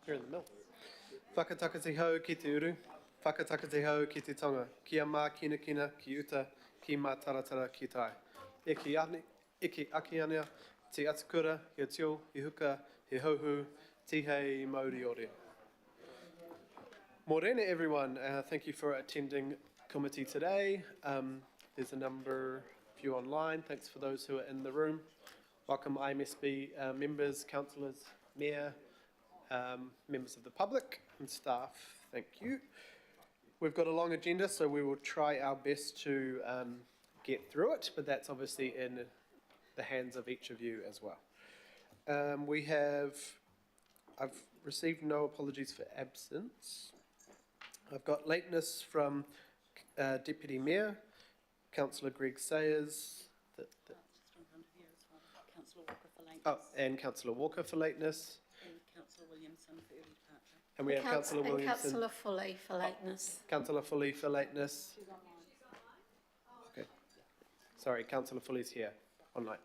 You're in the middle. Whakataka te hau ki te uru, whakataka te hau ki te tonga, kia mā kina kina ki uta, ki mā taratara ki tai. E ki aki anea, te atukura, he tio, he huka, he hauhu, ti hei mauri ore. Morena everyone, thank you for attending committee today. There's a number of you online, thanks for those who are in the room. Welcome IMSB members, councillors, mayor, members of the public and staff, thank you. We've got a long agenda, so we will try our best to get through it, but that's obviously in the hands of each of you as well. I've received no apologies for absence. I've got lateness from Deputy Mayor, Councillor Greg Sayers, Councillor Walker for lateness. Oh, and Councillor Walker for lateness. And Councillor Williamson for early departure. And we have Councillor Williamson. And Councillor Foley for lateness. Councillor Foley for lateness. She's online. Okay. Sorry, Councillor Foley's here online.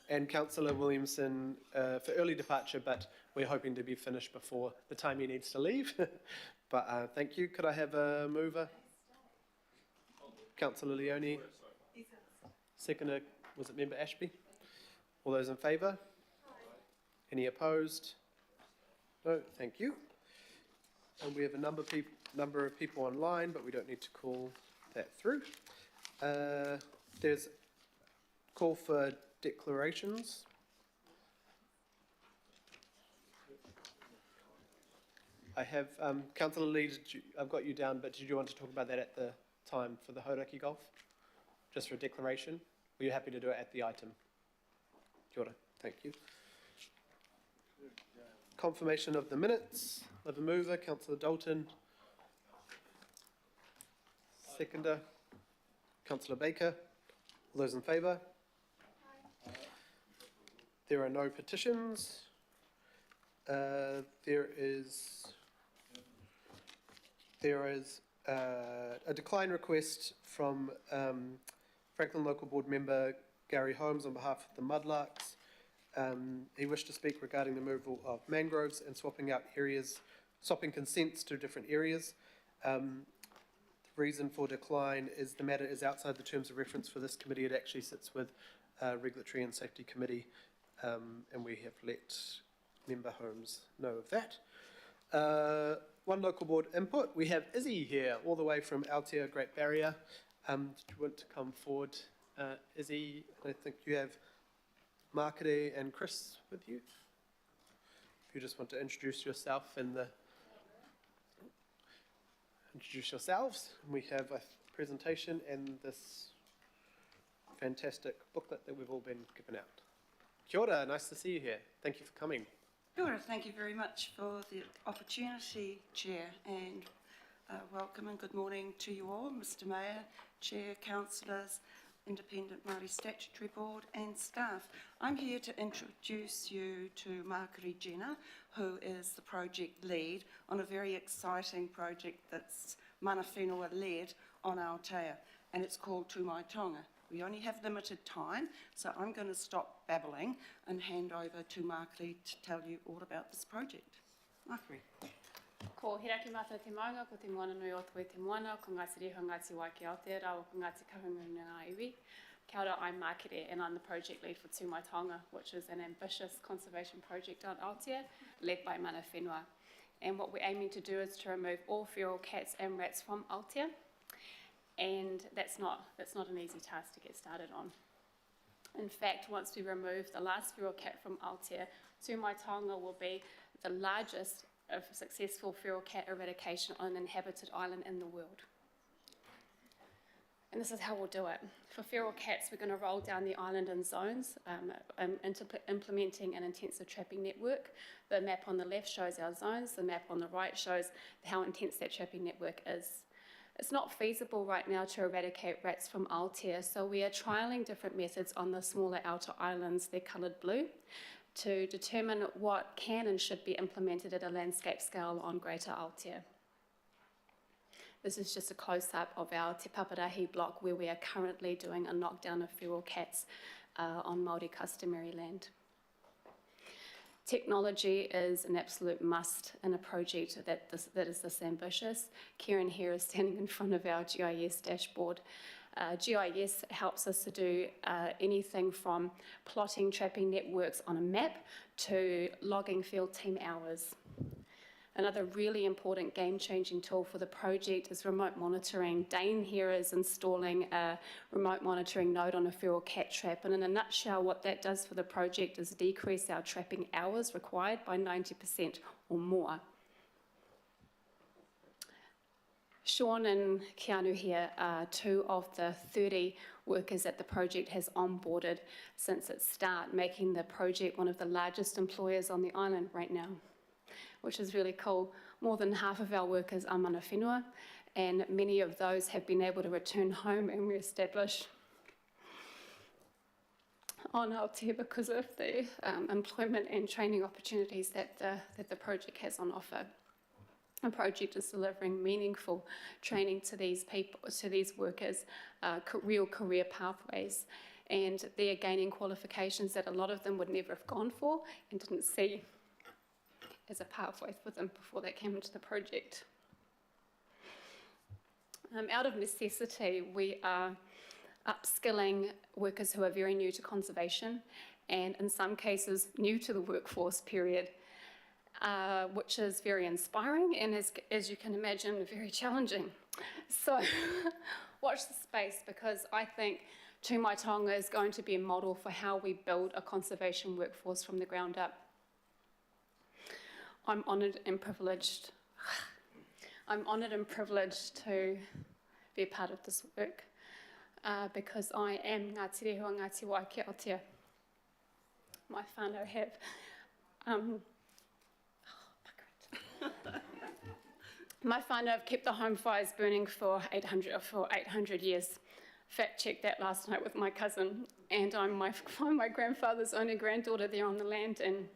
And Councillor Williamson for early departure, but we're hoping to be finished before the time he needs to leave. But thank you. Could I have a mover? Councillor Leone. Seconder, was it Member Ashby? All those in favour? Any opposed? No, thank you. And we have a number of people online, but we don't need to call that through. There's a call for declarations. I have Councillor Lee. I've got you down, but did you want to talk about that at the time for the Hauraki Golf? Just for a declaration? Were you happy to do it at the item? Kia ora. Thank you. Confirmation of the minutes. Live a mover, Councillor Dalton. Seconder, Councillor Baker. All those in favour? There are no petitions. There is a decline request from Franklin Local Board member Gary Holmes on behalf of the Mudlarks. He wished to speak regarding the removal of mangroves and swapping consents to different areas. The reason for decline is the matter is outside the terms of reference for this committee. It actually sits with Regulatory and Safety Committee, and we have let member Holmes know of that. One local board input. We have Izzy here, all the way from Aotea Great Barrier. Do you want to come forward, Izzy? I think you have Markere and Chris with you. If you just want to introduce yourself and introduce yourselves. We have a presentation and this fantastic booklet that we've all been given out. Kia ora, nice to see you here. Thank you for coming. Kia ora, thank you very much for the opportunity, Chair, and welcome and good morning to you all, Mr Mayor, Chair, Councillors, Independent Māori Statutory Board and staff. I'm here to introduce you to Markere Jenna, who is the project lead on a very exciting project that's mana whenua led on Aotea, and it's called Tu Mai Tonga. We only have limited time, so I'm going to stop babbling and hand over to Markere to tell you all about this project. Markere. Ko hiraki mata te maunga, ko te moana nui o toi te moana, ko Ngāti Reho, Ngāti Waiki Aotearoa, ko Ngāti Kahunga Ngā Iwi. Kia ora, I'm Markere and I'm the project lead for Tu Mai Tonga, which is an ambitious conservation project on Aotea, led by mana whenua. And what we're aiming to do is to remove all feral cats and rats from Aotea. And that's not an easy task to get started on. In fact, once we remove the last feral cat from Aotea, Tu Mai Tonga will be the largest of successful feral cat eradication on an inhabited island in the world. And this is how we'll do it. For feral cats, we're going to roll down the island in zones, implementing an intensive trapping network. The map on the left shows our zones, the map on the right shows how intense that trapping network is. It's not feasible right now to eradicate rats from Aotea, so we are trialling different methods on the smaller outer islands, they're coloured blue, to determine what can and should be implemented at a landscape scale on Greater Aotea. This is just a close-up of our Te Paparahi block where we are currently doing a knockdown of feral cats on Māori customary land. Technology is an absolute must in a project that is this ambitious. Kieran here is standing in front of our GIS dashboard. GIS helps us to do anything from plotting trapping networks on a map to logging field team hours. Another really important game-changing tool for the project is remote monitoring. Dane here is installing a remote monitoring node on a feral cat trap, and in a nutshell, what that does for the project is decrease our trapping hours required by 90% or more. Sean and Keanu here are 2 of the 30 workers that the project has onboarded since its start, making the project one of the largest employers on the island right now, which is really cool. More than half of our workers are mana whenua, and many of those have been able to return home and re-establish on Aotea because of the employment and training opportunities that the project has on offer. The project is delivering meaningful training to these people, to these workers, real career pathways, and they are gaining qualifications that a lot of them would never have gone for and didn't see as a pathway for them before they came into the project. Out of necessity, we are upskilling workers who are very new to conservation and in some cases new to the workforce period, which is very inspiring and as you can imagine, very challenging. So watch the space, because I think Tū Mai Taonga is going to be a model for how we build a conservation workforce from the ground up. I'm honoured and privileged to be a part of this work because I am Ngāti Rehua Ngāti Waiaki Aotea. My whānau have my whānau have kept the home fires burning for 800 years. Fact checked that last night with my cousin, and I'm my grandfather's only granddaughter there on the land, and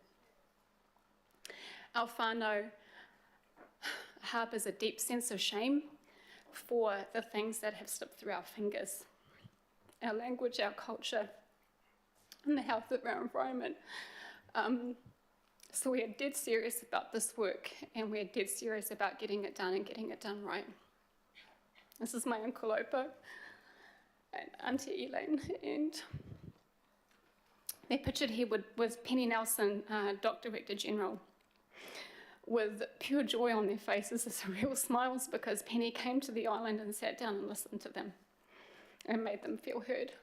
our whānau harbours a deep sense of shame for the things that have slipped through our fingers. Our language, our culture, and the health of our environment. So we are dead serious about this work, and we are dead serious about getting it done and getting it done right. This is my Uncle Opa and Auntie Elaine, and they're pictured here with Penny Nelson, Doc Director General, with pure joy on their faces as real smiles because Penny came to the island and sat down and listened to them and made them feel heard.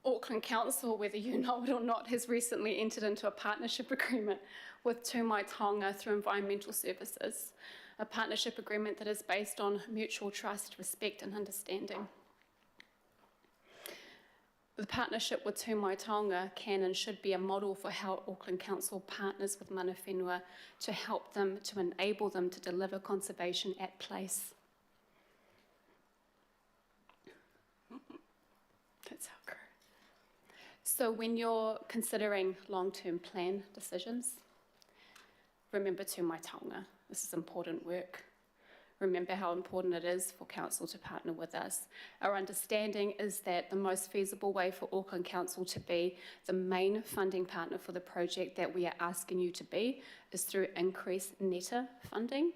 Auckland Council, whether you know it or not, has recently entered into a partnership agreement with Tū Mai Taonga through Environmental Services, a partnership agreement that is based on mutual trust, respect and understanding. The partnership with Tū Mai Taonga can and should be a model for how Auckland Council partners with mana whenua to help them, to enable them to deliver conservation at place. That's how it goes. So when you're considering long-term plan decisions, remember Tū Mai Taonga. This is important work. Remember how important it is for Council to partner with us. Our understanding is that the most feasible way for Auckland Council to be the main funding partner for the project that we are asking you to be is through increased NETA funding.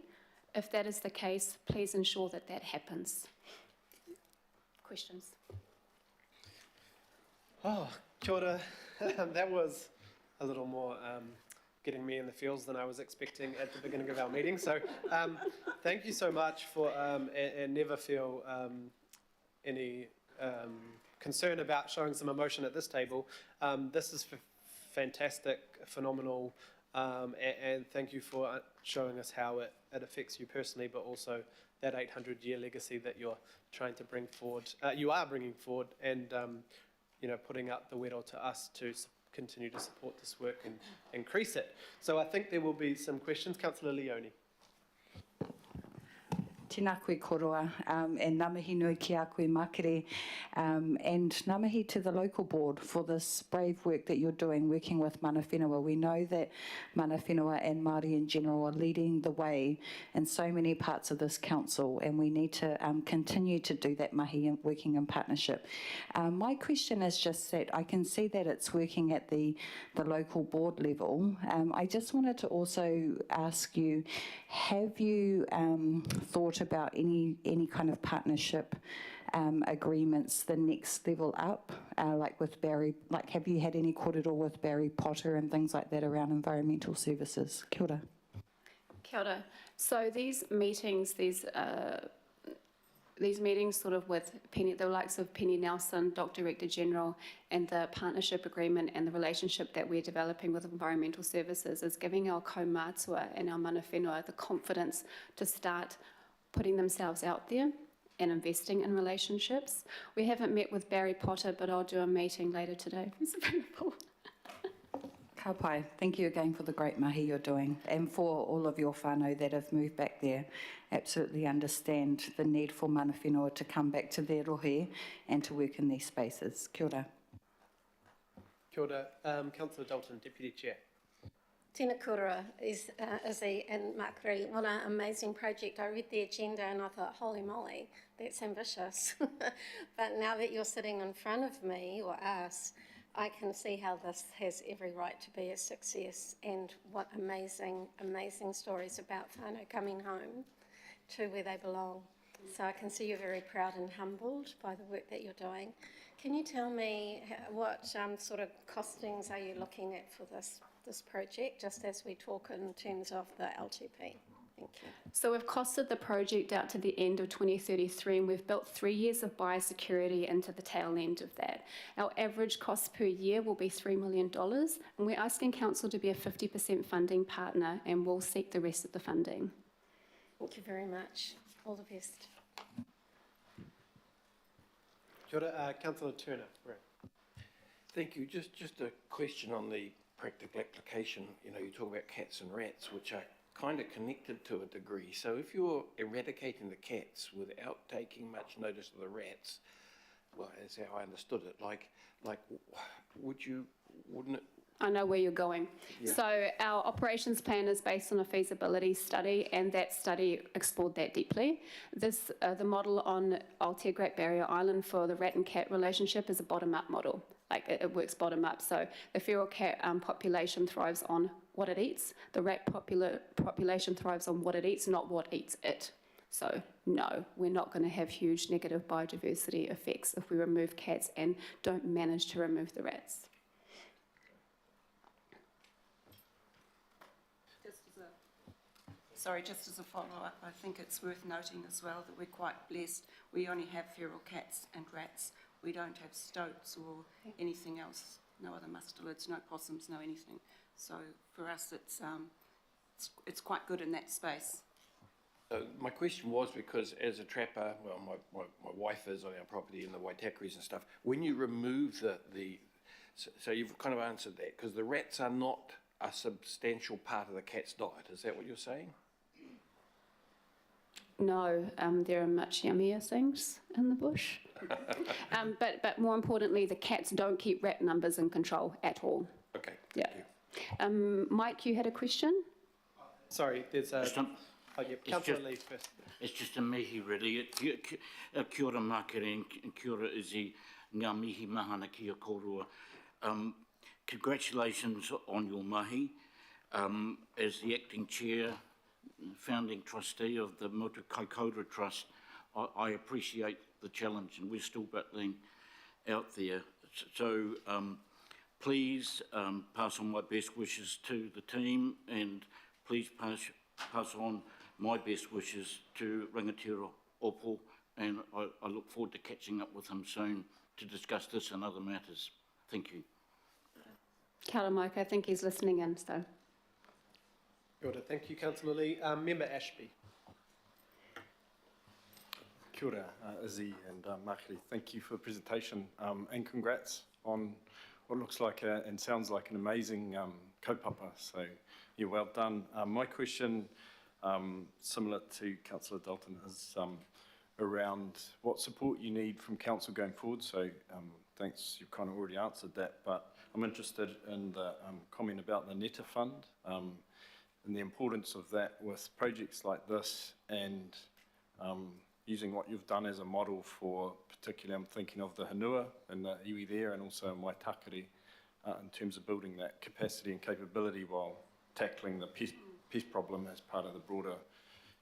If that is the case, please ensure that that happens. Questions? Oh, kia ora. That was a little more getting me in the feels than I was expecting at the beginning of our meeting. So thank you so much for, and never feel any concern about showing some emotion at this table. This is fantastic, phenomenal, and thank you for showing us how it affects you personally, but also that 800-year legacy that you're trying to bring forward. You are bringing forward, and you know, putting up the wero to us to continue to support this work and increase it. So I think there will be some questions. Councillor Leone. Tēnā koe koroa, and ngā mihi nui ki a koe makere, and ngā mihi to the local board for this brave work that you're doing, working with mana whenua. We know that mana whenua and Māori in general are leading the way in so many parts of this council, and we need to continue to do that mahi and working in partnership. My question is just that I can see that it's working at the local board level. I just wanted to also ask you, have you thought about any kind of partnership agreements the next level up, like with Barry, like have you had any korero with Barry Potter and things like that around environmental services? Kia ora. Kia ora. So these meetings sort of with Penny, the likes of Penny Nelson, Director General, and the partnership agreement and the relationship that we're developing with environmental services is giving our kaumātua and our mana whenua the confidence to start putting themselves out there and investing in relationships. We haven't met with Barry Potter, but I'll do a meeting later today. He's available. Ka pai. Thank you again for the great mahi you're doing, and for all of your whānau that have moved back there. Absolutely understand the need for mana whenua to come back to their rohe and to work in these spaces. Kia ora. Kia ora. Councillor Dalton, Deputy Chair. Tēnā kura Izzy and Makri. What an amazing project. I read the agenda and I thought, holy moly, that's ambitious. But now that you're sitting in front of me or us, I can see how this has every right to be a success, and what amazing, amazing stories about whānau coming home to where they belong. So I can see you're very proud and humbled by the work that you're doing. Can you tell me what sort of costings are you looking at for this project, just as we talk in terms of the LTP? Thank you. So we've costed the project out to the end of 2033, and we've built 3 years of biosecurity into the tail end of that. Our average cost per year will be $3 million, and we're asking Council to be a 50% funding partner, and we'll seek the rest of the funding. Thank you very much. All the best. Kia ora. Councillor Turner. Right. Thank you. Just a question on the practical application. You know, you talk about cats and rats, which are kind of connected to a degree. So if you're eradicating the cats without taking much notice of the rats, well, that's how I understood it. Like, wouldn't it? I know where you're going. Yeah. So our operations plan is based on a feasibility study, and that study explored that deeply. The model on Aotea Great Barrier Island for the rat and cat relationship is a bottom-up model. Like it works bottom-up. So the feral cat population thrives on what it eats. The rat population thrives on what it eats, not what eats it. So no, we're not going to have huge negative biodiversity effects if we remove cats and don't manage to remove the rats. Just as a follow-up, I think it's worth noting as well that we're quite blessed. We only have feral cats and rats. We don't have stoats or anything else, no other mustelids, no possums, no anything. So for us, it's quite good in that space. My question was because as a trapper, well, my wife is on our property in the Waitakuris and stuff. When you remove so you've kind of answered that, because the rats are not a substantial part of the cat's diet. Is that what you're saying? No, there are much yummier things in the bush. But more importantly, the cats don't keep rat numbers in control at all. Okay, yeah. Thank you. Mike, you had a question? Sorry, there's a... Councillor Lee first. It's just a mihi really. Kia ora makere and kia ora Izzy, ngā mihi mahana ki a korua. Congratulations on your mahi. As the acting chair, founding trustee of the Motu Kaikoura Trust, I appreciate the challenge, and we're still battling out there. So please pass on my best wishes to the team, and please pass on my best wishes to Rangatira Opo, and I look forward to catching up with him soon to discuss this and other matters. Thank you. Kia ora, Mike. I think he's listening in, so. Kia ora. Thank you, Councillor Lee. Member Ashby. Kia ora, Izzy and Makere. Thank you for the presentation, and congrats on what looks like and sounds like an amazing kaupapa. So, yeah, well done. My question similar to Councillor Dalton, is around what support you need from council going forward. So thanks, you've kind of already answered that, but I'm interested in the comment about the Netta Fund and the importance of that with projects like this, and using what you've done as a model for, particularly I'm thinking of the Hanua and the iwi there, and also Waitakere, in terms of building that capacity and capability while tackling the pest problem as part of the broader,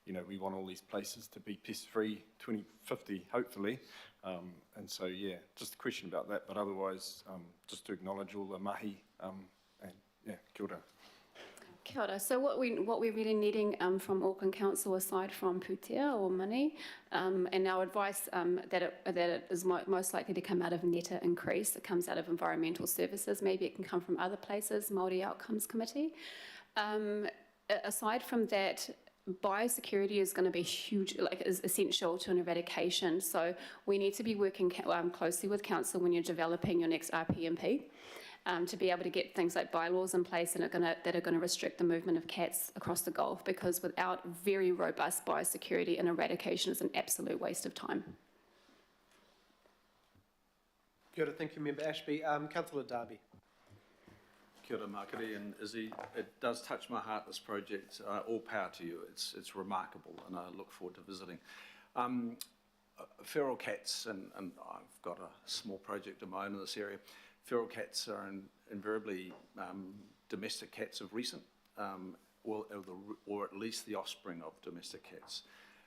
you know, we want all these places to be pest-free 2050, hopefully. And so, yeah, just a question about that, but otherwise, just to acknowledge all the mahi, and yeah, kia ora. Kia ora. So what we're really needing from Auckland Council, aside from putea or money, and our advice that it is most likely to come out of Netta increase, it comes out of environmental services, maybe it can come from other places, Māori Outcomes Committee. Aside from that, biosecurity is going to be huge, is essential to an eradication. So we need to be working closely with council when you're developing your next RPMP. To be able to get things like bylaws in place that are going to restrict the movement of cats across the Gulf, because without very robust biosecurity, and eradication is an absolute waste of time. Kia ora, thank you, Member Ashby. Councillor Darby. Kia ora, Makere and Izzy. It does touch my heart, this project. All power to you. It's remarkable, and I look forward to visiting. Feral cats, and I've got a small project of my own in this area. Feral cats are invariably domestic cats of recent, or at least the offspring of domestic cats.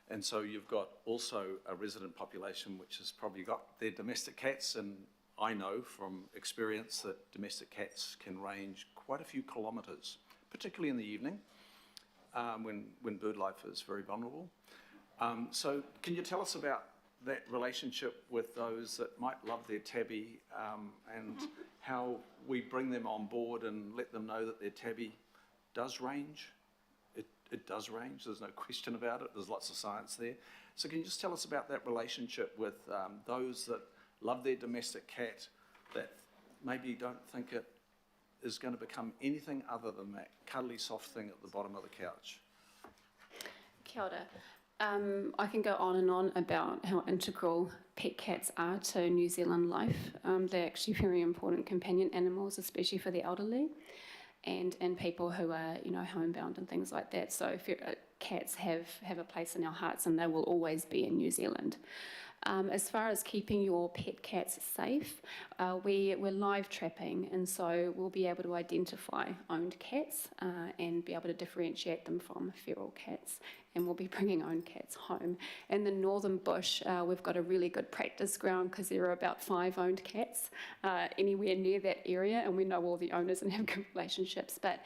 And so you've got also a resident population which has probably got their domestic cats, and I know from experience that domestic cats can range quite a few kilometres, particularly in the evening when bird life is very vulnerable. So can you tell us about that relationship with those that might love their tabby, and how we bring them on board and let them know that their tabby does range? It does range, there's no question about it, there's lots of science there. So can you just tell us about that relationship with those that love their domestic cat, that maybe don't think it is going to become anything other than that cuddly soft thing at the bottom of the couch? Kia ora. I can go on and on about how integral pet cats are to New Zealand life. They're actually very important companion animals, especially for the elderly and people who are, you know, homebound and things like that. So cats have a place in our hearts, and they will always be in New Zealand. As far as keeping your pet cats safe, we're live trapping, and so we'll be able to identify owned cats and be able to differentiate them from feral cats, and we'll be bringing owned cats home. In the northern bush, we've got a really good practice ground because there are about 5 owned cats anywhere near that area, and we know all the owners and have good relationships, but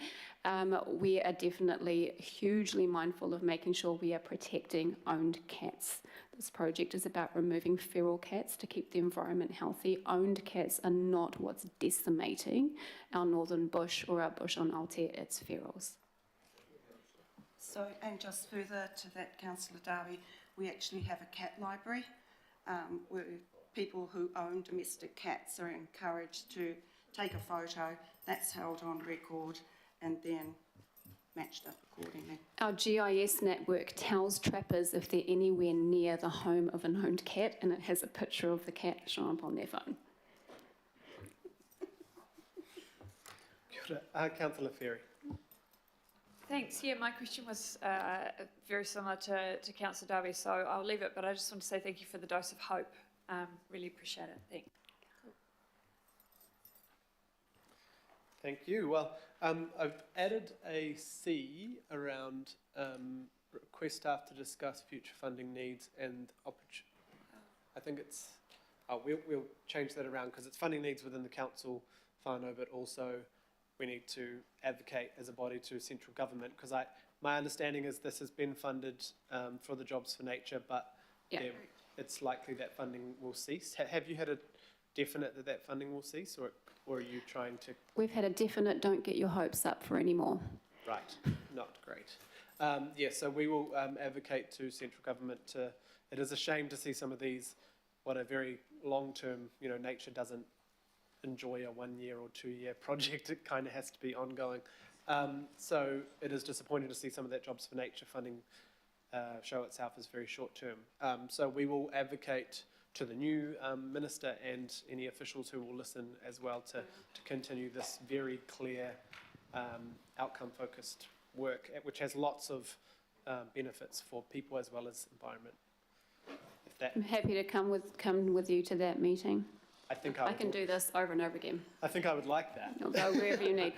we are definitely hugely mindful of making sure we are protecting owned cats. This project is about removing feral cats to keep the environment healthy. Owned cats are not what's decimating our northern bush or our bush on Aotea, it's ferals. So, and just further to that, Councillor Darby, we actually have a cat library where people who own domestic cats are encouraged to take a photo, that's held on record, and then matched up accordingly. Our GIS network tells trappers if they're anywhere near the home of an owned cat, and it has a picture of the cat shown up on their phone. Kia ora. Councillor Ferry. Thanks. Yeah, my question was very similar to Councillor Darby, so I'll leave it, but I just want to say thank you for the dose of hope. Really appreciate it. Thanks. Thank you. Well, I've added a C around request staff to discuss future funding needs and I think it's, we'll change that around because it's funding needs within the council whānau, but also we need to advocate as a body to central government, because my understanding is this has been funded for the Jobs for Nature, but it's likely that funding will cease. Have you had a definite that funding will cease, or are you trying to? We've had a definite don't get your hopes up for any more. Right, not great. So we will advocate to central government to, it is a shame to see some of these, what a very long-term, nature doesn't enjoy a 1 year or 2 year project. It kind of has to be ongoing. So it is disappointing to see some of that Jobs for Nature funding show itself as very short term. So we will advocate to the new minister and any officials who will listen as well to continue this very clear outcome focused work, which has lots of benefits for people as well as environment. If that, I'm happy to come with you to that meeting. I think I can do this over and over again. I think I would like that. You'll go wherever you need.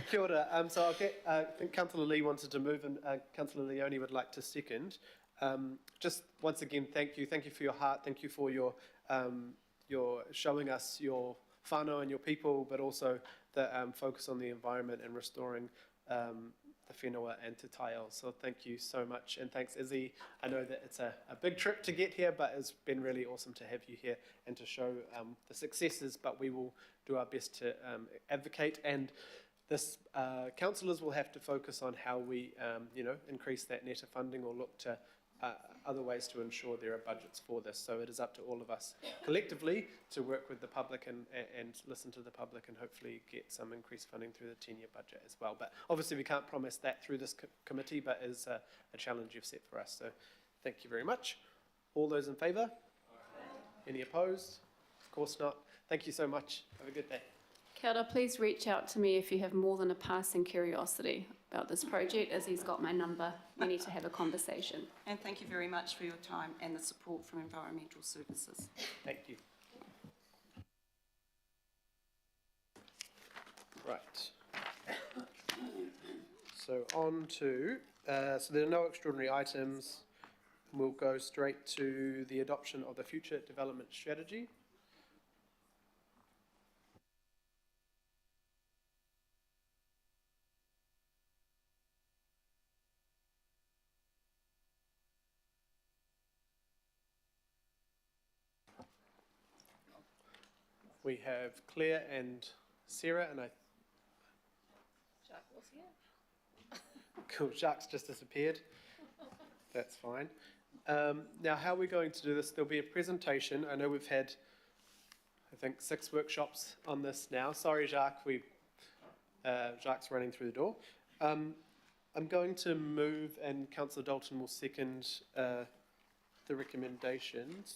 Kia ora. So I'll get, I think Councillor Lee wanted to move and Councillor Leone would like to second. Just once again, thank you. Thank you for your heart. Thank you for your showing us your whānau and your people, but also the focus on the environment and restoring the whenua and te taiao. So thank you so much. And thanks, Izzy. I know that it's a big trip to get here, but it's been really awesome to have you here and to show the successes, but we will do our best to advocate. And this councillors will have to focus on how we, increase that net of funding or look to other ways to ensure there are budgets for this. So it is up to all of us collectively to work with the public and listen to the public and hopefully get some increased funding through the 10-year budget as well. But obviously we can't promise that through this committee, but is a challenge you've set for us. So thank you very much. All those in favour? Any opposed? Of course not. Thank you so much. Have a good day. Kia ora, please reach out to me if you have more than a passing curiosity about this project, as he's got my number. We need to have a conversation. And thank you very much for your time and the support from Environmental Services. Thank you. Right. So on to, so there are no extraordinary items. We'll go straight to the adoption of the Future Development Strategy. We have Claire and Sarah, and Jacques was here. cool, Jacques just disappeared. That's fine. Now, how are we going to do this? There'll be a presentation. I know we've had, I think, 6 workshops on this now. Sorry, Jacques, Jacques running through the door. I'm going to move, and Councillor Dalton will second the recommendations.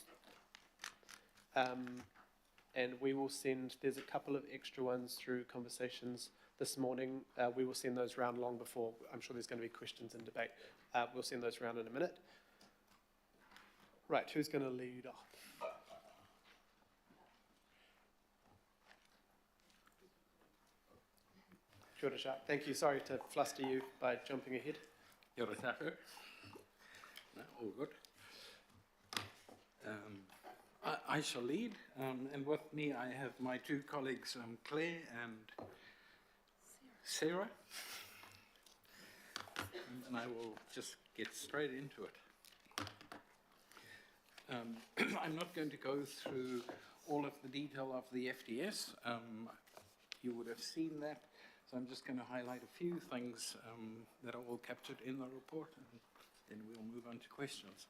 And we will send, there's a couple of extra ones through conversations this morning. We will send those round long before. I'm sure there's going to be questions and debate. We'll send those round in a minute. Right, who's going to lead off? Kia ora, Jacques. Thank you. Sorry to fluster you by jumping ahead. Kia ora tātou. No, all good. I shall lead, and with me I have my 2 colleagues, Claire and Sarah. And I will just get straight into it. I'm not going to go through all of the detail of the FDS. You would have seen that, so I'm just going to highlight a few things that are all captured in the report, and then we'll move on to questions.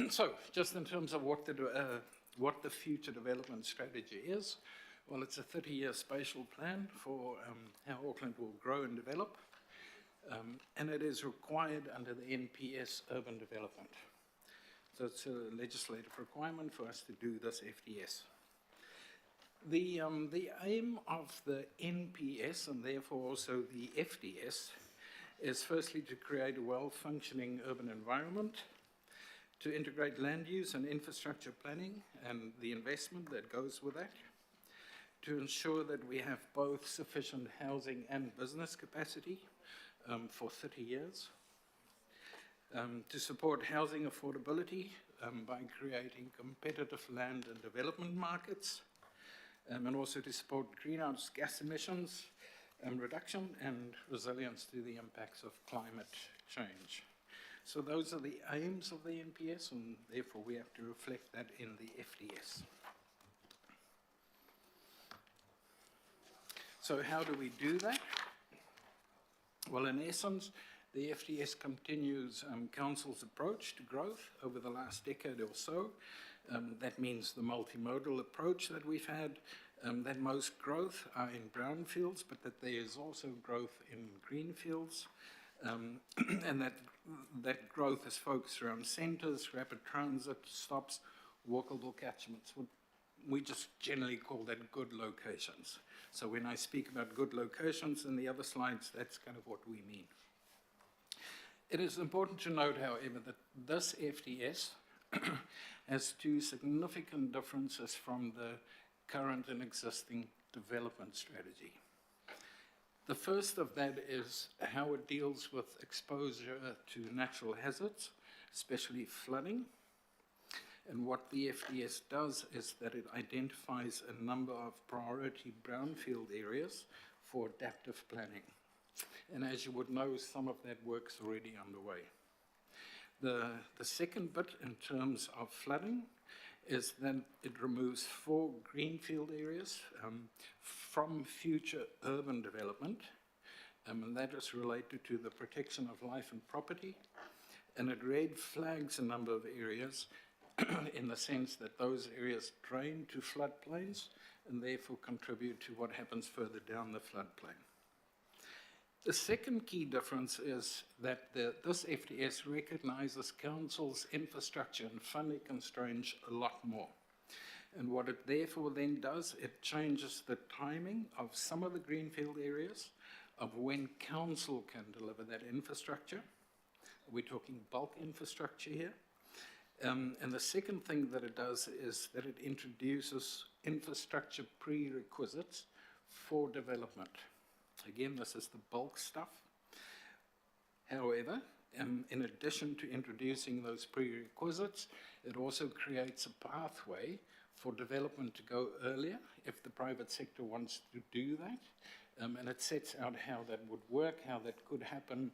So, just in terms of what the future development strategy is, well, it's a 30-year spatial plan for how Auckland will grow and develop, and it is required under the NPS urban development. So it's a legislative requirement for us to do this FDS. The aim of the NPS, and therefore also the FDS, is firstly to create a well-functioning urban environment, to integrate land use and infrastructure planning and the investment that goes with that, to ensure that we have both sufficient housing and business capacity for 30 years, to support housing affordability by creating competitive land and development markets, and also to support greenhouse gas emissions reduction and resilience to the impacts of climate change. So those are the aims of the NPS, and therefore we have to reflect that in the FDS. So how do we do that? Well, in essence, the FDS continues Council's approach to growth over the last decade or so. That means the multimodal approach that we've had, that most growth are in brownfields, but that there is also growth in greenfields, and that growth is focused around centres, rapid transit stops, walkable catchments. We just generally call that good locations. So when I speak about good locations in the other slides, that's kind of what we mean. It is important to note, however, that this FDS has two significant differences from the current and existing development strategy. The first of that is how it deals with exposure to natural hazards, especially flooding. And what the FDS does is that it identifies a number of priority brownfield areas for adaptive planning. And as you would know, some of that work's already underway. The second bit in terms of flooding is that it removes 4 greenfield areas from future urban development, and that is related to the protection of life and property, and it red flags a number of areas in the sense that those areas drain to floodplains and therefore contribute to what happens further down the floodplain. The second key difference is that this FDS recognises council's infrastructure and funding constraints a lot more. And what it therefore then does, it changes the timing of some of the greenfield areas of when council can deliver that infrastructure. We're talking bulk infrastructure here. And the second thing that it does is that it introduces infrastructure prerequisites for development. Again, this is the bulk stuff. However, in addition to introducing those prerequisites, it also creates a pathway for development to go earlier if the private sector wants to do that. And it sets out how that would work, how that could happen,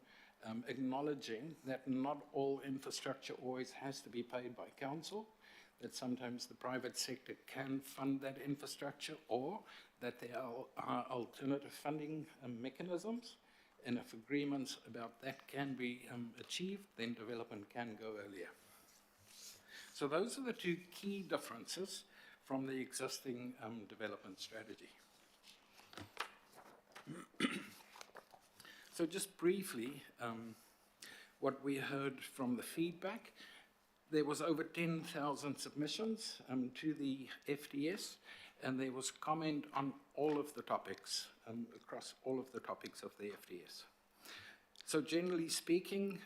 acknowledging that not all infrastructure always has to be paid by council, that sometimes the private sector can fund that infrastructure, or that there are alternative funding mechanisms, and if agreements about that can be achieved, then development can go earlier. So those are the two key differences from the existing development strategy. So just briefly, what we heard from the feedback, there was over 10,000 submissions to the FDS, and there was comment on all of the topics, across all of the topics of the FDS. So generally speaking,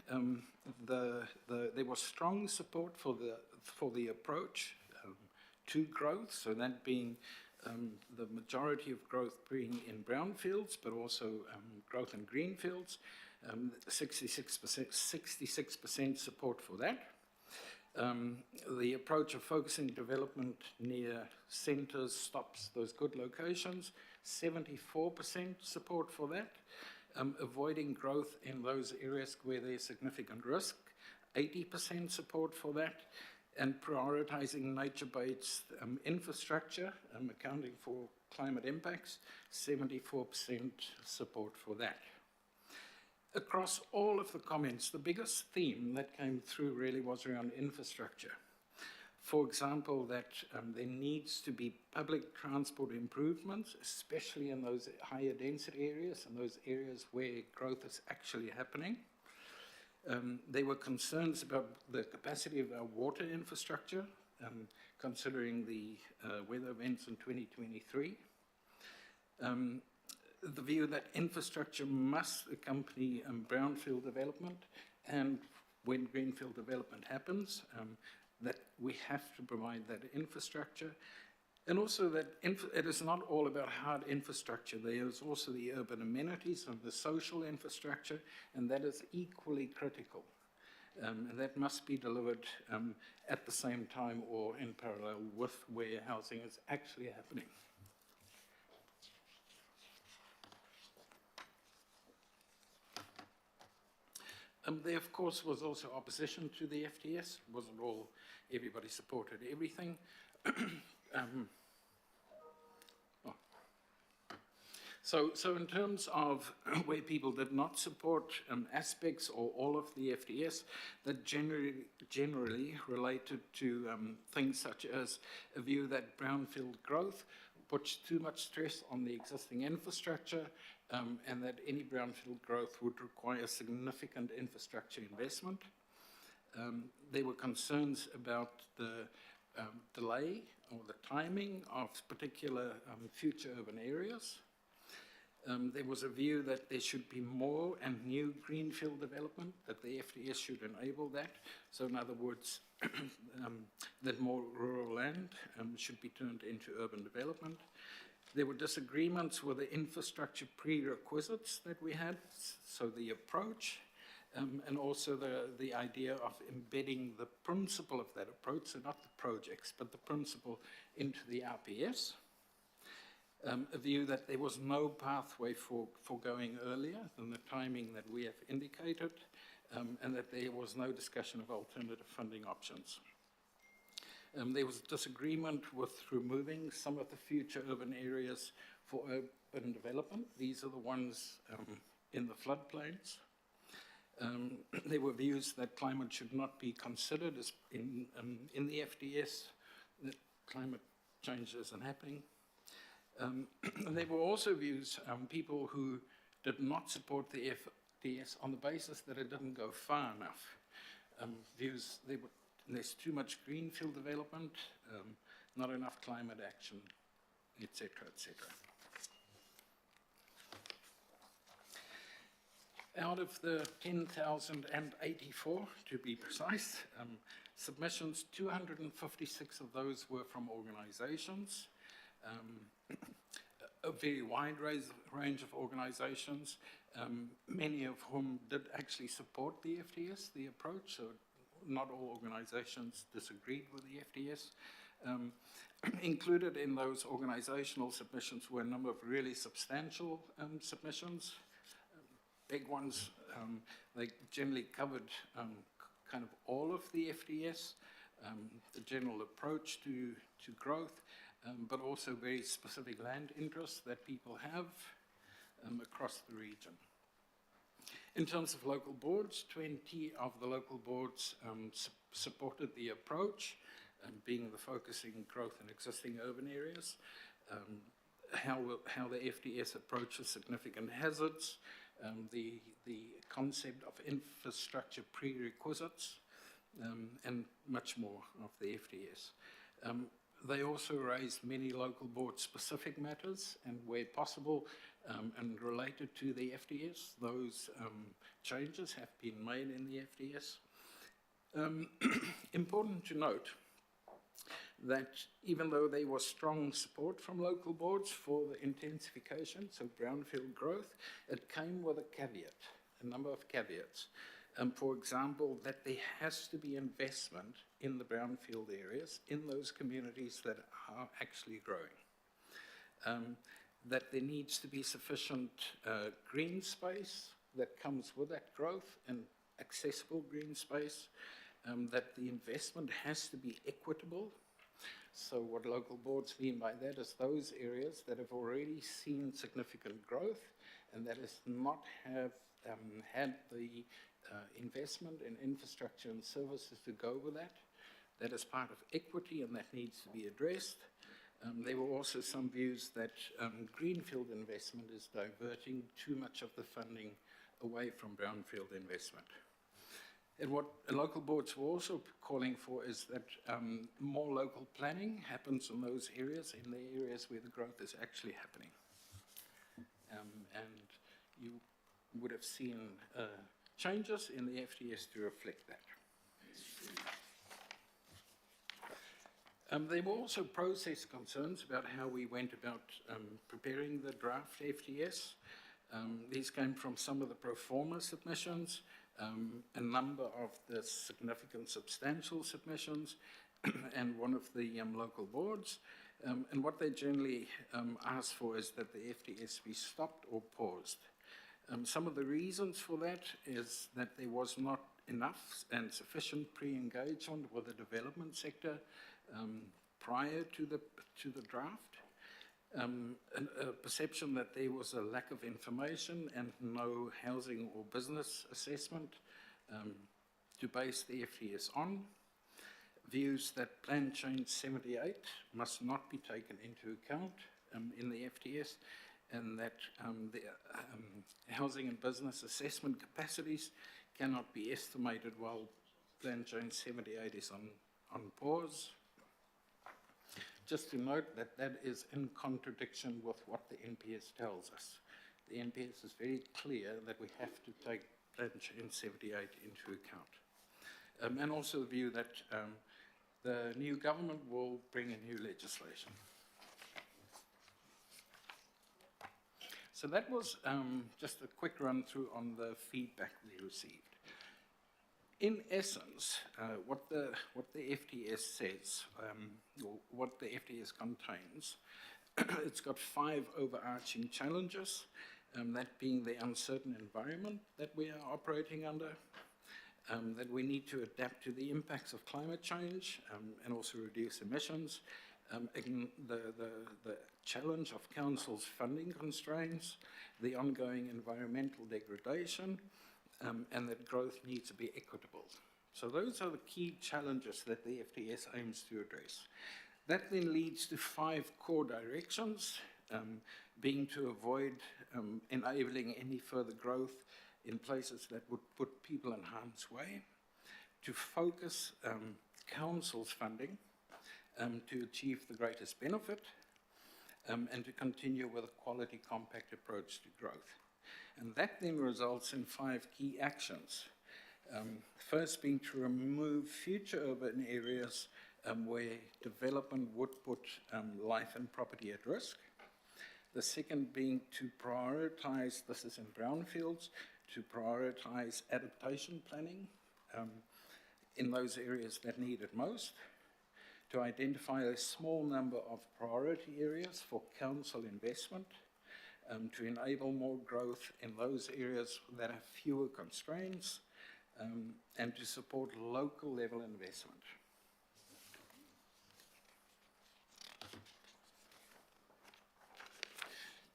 there was strong support for the approach to growth, so that being the majority of growth being in brownfields, but also growth in greenfields, 66% support for that. The approach of focusing development near centres, stops, those good locations, 74% support for that. Avoiding growth in those areas where there's significant risk, 80% support for that. And prioritising nature-based infrastructure, accounting for climate impacts, 74% support for that. Across all of the comments, the biggest theme that came through really was around infrastructure. For example, that there needs to be public transport improvements, especially in those higher density areas and those areas where growth is actually happening. There were concerns about the capacity of our water infrastructure, considering the weather events in 2023. The view that infrastructure must accompany brownfield development, and when greenfield development happens, that we have to provide that infrastructure. And also that it is not all about hard infrastructure. There is also the urban amenities and the social infrastructure, and that is equally critical. And that must be delivered at the same time or in parallel with where housing is actually happening. There, of course, was also opposition to the FDS. It wasn't all, everybody supported everything. So in terms of where people did not support aspects or all of the FDS, that generally related to things such as a view that brownfield growth puts too much stress on the existing infrastructure, and that any brownfield growth would require significant infrastructure investment. There were concerns about the delay or the timing of particular future urban areas. There was a view that there should be more and new greenfield development, that the FDS should enable that. So in other words, that more rural land should be turned into urban development. There were disagreements with the infrastructure prerequisites that we had, so the approach, and also the idea of embedding the principle of that approach, so not the projects, but the principle into the RPS. A view that there was no pathway for going earlier than the timing that we have indicated, and that there was no discussion of alternative funding options. There was disagreement with removing some of the future urban areas for urban development. These are the ones in the floodplains. There were views that climate should not be considered as in the FDS, that climate change isn't happening. There were also views, people who did not support the FDS on the basis that it didn't go far enough. Views, there's too much greenfield development, not enough climate action, etc., etc. Out of the 10,084, to be precise, submissions, 256 of those were from organisations. A very wide range of organisations, many of whom did actually support the FDS, the approach, so not all organisations disagreed with the FDS. Included in those organisational submissions were a number of really substantial submissions, big ones. They generally covered kind of all of the FDS, the general approach to growth, but also very specific land interests that people have across the region. In terms of local boards, 20 of the local boards supported the approach, being the focusing growth in existing urban areas, how the FDS approaches significant hazards, the concept of infrastructure prerequisites, and much more of the FDS. They also raised many local board specific matters, and where possible and related to the FDS, those changes have been made in the FDS. Important to note that even though there was strong support from local boards for the intensification, so brownfield growth, it came with a caveat, a number of caveats. For example, that there has to be investment in the brownfield areas, in those communities that are actually growing. That there needs to be sufficient green space that comes with that growth, and accessible green space, that the investment has to be equitable. So what local boards mean by that is those areas that have already seen significant growth and that has not have had the investment in infrastructure and services to go with that. That is part of equity, and that needs to be addressed. There were also some views that greenfield investment is diverting too much of the funding away from brownfield investment. And what local boards were also calling for is that more local planning happens in those areas, in the areas where the growth is actually happening. And you would have seen changes in the FDS to reflect that. There were also process concerns about how we went about preparing the draft FDS. These came from some of the pro forma submissions, a number of the significant substantial submissions, and one of the local boards. And what they generally asked for is that the FDS be stopped or paused. Some of the reasons for that is that there was not enough and sufficient pre-engagement with the development sector prior to the draft. A perception that there was a lack of information and no housing or business assessment to base the FDS on. Views that Plan Change 78 must not be taken into account in the FTS, and that the housing and business assessment capacities cannot be estimated while Plan Change 78 is on pause. Just to note that that is in contradiction with what the NPS tells us. The NPS is very clear that we have to take Plan Change 78 into account. And also the view that the new government will bring in new legislation. So that was just a quick run through on the feedback we received. In essence, what the FTS says, or what the FTS contains, it's got 5 overarching challenges, that being the uncertain environment that we are operating under, that we need to adapt to the impacts of climate change and also reduce emissions, the challenge of council's funding constraints, the ongoing environmental degradation, and that growth needs to be equitable. So those are the key challenges that the FTS aims to address. That then leads to 5 core directions, being to avoid enabling any further growth in places that would put people in harm's way, to focus council's funding to achieve the greatest benefit, and to continue with a quality compact approach to growth. And that then results in 5 key actions. First being to remove future urban areas where development would put life and property at risk. The second being to prioritise, this is in brownfields, to prioritise adaptation planning in those areas that need it most. To identify a small number of priority areas for council investment, to enable more growth in those areas that have fewer constraints, and to support local level investment.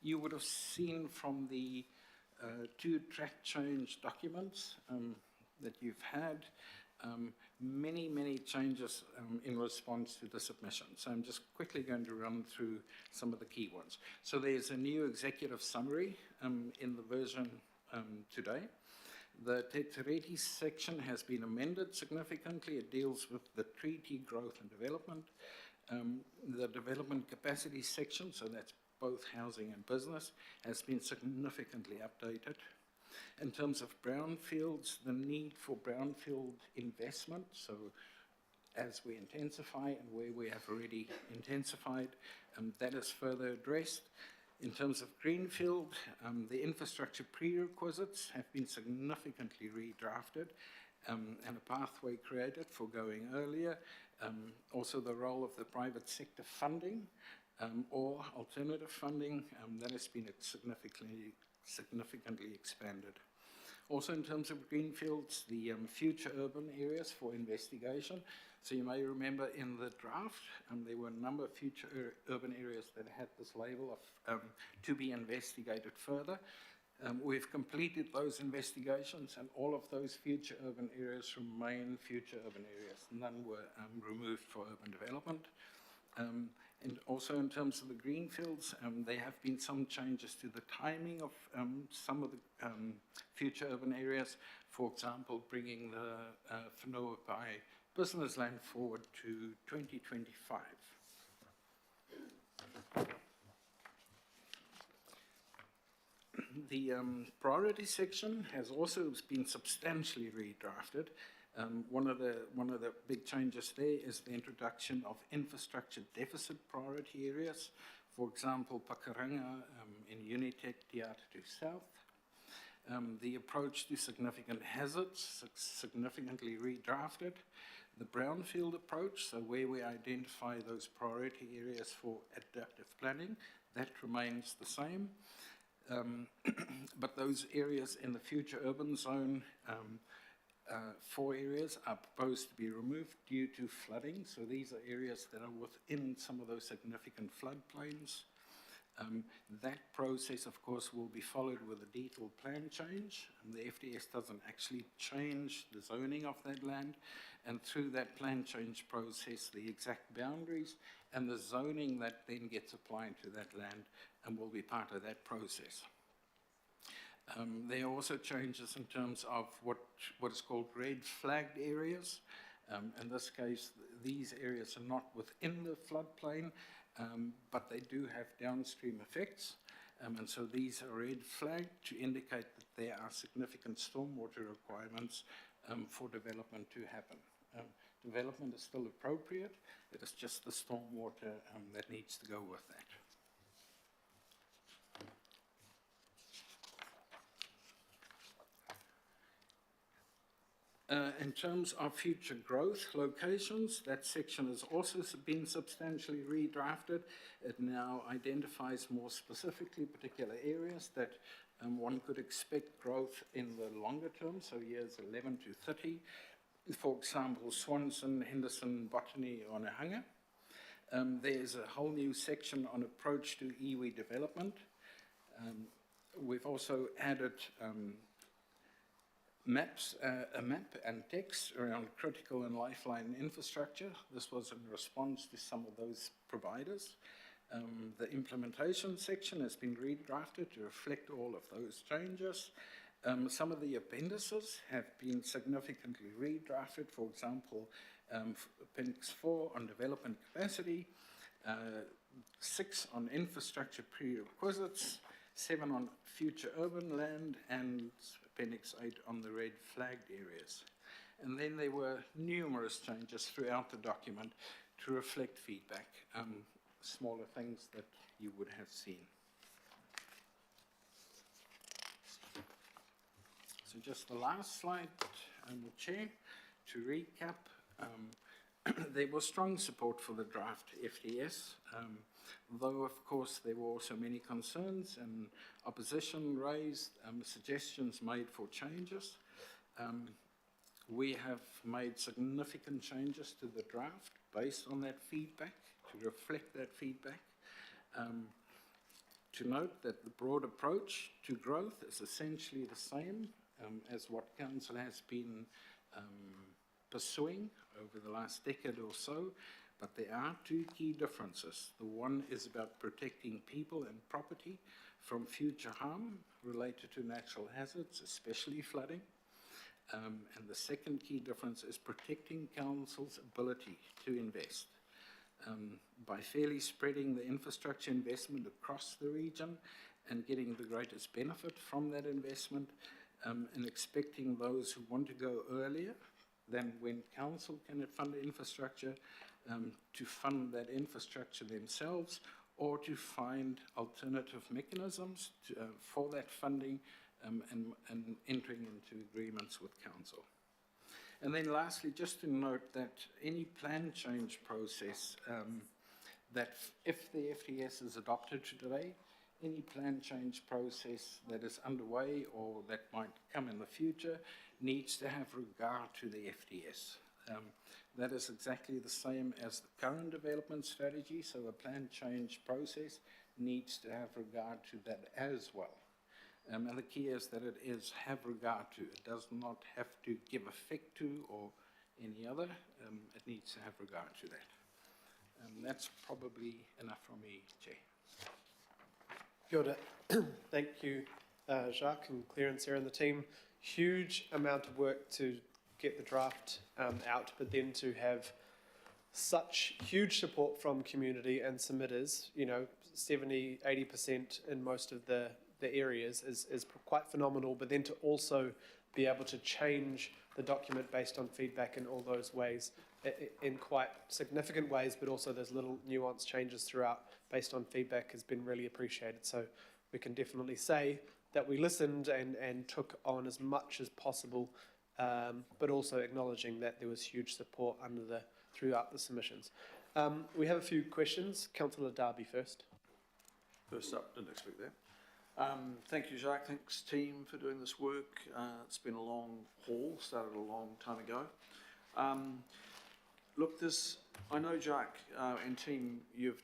You would have seen from the 2 track change documents that you've had, many changes in response to the submission. So I'm just quickly going to run through some of the key ones. So there's a new executive summary in the version today. The Te Tireti section has been amended significantly. It deals with the treaty growth and development. The development capacity section, so that's both housing and business, has been significantly updated. In terms of brownfields, the need for brownfield investment, so as we intensify and where we have already intensified, that is further addressed. In terms of greenfield, the infrastructure prerequisites have been significantly redrafted and a pathway created for going earlier. Also the role of the private sector funding or alternative funding, that has been significantly expanded. Also in terms of greenfields, the future urban areas for investigation. So you may remember in the draft, there were a number of future urban areas that had this label of to be investigated further. We've completed those investigations and all of those future urban areas remain future urban areas. None were removed for urban development. And also in terms of the greenfields, there have been some changes to the timing of some of the future urban areas. For example, bringing the Whenua Pai business land forward to 2025. The priority section has also been substantially redrafted. One of the big changes there is the introduction of infrastructure deficit priority areas. For example, Pakaranga in Unitec, Te Atatu South. The approach to significant hazards, significantly redrafted. The brownfield approach, so where we identify those priority areas for adaptive planning, that remains the same. But those areas in the future urban zone, 4 areas are proposed to be removed due to flooding. So these are areas that are within some of those significant floodplains. That process, of course, will be followed with a detailed plan change. The FDS doesn't actually change the zoning of that land, and through that plan change process, the exact boundaries and the zoning that then gets applied to that land will be part of that process. There are also changes in terms of what is called red flagged areas. In this case, these areas are not within the floodplain, but they do have downstream effects. And so these are red flagged to indicate that there are significant stormwater requirements for development to happen. Development is still appropriate. It is just the stormwater that needs to go with that. In terms of future growth locations, that section has also been substantially redrafted. It now identifies more specifically particular areas that one could expect growth in the longer term, so years 11 to 30. For example, Swanson, Henderson, Botany, Onehunga. There's a whole new section on approach to iwi development. We've also added a map and text around critical and lifeline infrastructure. This was in response to some of those providers. The implementation section has been redrafted to reflect all of those changes. Some of the appendices have been significantly redrafted. For example, Appendix 4 on development capacity, 6 on infrastructure prerequisites, 7 on future urban land, and Appendix 8 on the red flagged areas. And then there were numerous changes throughout the document to reflect feedback, smaller things that you would have seen. So just the last slide, Chair, to recap. There was strong support for the draft FDS, though of course there were also many concerns and opposition raised, suggestions made for changes. We have made significant changes to the draft based on that feedback, to reflect that feedback. To note that the broad approach to growth is essentially the same as what Council has been pursuing over the last decade or so, but there are two key differences. The one is about protecting people and property from future harm related to natural hazards, especially flooding. And the second key difference is protecting Council's ability to invest. By fairly spreading the infrastructure investment across the region and getting the greatest benefit from that investment, and expecting those who want to go earlier than when Council can fund infrastructure to fund that infrastructure themselves, or to find alternative mechanisms for that funding and entering into agreements with Council. And then lastly, just to note that any plan change process, that if the FDS is adopted today, any plan change process that is underway or that might come in the future needs to have regard to the FDS. That is exactly the same as the current development strategy, so a plan change process needs to have regard to that as well. And the key is that it is have regard to. It does not have to give effect to or any other. It needs to have regard to that. That's probably enough from me, Chair. Kia ora. Thank you, Jacques and Claire and Sarah and the team. Huge amount of work to get the draft out, but then to have such huge support from community and submitters, 70, 80% in most of the areas is quite phenomenal, but then to also be able to change the document based on feedback in all those ways, in quite significant ways, but also there's little nuanced changes throughout based on feedback has been really appreciated. So we can definitely say that we listened and took on as much as possible, but also acknowledging that there was huge support throughout the submissions. We have a few questions. Councillor Darby first. First up, didn't expect that. Thank you, Jacques. Thanks, team, for doing this work. It's been a long haul, started a long time ago. Look, I know, Jacques and team, you've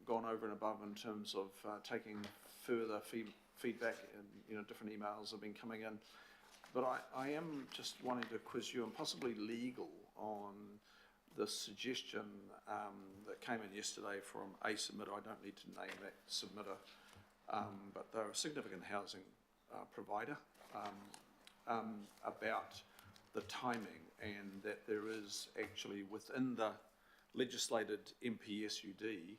gone over and above in terms of taking further feedback, and different emails have been coming in. But I am just wanting to quiz you, and possibly legal, on the suggestion that came in yesterday from a submitter. I don't need to name that submitter, but they're a significant housing provider, about the timing, and that there is actually within the legislated MPSUD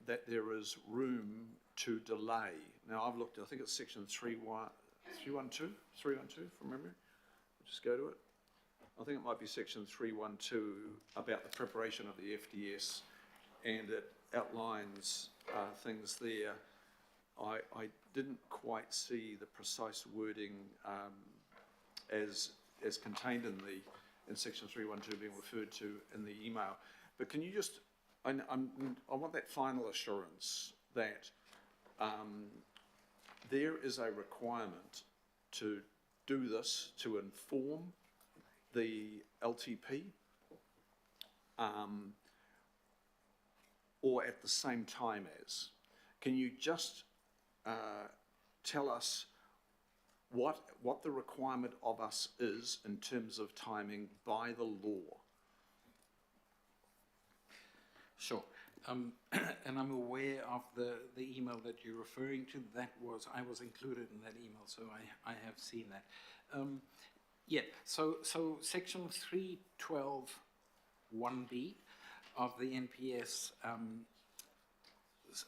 that there is room to delay. Now, I've looked, I think it's section 312 from memory. We'll just go to it. I think it might be section 312 about the preparation of the FDS, and it outlines things there. I didn't quite see the precise wording as contained in section 312 being referred to in the email. But can you just, I want that final assurance that there is a requirement to do this, to inform the LTP, or at the same time as. Can you just tell us what the requirement of us is in terms of timing by the law? Sure. And I'm aware of the email that you're referring to. I was included in that email, so I have seen that. Yeah, so section 312(1)(b) of the NPS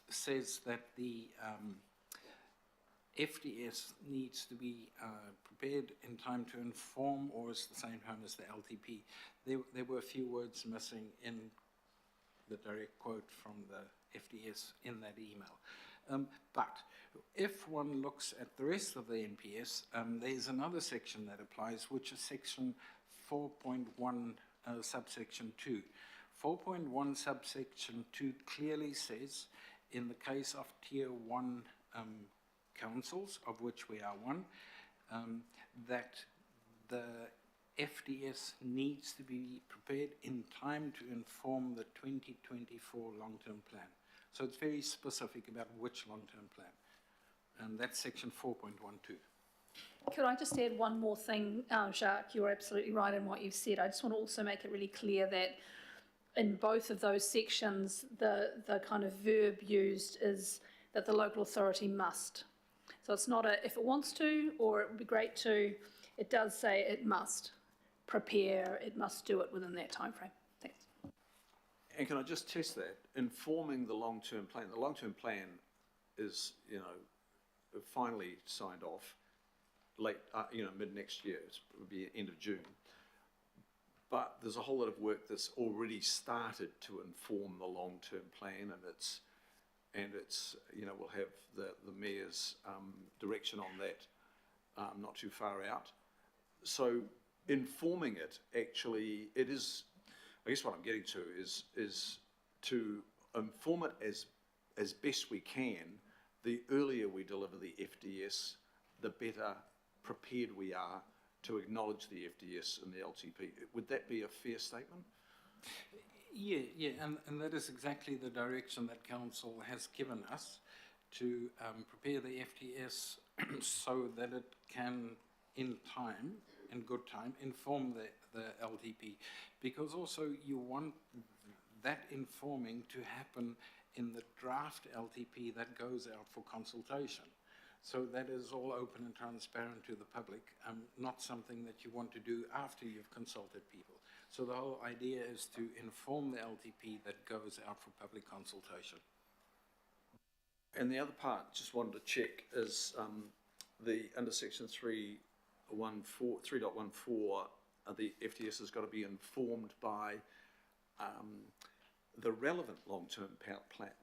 says that the FDS needs to be prepared in time to inform, or is the same time as the LTP. There were a few words missing in the direct quote from the FDS in that email. But if one looks at the rest of the NPS, there's another section that applies, which is section 4.1 subsection 2. 4.1 subsection 2 clearly says, in the case of tier 1 councils, of which we are one, that the FDS needs to be prepared in time to inform the 2024 long-term plan. So it's very specific about which long-term plan. And that's section 4.12. Could I just add one more thing, Jacques? You're absolutely right in what you've said. I just want to also make it really clear that in both of those sections, the kind of verb used is that the local authority must. So it's not a if it wants to, or it would be great to. It does say it must prepare, it must do it within that time frame. Thanks. And can I just test that? Informing the long-term plan. The long-term plan is, finally signed off late, mid next year. It would be end of June. But there's a whole lot of work that's already started to inform the long-term plan, and it's we'll have the mayor's direction on that not too far out. So informing it, actually, it is, I guess what I'm getting to is to inform it as best we can. The earlier we deliver the FDS, the better prepared we are to acknowledge the FDS and the LTP. Would that be a fair statement? Yeah, and that is exactly the direction that Council has given us, to prepare the FDS so that it can, in good time, inform the LTP. Because also you want that informing to happen in the draft LTP that goes out for consultation. So that is all open and transparent to the public, not something that you want to do after you've consulted people. So the whole idea is to inform the LTP that goes out for public consultation. And the other part, just wanted to check, is under section 3.14, the FDS has got to be informed by the relevant long-term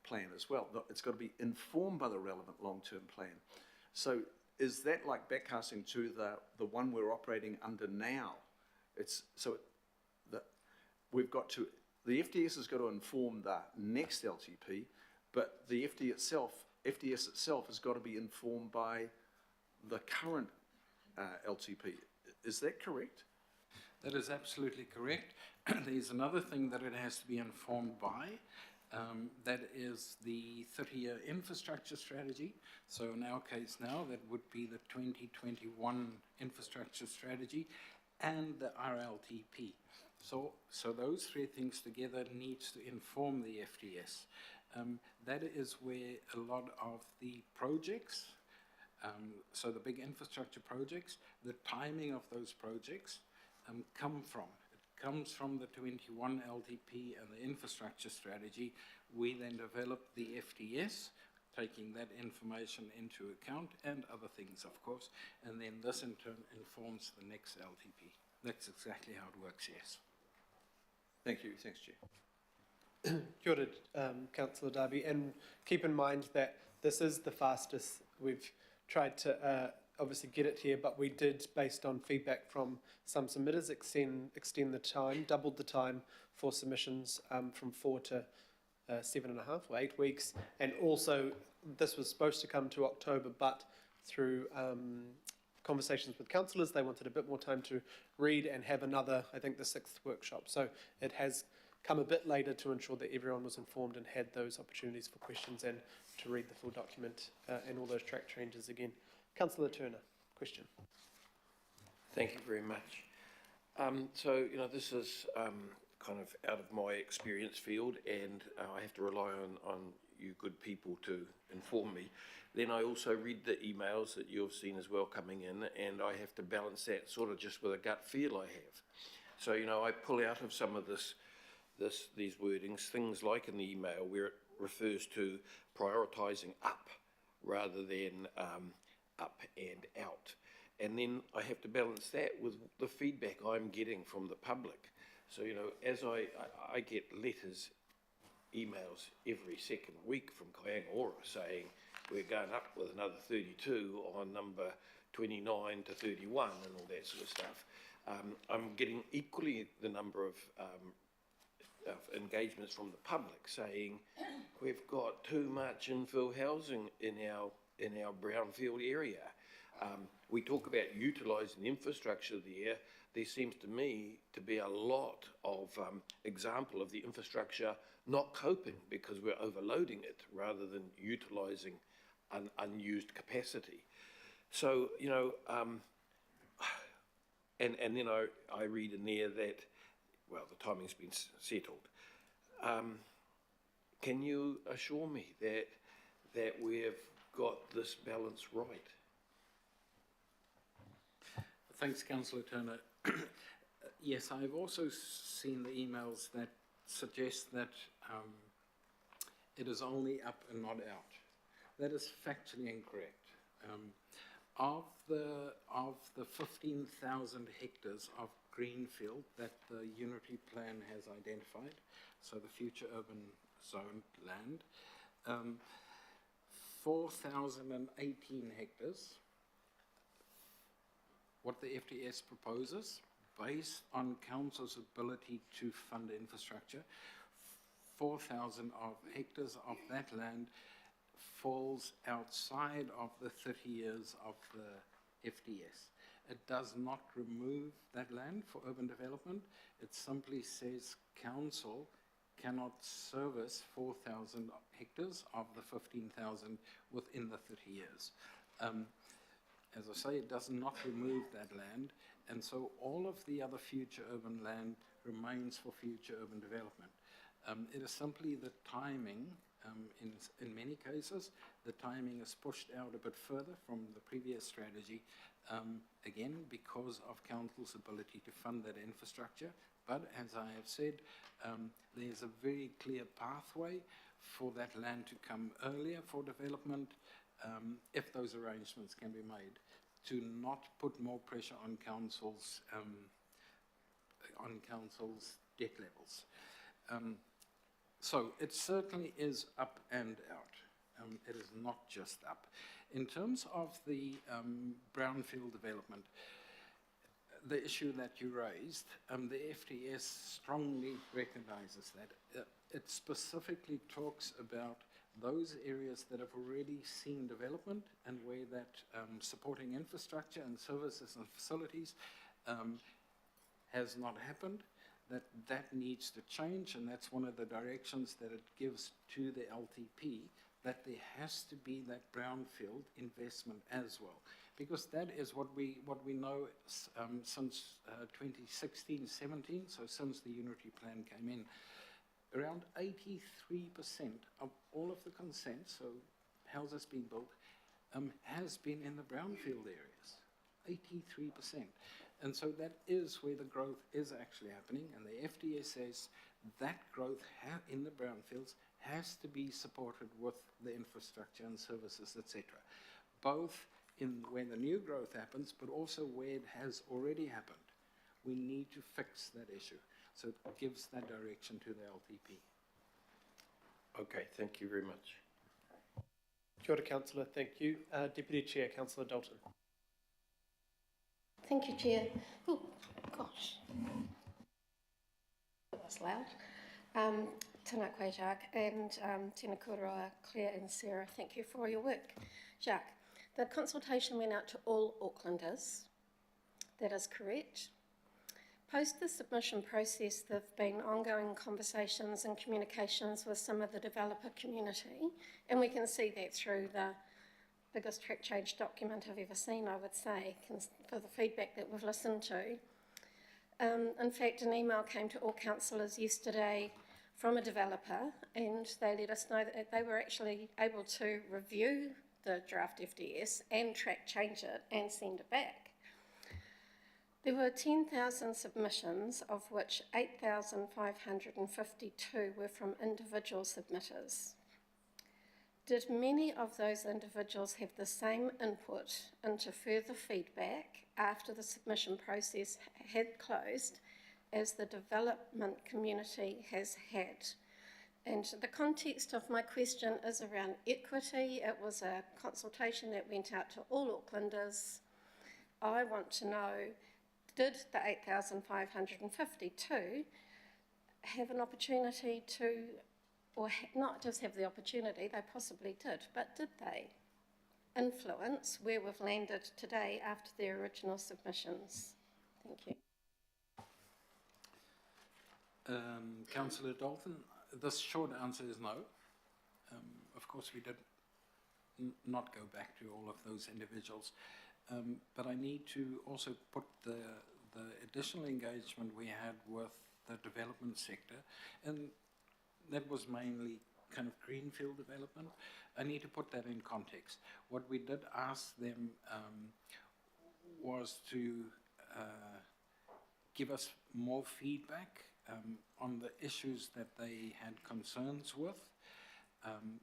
plan as well. It's got to be informed by the relevant long-term plan. So is that like backcasting to the one we're operating under now? We've got to, the FDS has got to inform the next LTP, but the FDS itself has got to be informed by the current LTP. Is that correct? That is absolutely correct. There's another thing that it has to be informed by, That is the 30-year infrastructure strategy. So in our case now, that would be the 2021 infrastructure strategy and the RLTP. So those three things together needs to inform the FTS. That is where a lot of the projects, so the big infrastructure projects, the timing of those projects come from. It comes from the 21 LTP and the infrastructure strategy. We then develop the FTS, taking that information into account and other things, of course, and then this in turn informs the next LTP. That's exactly how it works, yes. Thank you. Thanks, Chair. Kia ora, Councillor Darby, and keep in mind that this is the fastest we've tried to obviously get it here, but we did, based on feedback from some submitters, extend the time, doubled the time for submissions from 4 to 7.5 or 8 weeks, and also this was supposed to come to October, but through conversations with councillors, they wanted a bit more time to read and have another, I think, the 6th workshop. So it has come a bit later to ensure that everyone was informed and had those opportunities for questions and to read the full document and all those track changes again. Councillor Turner, question. Thank you very much. So, this is kind of out of my experience field, and I have to rely on you good people to inform me. Then I also read the emails that you've seen as well coming in, and I have to balance that sort of just with a gut feel I have. So, I pull out of some of these wordings, things like in the email where it refers to prioritising up rather than up and out. And then I have to balance that with the feedback I'm getting from the public. So, as I get letters, emails every second week from Kaianga saying we're going up with another 32 on number 29 to 31 and all that sort of stuff. I'm getting equally the number of engagements from the public saying we've got too much infill housing in our brownfield area. We talk about utilising the infrastructure there. There seems to me to be a lot of example of the infrastructure not coping because we're overloading it rather than utilising an unused capacity. So, and then I read in there that, well, the timing's been settled. Can you assure me that we've got this balance right? Thanks, Councillor Turner. Yes, I've also seen the emails that suggest that it is only up and not out. That is factually incorrect. Of the 15,000 hectares of greenfield that the Unity Plan has identified, so the future urban zone land, 4,018 hectares, what the FTS proposes, based on council's ability to fund infrastructure, 4,000 of hectares of that land falls outside of the 30 years of the FTS. It does not remove that land for urban development. It simply says council cannot service 4,000 hectares of the 15,000 within the 30 years. As I say, it does not remove that land, and so all of the other future urban land remains for future urban development. It is simply the timing, in many cases, the timing is pushed out a bit further from the previous strategy, again, because of council's ability to fund that infrastructure. But as I have said, there's a very clear pathway for that land to come earlier for development, if those arrangements can be made, to not put more pressure on council's debt levels. So it certainly is up and out. It is not just up. In terms of the brownfield development, the issue that you raised, the FTS strongly recognises that. It specifically talks about those areas that have already seen development and where that supporting infrastructure and services and facilities has not happened. that needs to change, and that's one of the directions that it gives to the LTP, that there has to be that brownfield investment as well. Because that is what we know since 2016-17, so since the Unity Plan came in. Around 83% of all of the consent, so houses being built, has been in the brownfield areas, 83%. And so that is where the growth is actually happening, and the FDS says that growth in the brownfields has to be supported with the infrastructure and services, etc. Both in where the new growth happens, but also where it has already happened. We need to fix that issue. So it gives that direction to the LTP. Okay, thank you very much. Kia ora, Councillor. Thank you. Deputy Chair, Councillor Dalton. Thank you, Chair. Oh, gosh. That was loud. Tēnā koe, Jacques, and tēnā kouroa, Claire and Sarah. Thank you for all your work. Jacques, the consultation went out to all Aucklanders. That is correct. Post the submission process, there have been ongoing conversations and communications with some of the developer community, and we can see that through the biggest track change document I've ever seen, I would say, for the feedback that we've listened to. In fact, an email came to all councillors yesterday from a developer, and they let us know that they were actually able to review the draft FDS and track change it and send it back. There were 10,000 submissions, of which 8,552 were from individual submitters. Did many of those individuals have the same input into further feedback after the submission process had closed as the development community has had? And the context of my question is around equity. It was a consultation that went out to all Aucklanders. I want to know, did the 8,552 have an opportunity to, or not just have the opportunity, they possibly did, but did they influence where we've landed today after their original submissions? Thank you. Councillor Dalton, the short answer is no. Of course, we did not go back to all of those individuals. But I need to also put the additional engagement we had with the development sector, and that was mainly kind of greenfield development. I need to put that in context. What we did ask them was to give us more feedback on the issues that they had concerns with,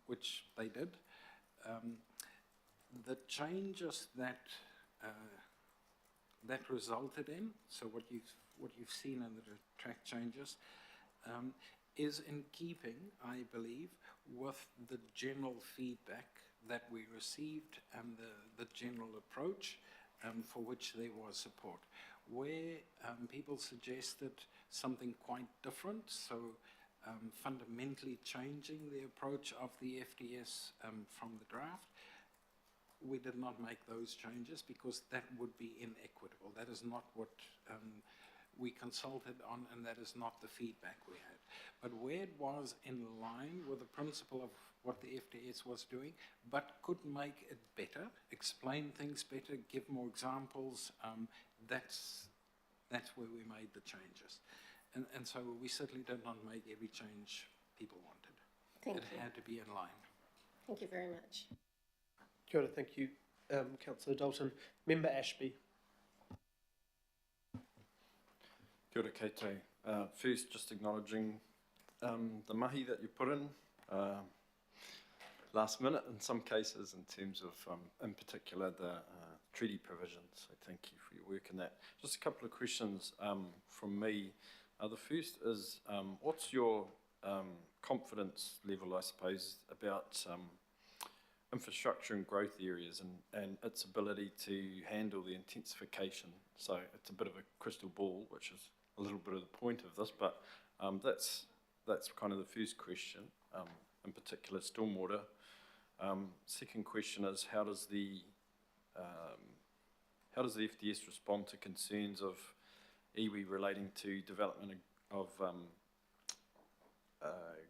which they did. The changes that that resulted in, so what you've seen in the track changes, is in keeping, I believe, with the general feedback that we received and the general approach for which there was support. Where people suggested something quite different, so fundamentally changing the approach of the FDS from the draft, we did not make those changes because that would be inequitable. That is not what we consulted on, and that is not the feedback we had. But where it was in line with the principle of what the FDS was doing, but could make it better, explain things better, give more examples, that's where we made the changes. And so we certainly did not make every change people wanted. Thank you. It had to be in line. Thank you very much. Kia ora, thank you, Councillor Dalton. Member Ashby. Kia ora koutou. First, just acknowledging the mahi that you put in last minute in some cases in terms of, in particular, the treaty provisions. So thank you for your work in that. Just a couple of questions from me. The first is, what's your confidence level, I suppose, about infrastructure and growth areas and its ability to handle the intensification? So it's a bit of a crystal ball, which is a little bit of the point of this, but that's kind of the first question, in particular stormwater. Second question is, how does the FDS respond to concerns of iwi relating to development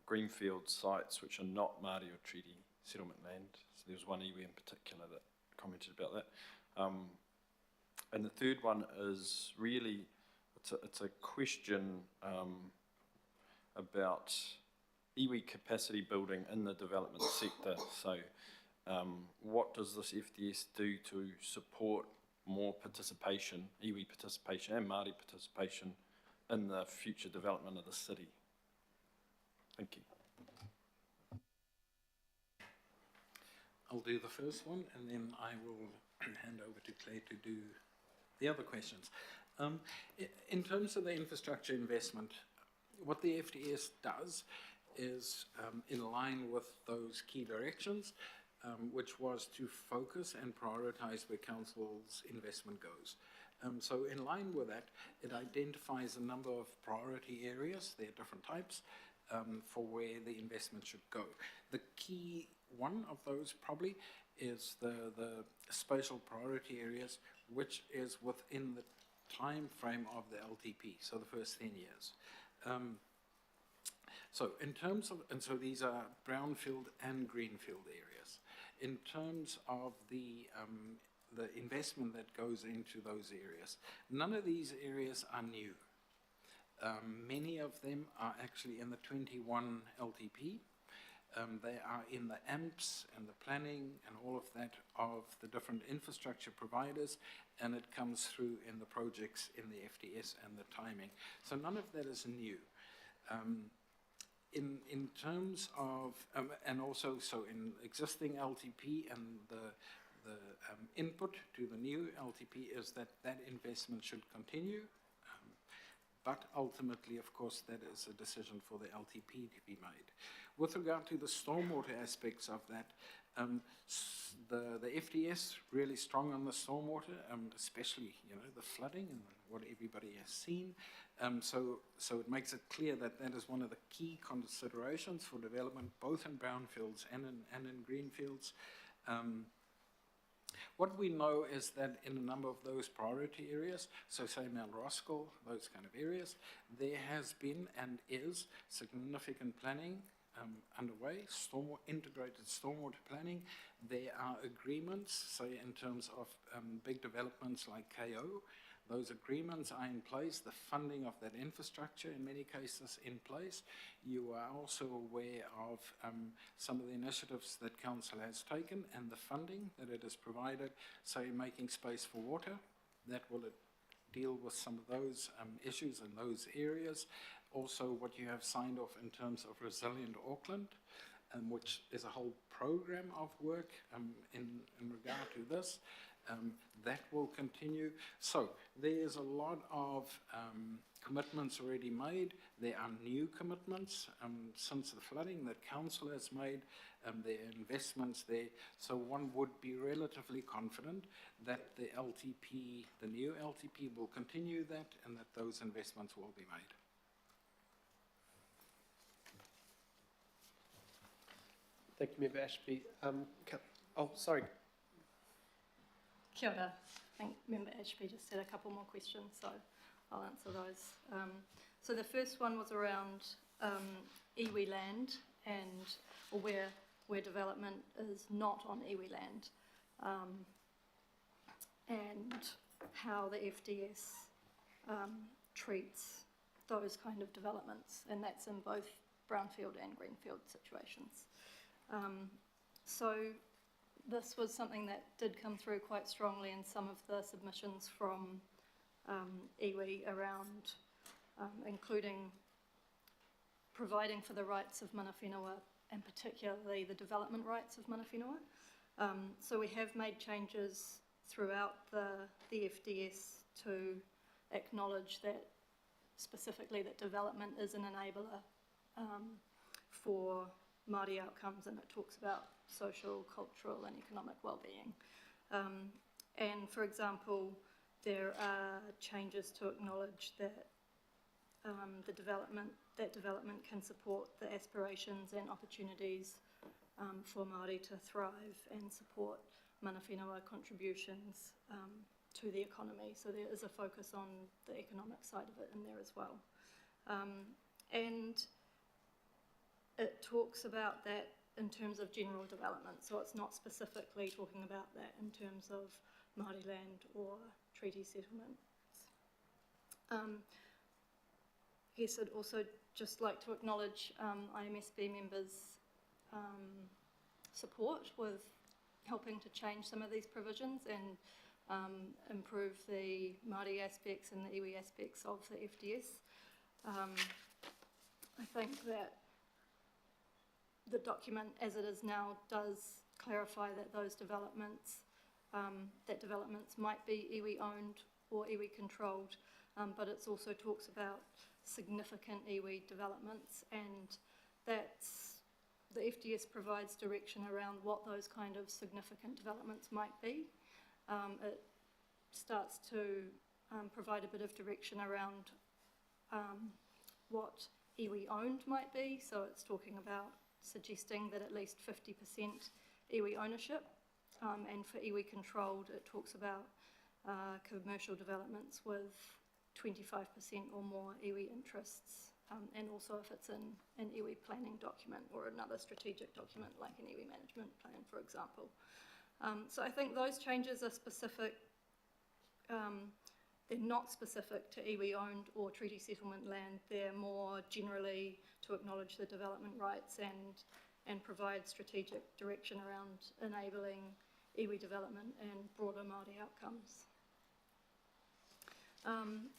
greenfield sites which are not Māori or treaty settlement land. So there was one iwi in particular that commented about that. And the third one is really, it's a question about iwi capacity building in the development sector. So what does this FDS do to support more participation, iwi participation and Māori participation in the future development of the city? Thank you. I'll do the first one, and then I will hand over to Claire to do the other questions. In terms of the infrastructure investment, what the FDS does is in line with those key directions, which was to focus and prioritise where council's investment goes. So in line with that, it identifies a number of priority areas, there are different types, for where the investment should go. The key one of those probably is the spatial priority areas, which is within the time frame of the LTP, so the first 10 years. So in terms of, and so these are brownfield and greenfield areas. In terms of the investment that goes into those areas, none of these areas are new. Many of them are actually in the 21 LTP. They are in the AMPs and the planning and all of that of the different infrastructure providers, and it comes through in the projects in the FDS and the timing. So none of that is new. In terms of, and also so in existing LTP and the input to the new LTP is that that investment should continue. But ultimately, of course, that is a decision for the LTP to be made. With regard to the stormwater aspects of that, the FDS really strong on the stormwater, especially, you know, the flooding and what everybody has seen. So it makes it clear that that is one of the key considerations for development, both in brownfields and in greenfields. What we know is that in a number of those priority areas, so say Mount Roskill, those kind of areas, there has been and is significant planning underway, integrated stormwater planning. There are agreements, say in terms of big developments like KO, those agreements are in place, the funding of that infrastructure in many cases in place. You are also aware of some of the initiatives that Council has taken and the funding that it has provided, say making space for water, that will deal with some of those issues in those areas. Also what you have signed off in terms of Resilient Auckland, which is a whole program of work in regard to this. That will continue. So there's a lot of commitments already made. There are new commitments since the flooding that Council has made. There are investments there. So one would be relatively confident that the LTP, the new LTP will continue that and that those investments will be made. Thank you, Member Ashby. Oh, sorry. Kia ora. I think Member Ashby just had a couple more questions, so I'll answer those. So the first one was around iwi land or where development is not on iwi land, and how the FDS treats those kind of developments, and that's in both brownfield and greenfield situations. So this was something that did come through quite strongly in some of the submissions from iwi around including providing for the rights of mana whenua, and particularly the development rights of mana whenua. So we have made changes throughout the FDS to acknowledge that specifically that development is an enabler for Māori outcomes, and it talks about social, cultural and economic well-being. And for example, there are changes to acknowledge that development can support the aspirations and opportunities for Māori to thrive and support mana whenua contributions to the economy. So there is a focus on the economic side of it in there as well. And it talks about that in terms of general development, so it's not specifically talking about that in terms of Māori land or treaty settlements. Yes, I'd also just like to acknowledge IMSB members' support with helping to change some of these provisions and improve the Māori aspects and the iwi aspects of the FDS. I think that the document as it is now does clarify that those developments, might be iwi owned or iwi controlled, but it also talks about significant iwi developments, and that's the FDS provides direction around what those kind of significant developments might be. It starts to provide a bit of direction around what iwi owned might be, so it's talking about suggesting that at least 50% iwi ownership, and for iwi controlled it talks about commercial developments with 25% or more iwi interests, and also if it's in an iwi planning document or another strategic document like an iwi management plan, for example. So I think those changes are specific, they're not specific to iwi owned or treaty settlement land, they're more generally to acknowledge the development rights and provide strategic direction around enabling iwi development and broader Māori outcomes.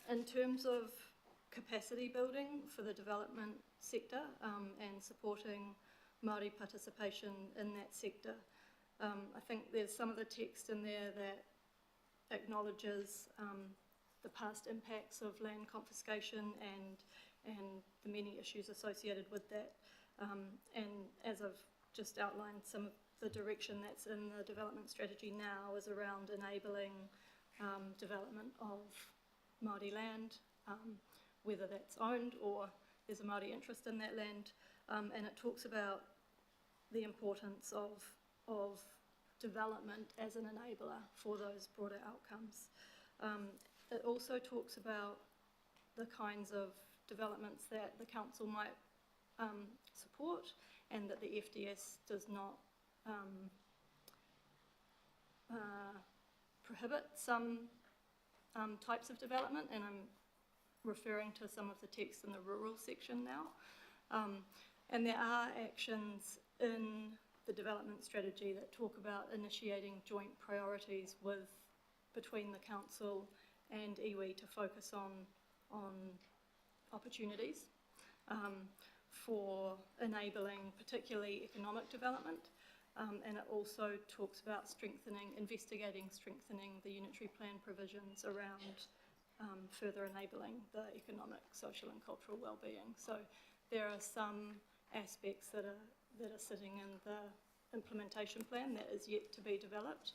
In terms of capacity building for the development sector and supporting Māori participation in that sector, I think there's some of the text in there that acknowledges the past impacts of land confiscation and the many issues associated with that. And as I've just outlined, some of the direction that's in the development strategy now is around enabling development of Māori land, whether that's owned or there's a Māori interest in that land, and it talks about the importance of development as an enabler for those broader outcomes. It also talks about the kinds of developments that the council might support and that the FDS does not prohibit some types of development, and I'm referring to some of the text in the rural section now. And there are actions in the development strategy that talk about initiating joint priorities between the council and iwi to focus on opportunities for enabling particularly economic development, and it also talks about investigating strengthening the unitary plan provisions around further enabling the economic, social and cultural well-being. So there are some aspects that are sitting in the implementation plan that is yet to be developed,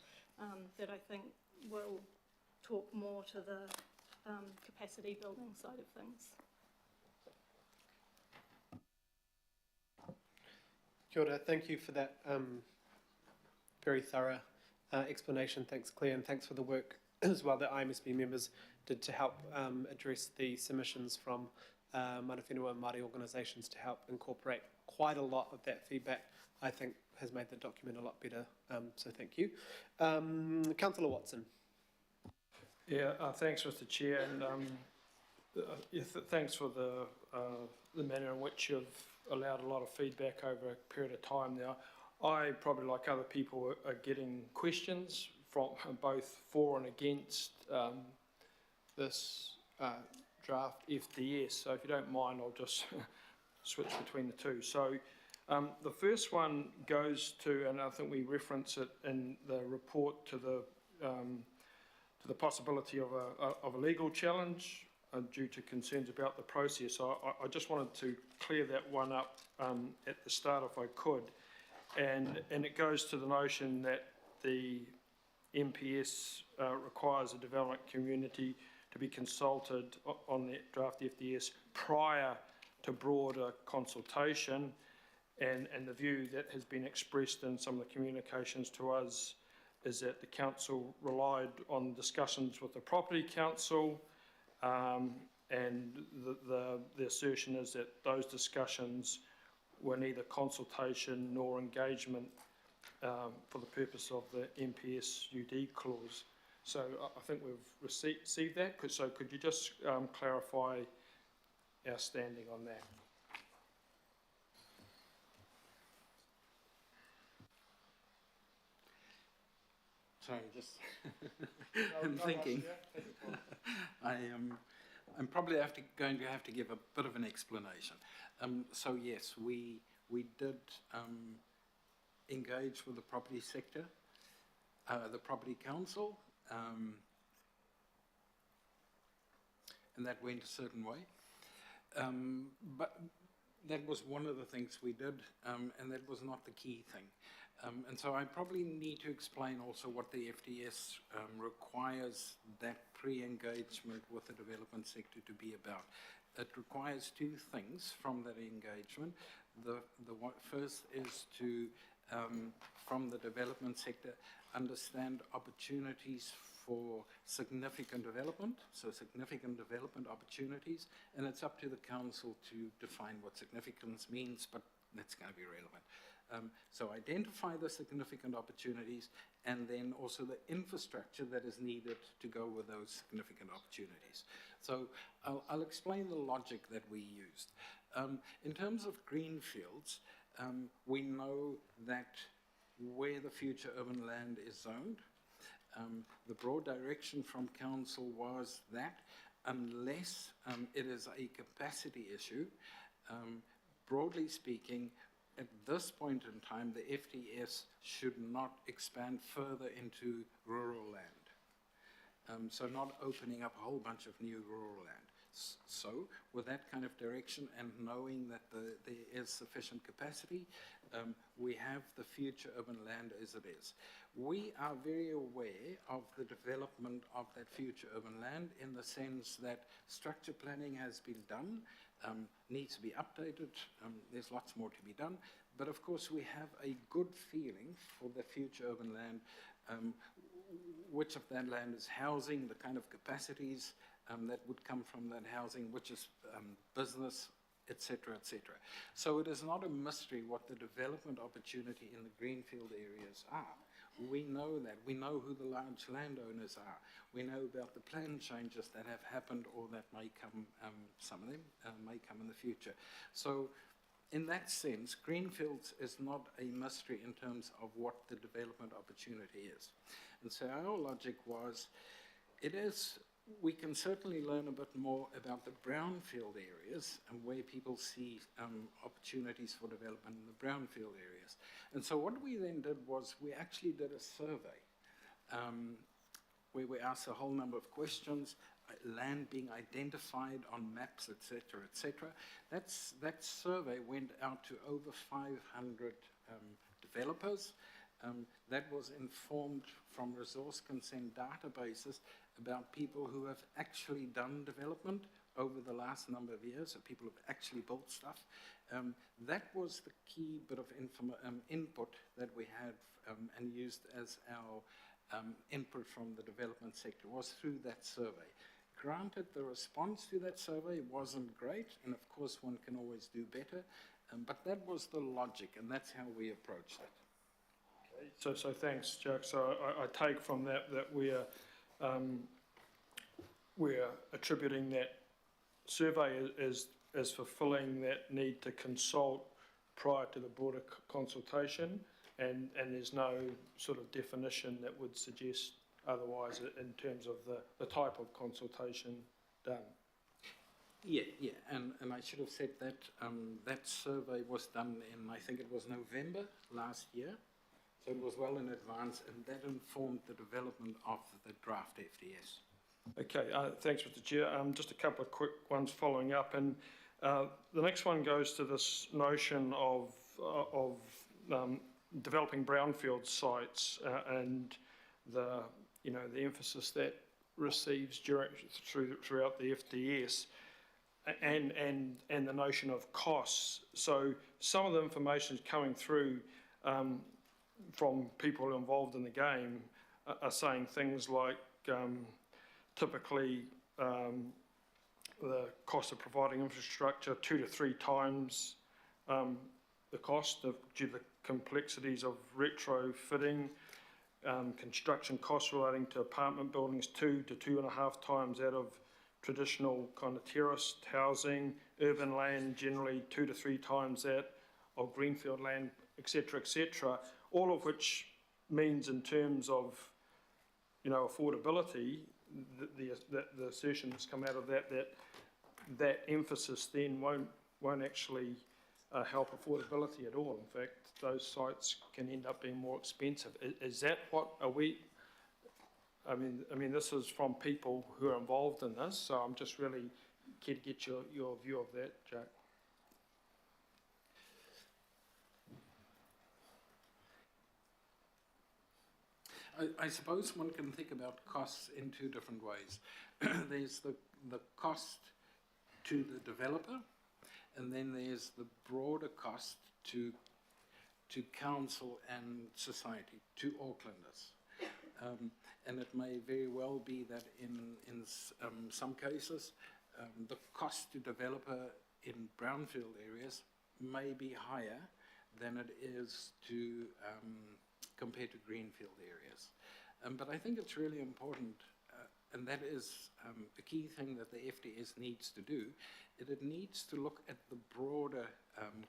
that I think will talk more to the capacity building side of things. Kia ora, thank you for that very thorough explanation. Thanks, Claire, and thanks for the work as well that IMSB members did to help address the submissions from mana whenua and Māori organisations to help incorporate quite a lot of that feedback. I think has made the document a lot better, so thank you. Councillor Watson. Yeah, thanks, Mr. Chair, and thanks for the manner in which you've allowed a lot of feedback over a period of time now. I, probably like other people, are getting questions from both for and against this draft FDS, so if you don't mind, I'll just switch between the two. So the first one goes to, and I think we reference it in the report, to the possibility of a legal challenge due to concerns about the process. So I just wanted to clear that one up at the start if I could. And it goes to the notion that the MPS requires a development community to be consulted on the draft FDS prior to broader consultation, and the view that has been expressed in some of the communications to us is that the council relied on discussions with the property council and the assertion is that those discussions were neither consultation nor engagement for the purpose of the MPS UD clause. So I think we've received that. So could you just clarify our standing on that? Sorry, just I'm thinking. I'm probably going to have to give a bit of an explanation. So yes, we did engage with the property sector, the property council, and that went a certain way. But that was one of the things we did, and that was not the key thing. And so I probably need to explain also what the FDS requires that pre-engagement with the development sector to be about. It requires two things from that engagement. The first is to, from the development sector, understand opportunities for significant development, so significant development opportunities, and it's up to the council to define what significance means, but that's going to be relevant. So identify the significant opportunities and then also the infrastructure that is needed to go with those significant opportunities. So I'll explain the logic that we used. In terms of greenfields, we know that where the future urban land is zoned, the broad direction from council was that unless it is a capacity issue, broadly speaking, at this point in time, the FDS should not expand further into rural land. So not opening up a whole bunch of new rural land. So with that kind of direction and knowing that there is sufficient capacity, we have the future urban land as it is. We are very aware of the development of that future urban land in the sense that structure planning has been done, needs to be updated, there's lots more to be done, but of course we have a good feeling for the future urban land, which of that land is housing, the kind of capacities that would come from that housing, which is business, etc., etc. So it is not a mystery what the development opportunity in the greenfield areas are. We know that. We know who the large landowners are. We know about the plan changes that have happened or that may come, some of them may come in the future. So in that sense, greenfields is not a mystery in terms of what the development opportunity is. And so our logic was, we can certainly learn a bit more about the brownfield areas and where people see opportunities for development in the brownfield areas. And so what we then did was we actually did a survey where we asked a whole number of questions, land being identified on maps, etc., etc. That survey went out to over 500 developers. That was informed from resource consent databases about people who have actually done development over the last number of years, so people who have actually built stuff. That was the key bit of input that we had and used as our input from the development sector, was through that survey. Granted, the response to that survey wasn't great, and of course one can always do better, but that was the logic, and that's how we approached it. So thanks, Jack. So I take from that we're attributing that survey as fulfilling that need to consult prior to the broader consultation, and there's no sort of definition that would suggest otherwise in terms of the type of consultation done. Yeah, and I should have said that that survey was done in, I think it was November last year. So it was well in advance, and that informed the development of the draft FDS. Okay, thanks, Mr. Chair. Just a couple of quick ones following up, and the next one goes to this notion of developing brownfield sites and the emphasis that receives throughout the FDS, and the notion of costs. So some of the information is coming through from people involved in the game are saying things like typically the cost of providing infrastructure 2 to 3 times the cost due to the complexities of retrofitting. Construction costs relating to apartment buildings 2 to 2.5 times that of traditional kind of terraced housing. Urban land generally 2 to 3 times that of greenfield land, etc., etc. All of which means, in terms of, you know, affordability, the assertion that's come out of that emphasis then won't actually help affordability at all. In fact, those sites can end up being more expensive. Is that what are we? I mean, this is from people who are involved in this, so I'm just really keen to get your view of that, Jack. I suppose one can think about costs in two different ways. There's the cost to the developer, and then there's the broader cost to council and society, to Aucklanders. And it may very well be that in some cases, the cost to developer in brownfield areas may be higher than it is to compared to greenfield areas. But I think it's really important, and that is a key thing that the FDS needs to do. It needs to look at the broader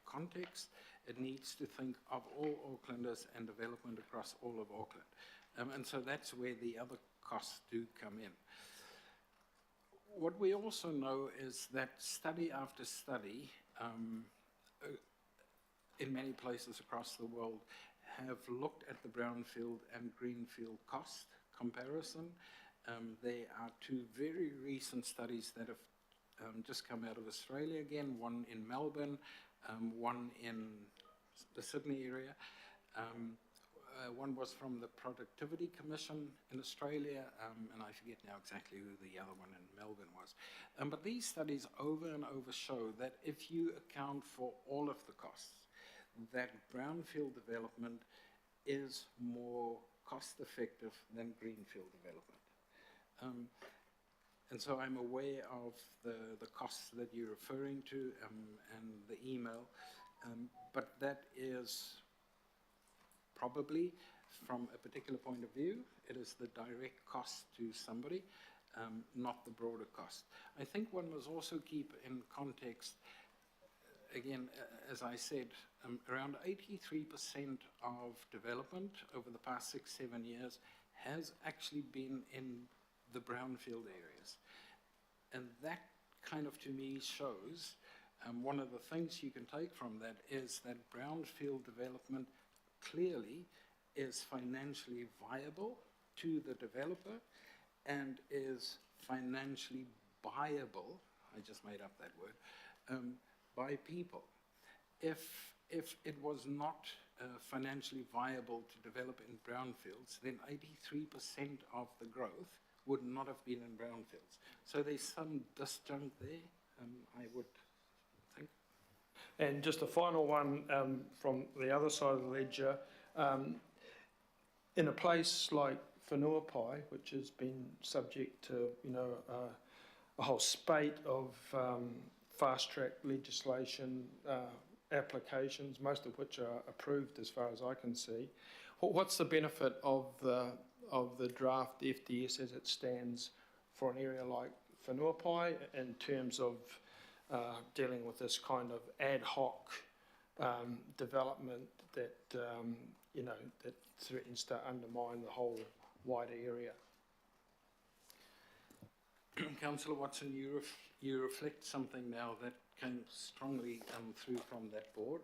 context. It needs to think of all Aucklanders and development across all of Auckland. And so that's where the other costs do come in. What we also know is that study after study in many places across the world have looked at the brownfield and greenfield cost comparison. There are 2 very recent studies that have just come out of Australia again, one in Melbourne, one in the Sydney area. One was from the Productivity Commission in Australia, and I forget now exactly who the other one in Melbourne was. But these studies over and over show that if you account for all of the costs, that brownfield development is more cost-effective than greenfield development. And so I'm aware of the costs that you're referring to and the email, but that is probably, from a particular point of view, it is the direct cost to somebody, not the broader cost. I think one must also keep in context, again, as I said, around 83% of development over the past 6-7 years has actually been in the brownfield areas. And that kind of, to me, shows one of the things you can take from that is that brownfield development clearly is financially viable to the developer and is financially buyable, I just made up that word, by people. If it was not financially viable to develop in brownfields, then 83% of the growth would not have been in brownfields. So there's some disjunct there, I would think. And just a final one from the other side of the ledger. In a place like Whenuapai, which has been subject to, you know, a whole spate of fast-track legislation applications, most of which are approved as far as I can see. What's the benefit of the draft FDS as it stands for an area like Whenuapai in terms of dealing with this kind of ad hoc development that you know, that threatens to undermine the whole wider area? Councillor Watson, you reflect something now that came strongly through from that board,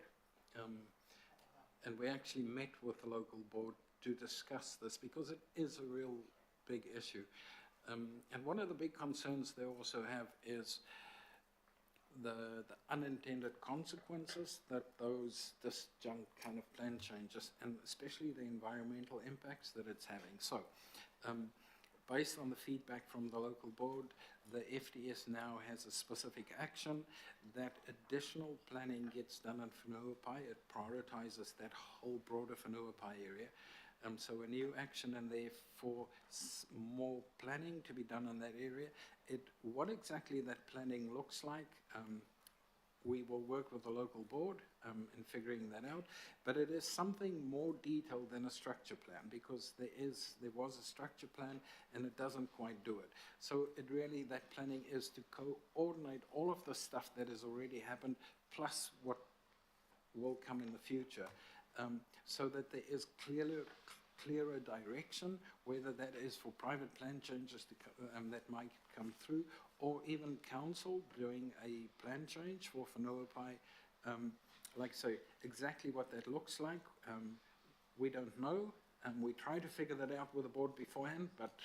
and we actually met with the local board to discuss this because it is a real big issue. And one of the big concerns they also have is the unintended consequences that those disjunct kind of plan changes, and especially the environmental impacts that it's having. So, based on the feedback from the local board, the FDS now has a specific action that additional planning gets done in Whenuapai. It prioritises that whole broader Whenuapai area. So a new action in there for more planning to be done in that area. What exactly that planning looks like, we will work with the local board in figuring that out, but it is something more detailed than a structure plan, because there was a structure plan and it doesn't quite do it. So that planning is to coordinate all of the stuff that has already happened, plus what will come in the future, so that there is clearer direction, whether that is for private plan changes that might come through, or even council doing a plan change for Whanaupai. Like I say, exactly what that looks like, we don't know. We try to figure that out with the board beforehand, but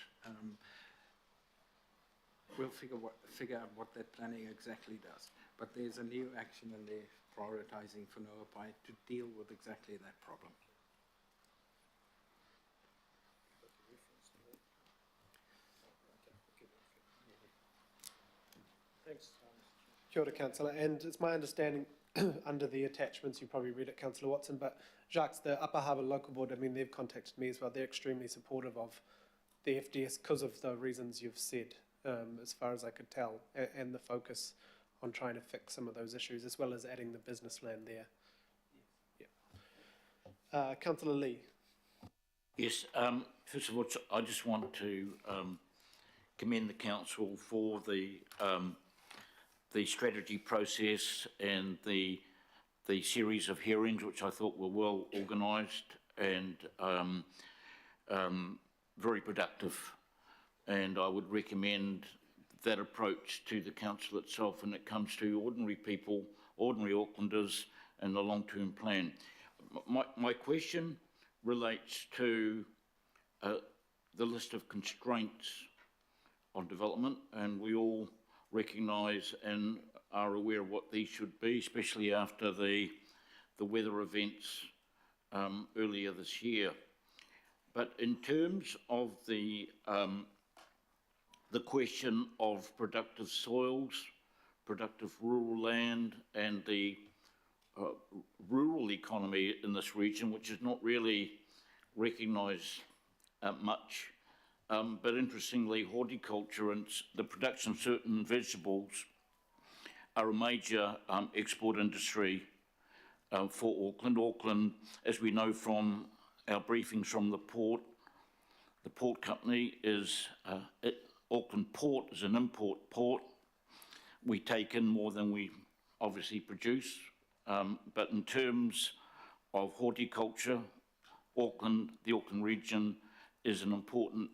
we'll figure out what that planning exactly does. But there's a new action in there prioritising Whanaupai to deal with exactly that problem. Thanks. Kia ora, Councillor, and it's my understanding under the attachments, you probably read it, Councillor Watson, but Jacques, the Upper Harbour Local Board, I mean, they've contacted me as well. They're extremely supportive of the FDS because of the reasons you've said, as far as I could tell, and the focus on trying to fix some of those issues, as well as adding the business land there. Yeah. Councillor Lee. Yes, first of all, I just want to commend the council for the strategy process and the series of hearings, which I thought were well organised and very productive. And I would recommend that approach to the council itself when it comes to ordinary people, ordinary Aucklanders, and the long-term plan. My question relates to the list of constraints on development, and we all recognise and are aware of what these should be, especially after the weather events earlier this year. But in terms of the question of productive soils, productive rural land, and the rural economy in this region, which is not really recognised much, but interestingly, horticulture and the production of certain vegetables are a major export industry for Auckland. Auckland, as we know from our briefings from the port company is, Auckland Port is an import port. We take in more than we obviously produce, but in terms of horticulture, the Auckland region is an important,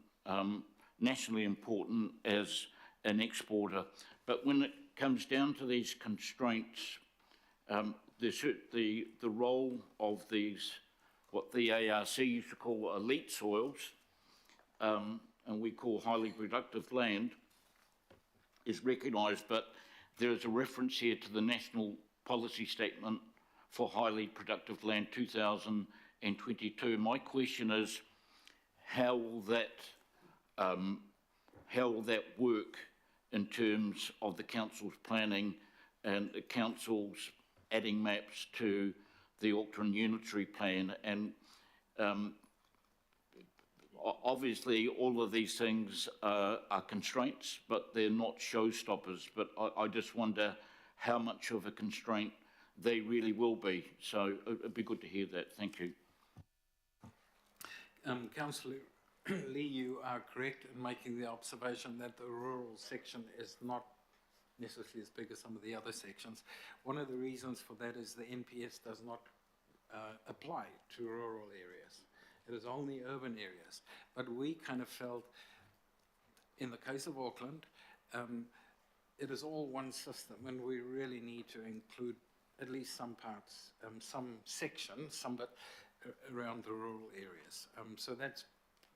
nationally important as an exporter. But when it comes down to these constraints, the role of these, what the ARC used to call elite soils, and we call highly productive land, is recognised, but there is a reference here to the National Policy Statement for Highly Productive Land 2022. My question is, how will that work in terms of the council's planning and the council's adding maps to the Auckland Unitary Plan? And obviously all of these things are constraints, but they're not showstoppers. But I just wonder how much of a constraint they really will be. So it'd be good to hear that. Thank you. Councillor Lee, you are correct in making the observation that the rural section is not necessarily as big as some of the other sections. One of the reasons for that is the NPS does not apply to rural areas. It is only urban areas. But we kind of felt, in the case of Auckland, it is all one system, and we really need to include at least some parts, some sections, some bit around the rural areas. So that's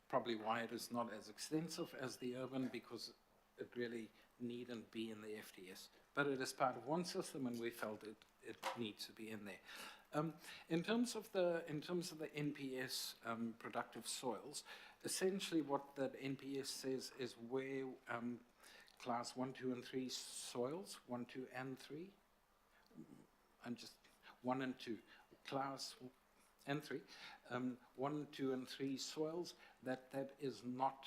probably why it is not as extensive as the urban, because it really needn't be in the FDS. But it is part of one system, and we felt it needs to be in there. In terms of the NPS productive soils, essentially what that NPS says is where class 1, 2, and 3 soils, 1, 2, and 3, I'm just 1 and 2, class and 3, 1, 2 and 3 soils, that is not,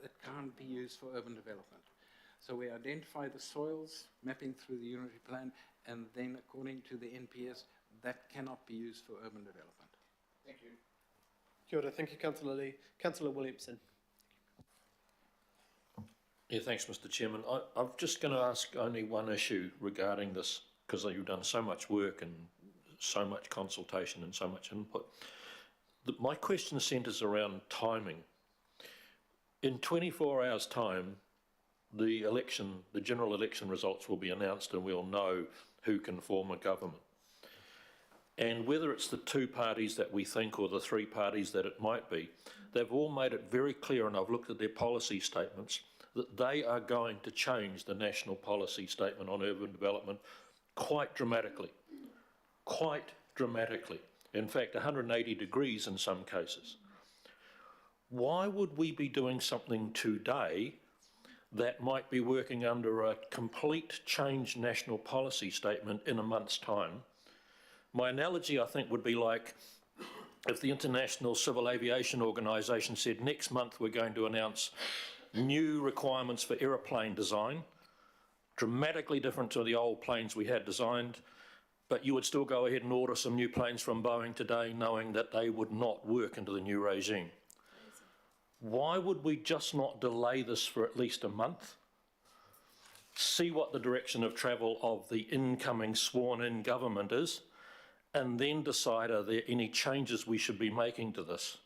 it can't be used for urban development. So we identify the soils, mapping through the unitary plan, and then according to the NPS, that cannot be used for urban development. Thank you. Kia ora, thank you, Councillor Lee. Councillor Williamson. Yeah, thanks, Mr. Chairman. I'm just going to ask only one issue regarding this, because you've done so much work and so much consultation and so much input. My question centres around timing. In 24 hours' time, the general election results will be announced and we'll know who can form a government. And whether it's the two parties that we think or the three parties that it might be, they've all made it very clear, and I've looked at their policy statements, that they are going to change the national policy statement on urban development quite dramatically. Quite dramatically. In fact, 180 degrees in some cases. Why would we be doing something today that might be working under a complete changed national policy statement in a month's time? My analogy, I think, would be like if the International Civil Aviation Organisation said next month we're going to announce new requirements for aeroplane design, dramatically different to the old planes we had designed, but you would still go ahead and order some new planes from Boeing today knowing that they would not work into the new regime. Why would we just not delay this for at least a month? See what the direction of travel of the incoming sworn-in government is, and then decide are there any changes we should be making to this?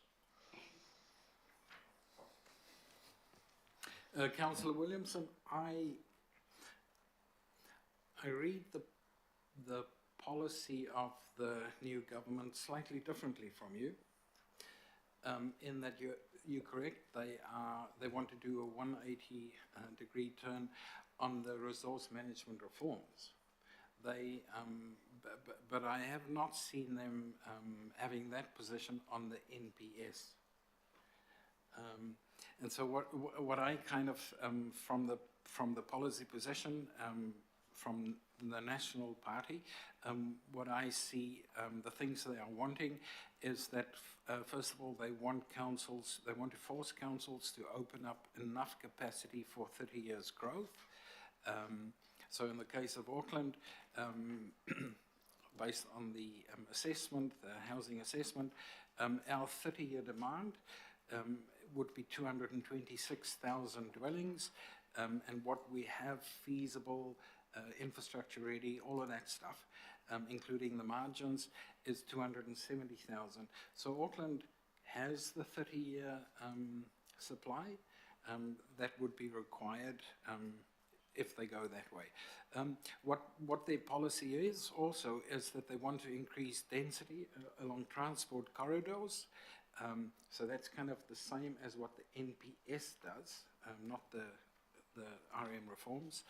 Councillor Williamson, I read the policy of the new government slightly differently from you, in that you're correct. They want to do a 180 degree turn on the resource management reforms. But I have not seen them having that position on the NPS. And so what I kind of, from the policy position, from the National Party, what I see, the things they are wanting is that, first of all, they want to force councils to open up enough capacity for 30 years growth. So in the case of Auckland, based on the assessment, the housing assessment, our 30-year demand would be 226,000 dwellings, and what we have feasible, infrastructure ready, all of that stuff, including the margins, is 270,000. So Auckland has the 30-year supply that would be required if they go that way. What their policy is also is that they want to increase density along transport corridors. So that's kind of the same as what the NPS does, not the RM reforms.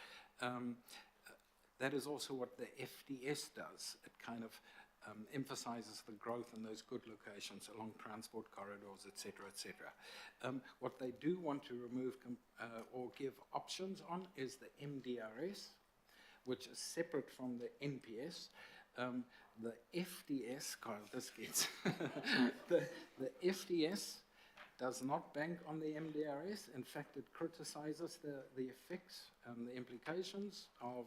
That is also what the FDS does. It kind of emphasizes the growth in those good locations along transport corridors, etc., etc. What they do want to remove or give options on is the MDRS, which is separate from the NPS. The FDS, God, this gets the FDS does not bank on the MDRS. In fact, it criticizes the effects, the implications of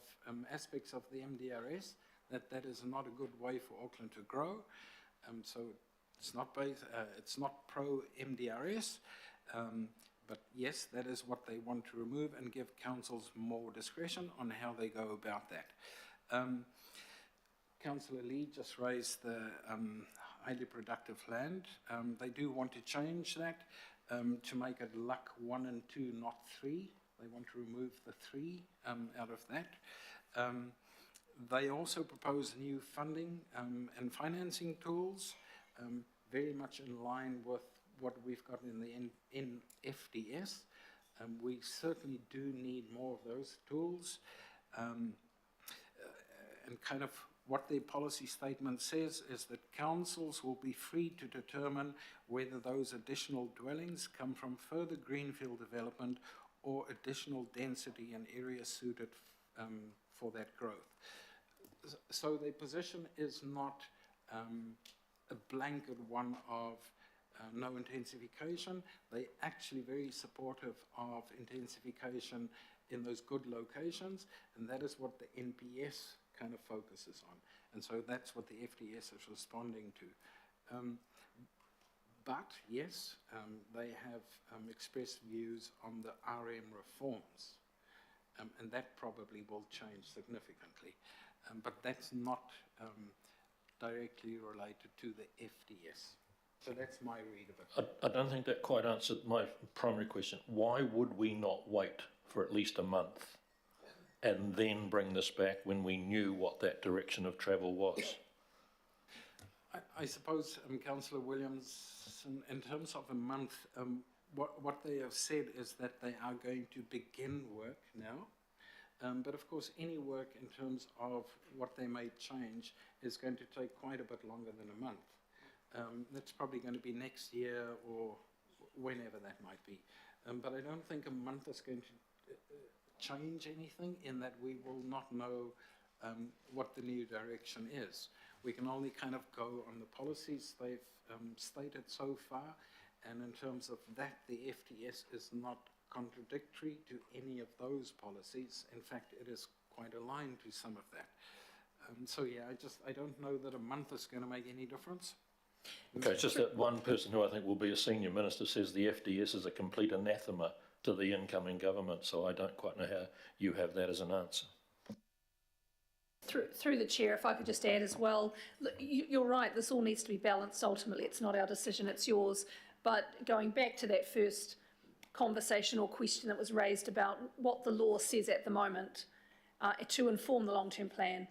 aspects of the MDRS, that is not a good way for Auckland to grow. So it's not pro MDRS, but yes, that is what they want to remove and give councils more discretion on how they go about that. Councillor Lee just raised the highly productive land. They do want to change that to make it LUC 1 and 2, not 3. They want to remove the 3 out of that. They also propose new funding and financing tools, very much in line with what we've got in FDS. We certainly do need more of those tools. And kind of what their policy statement says is that councils will be free to determine whether those additional dwellings come from further greenfield development or additional density in areas suited for that growth. So their position is not a blanket one of no intensification. They're actually very supportive of intensification in those good locations, and that is what the NPS kind of focuses on. And so that's what the FDS is responding to. But yes, they have expressed views on the RM reforms, and that probably will change significantly. But that's not directly related to the FDS. So that's my read of it. I don't think that quite answered my primary question. Why would we not wait for at least a month and then bring this back when we knew what that direction of travel was? I suppose, Councillor Williams, in terms of a month, what they have said is that they are going to begin work now. But of course, any work in terms of what they may change is going to take quite a bit longer than a month. That's probably going to be next year or whenever that might be. But I don't think a month is going to change anything, in that we will not know what the new direction is. We can only kind of go on the policies they've stated so far, and in terms of that, the FDS is not contradictory to any of those policies. In fact, it is quite aligned to some of that. So yeah, I don't know that a month is going to make any difference. Okay, it's just that one person who I think will be a senior minister says the FDS is a complete anathema to the incoming government, so I don't quite know how you have that as an answer. Through the chair, if I could just add as well, look, you're right, this all needs to be balanced ultimately. It's not our decision, it's yours. But going back to that first conversation or question that was raised about what the law says at the moment to inform the long-term plan,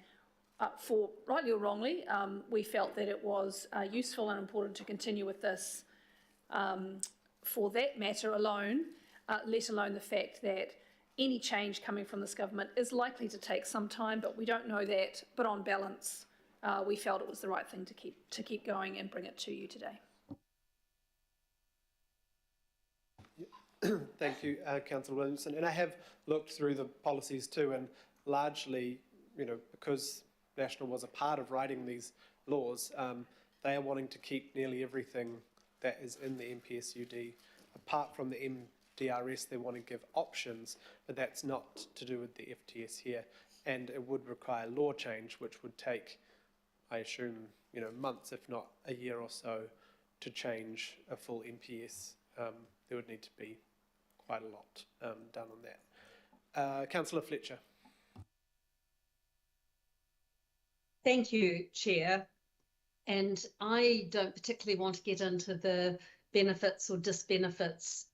for rightly or wrongly, we felt that it was useful and important to continue with this for that matter alone, let alone the fact that any change coming from this government is likely to take some time, but we don't know that. But on balance, we felt it was the right thing to keep going and bring it to you today. Thank you, Councillor Williamson. And I have looked through the policies too, and largely, because National was a part of writing these laws, they are wanting to keep nearly everything that is in the NPSUD. Apart from the MDRS, they want to give options, but that's not to do with the FTS here. And it would require law change, which would take, I assume, months, if not a year or so, to change a full NPS. There would need to be quite a lot done on that. Councillor Fletcher. Thank you, Chair. And I don't particularly want to get into the benefits or disbenefits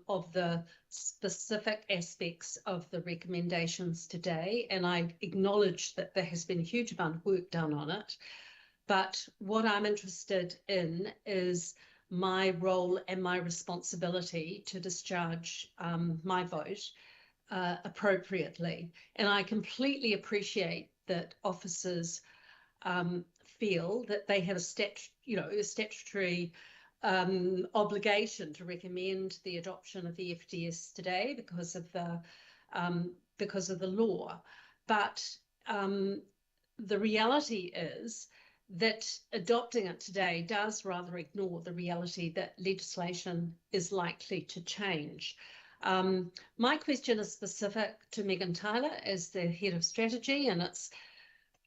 of the specific aspects of the recommendations today. And I acknowledge that there has been a huge amount of work done on it. But what I'm interested in is my role and my responsibility to discharge my vote appropriately. And I completely appreciate that officers feel that they have a statutory obligation to recommend the adoption of the FDS today because of the law. But the reality is that adopting it today does rather ignore the reality that legislation is likely to change. My question is specific to Megan Tyler as the head of strategy, and it's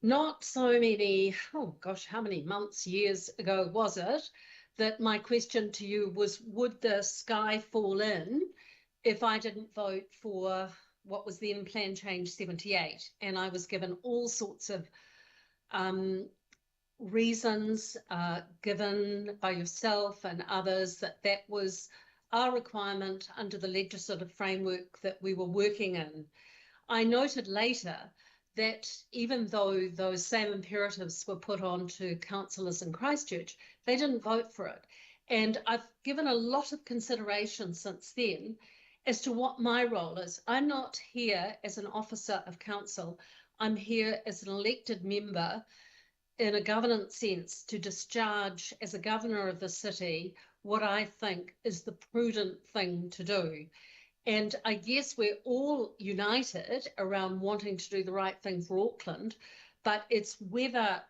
not so many, oh gosh, how many months, years ago was it, that my question to you was, would the sky fall in if I didn't vote for what was then Plan Change 78? And I was given all sorts of reasons given by yourself and others that was our requirement under the legislative framework that we were working in. I noted later that even though those same imperatives were put on to councillors in Christchurch, they didn't vote for it. And I've given a lot of consideration since then as to what my role is. I'm not here as an officer of council. I'm here as an elected member in a governance sense to discharge as a governor of the city what I think is the prudent thing to do. And I guess we're all united around wanting to do the right thing for Auckland, but it's whether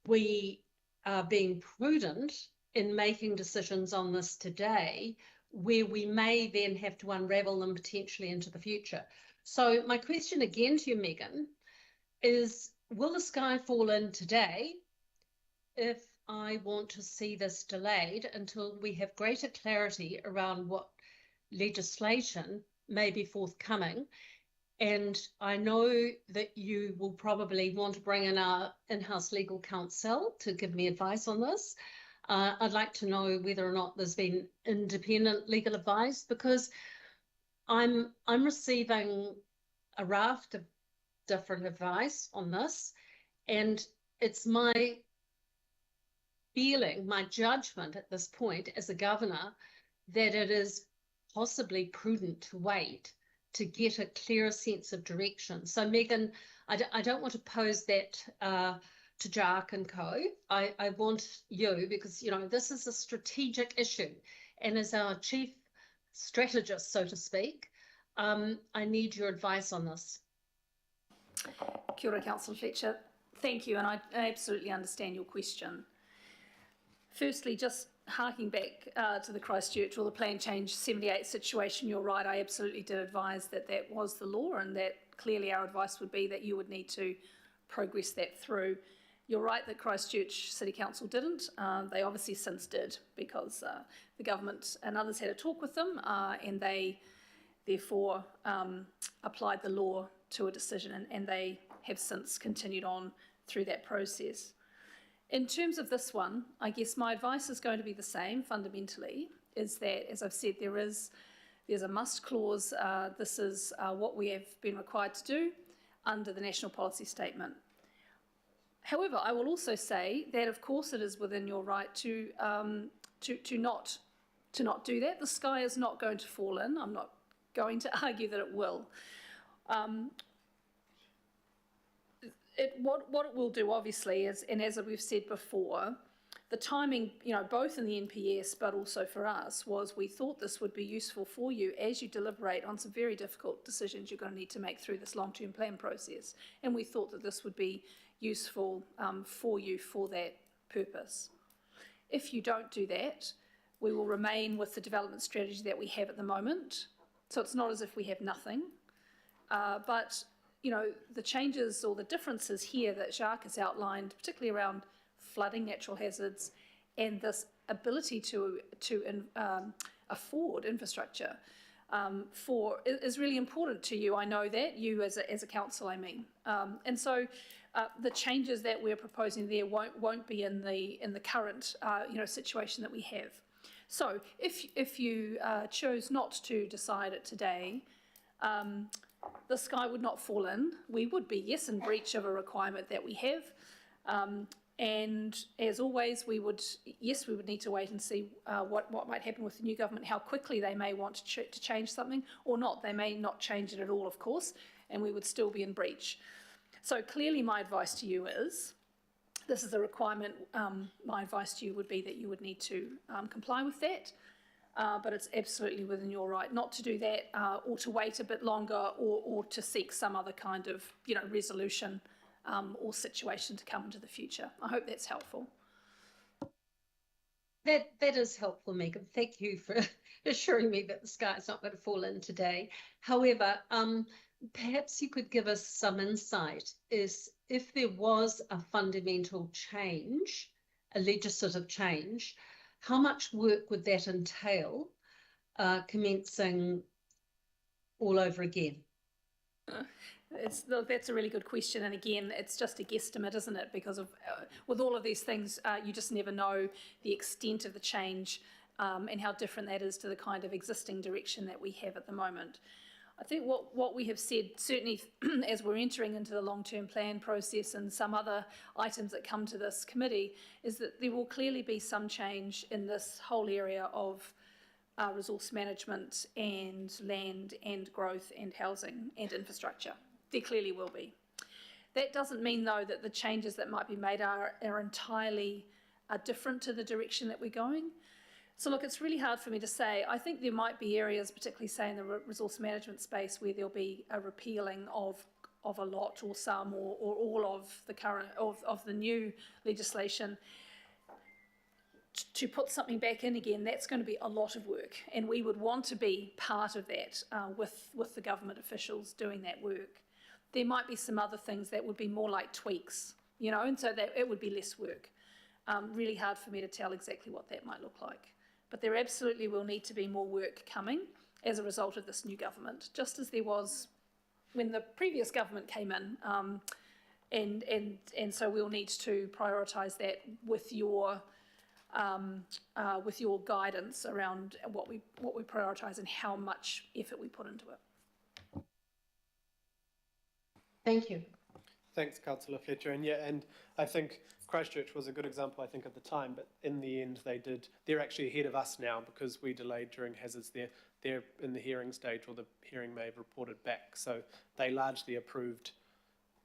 we are being prudent in making decisions on this today, where we may then have to unravel them potentially into the future. So my question again to you, Megan, is will the sky fall in today if I want to see this delayed until we have greater clarity around what legislation may be forthcoming? And I know that you will probably want to bring in our in-house legal counsel to give me advice on this. I'd like to know whether or not there's been independent legal advice, because I'm receiving a raft of different advice on this, and it's my feeling, my judgment at this point as a governor, that it is possibly prudent to wait to get a clearer sense of direction. So Megan, I don't want to pose that to Jack and co. I want you, because you know this is a strategic issue, and as our chief strategist, so to speak, I need your advice on this. Kia ora, Councillor Fletcher. Thank you, and I absolutely understand your question. Firstly, just harking back to the Christchurch or the Plan Change 78 situation, you're right, I absolutely did advise that that was the law, and that clearly our advice would be that you would need to progress that through. You're right that Christchurch City Council didn't. They obviously since did, because the government and others had a talk with them, and they therefore applied the law to a decision, and they have since continued on through that process. In terms of this one, I guess my advice is going to be the same fundamentally, is that, as I've said, there's a must clause. This is what we have been required to do under the National Policy Statement. However, I will also say that, of course, it is within your right to not do that. The sky is not going to fall in. I'm not going to argue that it will. What it will do, obviously, is, and as we've said before, the timing, you know, both in the NPS but also for us, was we thought this would be useful for you as you deliberate on some very difficult decisions you're going to need to make through this long-term plan process. And we thought that this would be useful for you for that purpose. If you don't do that, we will remain with the development strategy that we have at the moment. So it's not as if we have nothing, but you know, the changes or the differences here that Jacques has outlined, particularly around flooding, natural hazards, and this ability to afford infrastructure is really important to you. I know that, you as a council, I mean. And so the changes that we're proposing there won't be in the current situation that we have. So if you chose not to decide it today, the sky would not fall in. We would be, yes, in breach of a requirement that we have. And as always, we would need to wait and see what might happen with the new government, how quickly they may want to change something or not. They may not change it at all, of course, and we would still be in breach. So clearly my advice to you is, this is a requirement. My advice to you would be that you would need to comply with that. But it's absolutely within your right not to do that, or to wait a bit longer, or to seek some other kind of resolution or situation to come into the future. I hope that's helpful. That is helpful, Megan. Thank you for assuring me that the sky is not going to fall in today. However, perhaps you could give us some insight is if there was a fundamental change, a legislative change, how much work would that entail, commencing all over again? That's a really good question, and again, it's just a guesstimate, isn't it? Because of with all of these things, you just never know the extent of the change and how different that is to the kind of existing direction that we have at the moment. I think what we have said, certainly as we're entering into the long-term plan process and some other items that come to this committee, is that there will clearly be some change in this whole area of resource management and land and growth and housing and infrastructure. There clearly will be. That doesn't mean, though, that the changes that might be made are entirely different to the direction that we're going. So look, it's really hard for me to say. I think there might be areas, particularly say in the resource management space, where there'll be a repealing of a lot or some or all of the current of the new legislation. to put something back in again, that's going to be a lot of work, and we would want to be part of that with the government officials doing that work. There might be some other things that would be more like tweaks, you know, and so that it would be less work. Really hard for me to tell exactly what that might look like. But there absolutely will need to be more work coming as a result of this new government, just as there was when the previous government came in. And so we'll need to prioritise that with your guidance around what we prioritise and how much effort we put into it. Thank you. Thanks, Councillor Fletcher. And yeah, and I think Christchurch was a good example, I think, at the time, but in the end they're actually ahead of us now because we delayed during hazards. They're in the hearing stage, or the hearing may have reported back. So they largely approved,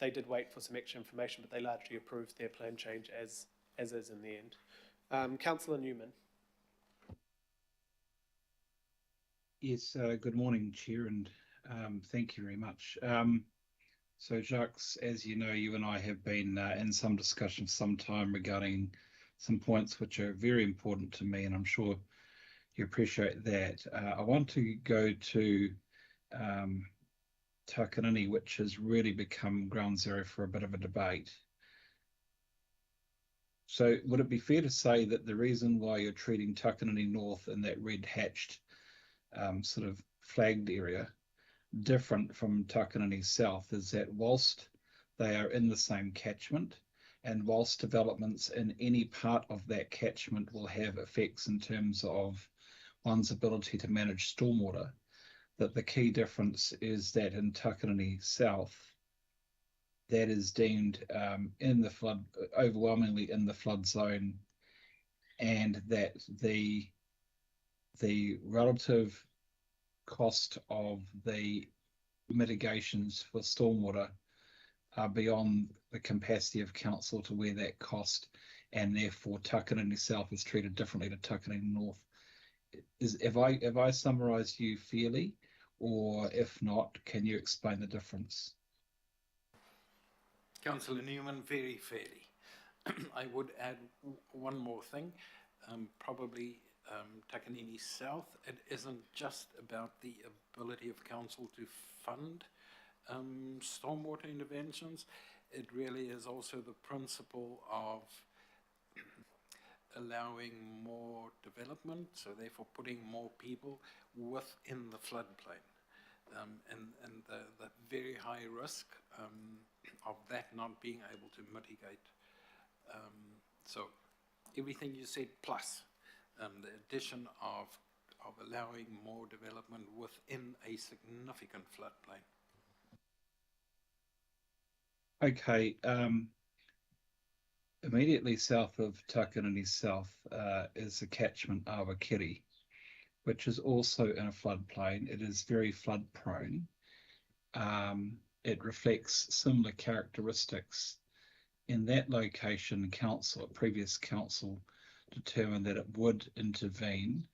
they did wait for some extra information, but they largely approved their plan change as is in the end. Councillor Newman. Yes, good morning, Chair, and thank you very much. So, Jacques, as you know, you and I have been in some discussion for some time regarding some points which are very important to me, and I'm sure you appreciate that. I want to go to Takanini, which has really become ground zero for a bit of a debate. So would it be fair to say that the reason why you're treating Takanini North in that red hatched sort of flagged area different from Takanini South is that whilst they are in the same catchment, and whilst developments in any part of that catchment will have effects in terms of one's ability to manage stormwater, that the key difference is that in Takanini South, that is deemed in the flood, overwhelmingly in the flood zone, and that the relative cost of the mitigations for stormwater are beyond the capacity of council to wear that cost, and therefore Takanini South is treated differently to Takanini North. Have I summarised you fairly, or if not, can you explain the difference? Councillor Newman, very fairly. I would add one more thing, probably Takanini South. It isn't just about the ability of council to fund stormwater interventions. It really is also the principle of allowing more development, so therefore putting more people within the floodplain. And the very high risk of that not being able to mitigate. So everything you said plus the addition of allowing more development within a significant floodplain. Okay, immediately south of Takanini South is the catchment Awakiri, which is also in a floodplain. It is very flood prone. It reflects similar characteristics. In that location, previous council determined that it would intervene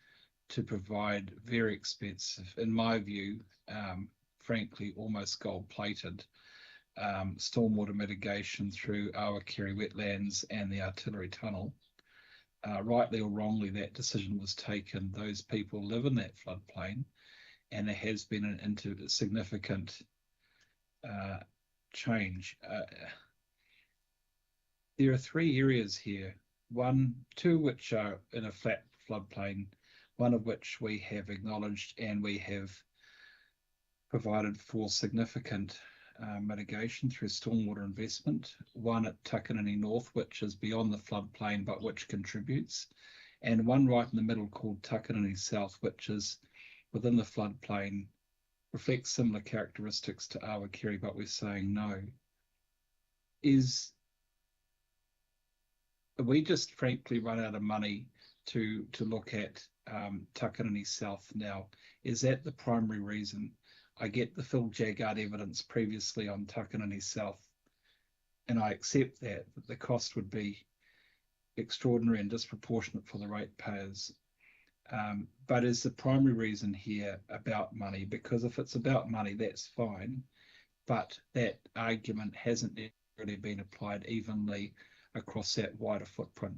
to provide very expensive, in my view, frankly, almost gold-plated stormwater mitigation through Awakiri wetlands and the artillery tunnel. Rightly or wrongly, that decision was taken. Those people live in that floodplain, and there has been a significant change. There are three areas here, two which are in a flat floodplain, one of which we have acknowledged and we have provided for significant mitigation through stormwater investment, one at Takanini North, which is beyond the floodplain but which contributes, and one right in the middle called Takanini South, which is within the floodplain, reflects similar characteristics to Awakiri, but we're saying no. We just frankly run out of money to look at Takanini South now? Is that the primary reason? I get the Phil Jaggard evidence previously on Takanini South, and I accept that the cost would be extraordinary and disproportionate for the ratepayers. But is the primary reason here about money? Because if it's about money, that's fine, but that argument hasn't really been applied evenly across that wider footprint.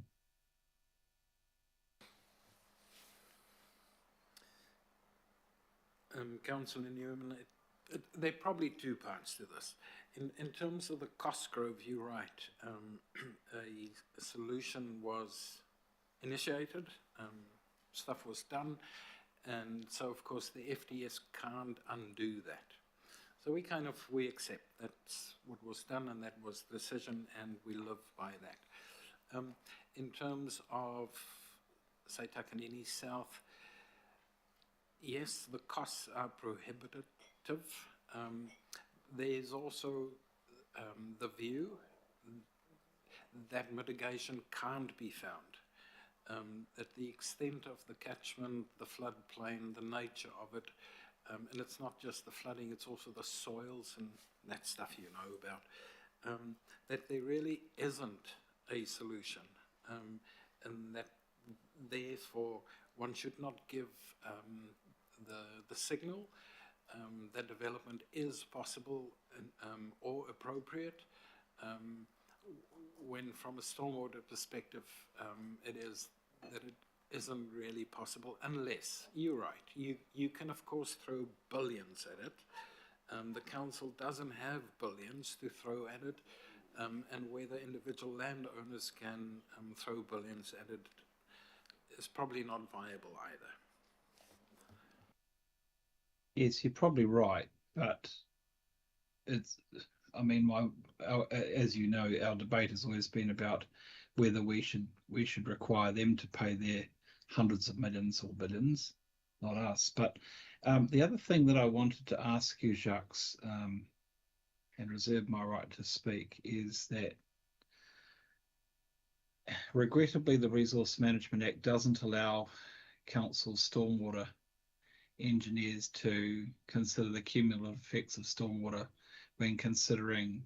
Councillor Newman, there are probably two parts to this. In terms of the cost growth, you're right. A solution was initiated, stuff was done, and so of course the FDS can't undo that. So we accept that's what was done and that was the decision, and we live by that. In terms of, say, Takanini South, yes, the costs are prohibitive. There's also the view that mitigation can't be found. At the extent of the catchment, the floodplain, the nature of it, and it's not just the flooding, it's also the soils and that stuff you know about, that there really isn't a solution, and that therefore one should not give the signal that development is possible and, or appropriate, when from a stormwater perspective it isn't really possible, unless, you're right, you can of course throw billions at it. The council doesn't have billions to throw at it, and whether individual landowners can throw billions at it is probably not viable either. Yes, you're probably right, but it's, I mean, as you know, our debate has always been about whether we should require them to pay their hundreds of millions or billions, not us. But the other thing that I wanted to ask you, Jacques, and reserve my right to speak, is that regrettably the Resource Management Act doesn't allow council stormwater engineers to consider the cumulative effects of stormwater when considering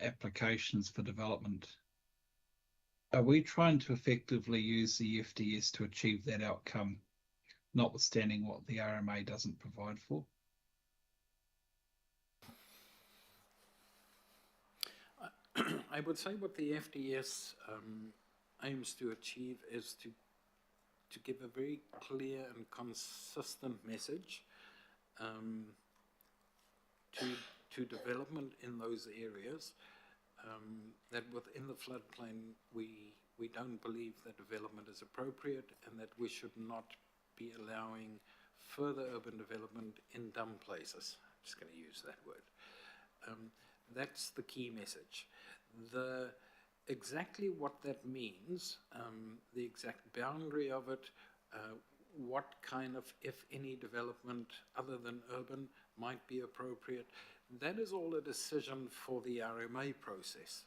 applications for development. Are we trying to effectively use the FDS to achieve that outcome, notwithstanding what the RMA doesn't provide for? I would say what the FDS aims to achieve is to give a very clear and consistent message to development in those areas, that within the floodplain we don't believe that development is appropriate, and that we should not be allowing further urban development in dumb places. I'm just going to use that word. That's the key message. Exactly what that means, the exact boundary of it, what kind of, if any, development other than urban might be appropriate, that is all a decision for the RMA process.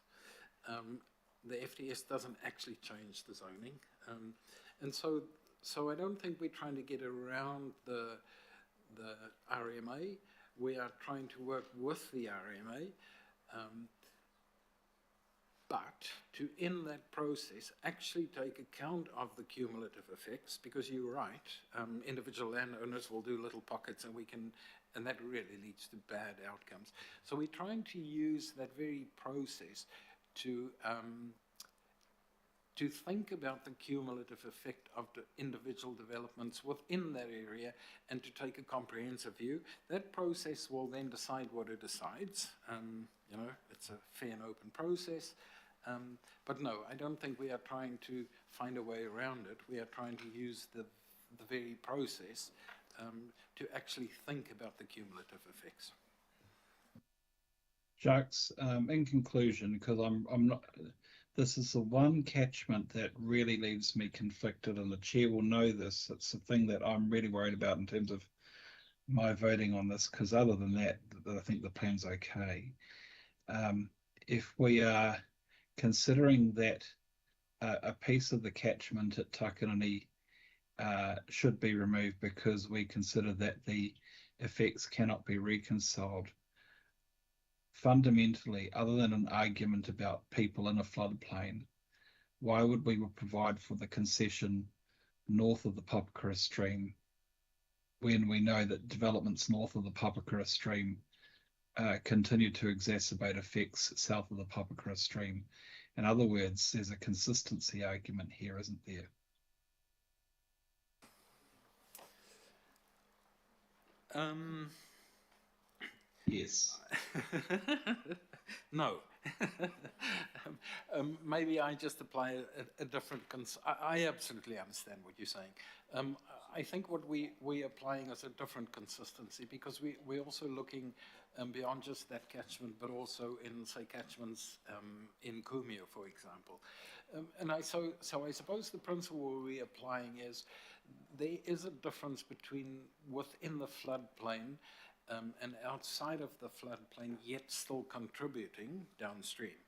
The FDS doesn't actually change the zoning, and so I don't think we're trying to get around the RMA. We are trying to work with the RMA, but to, in that process, actually take account of the cumulative effects, because you're right, individual landowners will do little pockets, and that really leads to bad outcomes. So we're trying to use that very process to think about the cumulative effect of the individual developments within that area, and to take a comprehensive view. That process will then decide what it decides. You know, it's a fair and open process. But no, I don't think we are trying to find a way around it. We are trying to use the very process to actually think about the cumulative effects. Jacques, in conclusion, because I'm not, this is the one catchment that really leaves me conflicted, and the chair will know this. It's the thing that I'm really worried about in terms of my voting on this, because other than that, I think the plan's okay. If we are considering that a piece of the catchment at Takanini should be removed because we consider that the effects cannot be reconciled, fundamentally, other than an argument about people in a floodplain, why would we provide for the concession north of the Papakura stream when we know that developments north of the Papakura stream continue to exacerbate effects south of the Papakura stream? In other words, there's a consistency argument here, isn't there? Yes. No. Maybe I just apply a different, I absolutely understand what you're saying. I think what we're applying is a different consistency, because we're also looking beyond just that catchment, but also in, say, catchments in Kumio, for example. So I suppose the principle we're applying is there is a difference between within the floodplain and outside of the floodplain, yet still contributing downstream.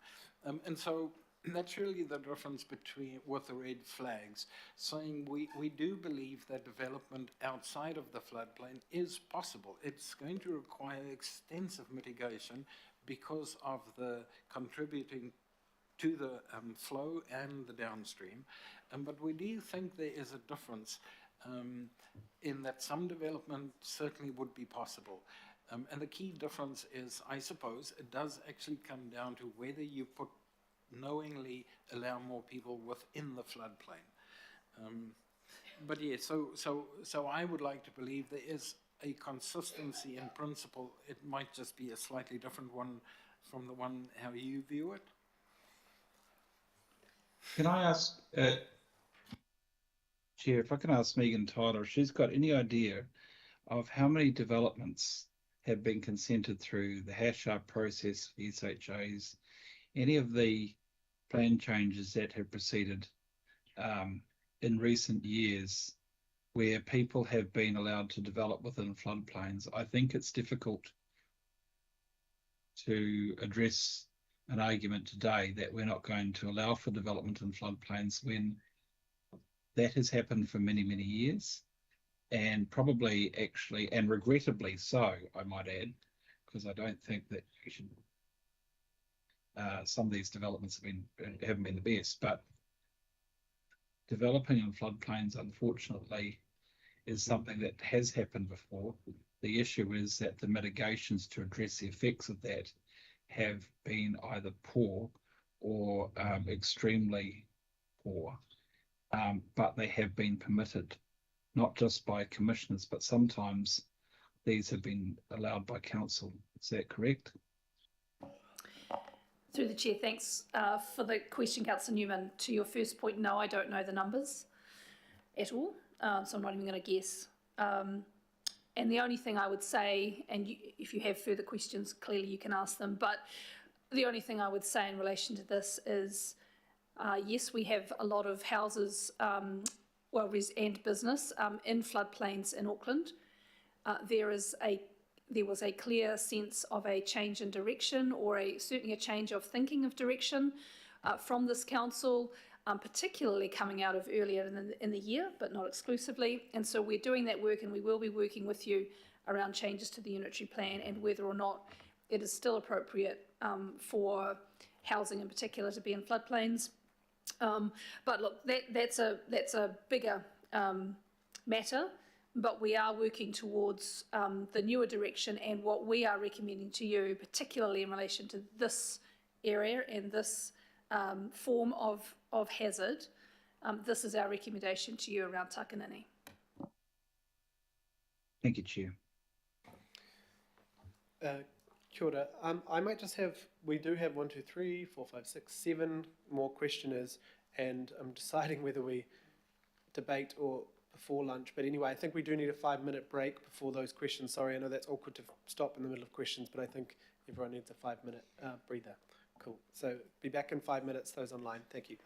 And so that's really the difference between, with the red flags, saying we do believe that development outside of the floodplain is possible. It's going to require extensive mitigation because of the contributing to the flow and the downstream. But we do think there is a difference in that some development certainly would be possible. And the key difference is, I suppose, it does actually come down to whether you knowingly allow more people within the floodplain. But yeah, so I would like to believe there is a consistency in principle. It might just be a slightly different one from the one how you view it. Can I ask, Chair, if I can ask Megan Tyler, if she's got any idea of how many developments have been consented through the HASHAR process for SHAs, any of the plan changes that have proceeded in recent years where people have been allowed to develop within floodplains. I think it's difficult to address an argument today that we're not going to allow for development in floodplains when that has happened for many, many years, and probably actually, and regrettably so, I might add, because I don't think that we should, some of these developments haven't been the best, but developing in floodplains, unfortunately, is something that has happened before. The issue is that the mitigations to address the effects of that have been either poor or extremely poor, but they have been permitted, not just by commissioners, but sometimes these have been allowed by council. Is that correct? Through the chair, thanks for the question, Councillor Newman. To your first point, no, I don't know the numbers at all, so I'm not even going to guess. And the only thing I would say, and if you have further questions, clearly you can ask them, but the only thing I would say in relation to this is, yes, we have a lot of houses, and business in floodplains in Auckland. There was a clear sense of a change in direction, or certainly a change of thinking of direction from this council, particularly coming out of earlier in the year, but not exclusively. And so we're doing that work, and we will be working with you around changes to the unitary plan and whether or not it is still appropriate for housing in particular to be in floodplains. But look, that's a bigger matter, but we are working towards the newer direction, and what we are recommending to you, particularly in relation to this area and this form of hazard, this is our recommendation to you around Takanini. Thank you, Chair. Kia ora. I might just have, we do have 1, 2, 3, 4, 5, 6, 7 more questioners, and I'm deciding whether we debate or before lunch. But anyway, I think we do need a 5-minute break before those questions. Sorry, I know that's awkward to stop in the middle of questions, but I think everyone needs a 5-minute breather. Cool. So be back in 5 minutes, those online. Thank you.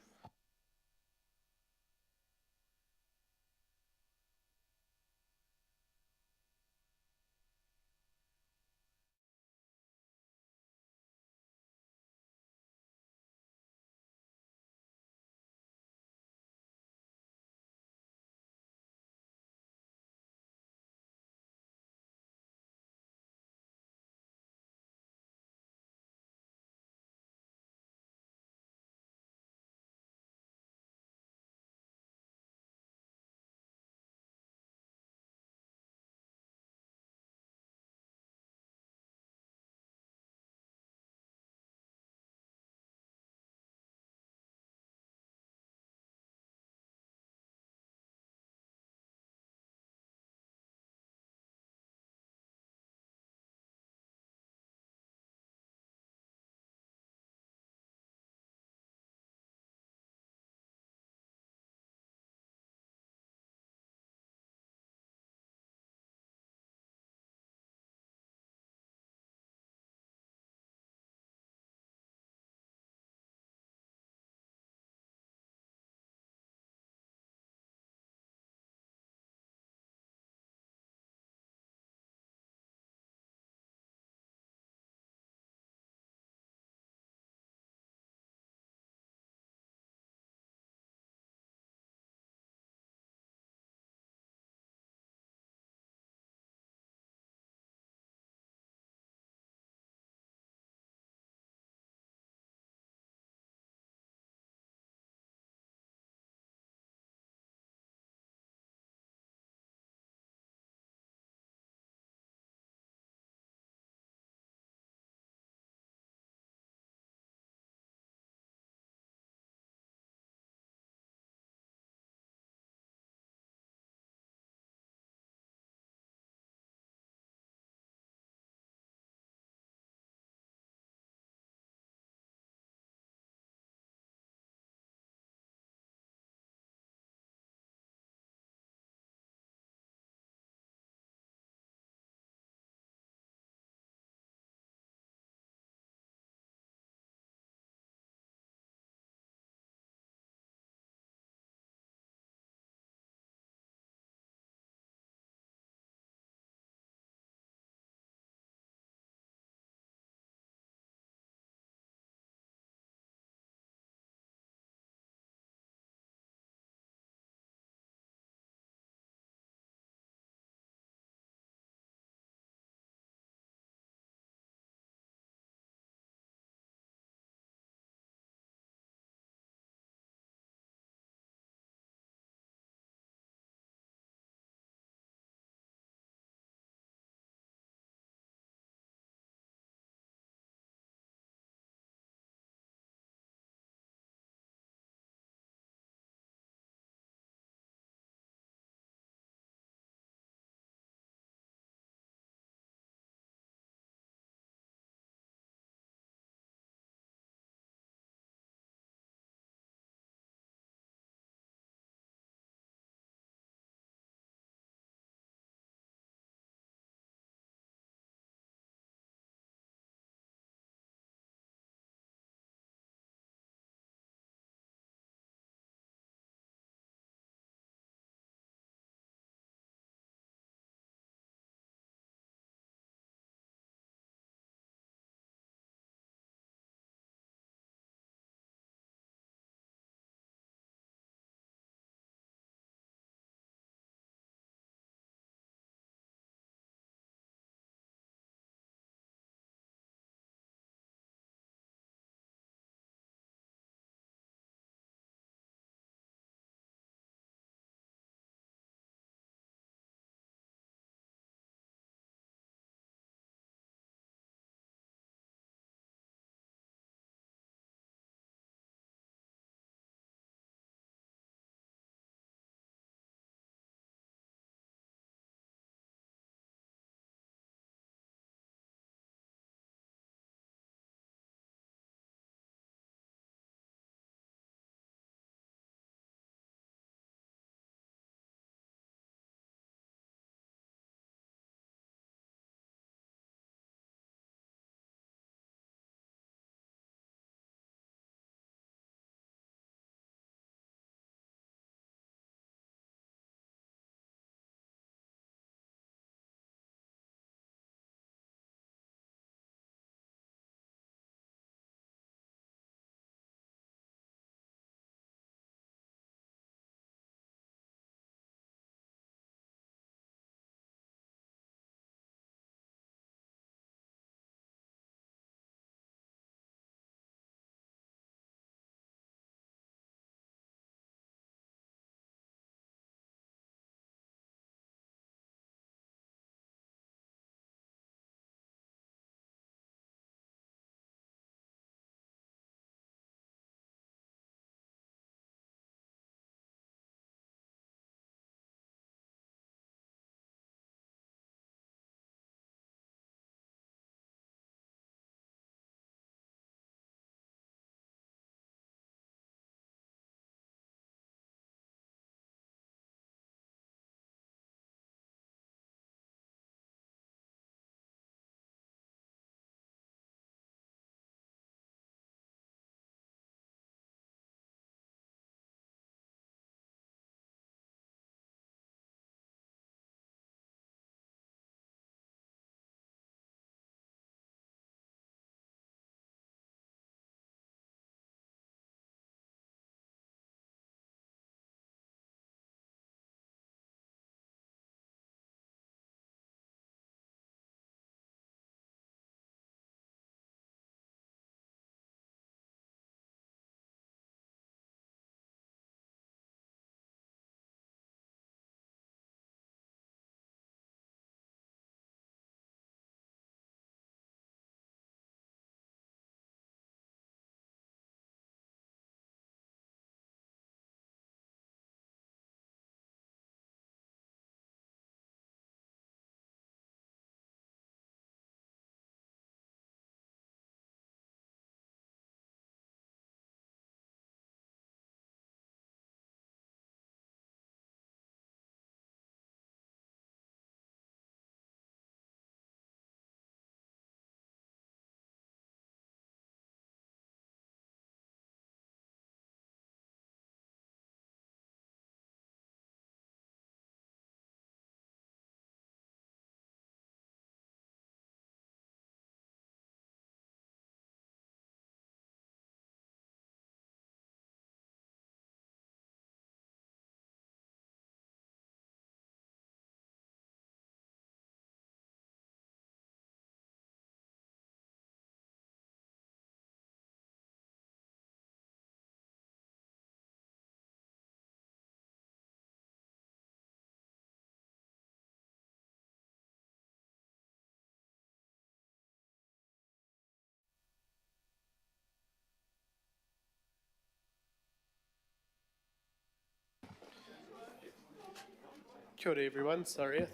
Kia ora everyone, sorry, I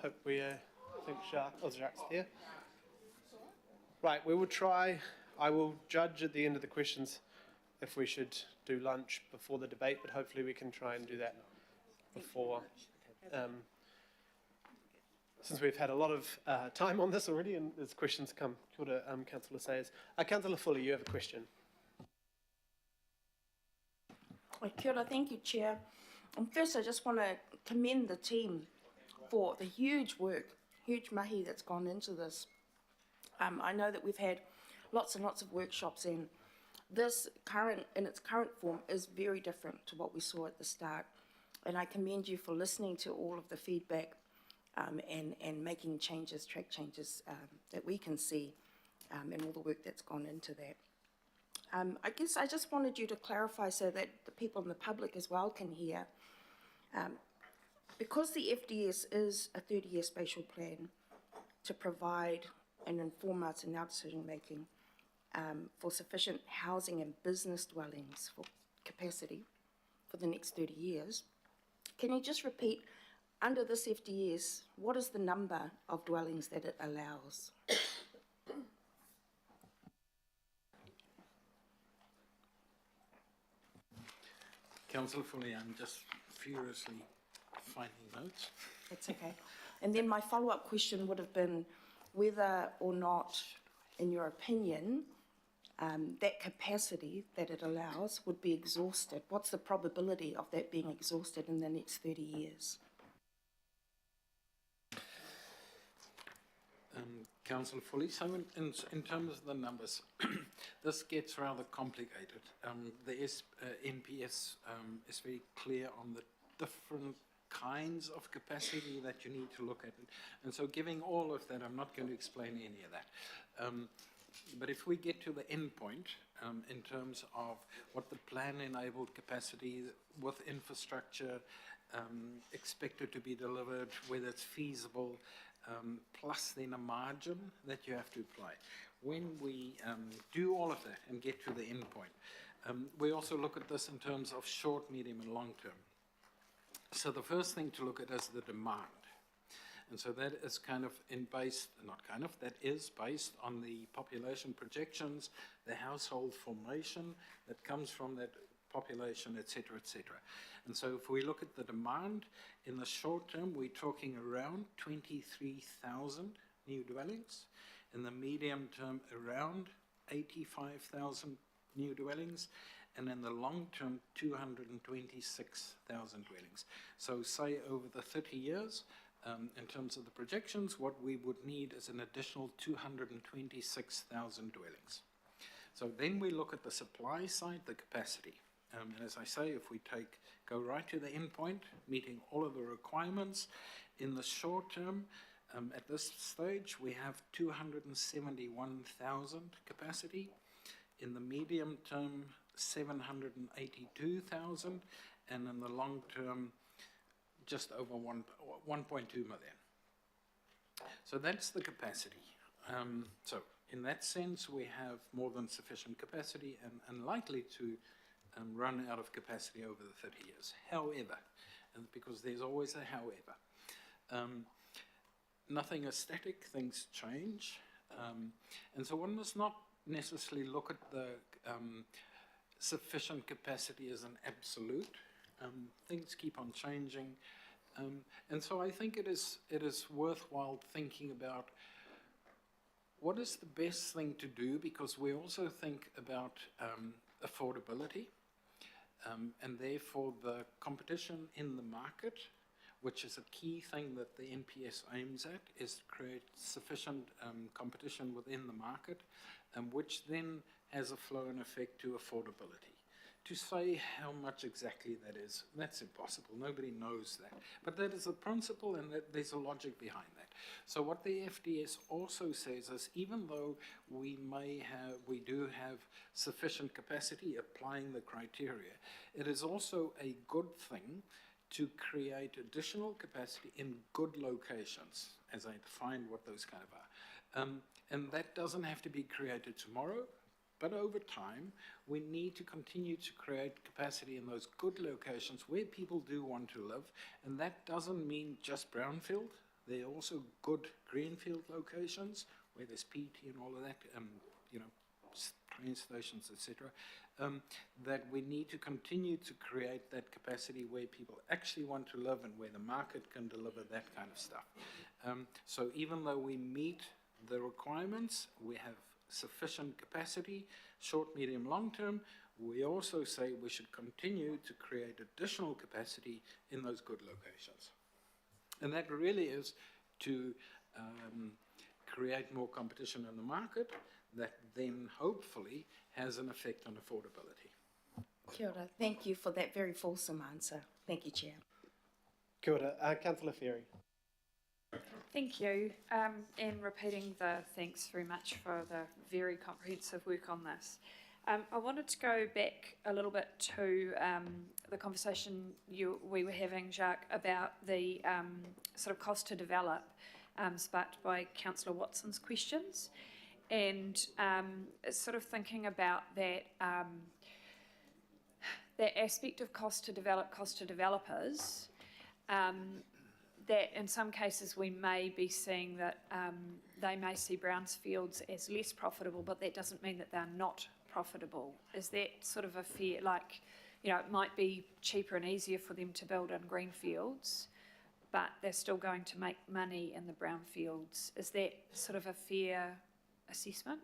hope we, think Jacques here. Right, we will try, I will judge at the end of the questions if we should do lunch before the debate, but hopefully we can try and do that before. Since we've had a lot of time on this already and there's questions come. Kia ora, Councillor Sayers. Councillor Fuller, you have a question. Kia ora, thank you, Chair. First, I just want to commend the team for the huge work, huge mahi that's gone into this. I know that we've had lots and lots of workshops, and this in its current form is very different to what we saw at the start. And I commend you for listening to all of the feedback and making changes, track changes that we can see, and all the work that's gone into that. I guess I just wanted you to clarify so that the people in the public as well can hear. Because the FDS is a 30-year spatial plan to provide and inform us in our decision making for sufficient housing and business dwellings for capacity for the next 30 years, can you just repeat, under this FDS, what is the number of dwellings that it allows? Councillor Foley, I'm just furiously finding notes. That's okay. And then my follow-up question would have been whether or not, in your opinion, that capacity that it allows would be exhausted. What's the probability of that being exhausted in the next 30 years? Councillor Foley, so in terms of the numbers, this gets rather complicated. The NPS is very clear on the different kinds of capacity that you need to look at. And so giving all of that, I'm not going to explain any of that. But if we get to the end point, in terms of what the plan-enabled capacity with infrastructure expected to be delivered, whether it's feasible, plus then a margin that you have to apply. When we do all of that and get to the end point, we also look at this in terms of short, medium, and long term. So the first thing to look at is the demand. And so that is that is based on the population projections, the household formation that comes from that population, etc., etc. And so if we look at the demand, in the short term, we're talking around 23,000 new dwellings. In the medium term, around 85,000 new dwellings. And in the long term, 226,000 dwellings. So say over the 30 years, in terms of the projections, what we would need is an additional 226,000 dwellings. So then we look at the supply side, the capacity. And as I say, if we go right to the end point, meeting all of the requirements, in the short term, at this stage, we have 271,000 capacity. In the medium term, 782,000, and in the long term, just over 1.2 million. So that's the capacity. So in that sense, we have more than sufficient capacity and likely to run out of capacity over the 30 years. However, and because there's always a however, nothing is static, things change. And so one must not necessarily look at the sufficient capacity as an absolute. Things keep on changing. And so I think it is worthwhile thinking about what is the best thing to do, because we also think about affordability, and therefore the competition in the market, which is a key thing that the NPS aims at, is to create sufficient competition within the market, which then has a flow-on effect to affordability. To say how much exactly that is, that's impossible. Nobody knows that. But that is a principle, and that there's a logic behind that. So what the FDS also says is, even though we do have sufficient capacity applying the criteria, it is also a good thing to create additional capacity in good locations, as I defined what those kind of are. And that doesn't have to be created tomorrow. But over time, we need to continue to create capacity in those good locations where people do want to live. And that doesn't mean just brownfield. There are also good greenfield locations where there's PT and all of that, you know, train stations, etc. That we need to continue to create that capacity where people actually want to live and where the market can deliver that kind of stuff. So even though we meet the requirements, we have sufficient capacity, short, medium, long term, we also say we should continue to create additional capacity in those good locations. And that really is to create more competition in the market that then hopefully has an effect on affordability. Kia ora. Thank you for that very fulsome answer. Thank you, Chair. Kia ora. Councillor Ferry. Thank you, and repeating the thanks very much for the very comprehensive work on this. I wanted to go back a little bit to the conversation we were having, Jacques, about the sort of cost to develop, sparked by Councillor Watson's questions, and sort of thinking about that that aspect of cost to developers. That in some cases we may be seeing that they may see brownfields as less profitable, but that doesn't mean that they're not profitable. Is that sort of a fair, like, you know, it might be cheaper and easier for them to build in greenfields, but they're still going to make money in the brownfields. Is that sort of a fair assessment?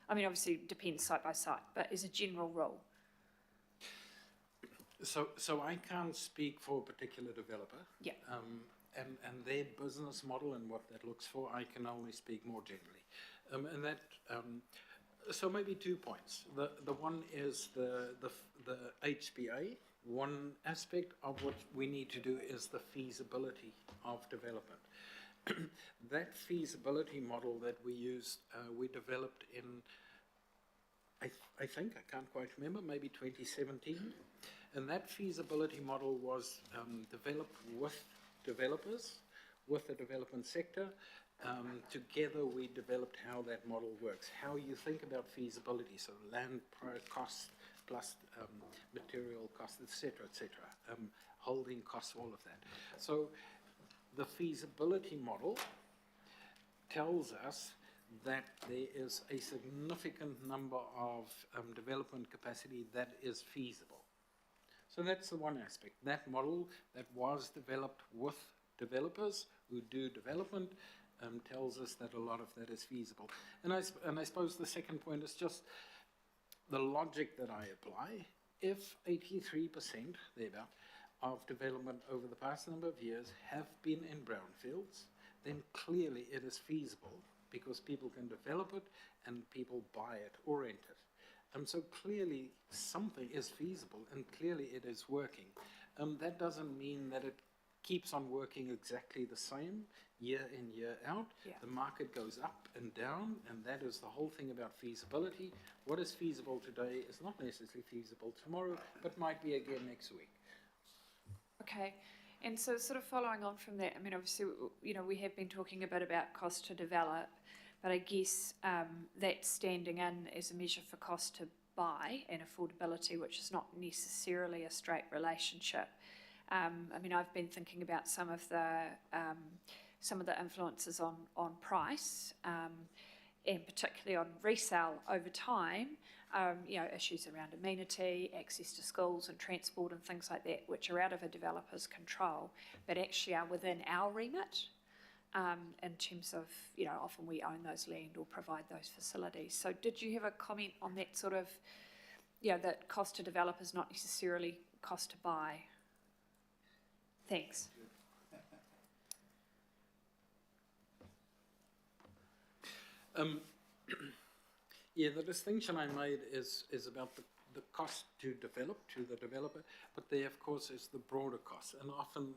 I mean, obviously it depends site by site, but as a general rule. So I can't speak for a particular developer. Yeah. And their business model and what that looks for, I can only speak more generally. And that, so maybe 2 points. The one is the HPA. One aspect of what we need to do is the feasibility of development. That feasibility model that we used, we developed in, I think, I can't quite remember, maybe 2017. And that feasibility model was developed with developers, with the development sector. Together we developed how that model works, how you think about feasibility, so land cost plus material cost, etc., holding costs, all of that. So the feasibility model tells us that there is a significant number of development capacity that is feasible. So that's the one aspect. That model that was developed with developers who do development tells us that a lot of that is feasible. And I suppose the second point is just the logic that I apply. If 83%, thereabout, of development over the past number of years have been in brownfields, then clearly it is feasible because people can develop it and people buy it or rent it. So clearly something is feasible and clearly it is working. That doesn't mean that it keeps on working exactly the same year in, year out. Yeah. The market goes up and down, and that is the whole thing about feasibility. What is feasible today is not necessarily feasible tomorrow, but might be again next week. Okay, and so sort of following on from that, I mean, obviously, you know, we have been talking a bit about cost to develop, but I guess that's standing in as a measure for cost to buy and affordability, which is not necessarily a straight relationship. I mean, I've been thinking about some of the influences on price, and particularly on resale over time. You know, issues around amenity, access to schools and transport and things like that, which are out of a developer's control, but actually are within our remit. In terms of, you know, often we own those land or provide those facilities. So did you have a comment on that sort of, you know, that cost to develop is not necessarily cost to buy? Thanks. Yeah, the distinction I made is about the cost to develop, to the developer, but there, of course, is the broader cost. And often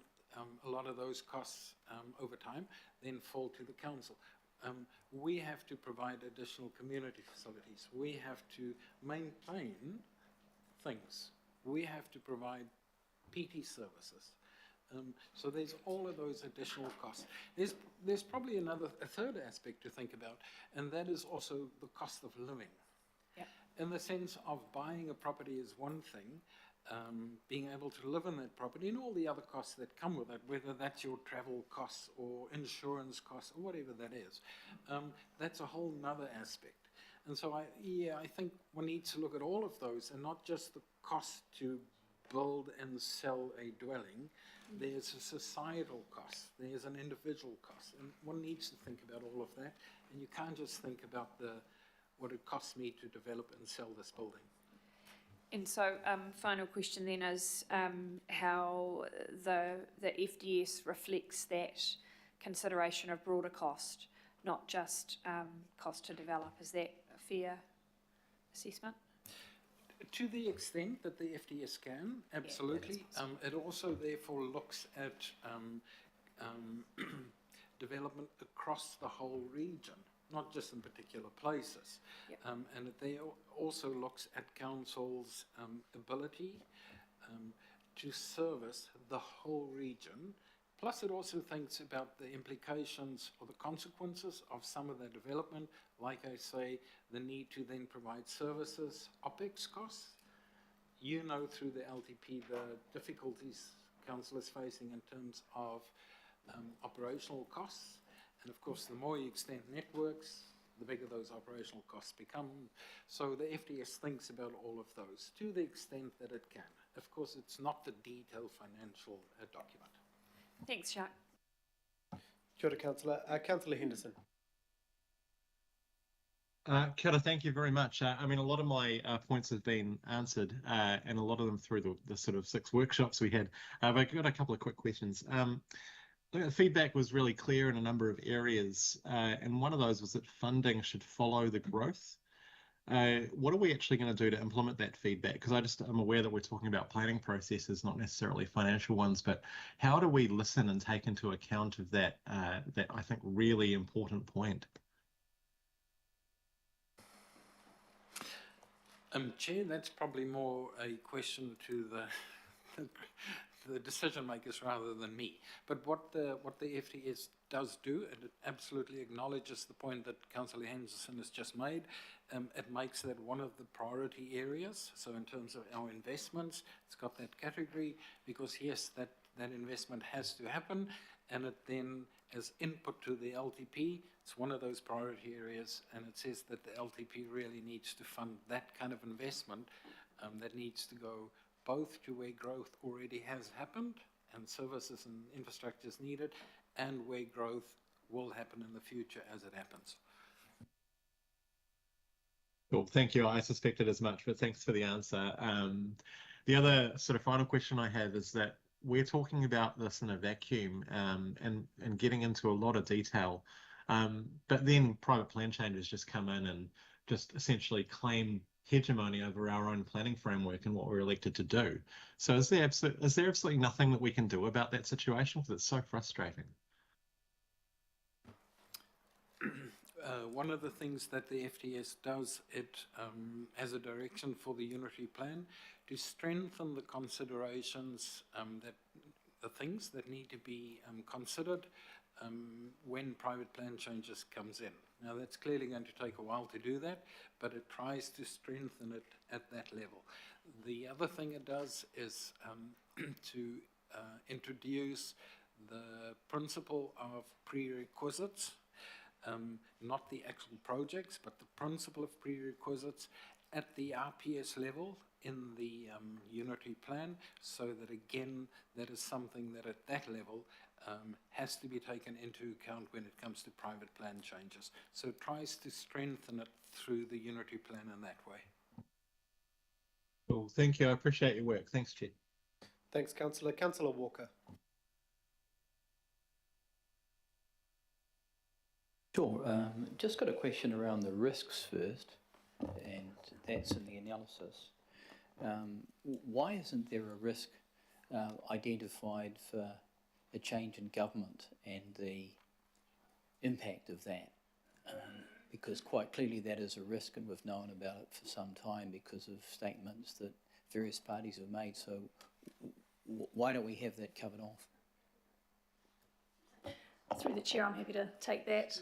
a lot of those costs over time then fall to the council. We have to provide additional community facilities. We have to maintain things. We have to provide PT services. So there's all of those additional costs. There's probably a third aspect to think about, and that is also the cost of living. Yep. in the sense of buying a property is one thing, being able to live in that property and all the other costs that come with it, whether that's your travel costs or insurance costs or whatever that is, that's a whole nother aspect. And so I think one needs to look at all of those and not just the cost to build and sell a dwelling. There's a societal cost, there's an individual cost, and one needs to think about all of that, and you can't just think about what it costs me to develop and sell this building. And so, final question then is how the FDS reflects that consideration of broader cost, not just cost to develop. Is that a fair assessment? To the extent that the FDS can, absolutely. It also therefore looks at development across the whole region, not just in particular places. Yep. And it there also looks at council's ability to service the whole region. Plus it also thinks about the implications or the consequences of some of the development, like I say, the need to then provide services, OPEX costs. You know through the LTP the difficulties council is facing in terms of operational costs. And of course, the more you extend networks, the bigger those operational costs become. So the FDS thinks about all of those to the extent that it can. Of course, it's not the detailed financial document. Thanks, Jacques. Kia ora, Councillor. Councillor Henderson. Kia ora, thank you very much. I mean, a lot of my points have been answered, and a lot of them through the sort of 6 workshops we had. But I've got a couple of quick questions. The feedback was really clear in a number of areas, and one of those was that funding should follow the growth. What are we actually going to do to implement that feedback? Because I'm aware that we're talking about planning processes, not necessarily financial ones, but how do we listen and take into account of that, that I think really important point? Chair, that's probably more a question to the decision makers rather than me. But what the FDS does do, and it absolutely acknowledges the point that Councillor Henderson has just made, it makes that one of the priority areas. So in terms of our investments, it's got that category because yes, that investment has to happen, and it then as input to the LTP, it's one of those priority areas, and it says that the LTP really needs to fund that kind of investment that needs to go both to where growth already has happened and services and infrastructure is needed, and where growth will happen in the future as it happens. Cool, thank you. I suspected as much, but thanks for the answer. The other sort of final question I have is that we're talking about this in a vacuum and getting into a lot of detail, but then private plan changes just come in and just essentially claim hegemony over our own planning framework and what we're elected to do. So is there absolutely nothing that we can do about that situation? Because it's so frustrating. One of the things that the FDS does, it has a direction for the unitary plan to strengthen the considerations, the things that need to be considered when private plan changes comes in. Now that's clearly going to take a while to do that, but it tries to strengthen it at that level. The other thing it does is to introduce the principle of prerequisites, not the actual projects, but the principle of prerequisites at the RPS level in the unitary plan, so that again, that is something that at that level has to be taken into account when it comes to private plan changes. So it tries to strengthen it through the unitary plan in that way. Cool, thank you. I appreciate your work. Thanks, Chair. Thanks, Councillor. Councillor Walker. Sure. Just got a question around the risks first, and that's in the analysis. Why isn't there a risk identified for a change in government and the impact of that? Because quite clearly that is a risk, and we've known about it for some time because of statements that various parties have made. So why don't we have that covered off? Through the chair, I'm happy to take that.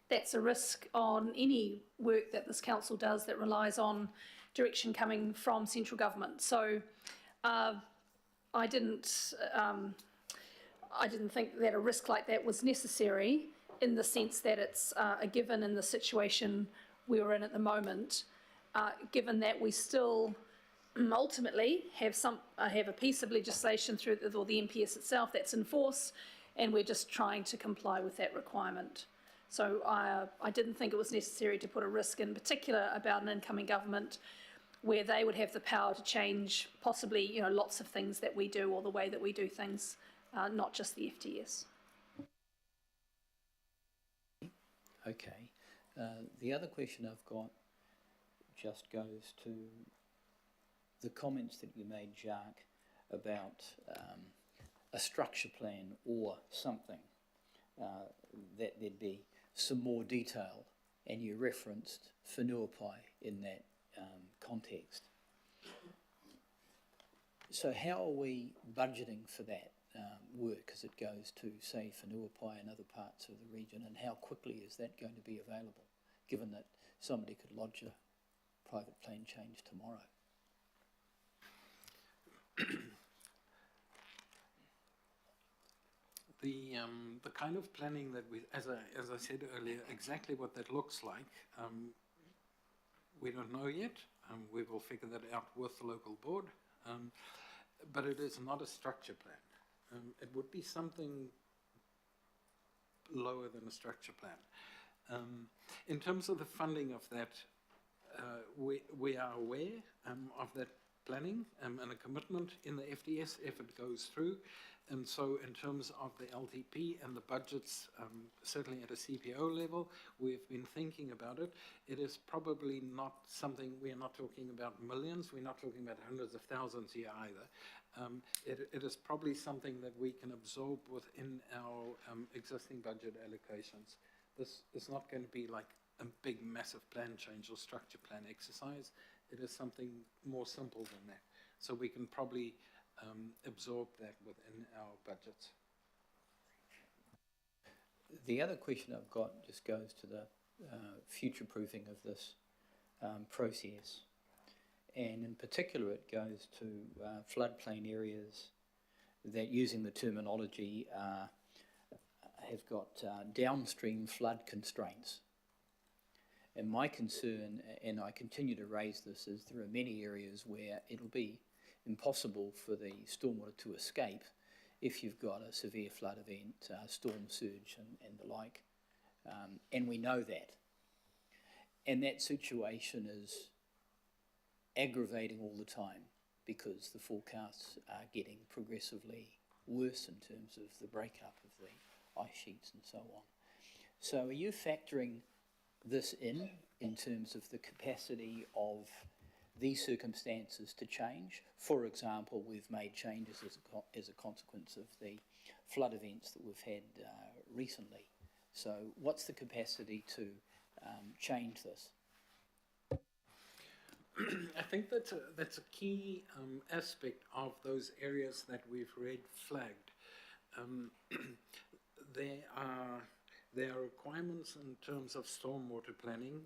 that's a risk on any work that this council does that relies on direction coming from central government. So I didn't think that a risk like that was necessary, in the sense that it's a given in the situation we're in at the moment, given that we still ultimately have a piece of legislation through the MPS itself that's in force, and we're just trying to comply with that requirement. So I didn't think it was necessary to put a risk in particular about an incoming government, where they would have the power to change possibly, you know, lots of things that we do or the way that we do things, not just the FTS. Okay. The other question I've got just goes to the comments that you made, Jacques, about a structure plan or something, that there'd be some more detail, and you referenced Whenuapai in that context. So how are we budgeting for that work as it goes to, say, Whenuapai and other parts of the region, and how quickly is that going to be available, given that somebody could lodge a private plan change tomorrow? The kind of planning that we, as I said earlier, exactly what that looks like, we don't know yet. We will figure that out with the local board, but it is not a structure plan. It would be something lower than a structure plan. In terms of the funding of that, we are aware of that planning and a commitment in the FDS if it goes through. And so in terms of the LTP and the budgets, certainly at a CPO level, we've been thinking about it. It is probably not something, we are not talking about millions, we're not talking about hundreds of thousands here either. It is probably something that we can absorb within our existing budget allocations. This is not going to be like a big massive plan change or structure plan exercise. It is something more simple than that. So we can probably absorb that within our budgets. The other question I've got just goes to the future-proofing of this process, and in particular it goes to floodplain areas that, using the terminology, have got downstream flood constraints. And my concern, and I continue to raise this, is there are many areas where it'll be impossible for the stormwater to escape if you've got a severe flood event, storm surge and the like. And we know that. And that situation is aggravating all the time because the forecasts are getting progressively worse in terms of the breakup of the ice sheets and so on. So are you factoring this in terms of the capacity of these circumstances to change? For example, we've made changes as a consequence of the flood events that we've had recently. So what's the capacity to change this? I think that's a key aspect of those areas that we've red flagged. There are requirements in terms of stormwater planning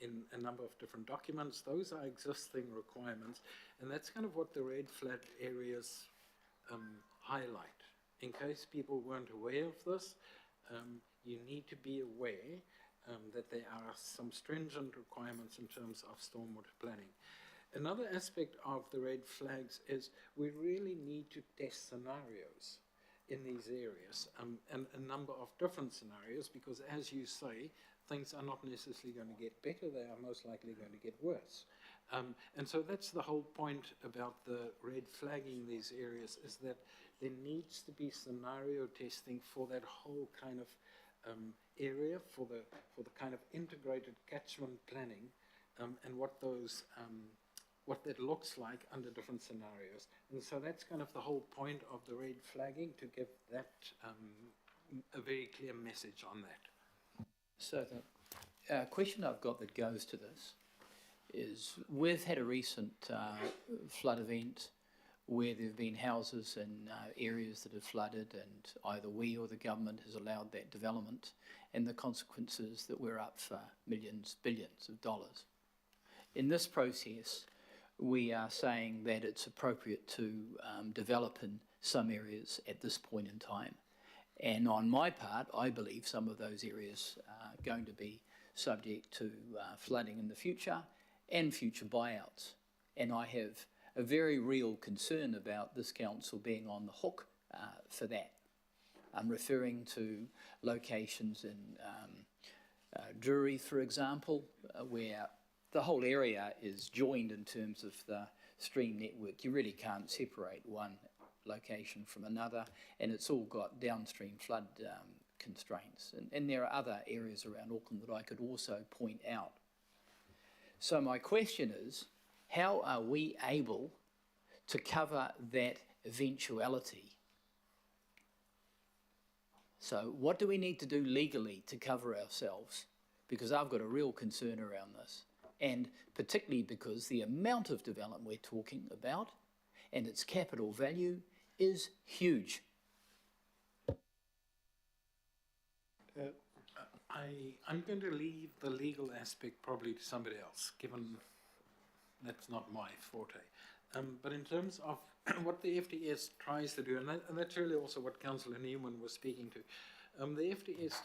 in a number of different documents. Those are existing requirements, and that's kind of what the red flag areas highlight. In case people weren't aware of this, you need to be aware that there are some stringent requirements in terms of stormwater planning. Another aspect of the red flags is we really need to test scenarios in these areas, and a number of different scenarios, because as you say, things are not necessarily going to get better, they are most likely going to get worse. And so that's the whole point about the red flagging these areas, is that there needs to be scenario testing for that whole kind of area, for the kind of integrated catchment planning, and what those what that looks like under different scenarios. And so that's kind of the whole point of the red flagging, to give that a very clear message on that. So the question I've got that goes to this is, we've had a recent flood event where there have been houses in areas that have flooded, and either we or the government has allowed that development, and the consequences that we're up for millions, billions of dollars. In this process, we are saying that it's appropriate to develop in some areas at this point in time. And on my part, I believe some of those areas are going to be subject to flooding in the future and future buyouts. And I have a very real concern about this council being on the hook for that. I'm referring to locations in Drury, for example, where the whole area is joined in terms of the stream network. You really can't separate one location from another, and it's all got downstream flood constraints. And there are other areas around Auckland that I could also point out. So my question is, how are we able to cover that eventuality? So what do we need to do legally to cover ourselves? Because I've got a real concern around this. And particularly because the amount of development we're talking about and its capital value is huge. I'm going to leave the legal aspect probably to somebody else, given that's not my forte. But in terms of what the FDS tries to do, and that's really also what Councillor Newman was speaking to, the FDS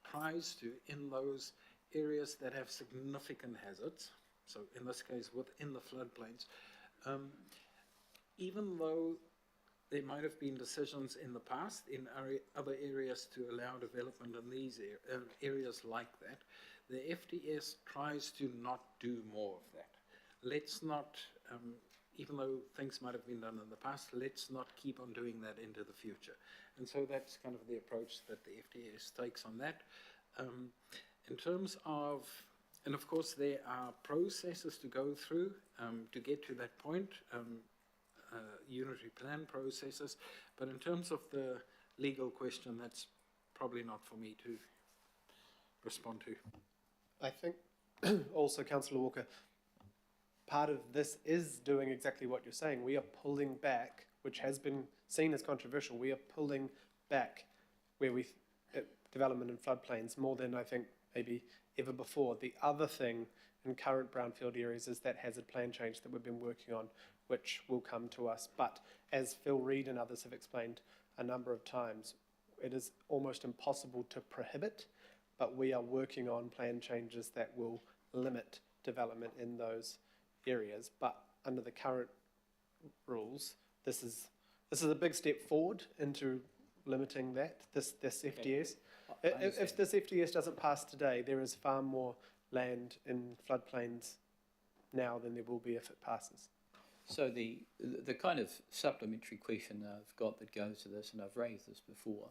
tries to, in those areas that have significant hazards, so in this case within the floodplains, even though there might have been decisions in the past in other areas to allow development in these areas like that, the FDS tries to not do more of that. Let's not, even though things might have been done in the past, let's not keep on doing that into the future. And so that's kind of the approach that the FDS takes on that. In terms of, and of course there are processes to go through to get to that point, unitary plan processes, but in terms of the legal question, that's probably not for me to respond to. I think also, Councillor Walker, part of this is doing exactly what you're saying. We are pulling back, which has been seen as controversial, we are pulling back where we development in floodplains more than I think maybe ever before. The other thing in current brownfield areas is that hazard plan change that we've been working on, which will come to us. But as Phil Reid and others have explained a number of times, it is almost impossible to prohibit, but we are working on plan changes that will limit development in those areas. But under the current rules, this is a big step forward into limiting that, this FDS. If this FDS doesn't pass today, there is far more land in floodplains now than there will be if it passes. So the kind of supplementary question I've got that goes to this, and I've raised this before,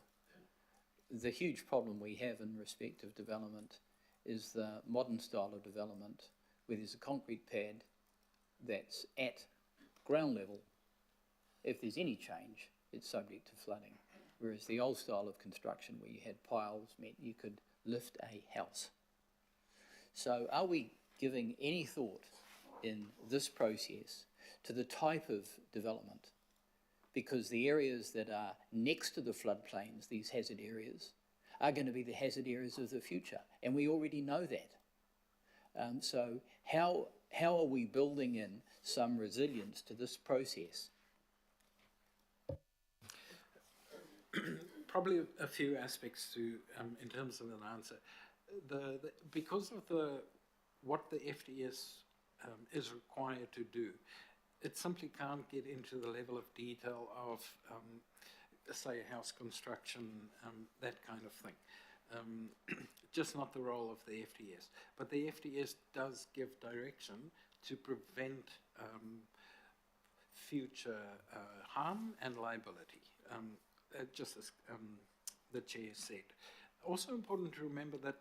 the huge problem we have in respect of development is the modern style of development where there's a concrete pad that's at ground level. If there's any change, it's subject to flooding. Whereas the old style of construction where you had piles meant you could lift a house. So are we giving any thought in this process to the type of development? Because the areas that are next to the floodplains, these hazard areas, are going to be the hazard areas of the future. And we already know that. So how are we building in some resilience to this process? Probably a few aspects to, in terms of an answer. Because of what the FDS is required to do, it simply can't get into the level of detail of, say, house construction, that kind of thing. Just not the role of the FDS. But the FDS does give direction to prevent future harm and liability, just as the Chair said. Also important to remember that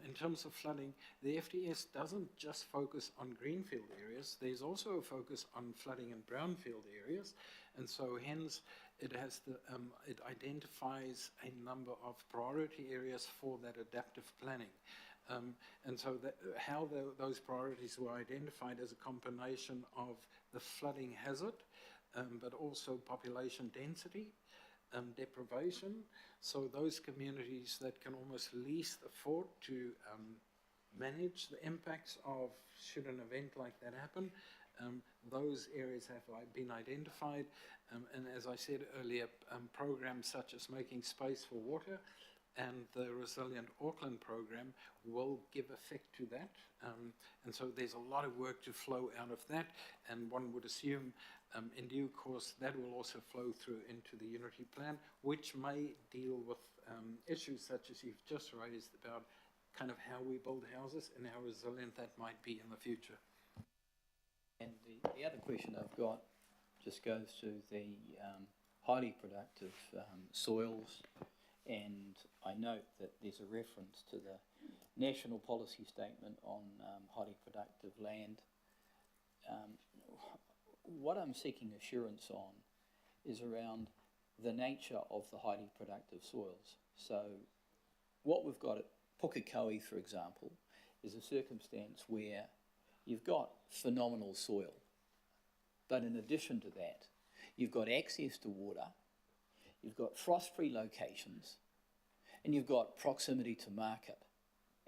in terms of flooding, the FDS doesn't just focus on greenfield areas, there's also a focus on flooding in brownfield areas, and so hence it has it identifies a number of priority areas for that adaptive planning. And so those priorities were identified as a combination of the flooding hazard, but also population density, deprivation. So those communities that can almost least afford to manage the impacts of should an event like that happen, those areas have been identified. And as I said earlier, programs such as Making Space for Water and the Resilient Auckland program will give effect to that. And so there's a lot of work to flow out of that, and one would assume in due course that will also flow through into the Unity Plan, which may deal with issues such as you've just raised about kind of how we build houses and how resilient that might be in the future. And the other question I've got just goes to the highly productive soils, and I note that there's a reference to the National Policy Statement on highly productive land. What I'm seeking assurance on is around the nature of the highly productive soils. So what we've got at Pukekohe, for example, is a circumstance where you've got phenomenal soil, but in addition to that, you've got access to water, you've got frost-free locations, and you've got proximity to market,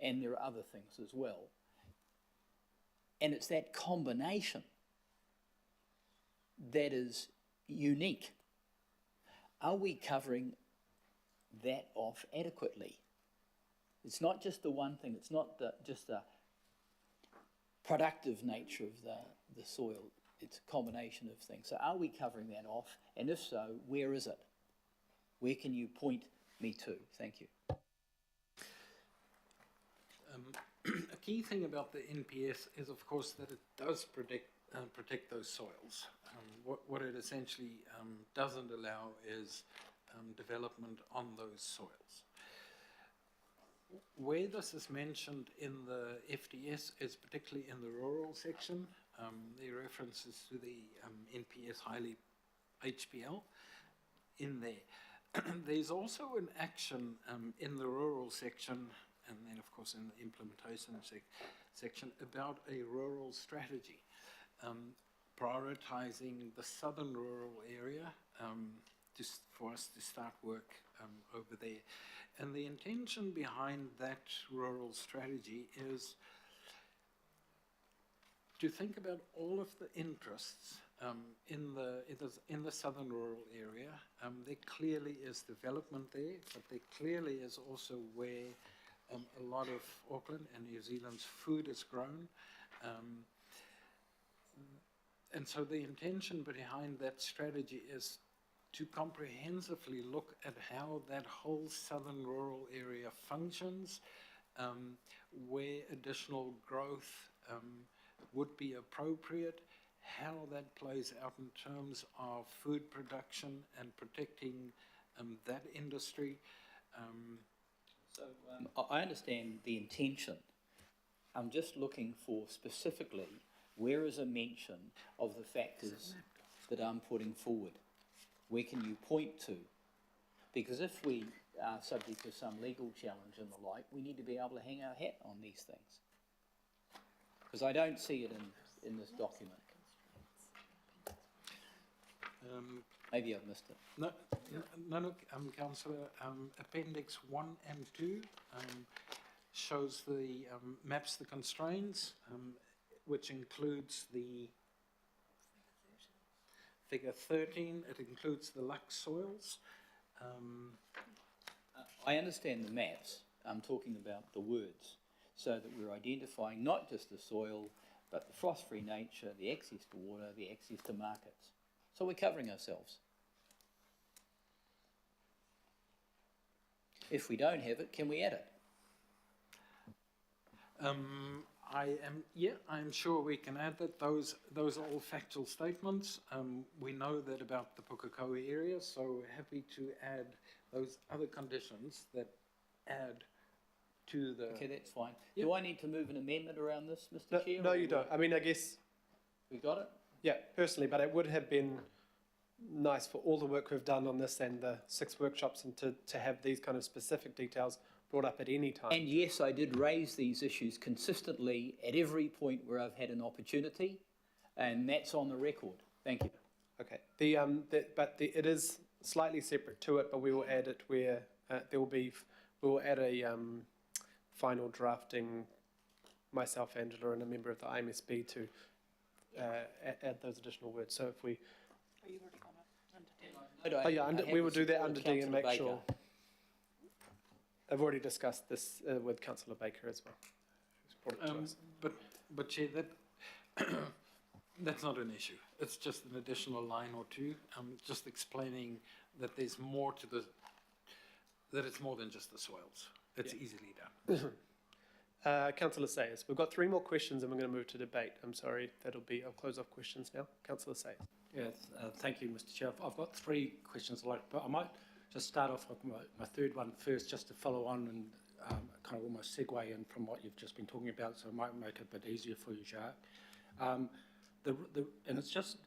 and there are other things as well. And it's that combination that is unique. Are we covering that off adequately? It's not just the one thing, it's not just the productive nature of the soil, it's a combination of things. So are we covering that off? And if so, where is it? Where can you point me to? Thank you. A key thing about the NPS is, of course, that it does protect those soils. What it essentially doesn't allow is development on those soils. Where this is mentioned in the FDS is particularly in the rural section. There are references to the NPS highly HPL in there. There's also an action in the rural section, and then of course in the implementation section, about a rural strategy, prioritizing the southern rural area for us to start work over there. And the intention behind that rural strategy is to think about all of the interests in the southern rural area. There clearly is development there, but there clearly is also where a lot of Auckland and New Zealand's food is grown. And so the intention behind that strategy is to comprehensively look at how that whole southern rural area functions, where additional growth would be appropriate, how that plays out in terms of food production and protecting that industry. So I understand the intention. I'm just looking for specifically where is a mention of the factors that I'm putting forward. Where can you point to? Because if we are subject to some legal challenge and the like, we need to be able to hang our hat on these things. Because I don't see it in this document. Maybe I've missed it. No, Councillor, Appendix 1 and 2 shows the, maps the constraints, which includes the Figure 13, it includes the Lux soils. I understand the maps. I'm talking about the words, so that we're identifying not just the soil, but the frost-free nature, the access to water, the access to markets. So we're covering ourselves. If we don't have it, can we add it? I'm sure we can add that. Those are all factual statements. We know that about the Pukekohe area, so we're happy to add those other conditions that add to the... Okay, that's fine. Yep. Do I need to move an amendment around this, Mr. Chair? No, you don't. I mean, I guess... We got it? Yeah, personally, but it would have been nice for all the work we've done on this and the 6 workshops and to have these kind of specific details brought up at any time. And yes, I did raise these issues consistently at every point where I've had an opportunity, and that's on the record. Thank you. Okay, it is slightly separate to it, but we will add it where we will add a final drafting, myself, Angela, and a member of the IMSB to add those additional words. So if we... Are you already on under D? We will do that under D and make sure. I've already discussed this with Councillor Baker as well. Who's brought it to us. But Chair, that's not an issue. It's just an additional line or two. Just explaining that there's more to that it's more than just the soils. It's easily done. Councillor Sayers, we've got 3 more questions and we're going to move to debate. I'm sorry, I'll close off questions now. Councillor Sayers. Yeah, thank you, Mr. Chair. I've got 3 questions, but I might just start off with my third one first, just to follow on and kind of almost segue in from what you've just been talking about, so it might make it a bit easier for you, Jacques. And it's just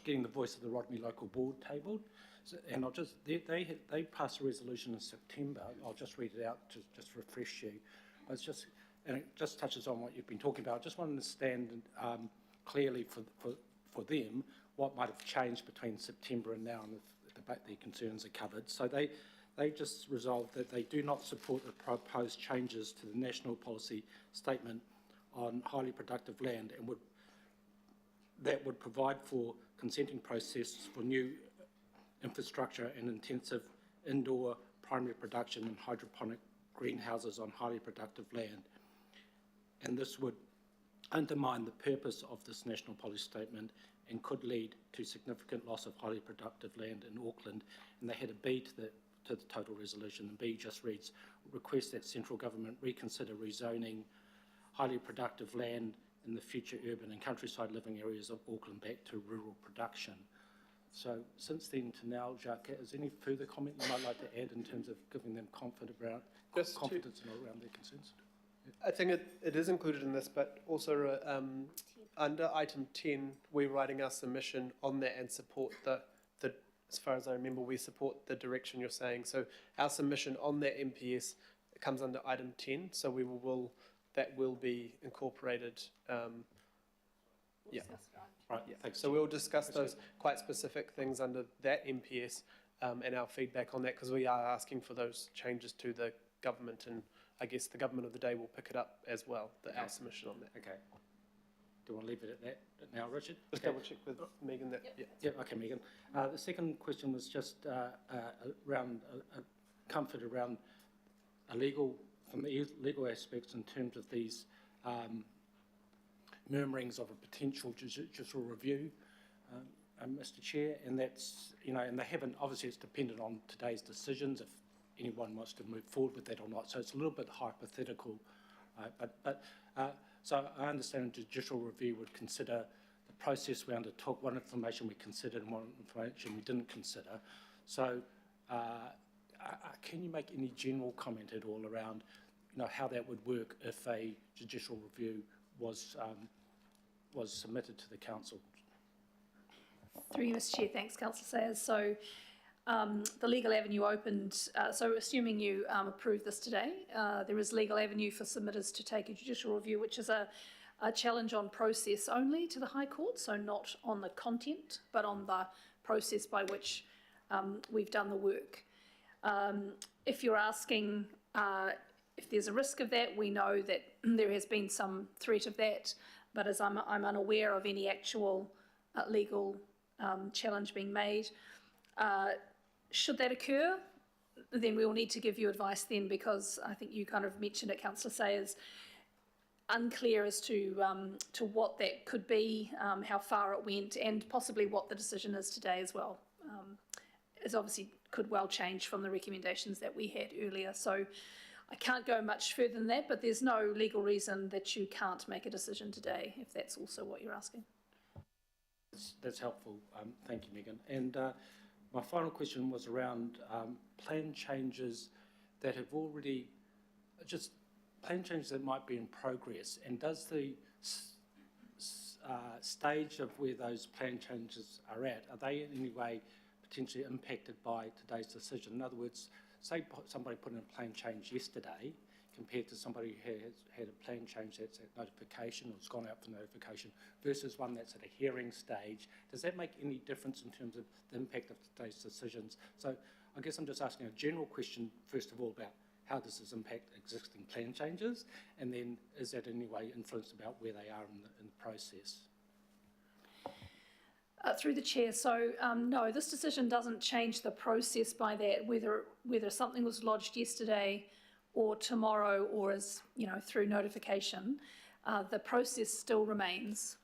getting the voice of the Rodney Local Board tabled. So, and I'll just they passed a resolution in September. I'll just read it out to just refresh you. It's just, and it just touches on what you've been talking about. I just want to understand clearly for them what might have changed between September and now, and their concerns are covered. So they just resolved that they do not support the proposed changes to the National Policy Statement on highly productive land, and that would provide for consenting processes for new infrastructure and intensive indoor primary production and hydroponic greenhouses on highly productive land. And this would undermine the purpose of this National Policy Statement and could lead to significant loss of highly productive land in Auckland. And they had a B to the total resolution, and B just reads, request that central government reconsider rezoning highly productive land in the future urban and countryside living areas of Auckland back to rural production. So since then to now, Jacques, is there any further comment you might like to add in terms of giving them confidence around their concerns? I think it is included in this, but also under item 10, we're writing our submission on that and support the as far as I remember, we support the direction you're saying. So our submission on that MPS comes under item 10, so that will be incorporated. Right, thanks. So we'll discuss those quite specific things under that MPS and our feedback on that, because we are asking for those changes to the government, and I guess the government of the day will pick it up as well, our submission on that. Okay. Do you want to leave it at that now, Richard? Just double check with Megan that. Yeah, okay, Megan. The second question was just around comfort around from the legal aspects in terms of these murmurings of a potential judicial review, Mr. Chair, and that's, and they haven't, obviously it's dependent on today's decisions if anyone wants to move forward with that or not, so it's a little bit hypothetical, so I understand a judicial review would consider the process we undertook, what information we considered and what information we didn't consider. So can you make any general comment at all around how that would work if a judicial review was submitted to the council? Through you, Mr. Chair. Thanks, Councillor Sayers. So the legal avenue opened, so assuming you approve this today, there is legal avenue for submitters to take a judicial review, which is a challenge on process only to the High Court, so not on the content, but on the process by which we've done the work. If you're asking if there's a risk of that, we know that there has been some threat of that, but as I'm unaware of any actual legal challenge being made. Should that occur, then we will need to give you advice then, because I think you kind of mentioned it, Councillor Sayers, unclear as to what that could be, how far it went, and possibly what the decision is today as well. It obviously could well change from the recommendations that we had earlier. So I can't go much further than that, but there's no legal reason that you can't make a decision today, if that's also what you're asking. That's helpful. Thank you, Megan. And my final question was around plan changes that have already, plan changes that might be in progress. And does the stage of where those plan changes are at, are they in any way potentially impacted by today's decision? In other words, say somebody put in a plan change yesterday, compared to somebody who has had a plan change that's at notification or has gone out for notification versus one that's at a hearing stage? Does that make any difference in terms of the impact of today's decisions? So I guess I'm just asking a general question, first of all, about how does this impact existing plan changes, and then is that in any way influenced about where they are in the process? Through the chair, so no, this decision doesn't change the process by that, whether something was lodged yesterday or tomorrow or is, through notification, the process still remains.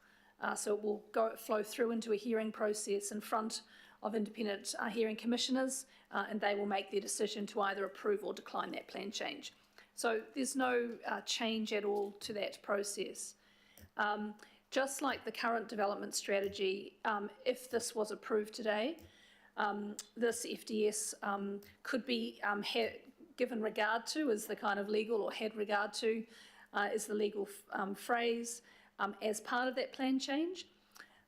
So it will flow through into a hearing process in front of independent hearing commissioners, and they will make their decision to either approve or decline that plan change. So there's no change at all to that process. Just like the current development strategy, if this was approved today, this FDS could be given regard to as the kind of legal, or had regard to is the legal phrase, as part of that plan change.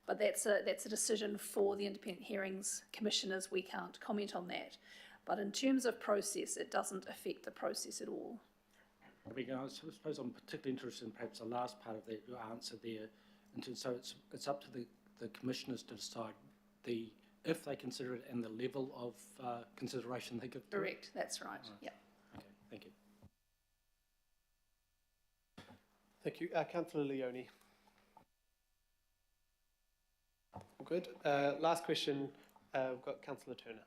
But that's a decision for the independent hearings commissioners. We can't comment on that. But in terms of process, it doesn't affect the process at all. I suppose I'm particularly interested in perhaps the last part of your answer there. So it's up to the commissioners to decide if they consider it and the level of consideration they give to it. Correct, that's right. Yeah. Okay, thank you. Thank you. Councillor Leone. All good. Last question, we've got Councillor Turner.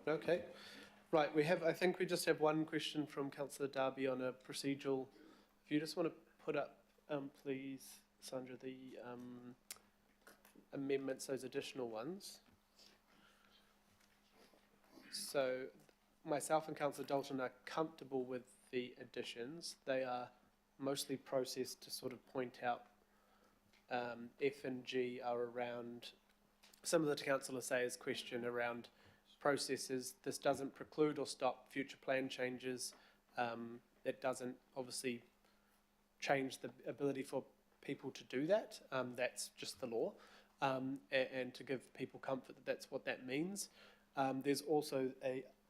Okay. Right, I think we just have one question from Councillor Darby on a procedural. If you just want to put up, please, Sandra, the amendments, those additional ones. So myself and Councillor Dalton are comfortable with the additions. They are mostly processed to sort of point out F and G are around, some of the councillors say is question around processes. This doesn't preclude or stop future plan changes. It doesn't obviously change the ability for people to do that. That's just the law. And to give people comfort that that's what that means. There's also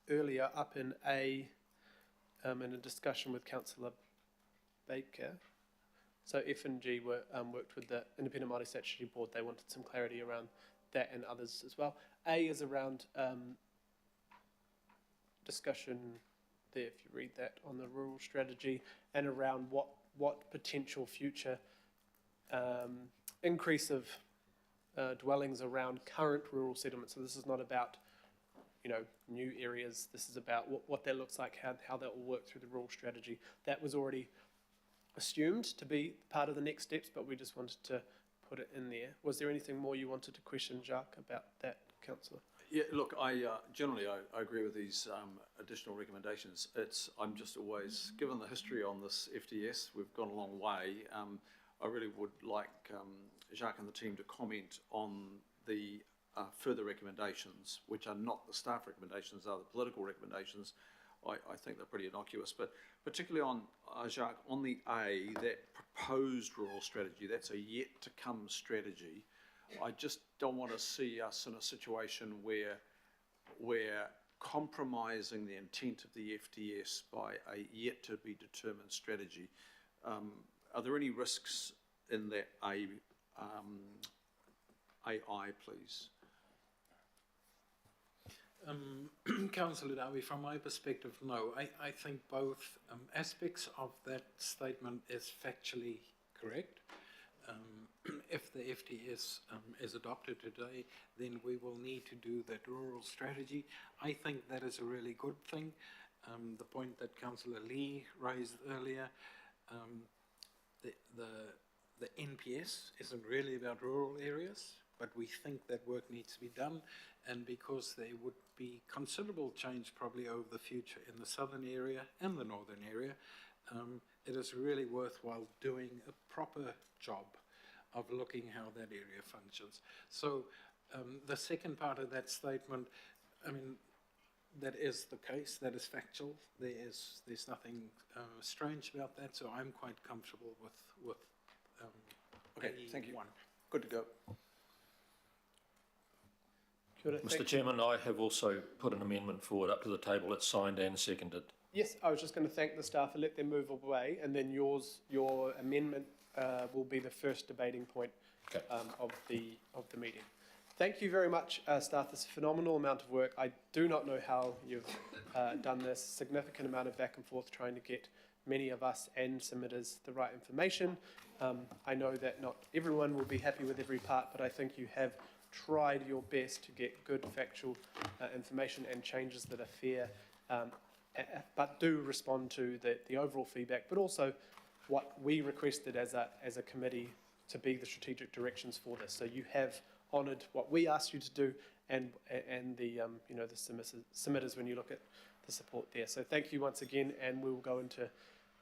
earlier up in A, in a discussion with Councillor Baker. So F and G worked with the Independent Māori Statutory Board. They wanted some clarity around that and others as well. A is around discussion there, if you read that, on the rural strategy and around what potential future increase of dwellings around current rural settlements. So this is not about, new areas. This is about what that looks like, how that will work through the rural strategy. That was already assumed to be part of the next steps, but we just wanted to put it in there. Was there anything more you wanted to question, Jacques, about that, Councillor? Yeah, look, generally I agree with these additional recommendations. I'm just always, given the history on this FDS, we've gone a long way. I really would like Jacques and the team to comment on the further recommendations, which are not the staff recommendations, are the political recommendations. I think they're pretty innocuous, but particularly on, Jacques, on the A, that proposed rural strategy, that's a yet-to-come strategy. I just don't want to see us in a situation where we're compromising the intent of the FDS by a yet-to-be-determined strategy. Are there any risks in that AI, please? Councillor Darby, from my perspective, no. I think both aspects of that statement is factually correct. If the FDS is adopted today, then we will need to do that rural strategy. I think that is a really good thing. The point that Councillor Lee raised earlier, the NPS isn't really about rural areas, but we think that work needs to be done, and because there would be considerable change probably over the future in the southern area and the northern area, it is really worthwhile doing a proper job of looking how that area functions. So the second part of that statement, I mean, that is the case, that is factual. There's nothing strange about that, so I'm quite comfortable with okay, thank you. Good to go. Mr. Chairman, I have also put an amendment forward up to the table. It's signed and seconded. Yes, I was just going to thank the staff and let them move away, and then your amendment will be the first debating point of the meeting. Thank you very much, staff. This is a phenomenal amount of work. I do not know how you've done this. Significant amount of back and forth trying to get many of us and submitters the right information. I know that not everyone will be happy with every part, but I think you have tried your best to get good factual information and changes that are fair, but do respond to the overall feedback, but also what we requested as a committee to be the strategic directions for this. So you have honoured what we asked you to do, and the the submitters when you look at the support there. So thank you once again, and we will go into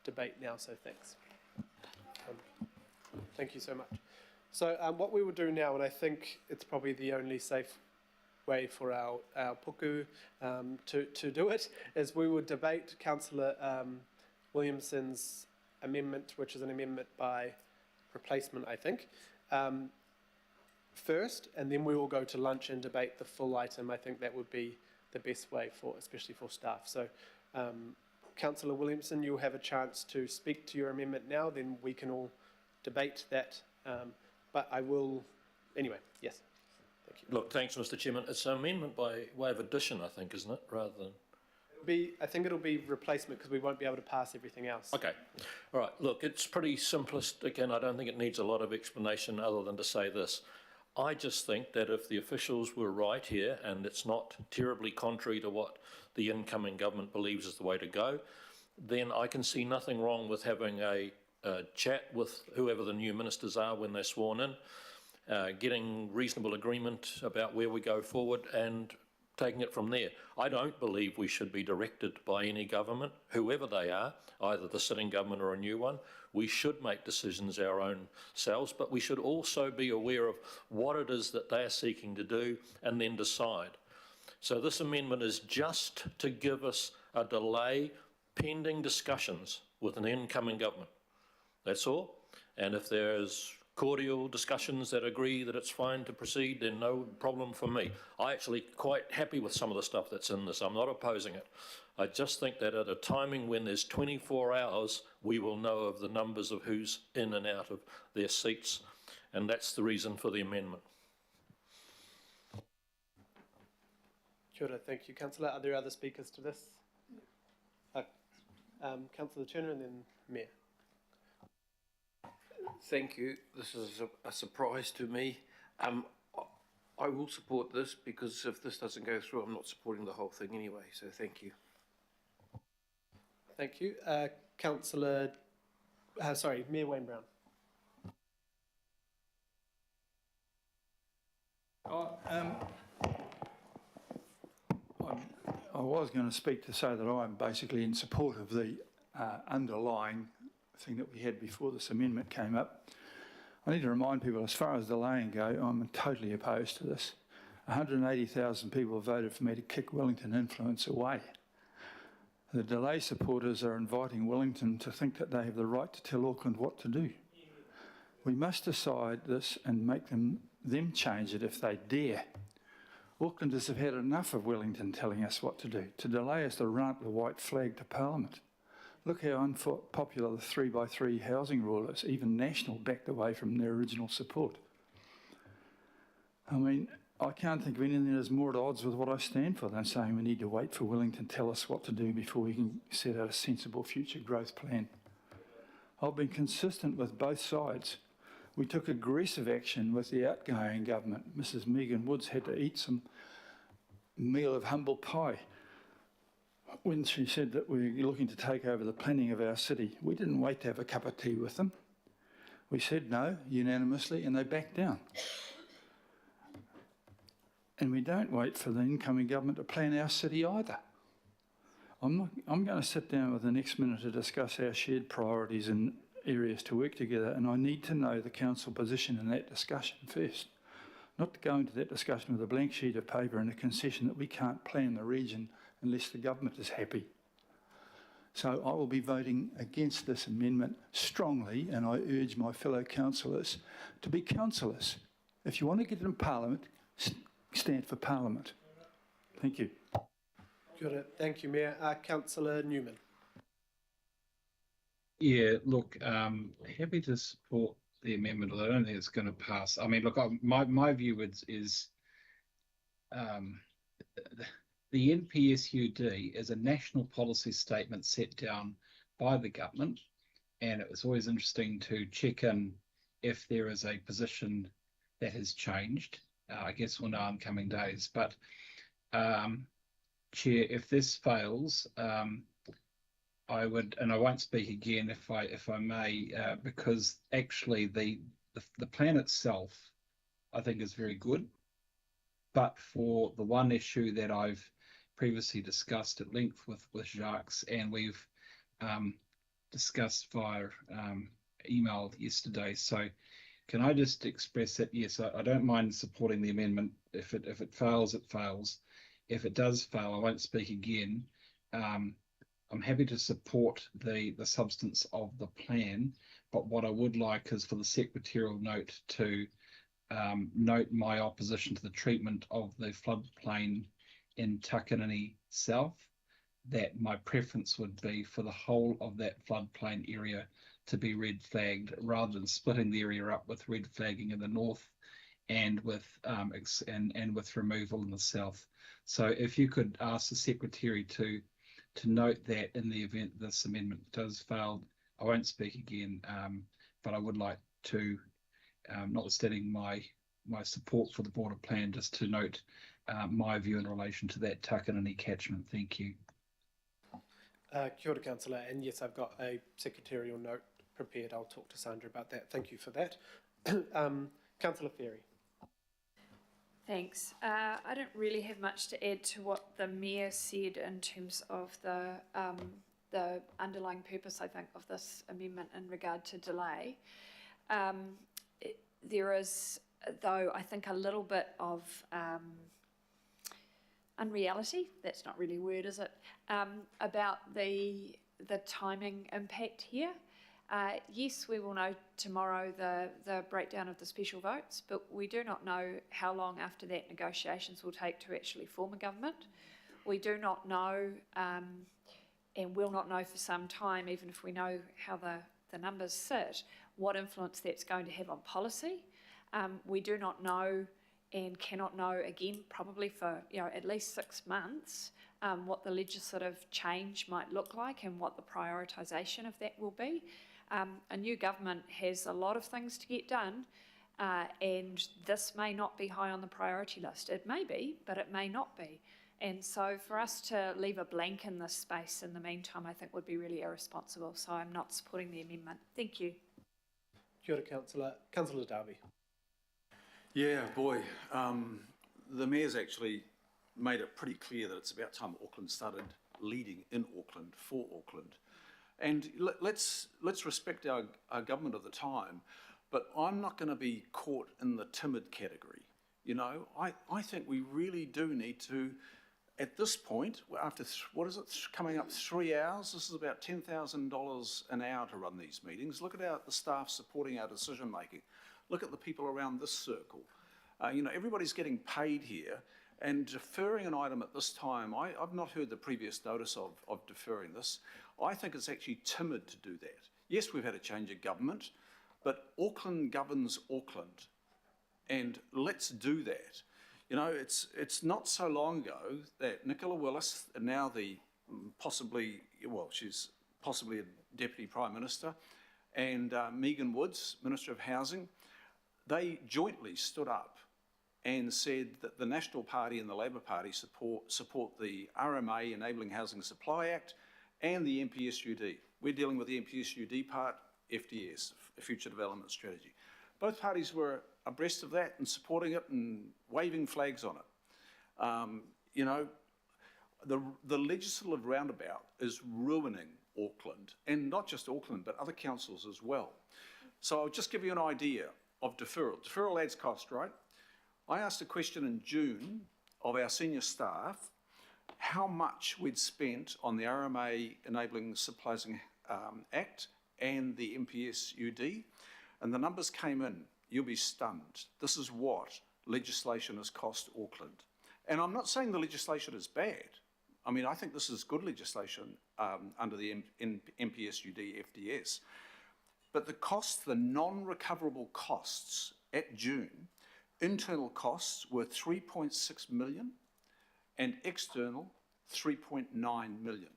debate now. So thanks. Thank you so much. So what we will do now, and I think it's probably the only safe way for our puku to do it, is we will debate Councillor Williamson's amendment, which is an amendment by replacement, I think, first, and then we will go to lunch and debate the full item. I think that would be the best way especially for staff. So Councillor Williamson, you'll have a chance to speak to your amendment now, then we can all debate that. But I will, anyway, yes. Thank you. Look, thanks, Mr. Chairman. It's an amendment by way of addition, I think, isn't it, rather than... I think it'll be replacement because we won't be able to pass everything else. Okay. All right. Look, it's pretty simplistic, and I don't think it needs a lot of explanation other than to say this. I just think that if the officials were right here, and it's not terribly contrary to what the incoming government believes is the way to go, then I can see nothing wrong with having a chat with whoever the new ministers are when they're sworn in, getting reasonable agreement about where we go forward and taking it from there. I don't believe we should be directed by any government, whoever they are, either the sitting government or a new one. We should make decisions our own selves, but we should also be aware of what it is that they are seeking to do and then decide. So this amendment is just to give us a delay pending discussions with an incoming government. That's all. And if there's cordial discussions that agree that it's fine to proceed, then no problem for me. I'm actually quite happy with some of the stuff that's in this. I'm not opposing it. I just think that at a timing when there's 24 hours, we will know of the numbers of who's in and out of their seats, and that's the reason for the amendment. Kia ora, thank you, Councillor. Are there other speakers to this? Councillor Turner and then Mayor. Thank you. This is a surprise to me. I will support this because if this doesn't go through, I'm not supporting the whole thing anyway, so thank you. Thank you. Mayor Wayne Brown. I was going to speak to say that I'm basically in support of the underlying thing that we had before this amendment came up. I need to remind people, as far as delaying go, I'm totally opposed to this. 180,000 people voted for me to kick Wellington influence away. The delay supporters are inviting Wellington to think that they have the right to tell Auckland what to do. We must decide this and make them change it if they dare. Aucklanders have had enough of Wellington telling us what to do. To delay is to run up the white flag to Parliament. Look how unpopular the 3x3 housing rule is. Even National backed away from their original support. I mean, I can't think of anything that's more at odds with what I stand for than saying we need to wait for Wellington to tell us what to do before we can set out a sensible future growth plan. I've been consistent with both sides. We took aggressive action with the outgoing government. Mrs. Megan Woods had to eat some meal of humble pie when she said that we're looking to take over the planning of our city. We didn't wait to have a cup of tea with them. We said no unanimously and they backed down. And we don't wait for the incoming government to plan our city either. I'm going to sit down with the next minute to discuss our shared priorities and areas to work together, and I need to know the council position in that discussion first. Not to go into that discussion with a blank sheet of paper and a concession that we can't plan the region unless the government is happy. So I will be voting against this amendment strongly, and I urge my fellow councillors to be councillors. If you want to get in Parliament, stand for Parliament. Thank you. Kia ora. Thank you, Mayor. Councillor Newman. Yeah, look, happy to support the amendment, although I don't think it's going to pass. I mean, look, my view is um, the NPSUD is a national policy statement set down by the government, and it was always interesting to check in if there is a position that has changed. I guess we'll know in coming days. But Chair, if this fails, I would, and I won't speak again if I may, because actually the plan itself, I think, is very good. But for the one issue that I've previously discussed at length with Jacques, and we've discussed via email yesterday. So can I just express that, yes, I don't mind supporting the amendment. If it fails, it fails. If it does fail, I won't speak again. I'm happy to support the substance of the plan, but what I would like is for the secretarial note to note my opposition to the treatment of the floodplain in Takanini South, that my preference would be for the whole of that floodplain area to be red flagged, rather than splitting the area up with red flagging in the north and with with removal in the south. So if you could ask the secretary to note that in the event this amendment does fail, I won't speak again, but I would like to, notwithstanding my support for the border plan, just to note my view in relation to that Takanini catchment. Thank you. Kia ora, Councillor, and yes, I've got a secretarial note prepared. I'll talk to Sandra about that. Thank you for that. Councillor Ferry. Thanks. I don't really have much to add to what the Mayor said in terms of the underlying purpose, I think, of this amendment in regard to delay. There is, though, I think a little bit of unreality, that's not really a word, is it, about the timing impact here. Yes, we will know tomorrow the breakdown of the special votes, but we do not know how long after that negotiations will take to actually form a government. We do not know, and will not know for some time, even if we know how the numbers sit, what influence that's going to have on policy. We do not know and cannot know, again, probably for at least 6 months, what the legislative change might look like and what the prioritisation of that will be. A new government has a lot of things to get done, and this may not be high on the priority list. It may be, but it may not be. And so for us to leave a blank in this space in the meantime, I think would be really irresponsible. So I'm not supporting the amendment. Thank you. Kia ora, Councillor. Councillor Darby. Yeah, boy, the Mayor's actually made it pretty clear that it's about time Auckland started leading in Auckland for Auckland. And let's respect our government of the time, but I'm not going to be caught in the timid category. I think we really do need to, at this point, after, coming up 3 hours, this is about $10,000 an hour to run these meetings. Look at the staff supporting our decision making. Look at the people around this circle. Everybody's getting paid here, and deferring an item at this time, I've not heard the previous notice of deferring this. I think it's actually timid to do that. Yes, we've had a change of government, but Auckland governs Auckland, and let's do that. It's not so long ago that Nicola Willis, and now she's possibly a Deputy Prime Minister, and Megan Woods, Minister of Housing, they jointly stood up and said that the National Party and the Labor Party support the RMA, Enabling Housing Supply Act, and the NPSUD. We're dealing with the NPSUD part, FDS, Future Development Strategy. Both parties were abreast of that and supporting it and waving flags on it. The legislative roundabout is ruining Auckland, and not just Auckland, but other councils as well. So I'll just give you an idea of deferral. Deferral adds cost, right? I asked a question in June of our senior staff how much we'd spent on the RMA Enabling Supplies Act and the NPSUD, and the numbers came in. You'll be stunned. This is what legislation has cost Auckland. And I'm not saying the legislation is bad. I mean, I think this is good legislation under the MPSUD FDS. But the costs, the non-recoverable costs at June, internal costs were 3.6 million and external 3.9 million.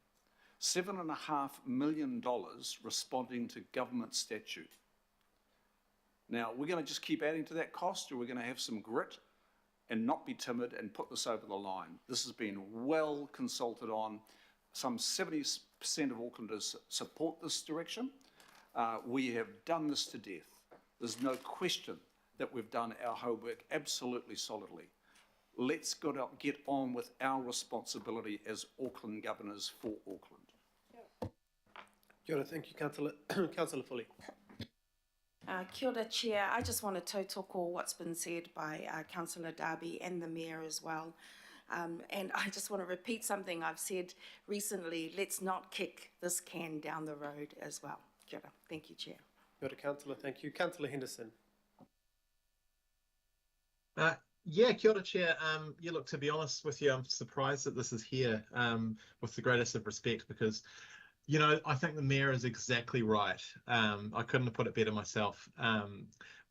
$7.5 million responding to government statute. Now, we're going to just keep adding to that cost, or we're going to have some grit and not be timid and put this over the line. This has been well consulted on. Some 70% of Aucklanders support this direction. We have done this to death. There's no question that we've done our homework absolutely solidly. Let's get on with our responsibility as Auckland governors for Auckland. Kia ora, thank you, Councillor. Councillor Foley. Kia ora, Chair. I just want to tautoko what's been said by Councillor Darby and the Mayor as well. And I just want to repeat something I've said recently. Let's not kick this can down the road as well. Kia ora. Thank you, Chair. Kia ora, Councillor. Thank you. Councillor Henderson. Yeah, kia ora, Chair. Yeah, look, to be honest with you, I'm surprised that this is here with the greatest of respect, because you know, I think the Mayor is exactly right. I couldn't have put it better myself.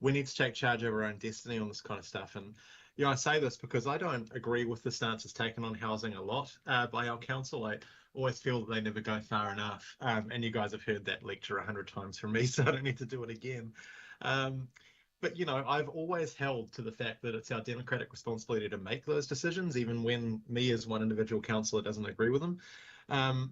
We need to take charge of our own destiny on this kind of stuff. And, you know, I say this because I don't agree with the stances taken on housing a lot by our council. I always feel that they never go far enough. And you guys have heard that lecture 100 times from me, so I don't need to do it again. But, you know, I've always held to the fact that it's our democratic responsibility to make those decisions, even when me as one individual councillor doesn't agree with them.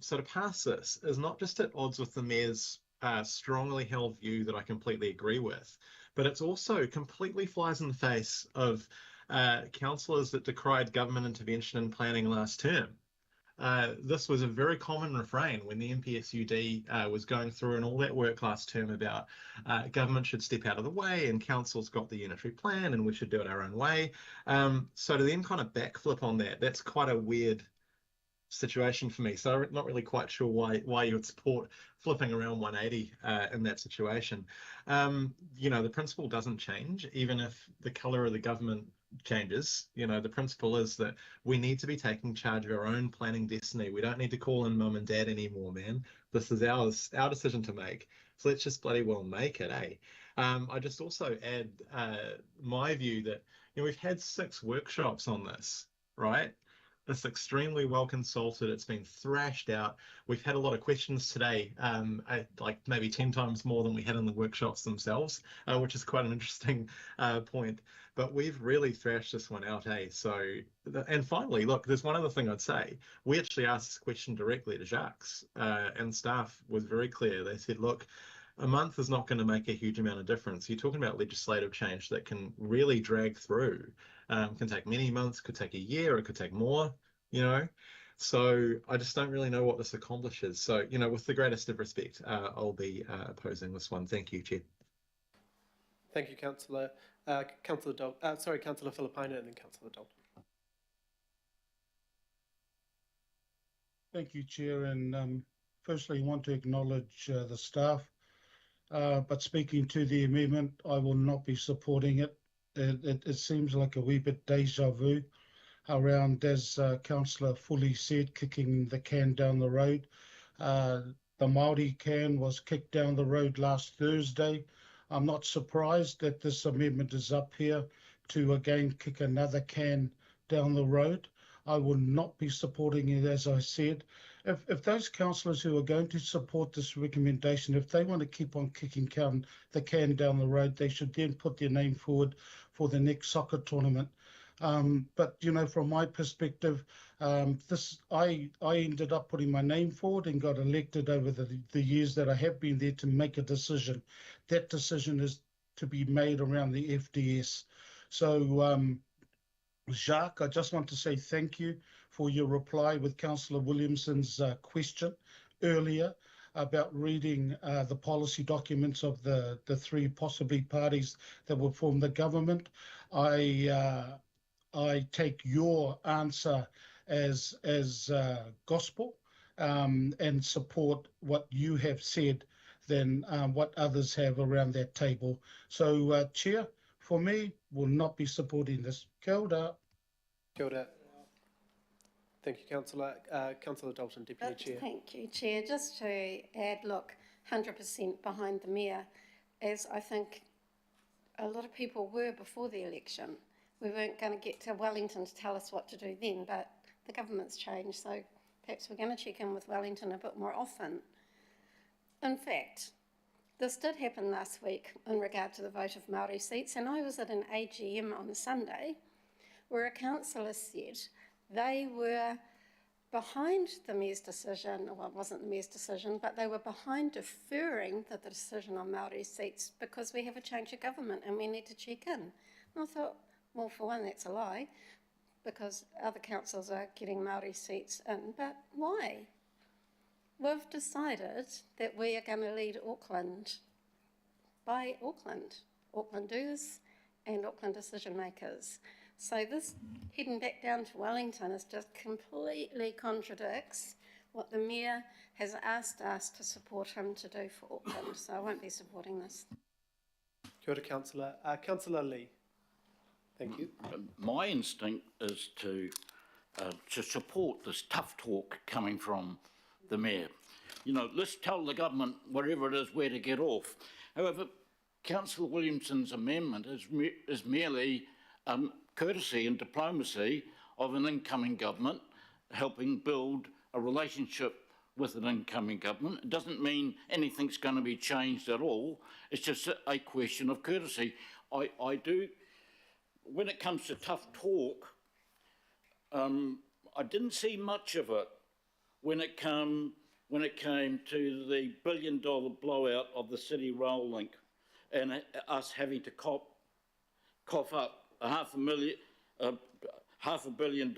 So to pass this is not just at odds with the Mayor's strongly held view that I completely agree with, but it's also completely flies in the face of councillors that decried government intervention in planning last term. This was a very common refrain when the MPSUD was going through and all that work last term about government should step out of the way and council's got the unitary plan and we should do it our own way. So to then kind of backflip on that, that's quite a weird situation for me. So I'm not really quite sure why you would support flipping around 180 in that situation. You know, the principle doesn't change, even if the colour of the government changes. You know, the principle is that we need to be taking charge of our own planning destiny. We don't need to call in mum and dad anymore, man. This is our decision to make. So let's just bloody well make it, eh? I just also add my view that, you know, we've had 6 workshops on this, right? It's extremely well consulted. It's been thrashed out. We've had a lot of questions today, like maybe 10 times more than we had in the workshops themselves, which is quite an interesting point. But we've really thrashed this one out, eh? So, and finally, look, there's one other thing I'd say. We actually asked this question directly to Jacques, and staff was very clear. They said, look, a month is not going to make a huge amount of difference. You're talking about legislative change that can really drag through. Can take many months, could take a year, it could take more, you know. So I just don't really know what this accomplishes. So, you know, with the greatest of respect, I'll be opposing this one. Thank you, Chair. Thank you, Councillor. Councillor Filipaina and then Councillor Dalton. Thank you, Chair. And firstly, I want to acknowledge the staff. But speaking to the amendment, I will not be supporting it. It seems like a wee bit deja vu around, as Councillor Foley said, kicking the can down the road. The Māori can was kicked down the road last Thursday. I'm not surprised that this amendment is up here to again kick another can down the road. I will not be supporting it, as I said. If those councillors who are going to support this recommendation, if they want to keep on kicking the can down the road, they should then put their name forward for the next soccer tournament. But, you know, from my perspective, I ended up putting my name forward and got elected over the years that I have been there to make a decision. That decision is to be made around the FDS. So, Jacques, I just want to say thank you for your reply with Councillor Williamson's question earlier about reading the policy documents of the 3 possibly parties that will form the government. I take your answer as gospel and support what you have said than what others have around that table. So, Chair, for me, will not be supporting this. Kia ora. Kia ora. Thank you, Councillor. Councillor Dalton, Deputy Chair. Thank you, Chair. Just to add, look, 100% behind the Mayor, as I think a lot of people were before the election. We weren't going to get to Wellington to tell us what to do then, but the government's changed, so perhaps we're going to check in with Wellington a bit more often. In fact, this did happen last week in regard to the vote of Māori seats, and I was at an AGM on Sunday where a councillor said they were behind the Mayor's decision, well, it wasn't the Mayor's decision, but they were behind deferring the decision on Māori seats because we have a change of government and we need to check in. And I thought, well, for one, that's a lie, because other councils are getting Māori seats in, but why? We've decided that we are going to lead Auckland by Auckland, Aucklanders and Auckland decision makers. So this heading back down to Wellington is just completely contradicts what the Mayor has asked us to support him to do for Auckland. So I won't be supporting this. Kia ora, Councillor. Councillor Lee. Thank you. My instinct is to support this tough talk coming from the Mayor. You know, let's tell the government, whatever it is, where to get off. However, Councillor Williamson's amendment is merely courtesy and diplomacy of an incoming government helping build a relationship with an incoming government. It doesn't mean anything's going to be changed at all. It's just a question of courtesy. I do, when it comes to tough talk, I didn't see much of it when it came to the $1 billion blowout of the City Rail link and us having to cough up $500 million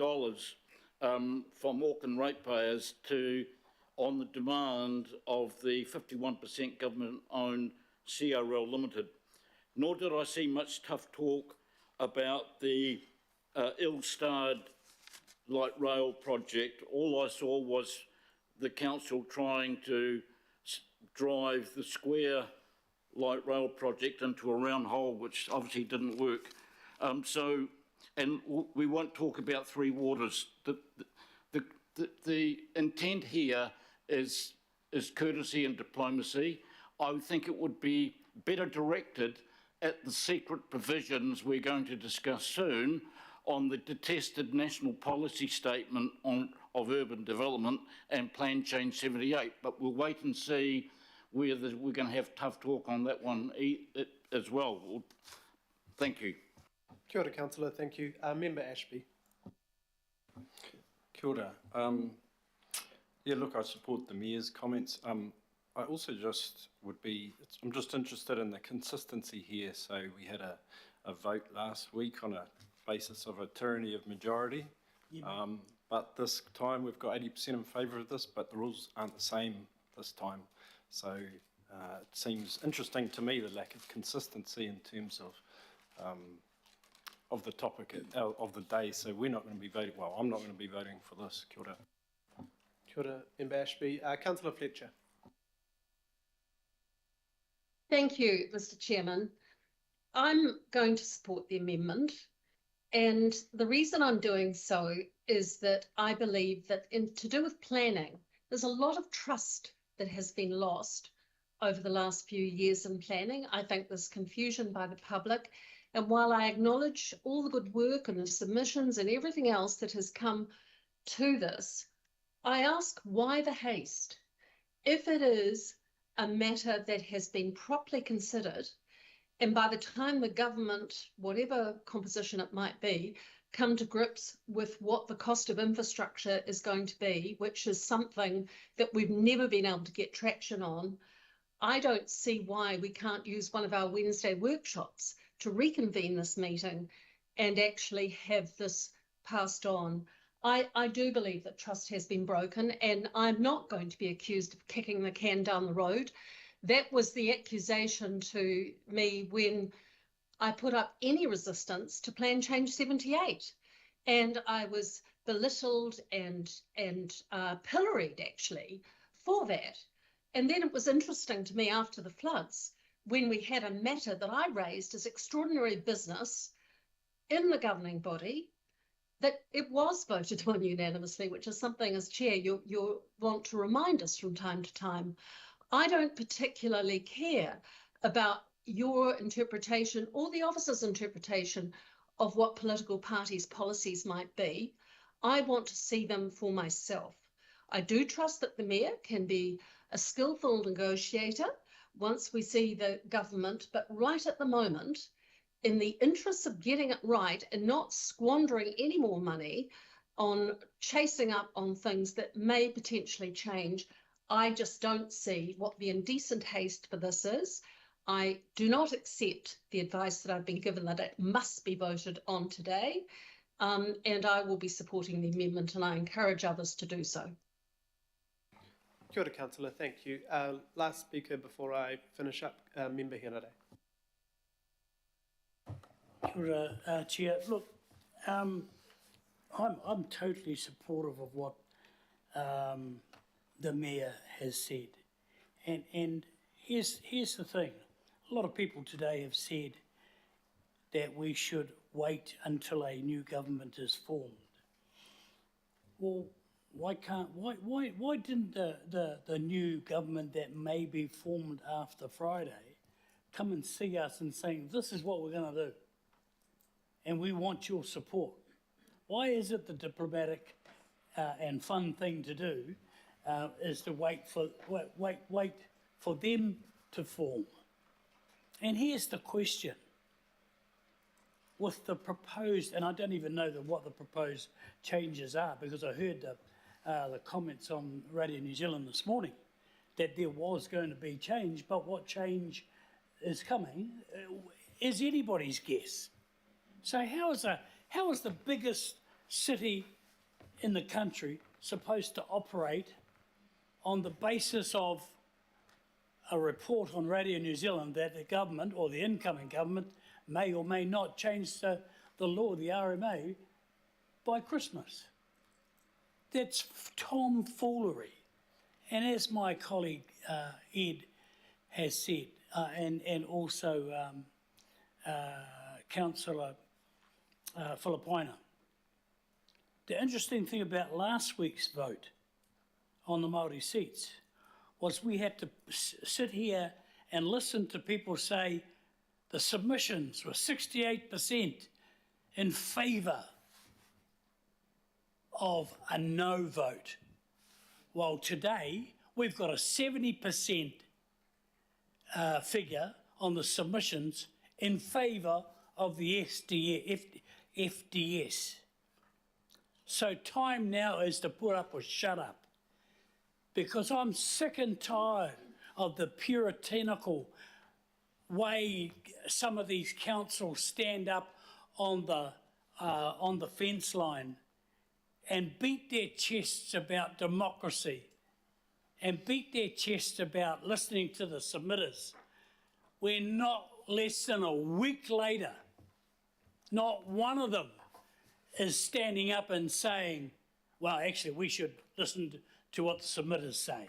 from Auckland ratepayers on the demand of the 51% government-owned CRL Limited. Nor did I see much tough talk about the ill-starred light rail project. All I saw was the council trying to drive the square light rail project into a round hole, which obviously didn't work. And we won't talk about Three Waters. The intent here is courtesy and diplomacy. I would think it would be better directed at the secret provisions we're going to discuss soon on the detested National Policy Statement of Urban Development and Plan Change 78. But we'll wait and see whether we're going to have tough talk on that one as well. Thank you. Kia ora, Councillor. Thank you. Member Ashby. Kia ora. Yeah, look, I support the Mayor's comments. I also I'm just interested in the consistency here. So we had a vote last week on a basis of a tyranny of majority. Yeah. But this time we've got 80% in favour of this, but the rules aren't the same this time. So it seems interesting to me, the lack of consistency in terms of the topic of the day. So we're not going to be voting, well, I'm not going to be voting for this. Kia ora. Kia ora, Member Ashby. Councillor Fletcher. Thank you, Mr. Chairman. I'm going to support the amendment. And the reason I'm doing so is that I believe that to do with planning, there's a lot of trust that has been lost over the last few years in planning. I think there's confusion by the public. And while I acknowledge all the good work and the submissions and everything else that has come to this, I ask why the haste? If it is a matter that has been properly considered, and by the time the government, whatever composition it might be, come to grips with what the cost of infrastructure is going to be, which is something that we've never been able to get traction on, I don't see why we can't use one of our Wednesday workshops to reconvene this meeting and actually have this passed on. I do believe that trust has been broken, and I'm not going to be accused of kicking the can down the road. That was the accusation to me when I put up any resistance to Plan Change 78. And I was belittled and pilloried, actually, for that. And then it was interesting to me after the floods, when we had a matter that I raised as extraordinary business in the governing body, that it was voted on unanimously, which is something as chair you want to remind us from time to time. I don't particularly care about your interpretation or the officer's interpretation of what political parties' policies might be. I want to see them for myself. I do trust that the mayor can be a skillful negotiator once we see the government, but right at the moment, in the interests of getting it right and not squandering any more money on chasing up on things that may potentially change, I just don't see what the indecent haste for this is. I do not accept the advice that I've been given that it must be voted on today, and I will be supporting the amendment, and I encourage others to do so. Kia ora, Councillor, thank you. Last speaker before I finish up, Member Henare. Kia ora, Chair. Look, I'm totally supportive of what the Mayor has said. And here's the thing. A lot of people today have said that we should wait until a new government is formed. Well, why didn't the new government that may be formed after Friday come and see us and saying, this is what we're going to do, and we want your support? Why is it the diplomatic and fun thing to do is to wait for them to form? And here's the question. With the proposed, and I don't even know what the proposed changes are, because I heard the comments on Radio New Zealand this morning that there was going to be change, but what change is coming is anybody's guess. So how is the biggest city in the country supposed to operate on the basis of a report on Radio New Zealand that the government or the incoming government may or may not change the law, the RMA, by Christmas? That's tomfoolery. And as my colleague Ed has said, and also Councillor Filipaina, the interesting thing about last week's vote on the Māori seats was we had to sit here and listen to people say the submissions were 68% in favour of a no vote. While today we've got a 70% figure on the submissions in favour of the FDS. So time now is to put up or shut up, because I'm sick and tired of the puritanical way some of these councils stand up on the fence line and beat their chests about democracy and beat their chests about listening to the submitters. We're not less than a week later, not one of them is standing up and saying, well, actually, we should listen to what the submitters say.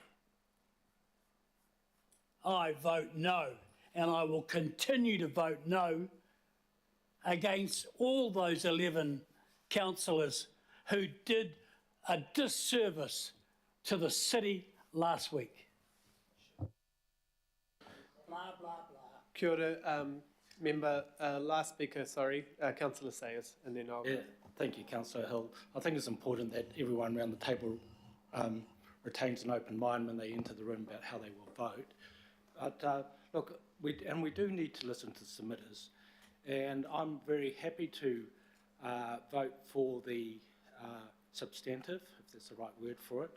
I vote no, and I will continue to vote no against all those 11 councillors who did a disservice to the city last week. Blah, blah, blah. Kia ora, Member, last speaker, Councillor Sayers, and then I'll... Yeah, thank you, Councillor Hill. I think it's important that everyone around the table retains an open mind when they enter the room about how they will vote. But look, we do need to listen to the submitters, and I'm very happy to vote for the substantive, if that's the right word for it,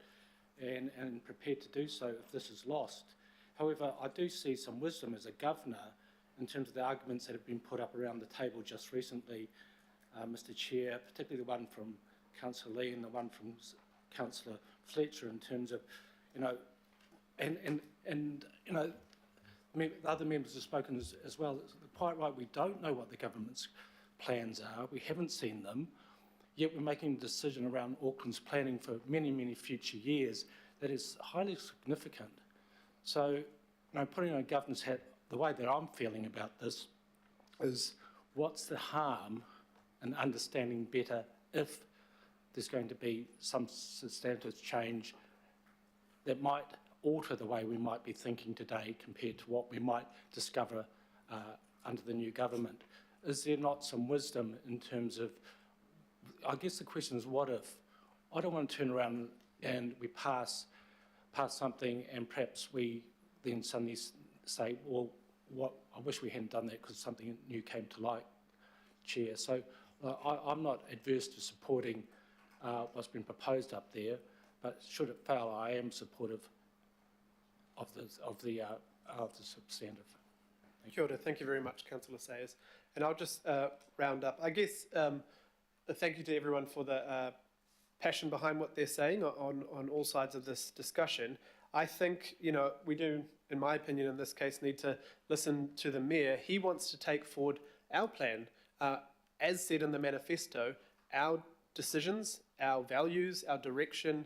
and prepared to do so if this is lost. However, I do see some wisdom as a governor in terms of the arguments that have been put up around the table just recently, Mr. Chair, particularly the one from Councillor Lee and the one from Councillor Fletcher, in terms of, and the other members have spoken as well. It's quite right, we don't know what the government's plans are, we haven't seen them, yet we're making a decision around Auckland's planning for many, many future years that is highly significant. So, putting on a governor's hat, the way that I'm feeling about this is, what's the harm in understanding better if there's going to be some substantive change that might alter the way we might be thinking today compared to what we might discover under the new government. Is there not some wisdom in terms of, I guess the question is, what if? I don't want to turn around and we pass something and perhaps we then suddenly say, well, I wish we hadn't done that because something new came to light, Chair. So I'm not adverse to supporting what's been proposed up there, but should it fail, I am supportive of the substantive. Kia ora. Thank you very much, Councillor Sayers. And I'll just round up. I guess a thank you to everyone for the passion behind what they're saying on all sides of this discussion. I think, we do, in my opinion, in this case, need to listen to the Mayor. He wants to take forward our plan. As said in the manifesto, our decisions, our values, our direction,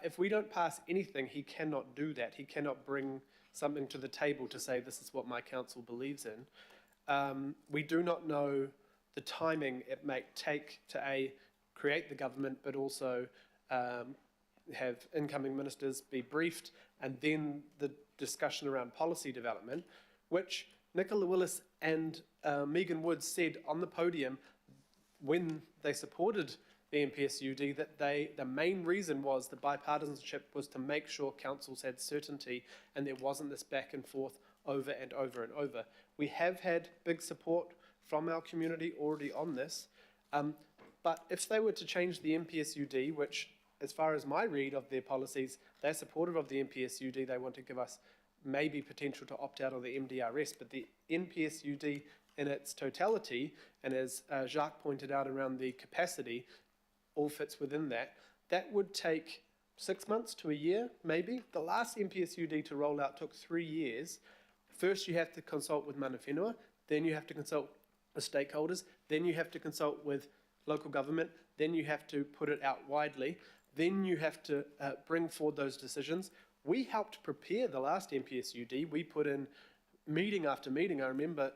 if we don't pass anything, he cannot do that. He cannot bring something to the table to say, this is what my council believes in. We do not know the timing it may take to create the government, but also have incoming ministers be briefed, and then the discussion around policy development, which Nicola Willis and Megan Woods said on the podium when they supported the NPSUD that the main reason was the bipartisanship was to make sure councils had certainty and there wasn't this back and forth over and over and over. We have had big support from our community already on this, but if they were to change the NPSUD, which as far as my read of their policies, they're supportive of the NPSUD, they want to give us maybe potential to opt out of the MDRS, but the NPSUD in its totality, and as Jacques pointed out around the capacity, all fits within that. That would take 6 months to a year, maybe. The last NPSUD to roll out took 3 years. First, you have to consult with mana whenua, then you have to consult with stakeholders, then you have to consult with local government, then you have to put it out widely, then you have to bring forward those decisions. We helped prepare the last NPSUD. We put in meeting after meeting. I remember,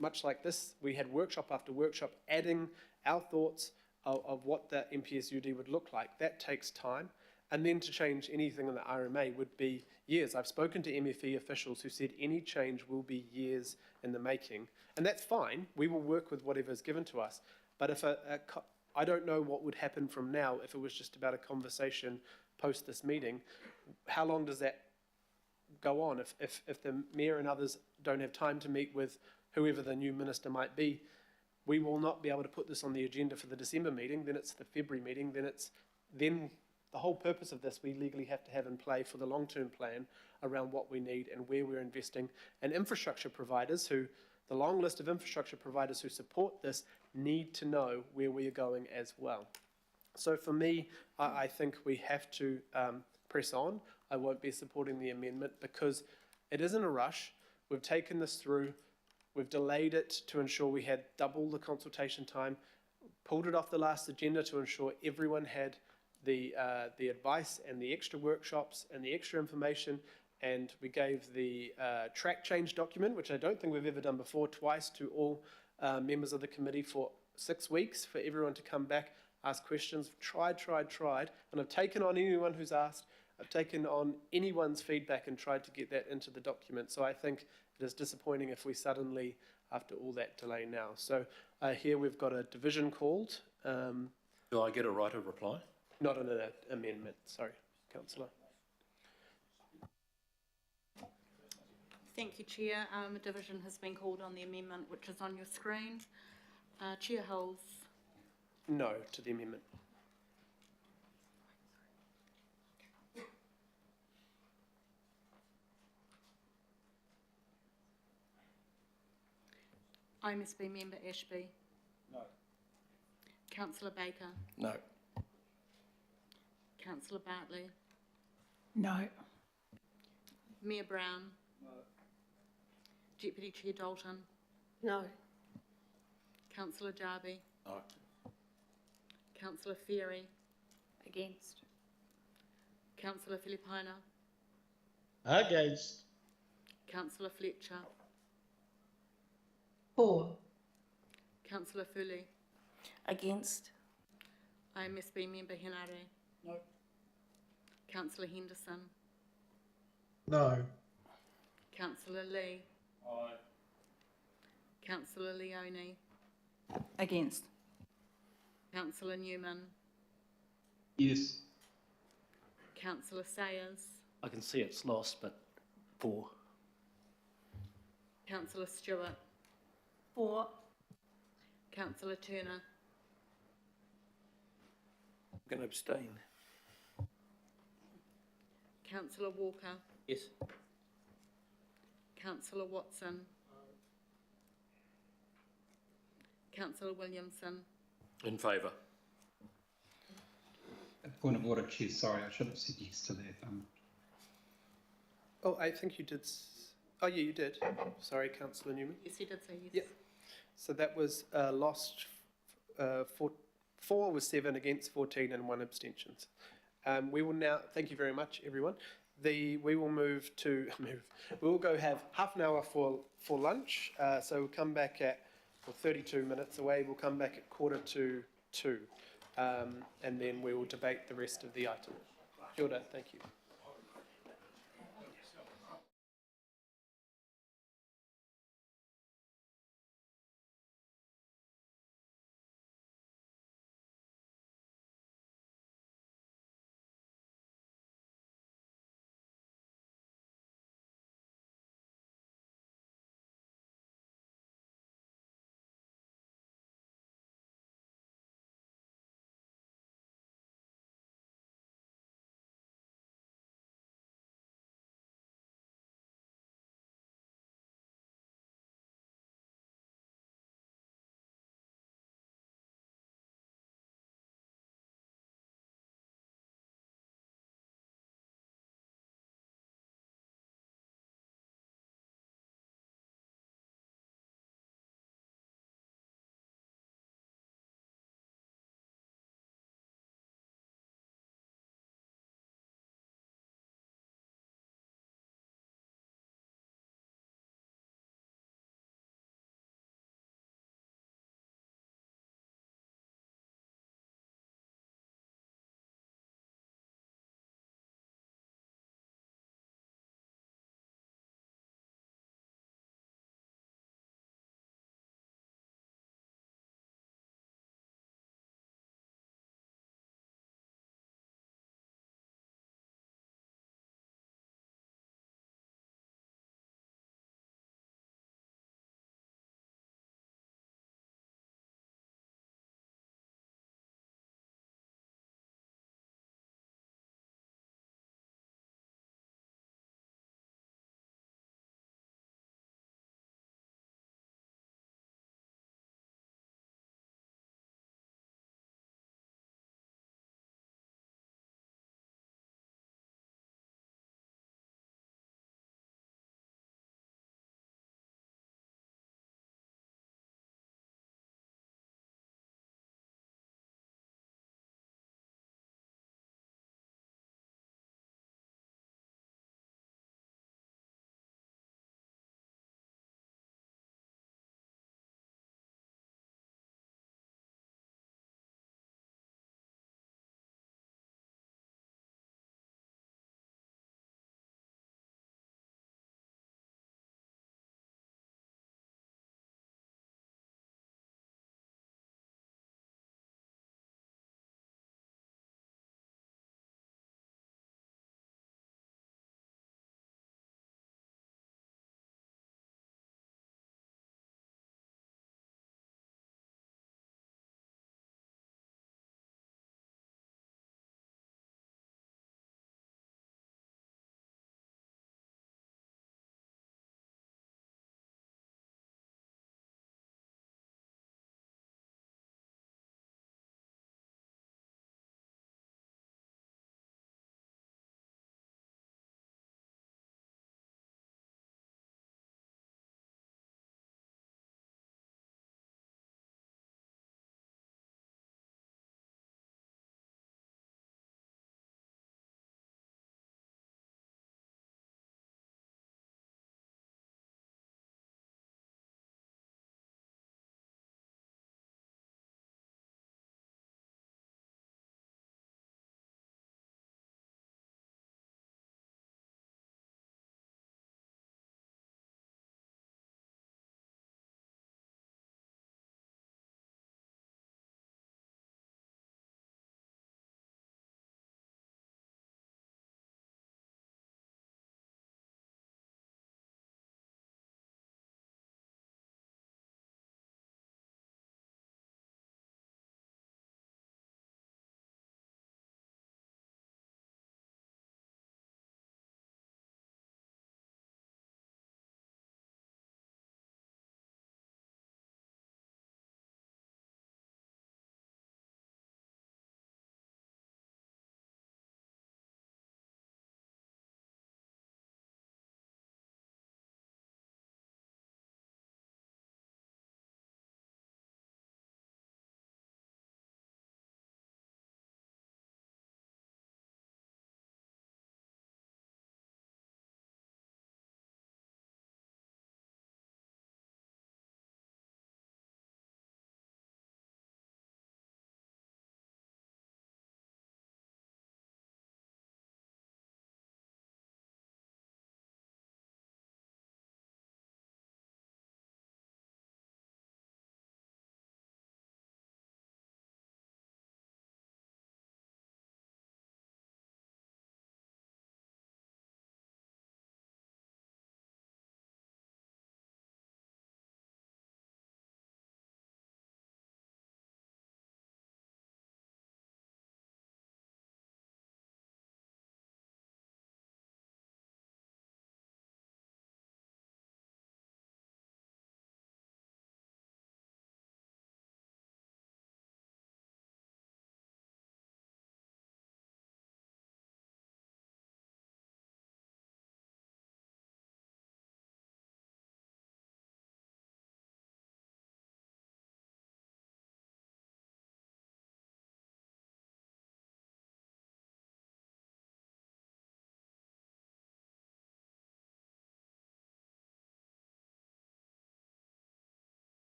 much like this, we had workshop after workshop adding our thoughts of what that NPSUD would look like. That takes time. And then to change anything in the RMA would be years. I've spoken to MFE officials who said any change will be years in the making. And that's fine. We will work with whatever is given to us. But if I don't know what would happen from now if it was just about a conversation post this meeting. How long does that go on? If the Mayor and others don't have time to meet with whoever the new minister might be, we will not be able to put this on the agenda for the December meeting, then it's the February meeting, then the whole purpose of this we legally have to have in play for the long-term plan around what we need and where we're investing. And infrastructure providers the long list of infrastructure providers who support this need to know where we are going as well. So for me, I think we have to press on. I won't be supporting the amendment because it isn't a rush. We've taken this through. We've delayed it to ensure we had double the consultation time, pulled it off the last agenda to ensure everyone had the advice and the extra workshops and the extra information, and we gave the track change document, which I don't think we've ever done before, twice to all members of the committee for 6 weeks for everyone to come back, ask questions. Tried, and I've taken on anyone who's asked. I've taken on anyone's feedback and tried to get that into the document. So I think it is disappointing if we suddenly, after all that delay now. So here we've got a division called. Do I get a right of reply? Not an amendment, sorry, Councillor. Thank you, Chair. A division has been called on the amendment, which is on your screen. Chair holds no to the amendment. IMSB member Ashby. No. Councillor Baker. No. Councillor Bartley. No. Mayor Brown. No. Deputy Chair Dalton. No. Councillor Darby. No. Councillor Ferry. Against. Councillor Filipina. Against. Councillor Fletcher. For. Councillor Fully. Against? IMSB member Henare. No. Councillor Henderson. No. Councillor Lee. Aye. Councillor Leone. Against? Councillor Newman. Yes. Councillor Sayers. I can see it's lost, but 4. Councillor Stewart. 4. Councillor Turner. I'm going to abstain. Councillor Walker. Yes. Councillor Watson. Councillor Williamson. In favour. A point of order, Chair. Sorry, I should have said yes to that. Oh, I think you did. Oh, yeah, you did. Sorry, Councillor Newman. Yes, he did say yes. Yep. So that was lost. 4 was 7 against 14 and 1 abstentions. We will now. Thank you very much, everyone. We will move to We will go have half an hour for lunch. So we'll come back at 32 minutes away. We'll come back at 1:45, and then we will debate the rest of the item. Kia ora, thank you.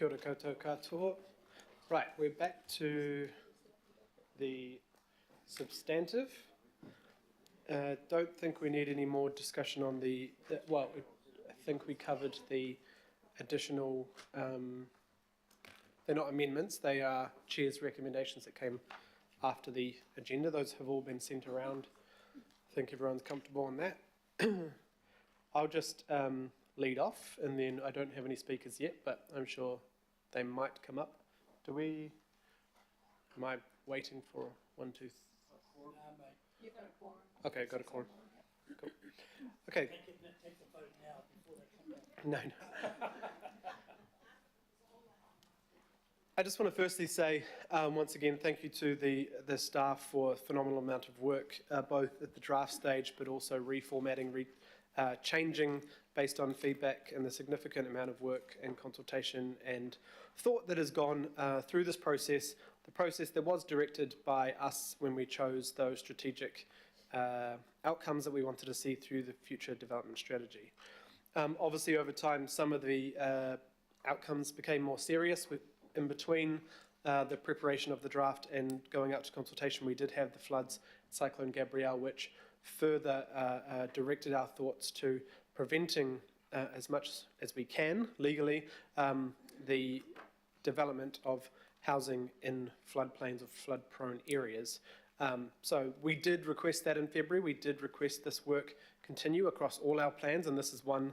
Kia ora koutou katoa. Right, we're back to the substantive. Don't think we need any more discussion on well, I think we covered the additional, they're not amendments, they are Chair's recommendations that came after the agenda. Those have all been sent around. I think everyone's comfortable on that. I'll just lead off, and then I don't have any speakers yet, but I'm sure they might come up. Am I waiting for 1, 2, 3? Okay, got a quorum. Cool. Okay. No. I just want to firstly say, once again, thank you to the staff for a phenomenal amount of work, both at the draft stage, but also reformatting, changing based on feedback, and the significant amount of work and consultation and thought that has gone through this process. The process that was directed by us when we chose those strategic outcomes that we wanted to see through the future development strategy. Obviously, over time, some of the outcomes became more serious. In between the preparation of the draft and going out to consultation, we did have the floods, Cyclone Gabrielle, which further directed our thoughts to preventing as much as we can legally the development of housing in floodplains or flood-prone areas. So we did request that in February. We did request this work continue across all our plans, and this is one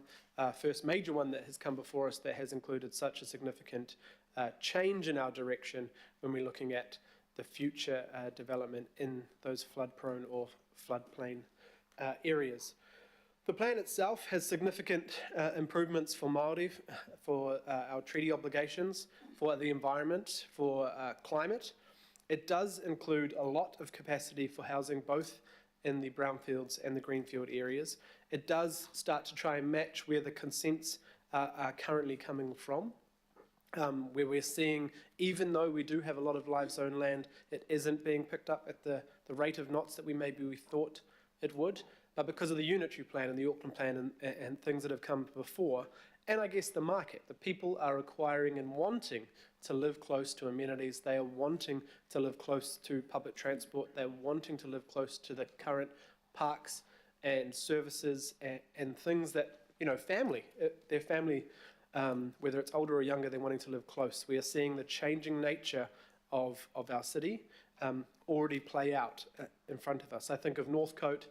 first major one that has come before us that has included such a significant change in our direction when we're looking at the future development in those flood-prone or floodplain areas. The plan itself has significant improvements for Māori, for our treaty obligations, for the environment, for climate. It does include a lot of capacity for housing both in the brownfields and the greenfield areas. It does start to try and match where the consents are currently coming from, where we're seeing, even though we do have a lot of live zone land, it isn't being picked up at the rate of knots that we thought it would, because of the unitary plan and the Auckland plan and things that have come before. And I guess the market, the people are acquiring and wanting to live close to amenities. They are wanting to live close to public transport. They're wanting to live close to the current parks and services and things that, family, their family, whether it's older or younger, they're wanting to live close. We are seeing the changing nature of our city already play out in front of us. I think of Northcote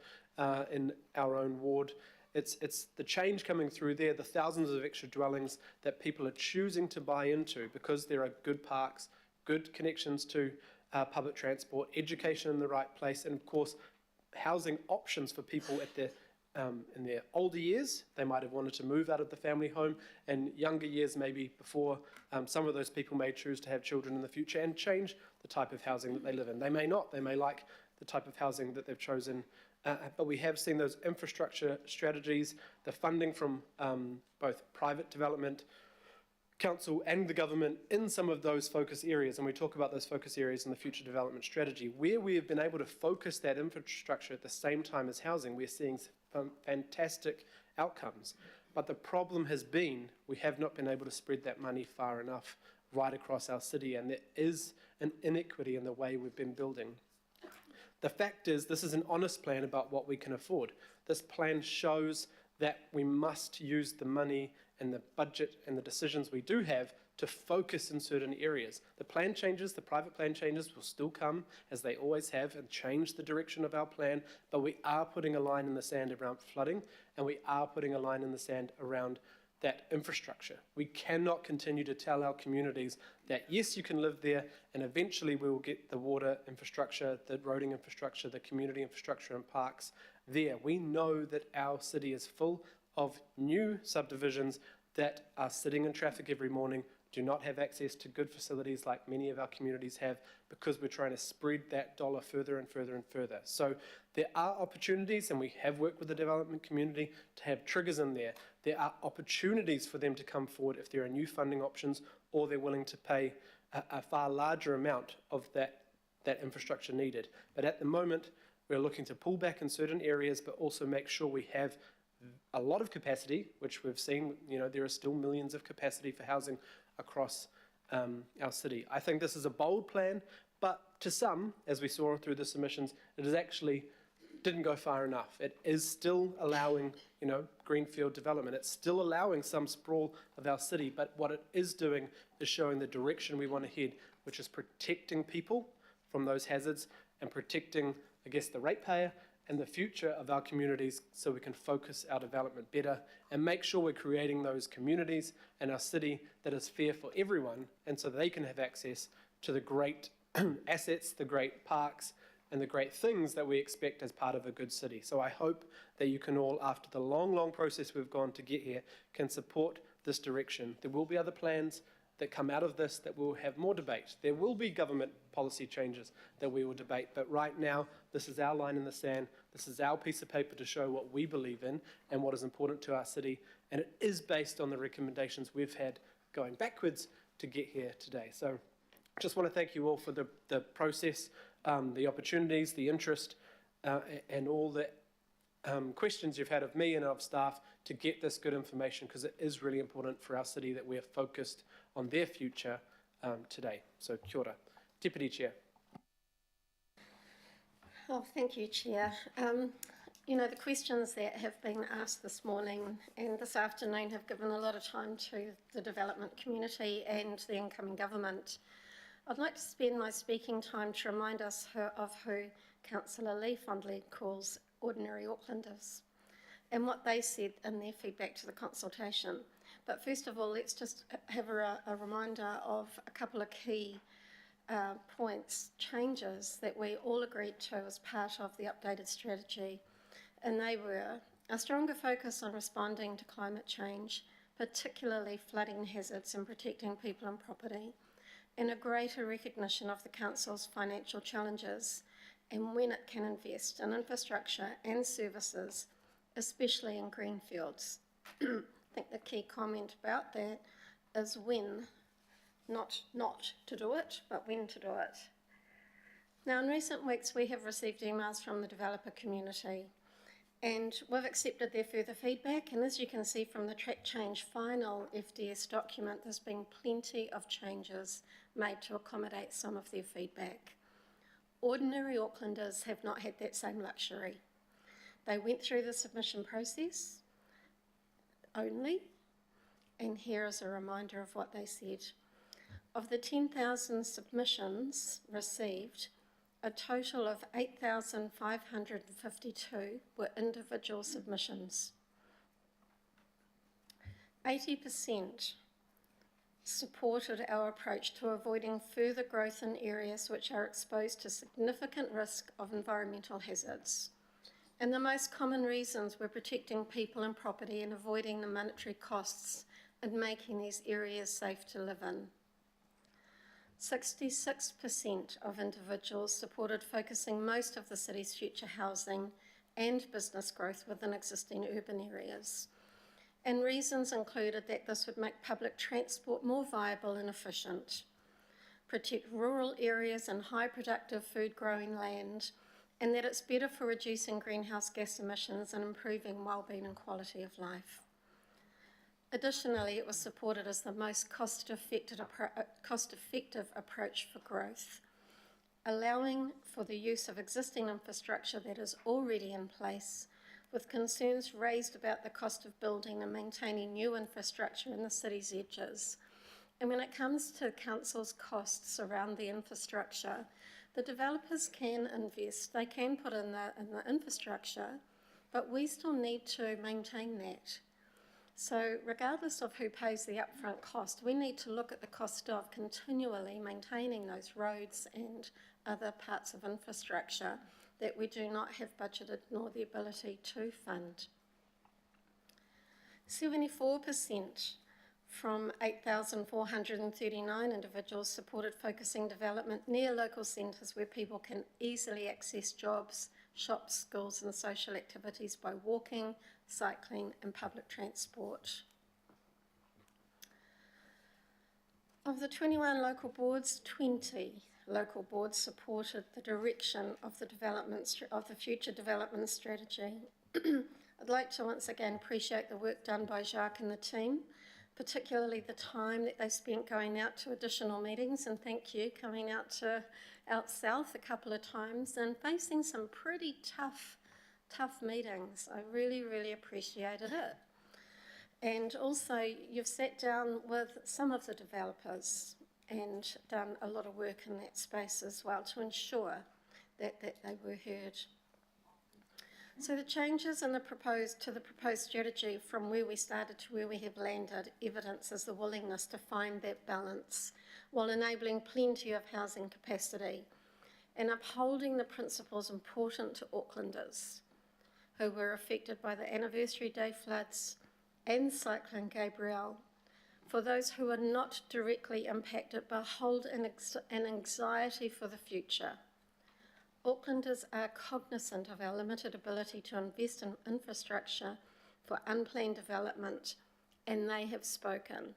in our own ward. It's the change coming through there, the thousands of extra dwellings that people are choosing to buy into because there are good parks, good connections to public transport, education in the right place, and of course, housing options for people at in their older years. They might have wanted to move out of the family home, and younger years maybe before some of those people may choose to have children in the future and change the type of housing that they live in. They may not. They may like the type of housing that they've chosen. But we have seen those infrastructure strategies, the funding from both private development, council and the government in some of those focus areas, and we talk about those focus areas in the future development strategy. Where we have been able to focus that infrastructure at the same time as housing, we're seeing some fantastic outcomes. But the problem has been we have not been able to spread that money far enough right across our city, and there is an inequity in the way we've been building. The fact is, this is an honest plan about what we can afford. This plan shows that we must use the money and the budget and the decisions we do have to focus in certain areas. The plan changes, the private plan changes will still come, as they always have, and change the direction of our plan, but we are putting a line in the sand around flooding, and we are putting a line in the sand around that infrastructure. We cannot continue to tell our communities that yes, you can live there, and eventually we will get the water infrastructure, the roading infrastructure, the community infrastructure and parks there. We know that our city is full of new subdivisions that are sitting in traffic every morning, do not have access to good facilities like many of our communities have, because we're trying to spread that dollar further and further and further. So there are opportunities, and we have worked with the development community to have triggers in there. There are opportunities for them to come forward if there are new funding options, or they're willing to pay a far larger amount of that infrastructure needed. But at the moment, we're looking to pull back in certain areas, but also make sure we have a lot of capacity, which we've seen, there are still millions of capacity for housing across our city. I think this is a bold plan, but to some, as we saw through the submissions, it is actually didn't go far enough. It is still allowing, greenfield development. It's still allowing some sprawl of our city, but what it is doing is showing the direction we want to head, which is protecting people from those hazards and protecting, I guess, the ratepayer and the future of our communities so we can focus our development better and make sure we're creating those communities and our city that is fair for everyone and so they can have access to the great assets, the great parks, and the great things that we expect as part of a good city. So I hope that you can all, after the long, long process we've gone to get here, can support this direction. There will be other plans that come out of this that will have more debate. There will be government policy changes that we will debate, but right now, this is our line in the sand. This is our piece of paper to show what we believe in and what is important to our city, and it is based on the recommendations we've had going backwards to get here today. So just want to thank you all for the process, the opportunities, the interest, and all the questions you've had of me and of staff to get this good information, because it is really important for our city that we are focused on their future today. So kia ora. Deputy Chair. Oh, thank you, Chair. The questions that have been asked this morning and this afternoon have given a lot of time to the development community and the incoming government. I'd like to spend my speaking time to remind us of who Councillor Lee fondly calls ordinary Aucklanders and what they said in their feedback to the consultation. But first of all, let's just have a reminder of a couple of key points, changes that we all agreed to as part of the updated strategy. And they were a stronger focus on responding to climate change, particularly flooding hazards and protecting people and property, and a greater recognition of the Council's financial challenges and when it can invest in infrastructure and services, especially in greenfields. I think the key comment about that is when, not to do it, but when to do it. Now, in recent weeks, we have received emails from the developer community, and we've accepted their further feedback, and as you can see from the track change final FDS document, there's been plenty of changes made to accommodate some of their feedback. Ordinary Aucklanders have not had that same luxury. They went through the submission process only, and here is a reminder of what they said. Of the 10,000 submissions received, a total of 8,552 were individual submissions. 80% supported our approach to avoiding further growth in areas which are exposed to significant risk of environmental hazards. And the most common reasons were protecting people and property and avoiding the monetary costs in making these areas safe to live in. 66% of individuals supported focusing most of the city's future housing and business growth within existing urban areas. And reasons included that this would make public transport more viable and efficient, protect rural areas and high productive food growing land, and that it's better for reducing greenhouse gas emissions and improving wellbeing and quality of life. Additionally, it was supported as the most cost-effective approach for growth, allowing for the use of existing infrastructure that is already in place, with concerns raised about the cost of building and maintaining new infrastructure in the city's edges. And when it comes to council's costs around the infrastructure, the developers can invest, they can put in the infrastructure, but we still need to maintain that. So regardless of who pays the upfront cost, we need to look at the cost of continually maintaining those roads and other parts of infrastructure that we do not have budgeted nor the ability to fund. 74% from 8,439 individuals supported focusing development near local centres where people can easily access jobs, shops, schools and social activities by walking, cycling and public transport. Of the 21 local boards, 20 local boards supported the direction of the future development strategy, I'd like to once again appreciate the work done by Jacques and the team, particularly the time that they spent going out to additional meetings, and thank you, coming out south a couple of times and facing some pretty tough meetings. I really, really appreciated it. And also, you've sat down with some of the developers and done a lot of work in that space as well to ensure that they were heard. So the changes in the proposed strategy from where we started to where we have landed evidences the willingness to find that balance while enabling plenty of housing capacity and upholding the principles important to Aucklanders who were affected by the anniversary day floods and Cyclone Gabrielle. For those who are not directly impacted but hold an anxiety for the future. Aucklanders are cognizant of our limited ability to invest in infrastructure for unplanned development, and they have spoken.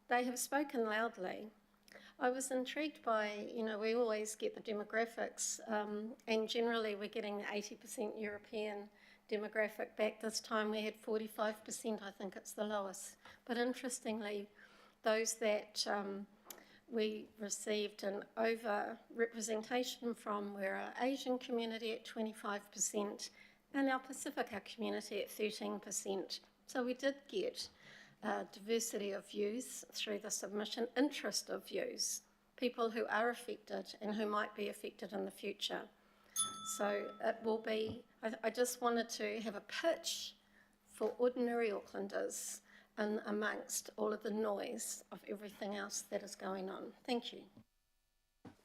They have spoken loudly. I was intrigued by, we always get the demographics, and generally we're getting the 80% European demographic back. This time we had 45%, I think it's the lowest. But interestingly, those that we received an over-representation from were our Asian community at 25% and our Pacifica community at 13%. So we did get diversity of views through the submission, interest of views, people who are affected and who might be affected in the future. So it will be, I just wanted to have a pitch for ordinary Aucklanders and amongst all of the noise of everything else that is going on. Thank you.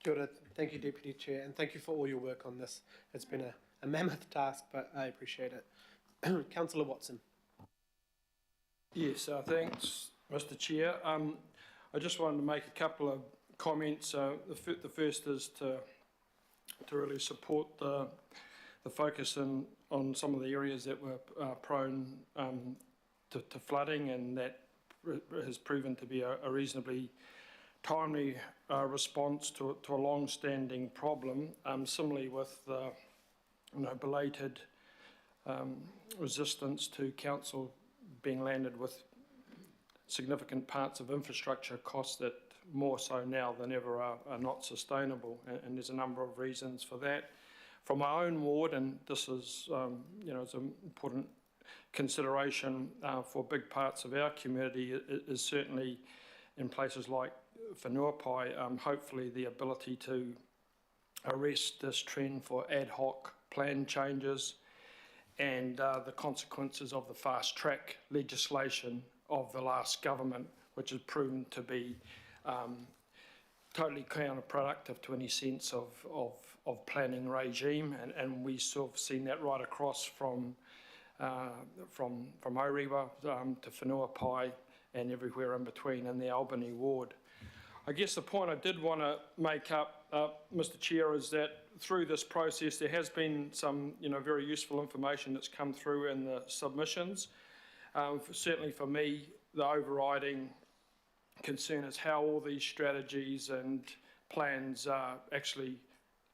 Kia ora. Thank you, Deputy Chair, and thank you for all your work on this. It's been a mammoth task, but I appreciate it. Councillor Watson. Yes, thanks, Mr. Chair. I just wanted to make a couple of comments. The first is to really support the focus on some of the areas that were prone to flooding, and that has proven to be a reasonably timely response to a long-standing problem. Similarly with the belated resistance to council being landed with significant parts of infrastructure costs that more so now than ever are not sustainable, and there's a number of reasons for that. From my own ward, and this is it's an important consideration for big parts of our community, is certainly in places like Whenuapai, hopefully the ability to arrest this trend for ad hoc plan changes and the consequences of the fast track legislation of the last government, which has proven to be totally counterproductive to any sense of planning regime, and we sort of seen that right across from Orewa to Whenuapai and everywhere in between in the Albany ward. I guess the point I did want to make up, Mr. Chair, is that through this process there has been some very useful information that's come through in the submissions. Certainly for me, the overriding concern is how all these strategies and plans actually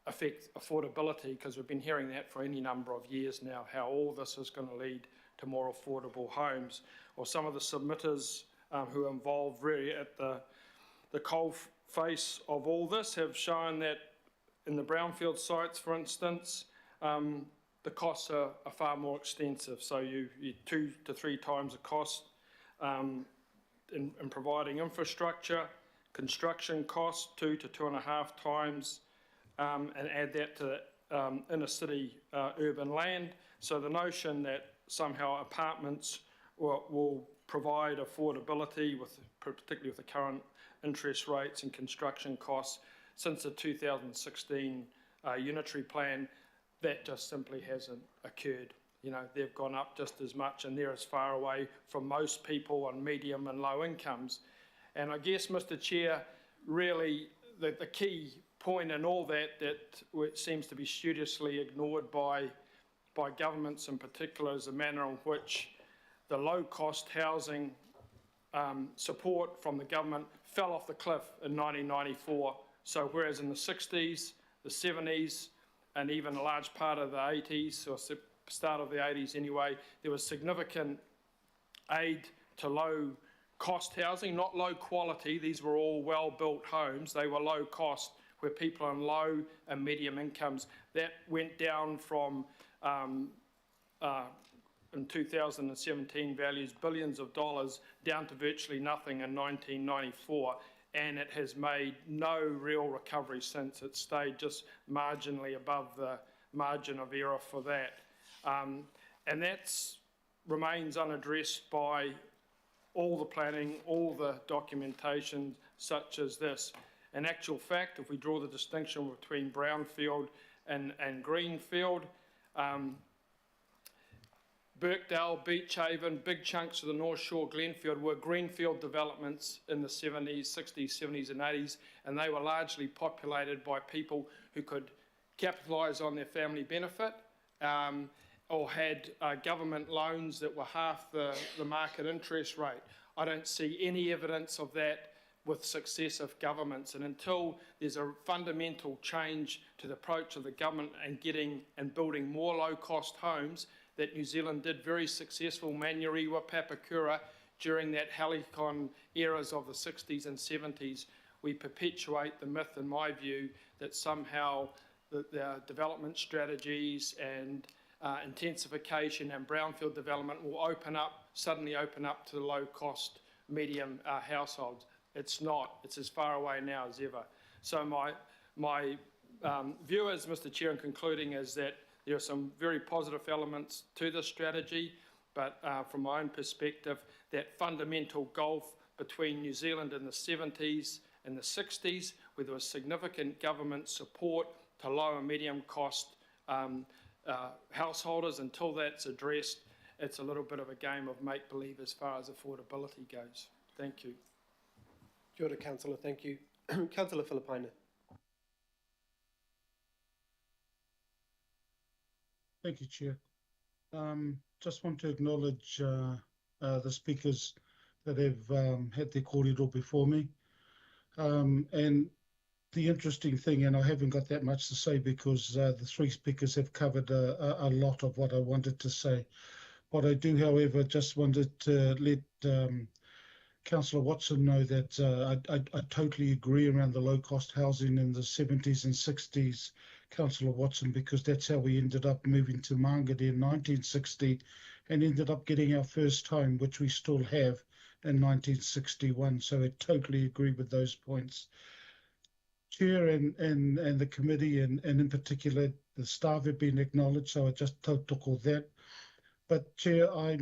affect affordability, because we've been hearing that for any number of years now, how all this is going to lead to more affordable homes. Or some of the submitters who are involved really at the coal face of all this have shown that in the brownfield sites, for instance, the costs are far more extensive. So you 2 to 3 times the cost in providing infrastructure, construction costs 2 to 2.5 times, and add that to inner city urban land. So the notion that somehow apartments will provide affordability, particularly with the current interest rates and construction costs, since the 2016 unitary plan, that just simply hasn't occurred. They've gone up just as much, and they're as far away from most people on medium and low incomes. And I guess, Mr. Chair, really the key point in all that seems to be studiously ignored by governments in particular is the manner in which the low-cost housing support from the government fell off the cliff in 1994. So whereas in the 60s, the 70s, and even a large part of the 80s, or start of the 80s anyway, there was significant aid to low cost housing, not low quality. These were all well-built homes. They were low cost, where people on low and medium incomes. That went down from, in 2017 values, billions of dollars, down to virtually nothing in 1994. And it has made no real recovery since. It stayed just marginally above the margin of error for that. And that remains unaddressed by all the planning, all the documentation such as this. In actual fact, if we draw the distinction between brownfield and greenfield, Birkdale, Beach Haven, big chunks of the North Shore, Glenfield were greenfield developments in the 70s, 60s, 70s and 80s, and they were largely populated by people who could capitalise on their family benefit, or had government loans that were half the market interest rate. I don't see any evidence of that with successive governments, and until there's a fundamental change to the approach of the government and getting and building more low-cost homes that New Zealand did very successful, Manurewa, Papakura, during that Helicon eras of the 60s and 70s, we perpetuate the myth, in my view, that somehow the development strategies and intensification and brownfield development will suddenly open up to the low-cost medium households. It's not. It's as far away now as ever. So my view is, Mr. Chair, in concluding, is that there are some very positive elements to this strategy, but from my own perspective, that fundamental gulf between New Zealand in the 70s and the 60s, where there was significant government support to low and medium cost householders, until that's addressed, it's a little bit of a game of make-believe as far as affordability goes. Thank you. Kia ora, Councillor. Thank you. Councillor Filipaina. Thank you, Chair. Just want to acknowledge the speakers that have had their kōrero before me. And the interesting thing, and I haven't got that much to say because the three speakers have covered a lot of what I wanted to say. What I do, however, just wanted to let Councillor Watson know that I totally agree around the low-cost housing in the 70s and 60s, Councillor Watson, because that's how we ended up moving to Mangere in 1960 and ended up getting our first home, which we still have, in 1961. So I totally agree with those points. Chair and the committee, and in particular the staff, have been acknowledged, so I just took all that. But Chair, I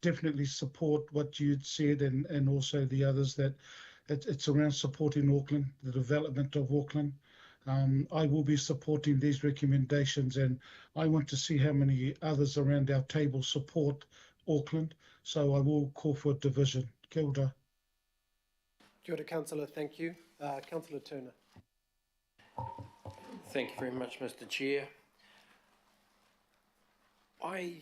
definitely support what you'd said, and also the others, that it's around supporting Auckland, the development of Auckland. I will be supporting these recommendations, and I want to see how many others around our table support Auckland, so I will call for a division. Kia ora. Kia ora, Councillor. Thank you. Councillor Turner. Thank you very much, Mr. Chair. I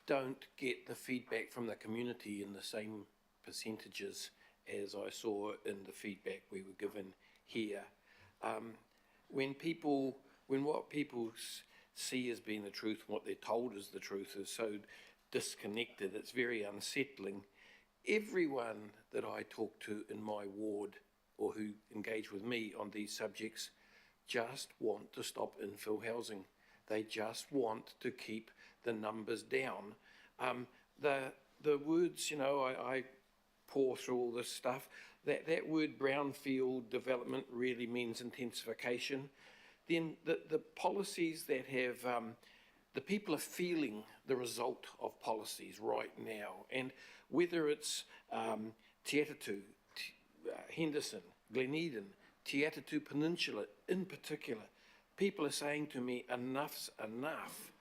don't get the feedback from the community in the same percentages as I saw in the feedback we were given here. When what people see as being the truth and what they're told as the truth is so disconnected, it's very unsettling. Everyone that I talk to in my ward, or who engage with me on these subjects, just want to stop infill housing. They just want to keep the numbers down. The words, you know, I pour through all this stuff, that word brownfield development really means intensification. Then the policies that have, the people are feeling the result of policies right now, and whether it's Te Atatu, Henderson, Glen Eden, Te Atatu Peninsula in particular, people are saying to me, enough's enough.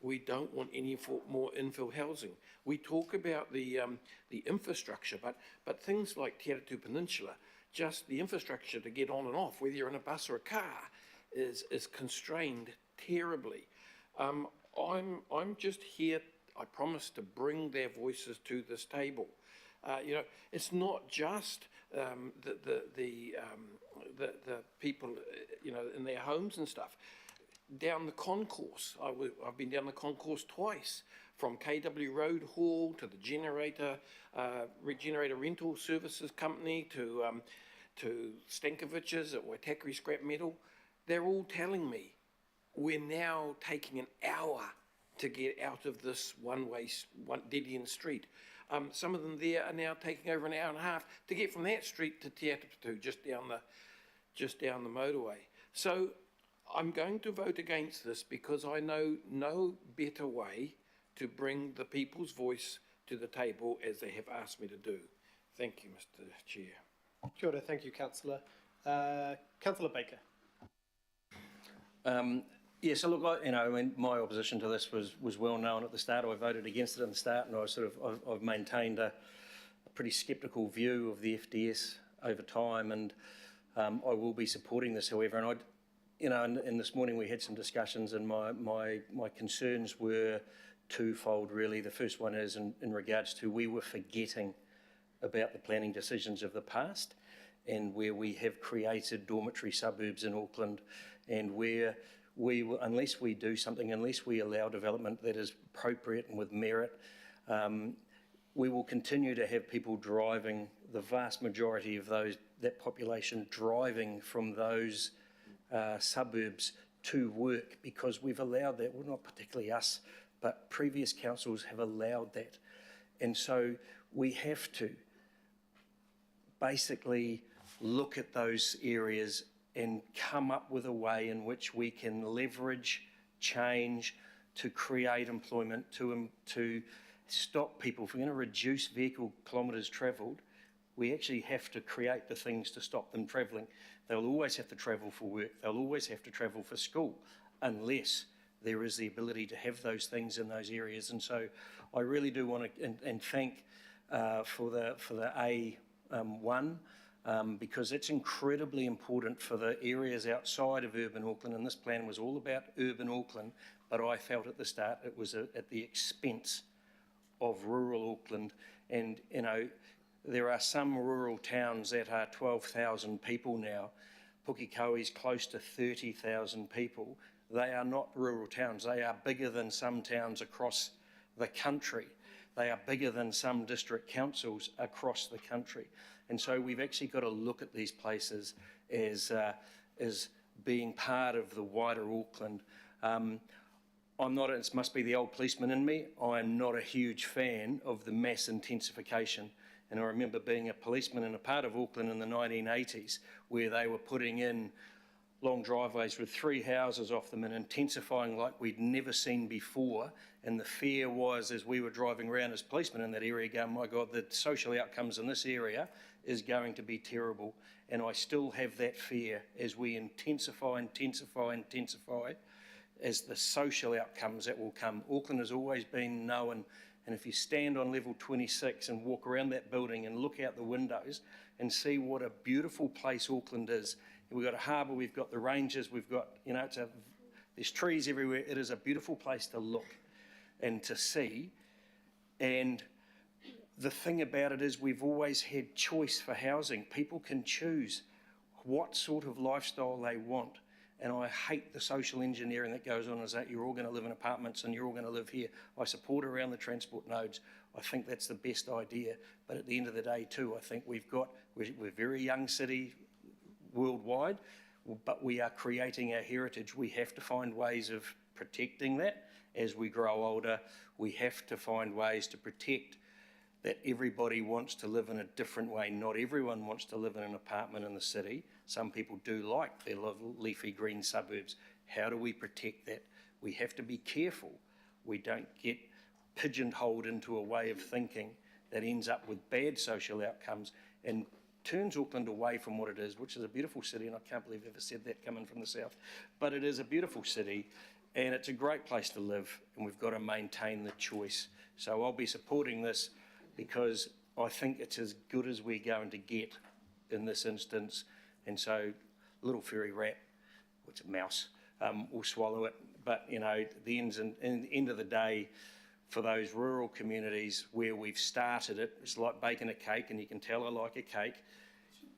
We don't want any more infill housing. We talk about the infrastructure, but things like Te Atatu Peninsula, just the infrastructure to get on and off, whether you're in a bus or a car, is constrained terribly. I'm just here, I promise, to bring their voices to this table. You know, it's not just the people, you know, in their homes and stuff. down the concourse. I've been down the concourse twice, from KW Road Hall to the generator rental services company to Stankovic's at Waitakere Scrap Metal. They're all telling me we're now taking an hour to get out of this one dead-end street. Some of them there are now taking over an hour and a half to get from that street to Te Atapatu, just down the motorway. So I'm going to vote against this because I know no better way to bring the people's voice to the table as they have asked me to do. Thank you, Mr. Chair. Kia ora, thank you, Councillor. Councillor Baker. Yeah, so look, my opposition to this was well known at the start. I voted against it at the start, and I've maintained a pretty sceptical view of the FDS over time, and I will be supporting this, however. And this morning we had some discussions, and my concerns were twofold, really. The first one is in regards to we were forgetting about the planning decisions of the past, and where we have created dormitory suburbs in Auckland, and where unless we do something, unless we allow development that is appropriate and with merit, we will continue to have people driving, the vast majority of that population driving from those suburbs to work, because we've allowed that. Well, not particularly us, but previous councils have allowed that. And so we have to basically look at those areas and come up with a way in which we can leverage change to create employment, to stop people. If we're going to reduce vehicle kilometres travelled, we actually have to create the things to stop them travelling. They'll always have to travel for work. They'll always have to travel for school, unless there is the ability to have those things in those areas. And so I really do want to and thank for the A1, because it's incredibly important for the areas outside of urban Auckland, and this plan was all about urban Auckland, but I felt at the start it was at the expense of rural Auckland. And, there are some rural towns that are 12,000 people now. Pukekohe's close to 30,000 people. They are not rural towns. They are bigger than some towns across the country. They are bigger than some district councils across the country. And so we've actually got to look at these places as being part of the wider Auckland. It must be the old policeman in me, I'm not a huge fan of the mass intensification. And I remember being a policeman in a part of Auckland in the 1980s where they were putting in long driveways with 3 houses off them and intensifying like we'd never seen before. And the fear was, as we were driving around as policemen in that area, going, my God, the social outcomes in this area is going to be terrible. And I still have that fear as we intensify, as the social outcomes that will come. Auckland has always been known, and if you stand on level 26 and walk around that building and look out the windows and see what a beautiful place Auckland is. We've got a harbour, we've got the ranges, we've got, there's trees everywhere. It is a beautiful place to look and to see. And the thing about it is we've always had choice for housing. People can choose what sort of lifestyle they want. And I hate the social engineering that goes on, is that you're all going to live in apartments and you're all going to live here. I support around the transport nodes. I think that's the best idea. But at the end of the day too, I think we're a very young city worldwide, but we are creating our heritage. We have to find ways of protecting that as we grow older. We have to find ways to protect that everybody wants to live in a different way. Not everyone wants to live in an apartment in the city. Some people do like their little leafy green suburbs. How do we protect that? We have to be careful we don't get pigeonholed into a way of thinking that ends up with bad social outcomes and turns Auckland away from what it is, which is a beautiful city, and I can't believe I've ever said that coming from the south. But it is a beautiful city, and it's a great place to live, and we've got to maintain the choice. So I'll be supporting this because I think it's as good as we're going to get in this instance. And so little furry rat, it's a mouse, will swallow it. But, the end of the day, for those rural communities where we've started it, it's like baking a cake, and you can tell I like a cake.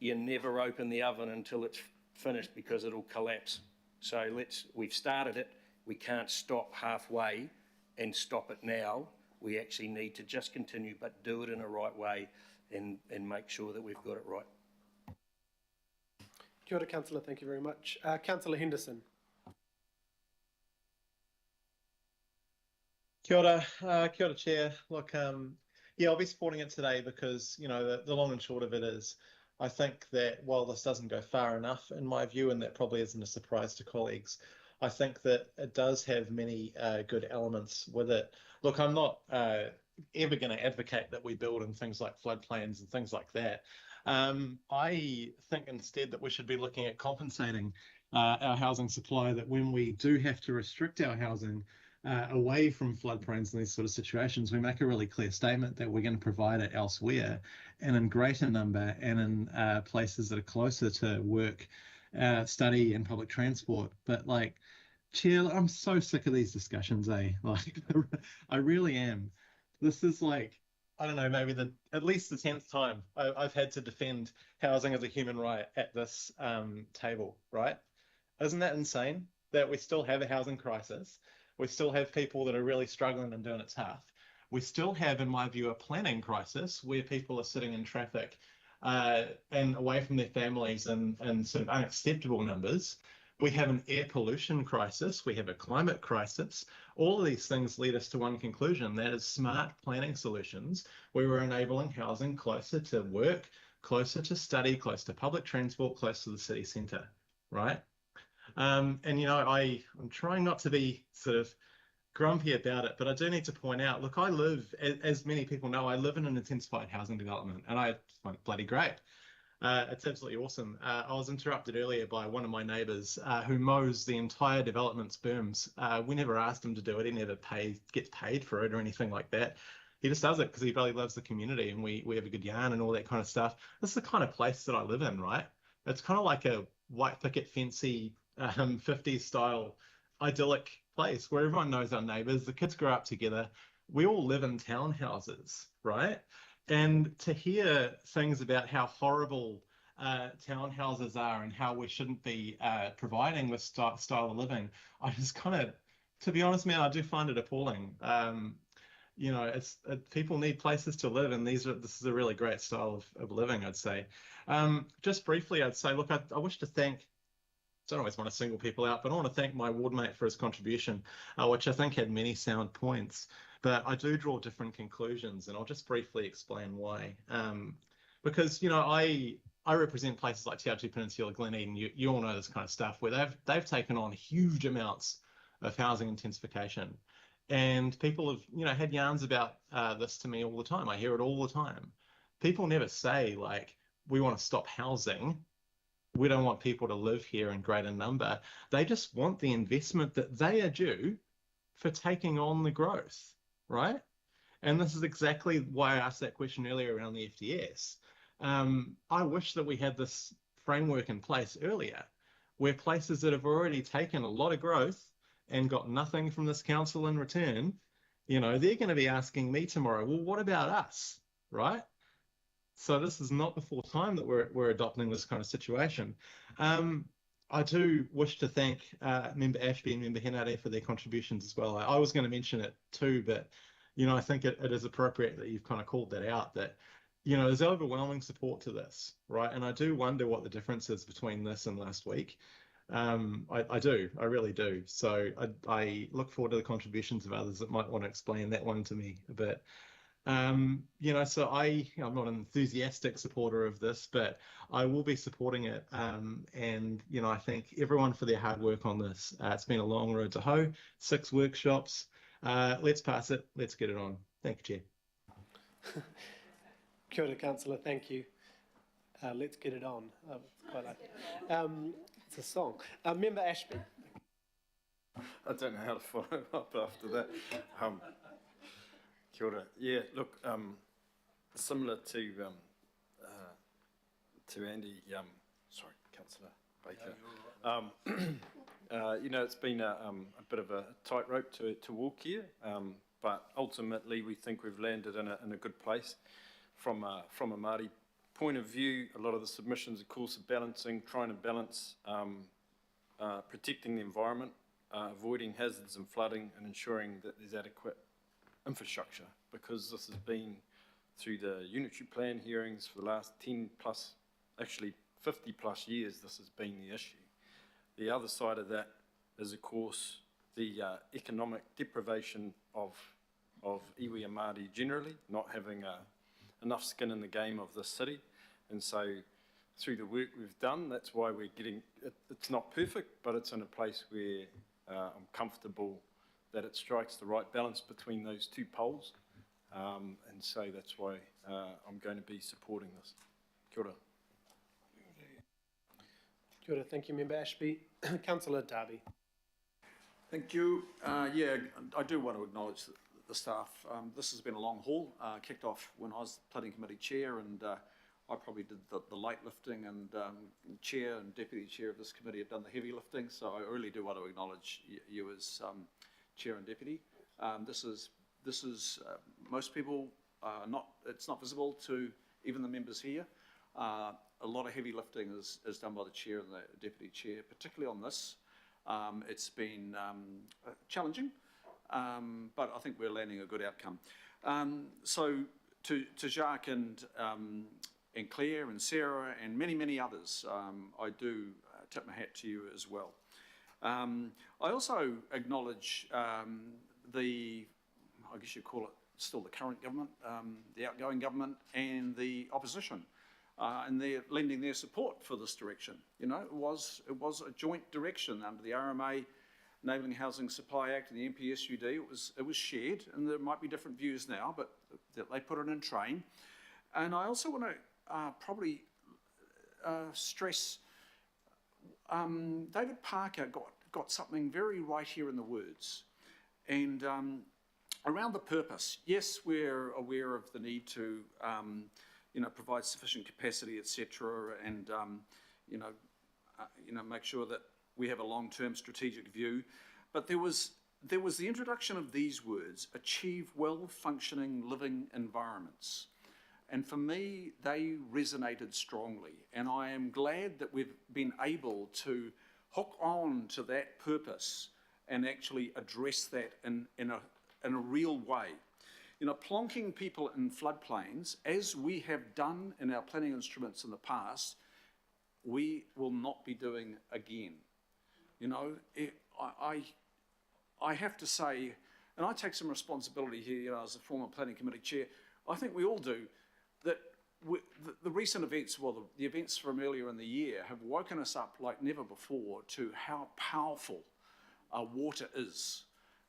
You never open the oven until it's finished because it'll collapse. So we've started it, we can't stop halfway and stop it now. We actually need to just continue, but do it in a right way and make sure that we've got it right. Kia ora, Councillor, thank you very much. Councillor Henderson. Kia ora, Chair. Look, yeah, I'll be supporting it today because, you know, the long and short of it is, I think that while this doesn't go far enough, in my view, and that probably isn't a surprise to colleagues, I think that it does have many good elements with it. Look, I'm not ever going to advocate that we build in things like floodplains and things like that. I think instead that we should be looking at compensating our housing supply, that when we do have to restrict our housing away from floodplains and these sort of situations, we make a really clear statement that we're going to provide it elsewhere and in greater number and in places that are closer to work, study and public transport. But like, Chair, I'm so sick of these discussions, eh? Like, I really am. This is like, I don't know, maybe at least the 10th time I've had to defend housing as a human right at this table, right? Isn't that insane that we still have a housing crisis? We still have people that are really struggling and doing it tough. We still have, in my view, a planning crisis where people are sitting in traffic and away from their families in sort of unacceptable numbers. We have an air pollution crisis. We have a climate crisis. All of these things lead us to one conclusion, that is smart planning solutions where we're enabling housing closer to work, closer to study, close to public transport, close to the city centre, right? And, you know, I'm trying not to be sort of grumpy about it, but I do need to point out, look, I live, as many people know, I live in an intensified housing development, and I find it bloody great. It's absolutely awesome. I was interrupted earlier by one of my neighbours who mows the entire development's berms. We never asked him to do it. He never gets paid for it or anything like that. He just does it because he really loves the community, and we have a good yarn and all that kind of stuff. This is the kind of place that I live in, right? It's kind of like a white picket fencey 50s style idyllic place where everyone knows our neighbours, the kids grow up together, we all live in townhouses, right? And to hear things about how horrible townhouses are and how we shouldn't be providing this style of living, I just kind of, to be honest, man, I do find it appalling. You know, people need places to live, and this is a really great style of living, I'd say. Just briefly, I'd say, look, I wish to thank, I don't always want to single people out, but I want to thank my ward mate for his contribution, which I think had many sound points. But I do draw different conclusions, and I'll just briefly explain why. Because, you know, I represent places like Te Atu Peninsula, Glen Eden, you all know this kind of stuff, where they've taken on huge amounts of housing intensification. And people have, you know, had yarns about this to me all the time. I hear it all the time. People never say, like, we want to stop housing. We don't want people to live here in greater number. They just want the investment that they are due for taking on the growth, right? And this is exactly why I asked that question earlier around the FDS. I wish that we had this framework in place earlier, where places that have already taken a lot of growth and got nothing from this council in return, you know, they're going to be asking me tomorrow, well, what about us, right? So this is not the fourth time that we're adopting this kind of situation. I do wish to thank Member Ashby and Member Henare for their contributions as well. I was going to mention it too, but, you know, I think it is appropriate that you've kind of called that out, that, you know, there's overwhelming support to this, right? And I do wonder what the difference is between this and last week. I do, I really do. So I look forward to the contributions of others that might want to explain that one to me a bit. You know, so I'm not an enthusiastic supporter of this, but I will be supporting it. And, you know, I thank everyone for their hard work on this. It's been a long road to hoe, 6 workshops. Let's pass it. Let's get it on. Thank you, Chair. Kia ora, Councillor. Thank you. Let's get it on. Quite like it. It's a song. Member Ashby. I don't know how to follow up after that. Kia ora. Yeah, look, similar to Andy, sorry, Councillor Baker. You know, it's been a bit of a tightrope to walk here, but ultimately we think we've landed in a good place. From a Māori point of view, a lot of the submissions, of course, are trying to balance protecting the environment, avoiding hazards and flooding, and ensuring that there's adequate infrastructure, because this has been through the unitary plan hearings for the last 10 plus, actually 50 plus years, this has been the issue. The other side of that is, of course, the economic deprivation of iwi and Māori generally, not having enough skin in the game of this city. And so through the work we've done, that's why we're getting, it's not perfect, but it's in a place where I'm comfortable that it strikes the right balance between those two poles. And so that's why I'm going to be supporting this. Kia ora. Kia ora, thank you, Member Ashby. Councillor Darby. Thank you. Yeah, I do want to acknowledge the staff. This has been a long haul, kicked off when I was planning committee chair, and I probably did the light lifting, and chair and deputy chair of this committee have done the heavy lifting, so I really do want to acknowledge you as chair and deputy. This is most people, it's not visible to even the members here. A lot of heavy lifting is done by the chair and the deputy chair, particularly on this. It's been challenging, but I think we're landing a good outcome. So to Jacques and Claire and Sarah and many others, I do tip my hat to you as well. I also acknowledge I guess you call it still the current government, the outgoing government, and the opposition. And they're lending their support for this direction. You know, it was a joint direction under the RMA, Enabling Housing Supply Act, and the NPSUD. It was shared, and there might be different views now, but they put it in train. And I also want to probably stress David Parker got something very right here in the words, and around the purpose. Yes, we're aware of the need to provide sufficient capacity, etc., and make sure that we have a long-term strategic view. But there was the introduction of these words: achieve well-functioning living environments. And for me, they resonated strongly. And I am glad that we've been able to hook on to that purpose and actually address that in a real way. You know, plonking people in floodplains, as we have done in our planning instruments in the past, we will not be doing again. You know, I have to say, and I take some responsibility here, as a former planning committee chair, I think we all do, that the recent events, well, the events from earlier in the year have woken us up like never before to how powerful water is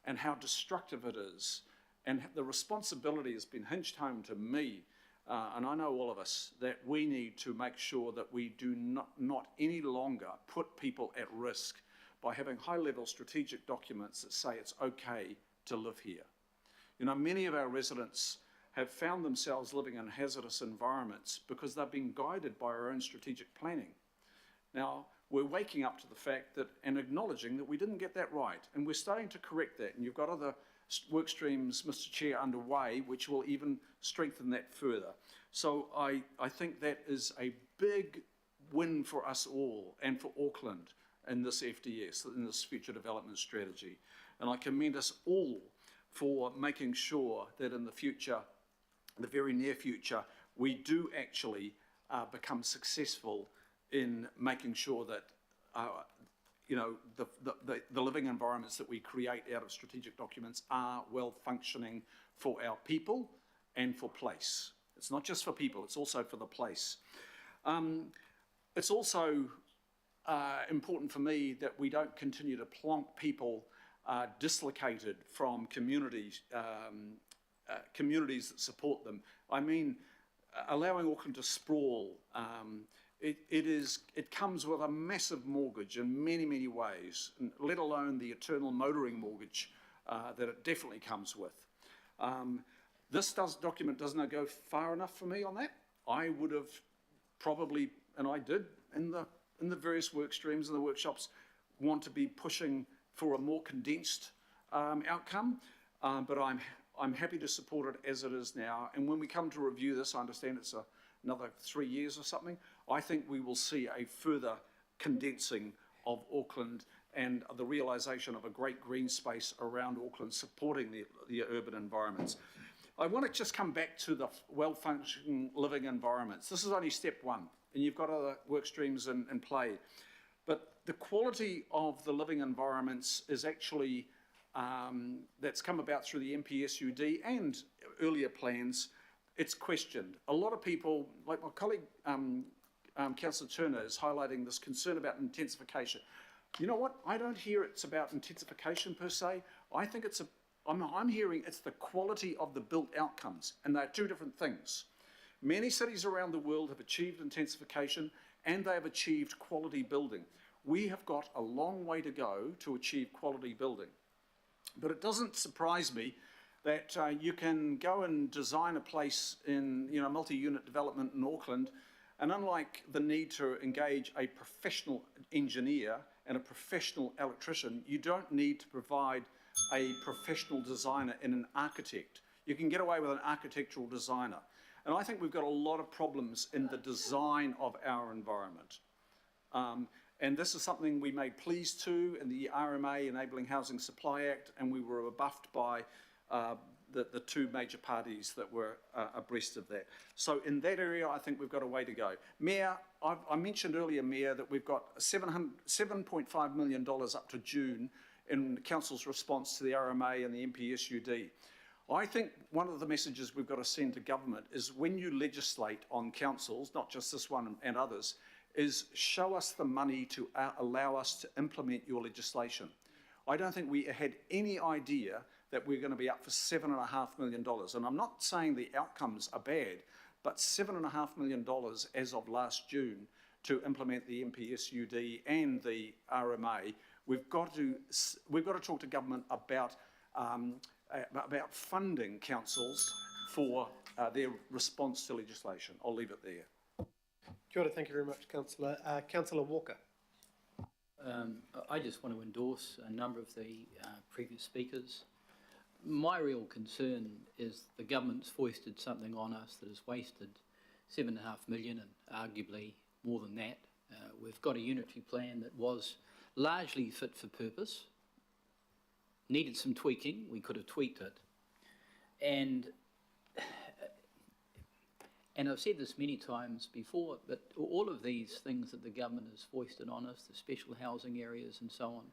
and how destructive it is. And the responsibility has been hinged home to me, and I know all of us, that we need to make sure that we do not any longer put people at risk by having high-level strategic documents that say it's okay to live here. You know, many of our residents have found themselves living in hazardous environments because they've been guided by our own strategic planning. Now, we're waking up to the fact that, and acknowledging that we didn't get that right, and we're starting to correct that, and you've got other work streams, Mr. Chair, underway, which will even strengthen that further. So I think that is a big win for us all and for Auckland in this FDS, in this future development strategy. And I commend us all for making sure that in the future, the very near future, we do actually become successful in making sure that the living environments that we create out of strategic documents are well functioning for our people and for place. It's not just for people, it's also for the place. It's also important for me that we don't continue to plonk people dislocated from communities that support them. I mean, allowing Auckland to sprawl, it comes with a massive mortgage in many ways, let alone the eternal motoring mortgage that it definitely comes with. This document doesn't go far enough for me on that. I would have probably, and I did in the various work streams and the workshops, want to be pushing for a more condensed outcome, but I'm happy to support it as it is now. And when we come to review this, I understand it's another 3 years or something, I think we will see a further condensing of Auckland and the realisation of a great green space around Auckland supporting the urban environments. I want to just come back to the well-functioning living environments. This is only step one, and you've got other work streams in play. But the quality of the living environments is actually, that's come about through the MPSUD and earlier plans, it's questioned. A lot of people, like my colleague, Councillor Turner, is highlighting this concern about intensification. You know what? I don't hear it's about intensification per se. I think it's I'm hearing it's the quality of the built outcomes, and they're two different things. Many cities around the world have achieved intensification and they have achieved quality building. We have got a long way to go to achieve quality building. But it doesn't surprise me that you can go and design a place in multi-unit development in Auckland, and unlike the need to engage a professional engineer and a professional electrician, you don't need to provide a professional designer and an architect. You can get away with an architectural designer. And I think we've got a lot of problems in the design of our environment. And this is something we made pleas to in the RMA, Enabling Housing Supply Act, and we were rebuffed by the two major parties that were abreast of that. So in that area, I think we've got a way to go. Mayor, I mentioned earlier, Mayor, that we've got $7.5 million up to June in the Council's response to the RMA and the MPSUD. I think one of the messages we've got to send to government is when you legislate on councils, not just this one and others, is show us the money to allow us to implement your legislation. I don't think we had any idea that we're going to be up for $7.5 million. And I'm not saying the outcomes are bad, but $7.5 million as of last June to implement the MPSUD and the RMA. We've got to talk to government about funding councils for their response to legislation. I'll leave it there. Kia ora, thank you very much, Councillor. Councillor Walker. I just want to endorse a number of the previous speakers. My real concern is the government's foisted something on us that has wasted $7.5 million and arguably more than that. We've got a unitary plan that was largely fit for purpose, needed some tweaking, we could have tweaked it. And I've said this many times before, but all of these things that the government has foisted on us, the special housing areas and so on,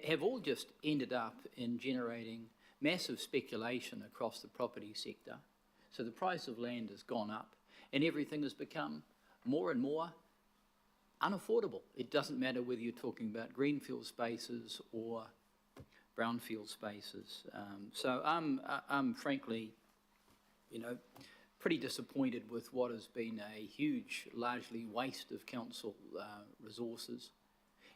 have all just ended up in generating massive speculation across the property sector. So the price of land has gone up and everything has become more and more unaffordable. It doesn't matter whether you're talking about greenfield spaces or brownfield spaces. So I'm frankly, pretty disappointed with what has been a huge, largely waste of council resources.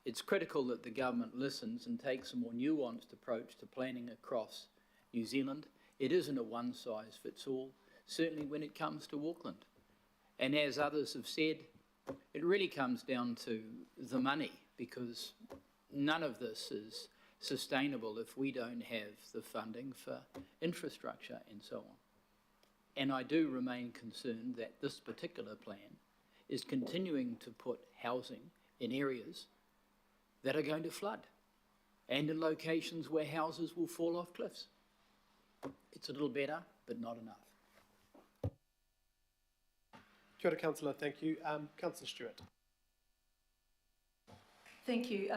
It's critical that the government listens and takes a more nuanced approach to planning across New Zealand. It isn't a one-size-fits-all, certainly when it comes to Auckland. And as others have said, it really comes down to the money, because none of this is sustainable if we don't have the funding for infrastructure and so on. And I do remain concerned that this particular plan is continuing to put housing in areas that are going to flood and in locations where houses will fall off cliffs. It's a little better, but not enough. Kia ora, Councillor, thank you. Councillor Stewart. Thank you.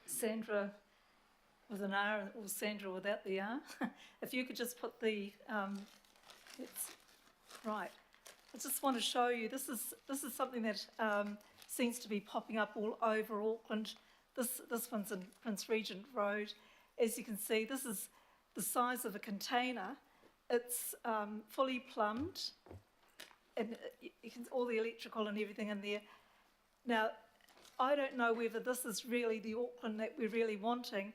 Sandra with an R or Sandra without the R. If you could just put the, right. I just want to show you, this is something that seems to be popping up all over Auckland. This one's in Prince Regent Road. As you can see, this is the size of a container. It's fully plumbed, and you can all the electrical and everything in there. Now, I don't know whether this is really the Auckland that we're really wanting.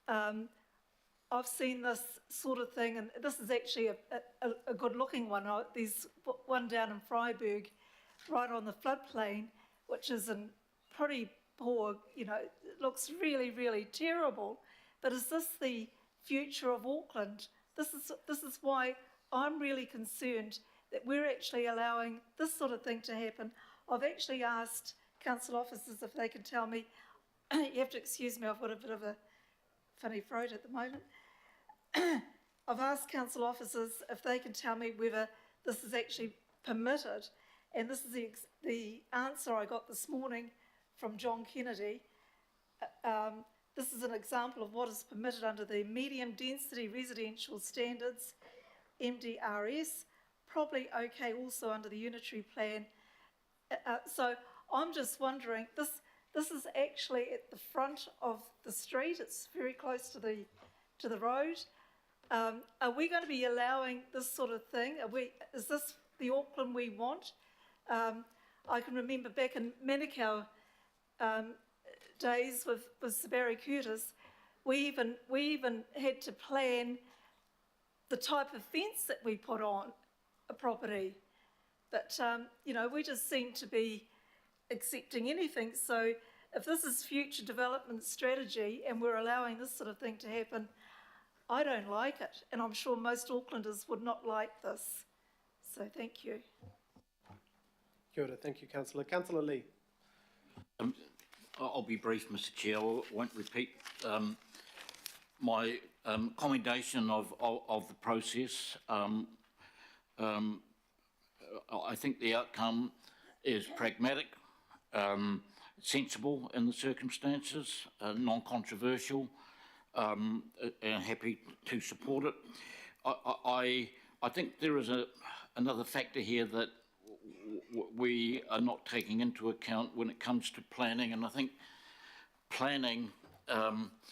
I've seen this sort of thing, and this is actually a good-looking one. There's one down in Freiburg, right on the floodplain, which is in pretty poor, it looks really, really terrible. But is this the future of Auckland? This is why I'm really concerned that we're actually allowing this sort of thing to happen. I've actually asked council officers if they can tell me, you have to excuse me, I've got a bit of a funny throat at the moment. I've asked council officers if they can tell me whether this is actually permitted, and this is the answer I got this morning from John Kennedy. This is an example of what is permitted under the medium density residential standards, MDRS, probably okay also under the unitary plan. So I'm just wondering, this is actually at the front of the street. It's very close to the road. Are we going to be allowing this sort of thing? Is this the Auckland we want? I can remember back in Manukau days with Sir Barry Curtis, we even had to plan the type of fence that we put on a property. But, you know, we just seem to be accepting anything. So if this is future development strategy and we're allowing this sort of thing to happen, I don't like it. And I'm sure most Aucklanders would not like this. So thank you. Kia ora. Thank you, Councillor. Councillor Lee. I'll be brief, Mr. Chair. I won't repeat my commendation of the process. I think the outcome is pragmatic, sensible in the circumstances, non-controversial, and happy to support it. I think there is another factor here that we are not taking into account when it comes to planning, and I think planning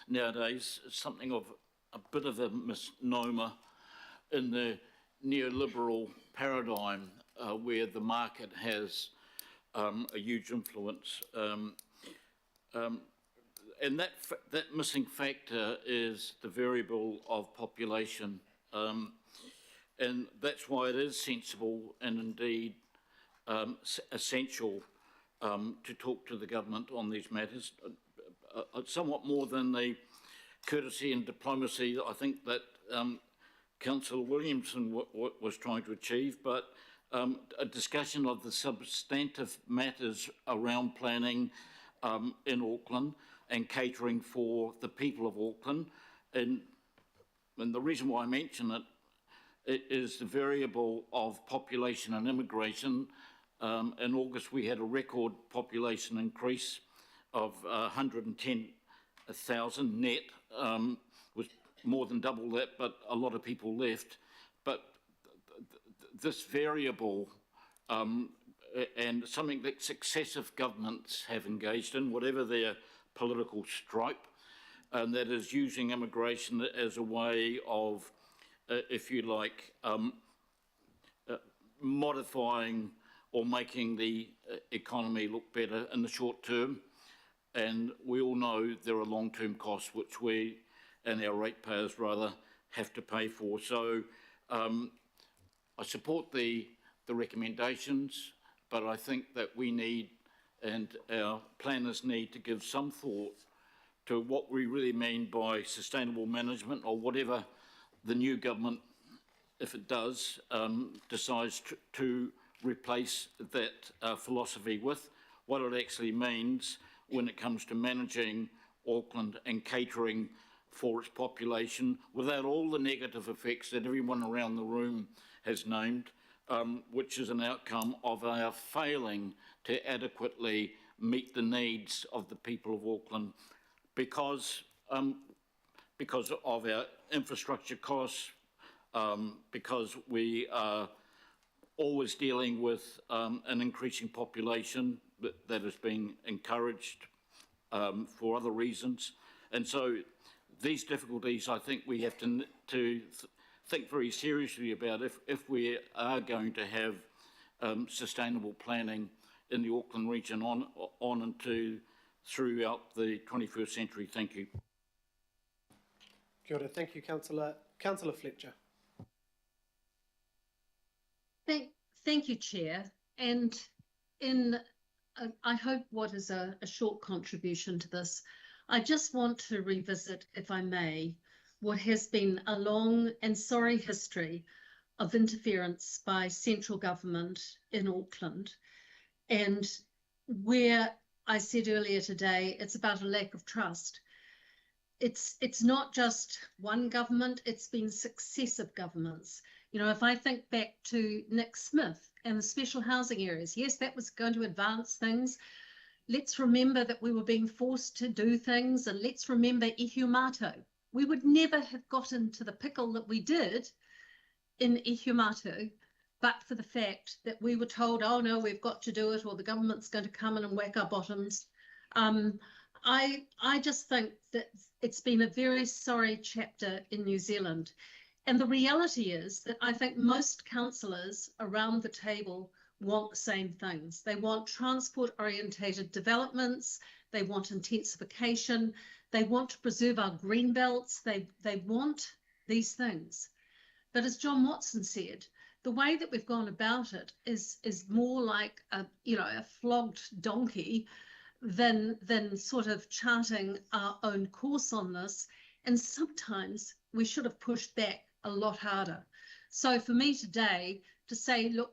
nowadays is something of a bit of a misnomer in the neoliberal paradigm where the market has a huge influence. And that missing factor is the variable of population. And that's why it is sensible and indeed essential to talk to the government on these matters. Somewhat more than the courtesy and diplomacy I think that Councillor Williamson was trying to achieve, but a discussion of the substantive matters around planning in Auckland and catering for the people of Auckland. And the reason why I mention it is the variable of population and immigration. In August, we had a record population increase of 110,000 net, was more than double that, but a lot of people left. But this variable and something that successive governments have engaged in, whatever their political stripe, and that is using immigration as a way of, if you like, modifying or making the economy look better in the short term. And we all know there are long-term costs which we and our ratepayers rather have to pay for. So I support the recommendations, but I think that we need and our planners need to give some thought to what we really mean by sustainable management, or whatever the new government, if it does, decides to replace that philosophy with, what it actually means when it comes to managing Auckland and catering for its population without all the negative effects that everyone around the room has named, which is an outcome of our failing to adequately meet the needs of the people of Auckland because of our infrastructure costs, because we are always dealing with an increasing population that is being encouraged for other reasons. And so these difficulties, I think we have to think very seriously about if we are going to have sustainable planning in the Auckland region on and throughout the 21st century. Thank you. Kia ora. Thank you, Councillor. Councillor Fletcher. Thank you, Chair. And I hope what is a short contribution to this, I just want to revisit, if I may, what has been a long and sorry history of interference by central government in Auckland. And where I said earlier today, it's about a lack of trust. It's not just one government, it's been successive governments. You know, if I think back to Nick Smith and the special housing areas, yes, that was going to advance things. Let's remember that we were being forced to do things, and let's remember Ihumato. We would never have gotten to the pickle that we did in Ihumato, but for the fact that we were told, oh no, we've got to do it, or the government's going to come in and whack our bottoms. I just think that it's been a very sorry chapter in New Zealand. And the reality is that I think most councillors around the table want the same things. They want transport-orientated developments, they want intensification, they want to preserve our green belts, they want these things. But as John Watson said, the way that we've gone about it is more like a flogged donkey than sort of charting our own course on this. And sometimes we should have pushed back a lot harder. So for me today to say, look,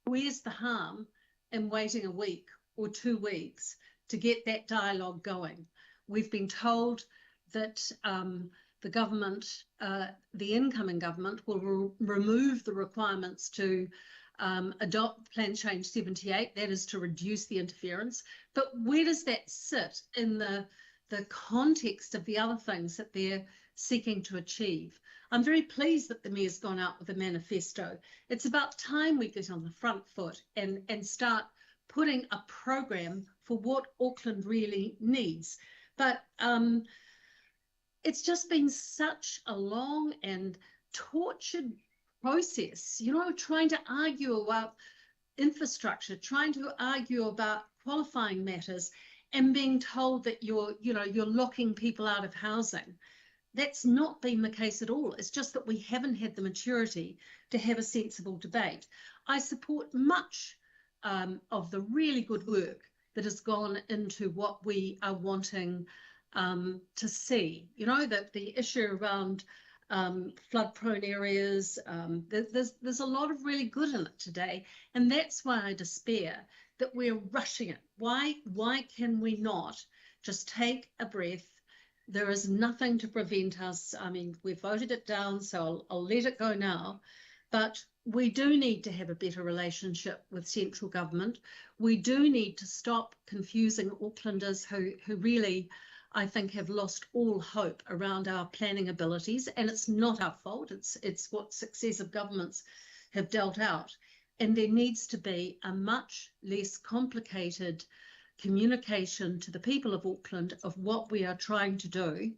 where's the harm in waiting a week or 2 weeks to get that dialogue going? We've been told that the government, the incoming government, will remove the requirements to adopt Plan Change 78, that is to reduce the interference. But where does that sit in the context of the other things that they're seeking to achieve? I'm very pleased that the Mayor's gone out with a manifesto. It's about time we get on the front foot and start putting a program for what Auckland really needs. But it's just been such a long and tortured process, you know, trying to argue about infrastructure, trying to argue about qualifying matters, and being told that you're locking people out of housing. That's not been the case at all. It's just that we haven't had the maturity to have a sensible debate. I support much of the really good work that has gone into what we are wanting to see. You know, that the issue around flood-prone areas, there's a lot of really good in it today, and that's why I despair that we're rushing it. Why can we not just take a breath? There is nothing to prevent us. I mean, we've voted it down, so I'll let it go now. But we do need to have a better relationship with central government. We do need to stop confusing Aucklanders who really, I think, have lost all hope around our planning abilities. And it's not our fault. It's what successive governments have dealt out. And there needs to be a much less complicated communication to the people of Auckland of what we are trying to do,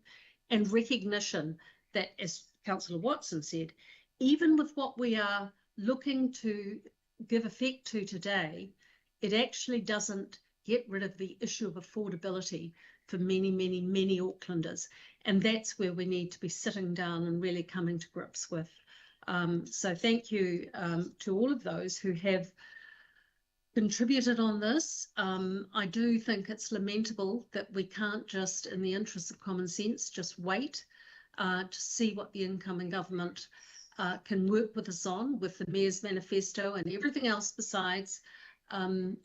and recognition that, as Councillor Watson said, even with what we are looking to give effect to today, it actually doesn't get rid of the issue of affordability for many, many, many Aucklanders. And that's where we need to be sitting down and really coming to grips with. So thank you to all of those who have contributed on this. I do think it's lamentable that we can't just, in the interest of common sense, just wait to see what the incoming government can work with us on, with the Mayor's manifesto and everything else besides. And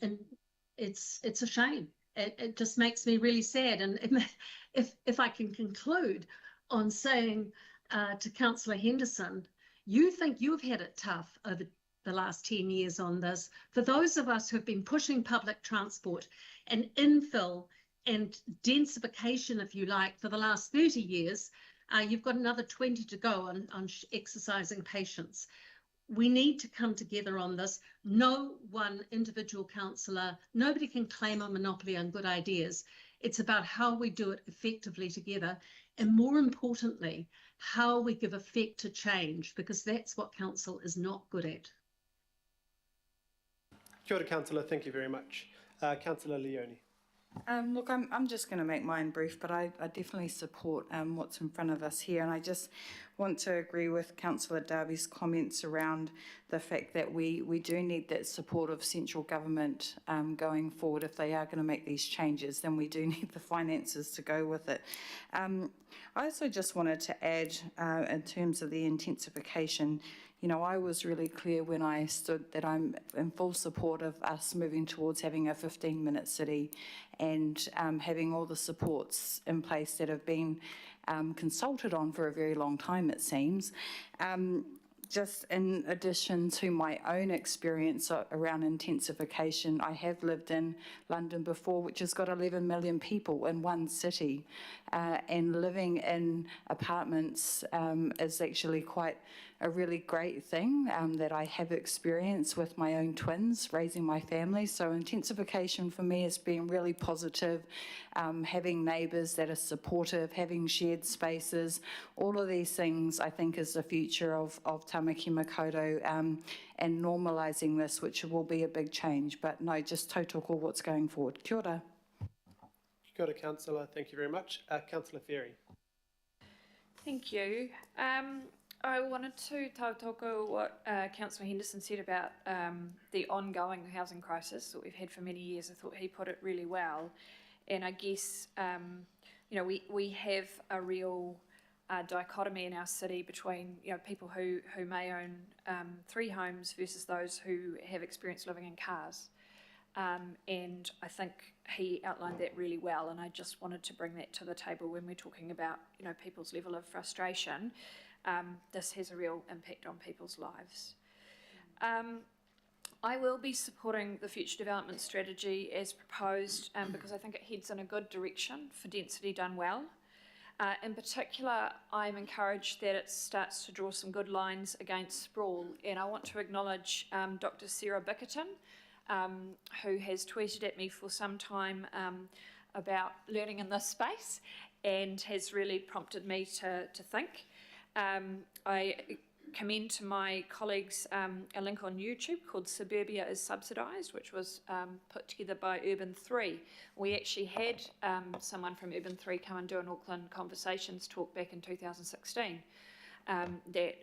it's a shame. It just makes me really sad. And if I can conclude on saying to Councillor Henderson, you think you've had it tough over the last 10 years on this. For those of us who have been pushing public transport and infill and densification, if you like, for the last 30 years, you've got another 20 to go on exercising patience. We need to come together on this. No one individual councillor, nobody can claim a monopoly on good ideas. It's about how we do it effectively together, and more importantly, how we give effect to change, because that's what council is not good at. Kia ora, Councillor. Thank you very much. Councillor Leone. Look, I'm just going to make mine brief, but I definitely support what's in front of us here, and I just want to agree with Councillor Darby's comments around the fact that we do need that support of central government going forward. If they are going to make these changes, then we do need the finances to go with it. I also just wanted to add, in terms of the intensification, I was really clear when I stood that I'm in full support of us moving towards having a 15-minute city and having all the supports in place that have been consulted on for a very long time, it seems. Just in addition to my own experience around intensification, I have lived in London before, which has got 11 million people in one city, and living in apartments is actually quite a really great thing that I have experienced with my own twins, raising my family. So intensification for me has been really positive, having neighbours that are supportive, having shared spaces, all of these things I think is the future of Tamaki Makaurau, and normalising this, which will be a big change. But no, just tautoko what's going forward. Kia ora. Kia ora, Councillor. Thank you very much. Councillor Ferry. Thank you. I wanted to tautoko what Councillor Henderson said about the ongoing housing crisis that we've had for many years. I thought he put it really well. And I guess, we have a real dichotomy in our city between, people who may own 3 homes versus those who have experience living in cars. And I think he outlined that really well, and I just wanted to bring that to the table when we're talking about, people's level of frustration. This has a real impact on people's lives. I will be supporting the future development strategy as proposed because I think it heads in a good direction for density done well. In particular, I'm encouraged that it starts to draw some good lines against sprawl, and I want to acknowledge Dr. Sarah Bickerton, who has tweeted at me for some time about learning in this space and has really prompted me to think. I commend to my colleagues a link on YouTube called Suburbia is Subsidised, which was put together by Urban 3. We actually had someone from Urban 3 come and do an Auckland Conversations talk back in 2016 that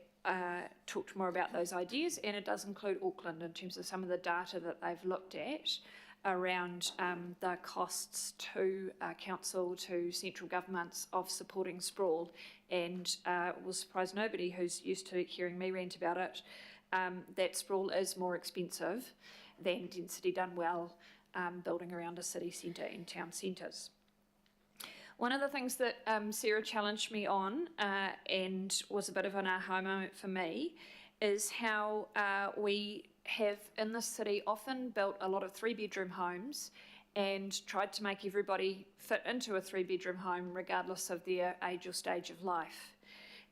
talked more about those ideas, and it does include Auckland in terms of some of the data that they've looked at around the costs to council, to central governments of supporting sprawl, and will surprise nobody who's used to hearing me rant about it, that sprawl is more expensive than density done well, building around a city centre and town centres. One of the things that Sarah challenged me on, and was a bit of an aha moment for me, is how we have in this city often built a lot of 3-bedroom homes and tried to make everybody fit into a 3-bedroom home regardless of their age or stage of life.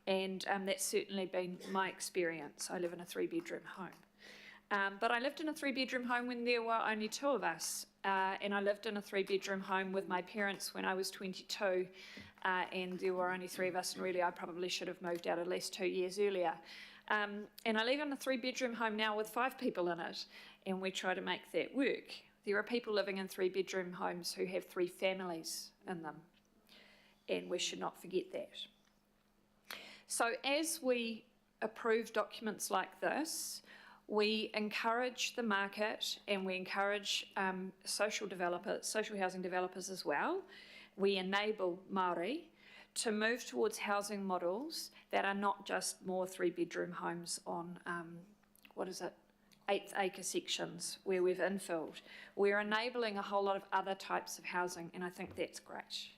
And that's certainly been my experience. I live in a 3-bedroom home. But I lived in a 3-bedroom home when there were only 2 of us. And I lived in a 3-bedroom home with my parents when I was 22. And there were only 3 of us, and really I probably should have moved out at least 2 years earlier. And I live in a 3-bedroom home now with 5 people in it, and we try to make that work. There are people living in 3-bedroom homes who have 3 families in them, and we should not forget that. So as we approve documents like this, we encourage the market and we encourage social housing developers as well. We enable Māori to move towards housing models that are not just more 3-bedroom homes on, 1/8 acre sections where we've infilled. We're enabling a whole lot of other types of housing, and I think that's great.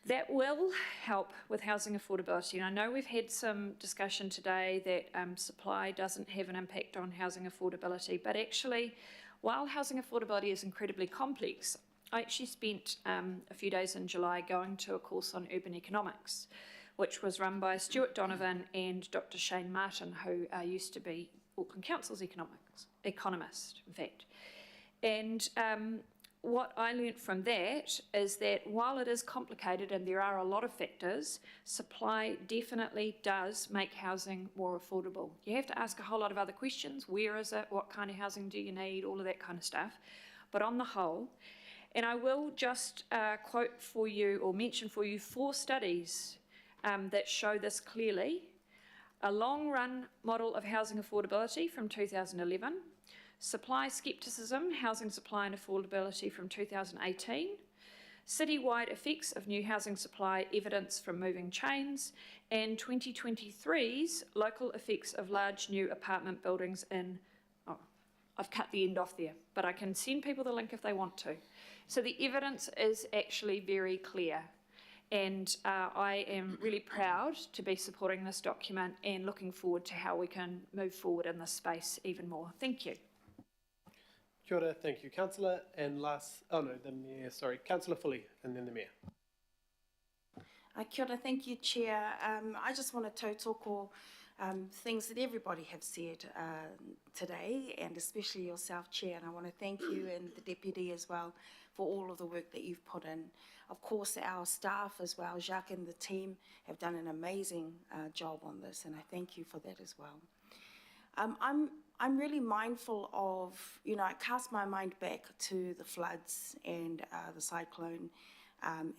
That will help with housing affordability. And I know we've had some discussion today that supply doesn't have an impact on housing affordability, but actually, while housing affordability is incredibly complex, I actually spent a few days in July going to a course on urban economics, which was run by Stuart Donovan and Dr. Shane Martin, who used to be Auckland Council's economist, in fact. And what I learnt from that is that while it is complicated and there are a lot of factors, supply definitely does make housing more affordable. You have to ask a whole lot of other questions. Where is it? What kind of housing do you need? All of that kind of stuff. But on the whole, and I will just quote for you or mention for you 4 studies that show this clearly. A long-run model of housing affordability from 2011, Supply Scepticism, Housing Supply and Affordability from 2018, citywide effects of new housing supply, evidence from moving chains, and 2023's local effects of large new apartment buildings in, oh, I've cut the end off there, but I can send people the link if they want to. So the evidence is actually very clear. And I am really proud to be supporting this document and looking forward to how we can move forward in this space even more. Thank you. Kia ora, thank you, Councillor. And the Mayor, sorry, Councillor Fully, and then the Mayor. Kia ora, thank you, Chair. I just want to tautoko things that everybody have said today, and especially yourself, Chair, and I want to thank you and the Deputy as well for all of the work that you've put in. Of course, our staff as well, Jacques and the team, have done an amazing job on this, and I thank you for that as well. I'm really mindful of, I cast my mind back to the floods and the cyclone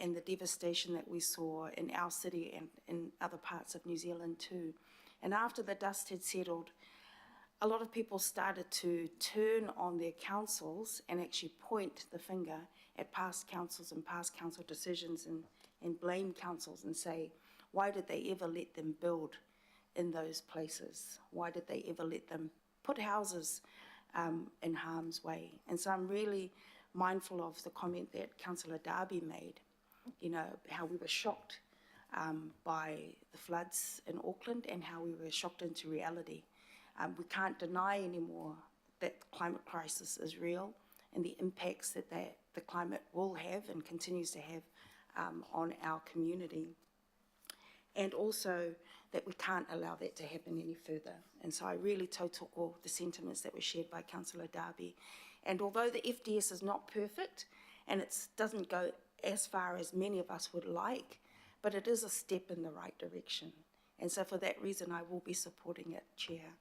and the devastation that we saw in our city and in other parts of New Zealand too. And after the dust had settled, a lot of people started to turn on their councils and actually point the finger at past councils and past council decisions and blame councils and say, why did they ever let them build in those places? Why did they ever let them put houses in harm's way? And so I'm really mindful of the comment that Councillor Darby made, how we were shocked by the floods in Auckland and how we were shocked into reality. We can't deny anymore that the climate crisis is real and the impacts that the climate will have and continues to have on our community. And also that we can't allow that to happen any further. And so I really tautoko the sentiments that were shared by Councillor Darby. And although the FDS is not perfect and it doesn't go as far as many of us would like, but it is a step in the right direction. And so for that reason, I will be supporting it, Chair.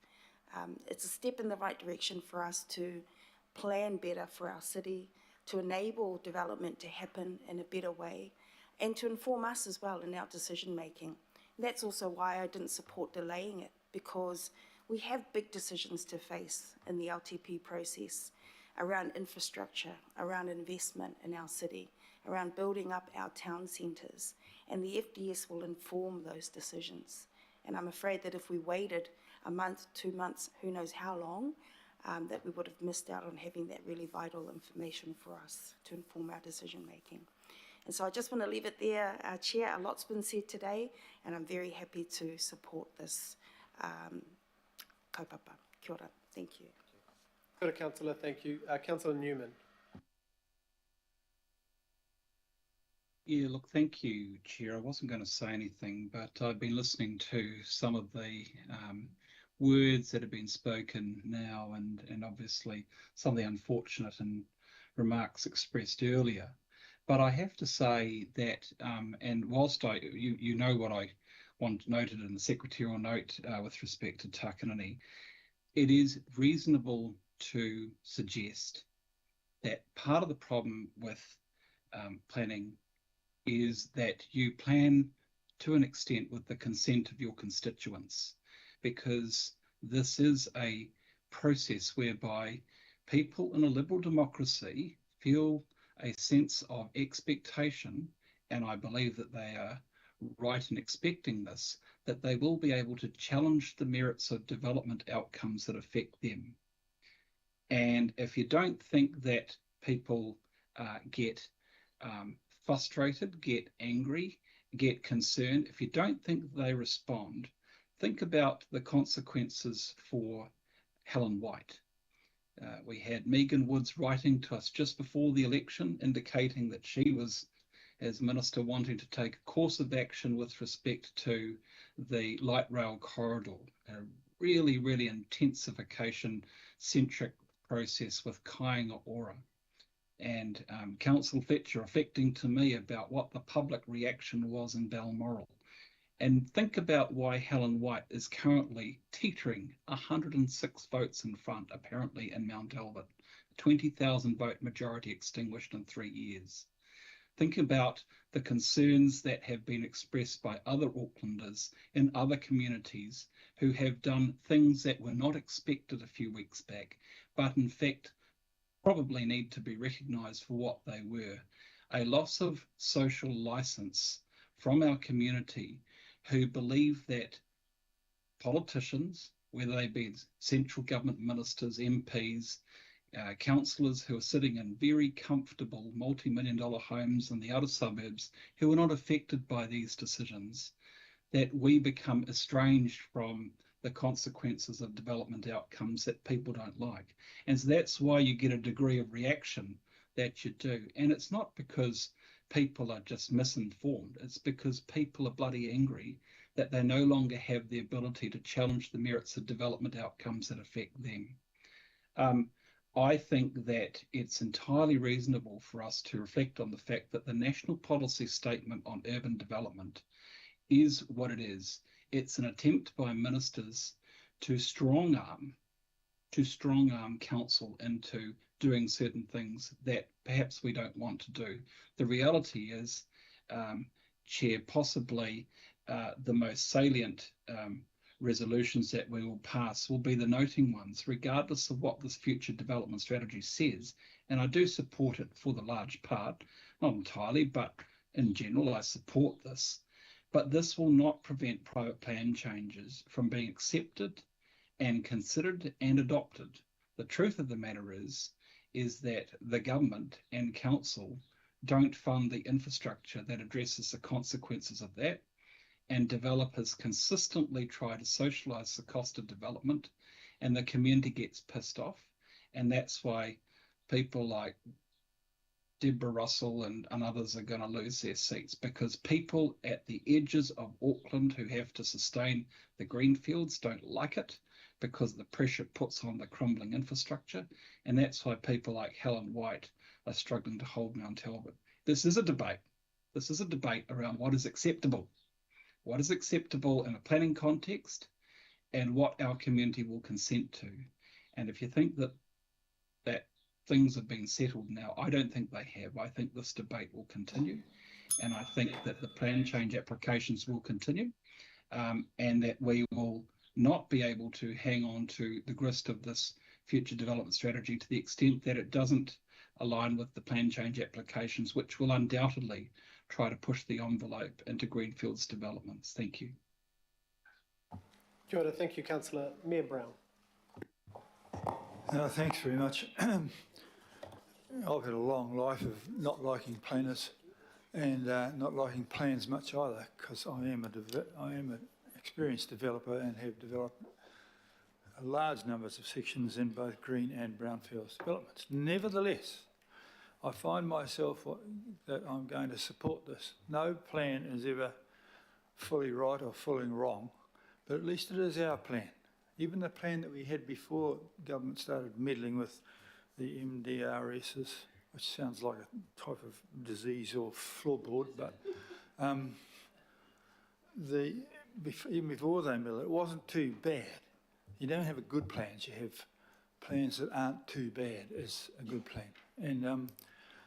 It's a step in the right direction for us to plan better for our city, to enable development to happen in a better way, and to inform us as well in our decision making. That's also why I didn't support delaying it, because we have big decisions to face in the LTP process around infrastructure, around investment in our city, around building up our town centres, and the FDS will inform those decisions. And I'm afraid that if we waited a month, 2 months, who knows how long, that we would have missed out on having that really vital information for us to inform our decision making. And so I just want to leave it there, Chair. A lot's been said today, and I'm very happy to support this kaupapa. Kia ora. Thank you. Kia ora, Councillor, thank you. Councillor Newman. Yeah, look, thank you, Chair. I wasn't going to say anything, but I've been listening to some of the words that have been spoken now and obviously some of the unfortunate remarks expressed earlier. But I have to say that, and whilst you know what I noted in the secretarial note with respect to Takanini, it is reasonable to suggest that part of the problem with planning is that you plan to an extent with the consent of your constituents, because this is a process whereby people in a liberal democracy feel a sense of expectation, and I believe that they are right in expecting this, that they will be able to challenge the merits of development outcomes that affect them. And if you don't think that people get frustrated, get angry, get concerned, if you don't think they respond, think about the consequences for Helen White. We had Megan Woods writing to us just before the election, indicating that she was, as Minister, wanting to take a course of action with respect to the light rail corridor, a really, really intensification-centric process with Kāinga Ora. And Council Fletcher affecting to me about what the public reaction was in Balmoral. And think about why Helen White is currently teetering 106 votes in front, apparently, in Mount Albert, 20,000 vote majority extinguished in 3 years. Think about the concerns that have been expressed by other Aucklanders in other communities who have done things that were not expected a few weeks back, but in fact probably need to be recognised for what they were. a loss of social license from our community who believe that politicians, whether they be central government ministers, MPs, councillors who are sitting in very comfortable multi-million-dollar homes in the outer suburbs who are not affected by these decisions, that we become estranged from the consequences of development outcomes that people don't like. And so that's why you get a degree of reaction that you do. And it's not because people are just misinformed. It's because people are bloody angry that they no longer have the ability to challenge the merits of development outcomes that affect them. I think that it's entirely reasonable for us to reflect on the fact that the National Policy Statement on Urban Development is what it is. It's an attempt by ministers to strong-arm council into doing certain things that perhaps we don't want to do. The reality is, Chair, possibly the most salient resolutions that we will pass will be the noting ones, regardless of what this future development strategy says. And I do support it for the large part, not entirely, but in general, I support this. But this will not prevent private plan changes from being accepted and considered and adopted. The truth of the matter is that the government and council don't fund the infrastructure that addresses the consequences of that, and developers consistently try to socialise the cost of development, and the community gets pissed off. And that's why people like Deborah Russell and others are going to lose their seats, because people at the edges of Auckland who have to sustain the greenfields don't like it, because the pressure puts on the crumbling infrastructure. And that's why people like Helen White are struggling to hold Mount Albert. This is a debate. This is a debate around what is acceptable. What is acceptable in a planning context, and what our community will consent to. And if you think that things have been settled now, I don't think they have. I think this debate will continue, and I think that the plan change applications will continue, and that we will not be able to hang on to the grist of this future development strategy to the extent that it doesn't align with the plan change applications, which will undoubtedly try to push the envelope into greenfields developments. Thank you. Kia ora, thank you, Councillor. Mayor Brown. Thanks very much. I've had a long life of not liking planners and not liking plans much either, because I am an experienced developer and have developed large numbers of sections in both green and brownfields developments. Nevertheless, I find myself that I'm going to support this. No plan is ever fully right or fully wrong, but at least it is our plan. Even the plan that we had before government started meddling with the MDRSs, which sounds like a type of disease or floorboard, but even before they meddled, it wasn't too bad. You don't have a good plans, you have plans that aren't too bad is a good plan. And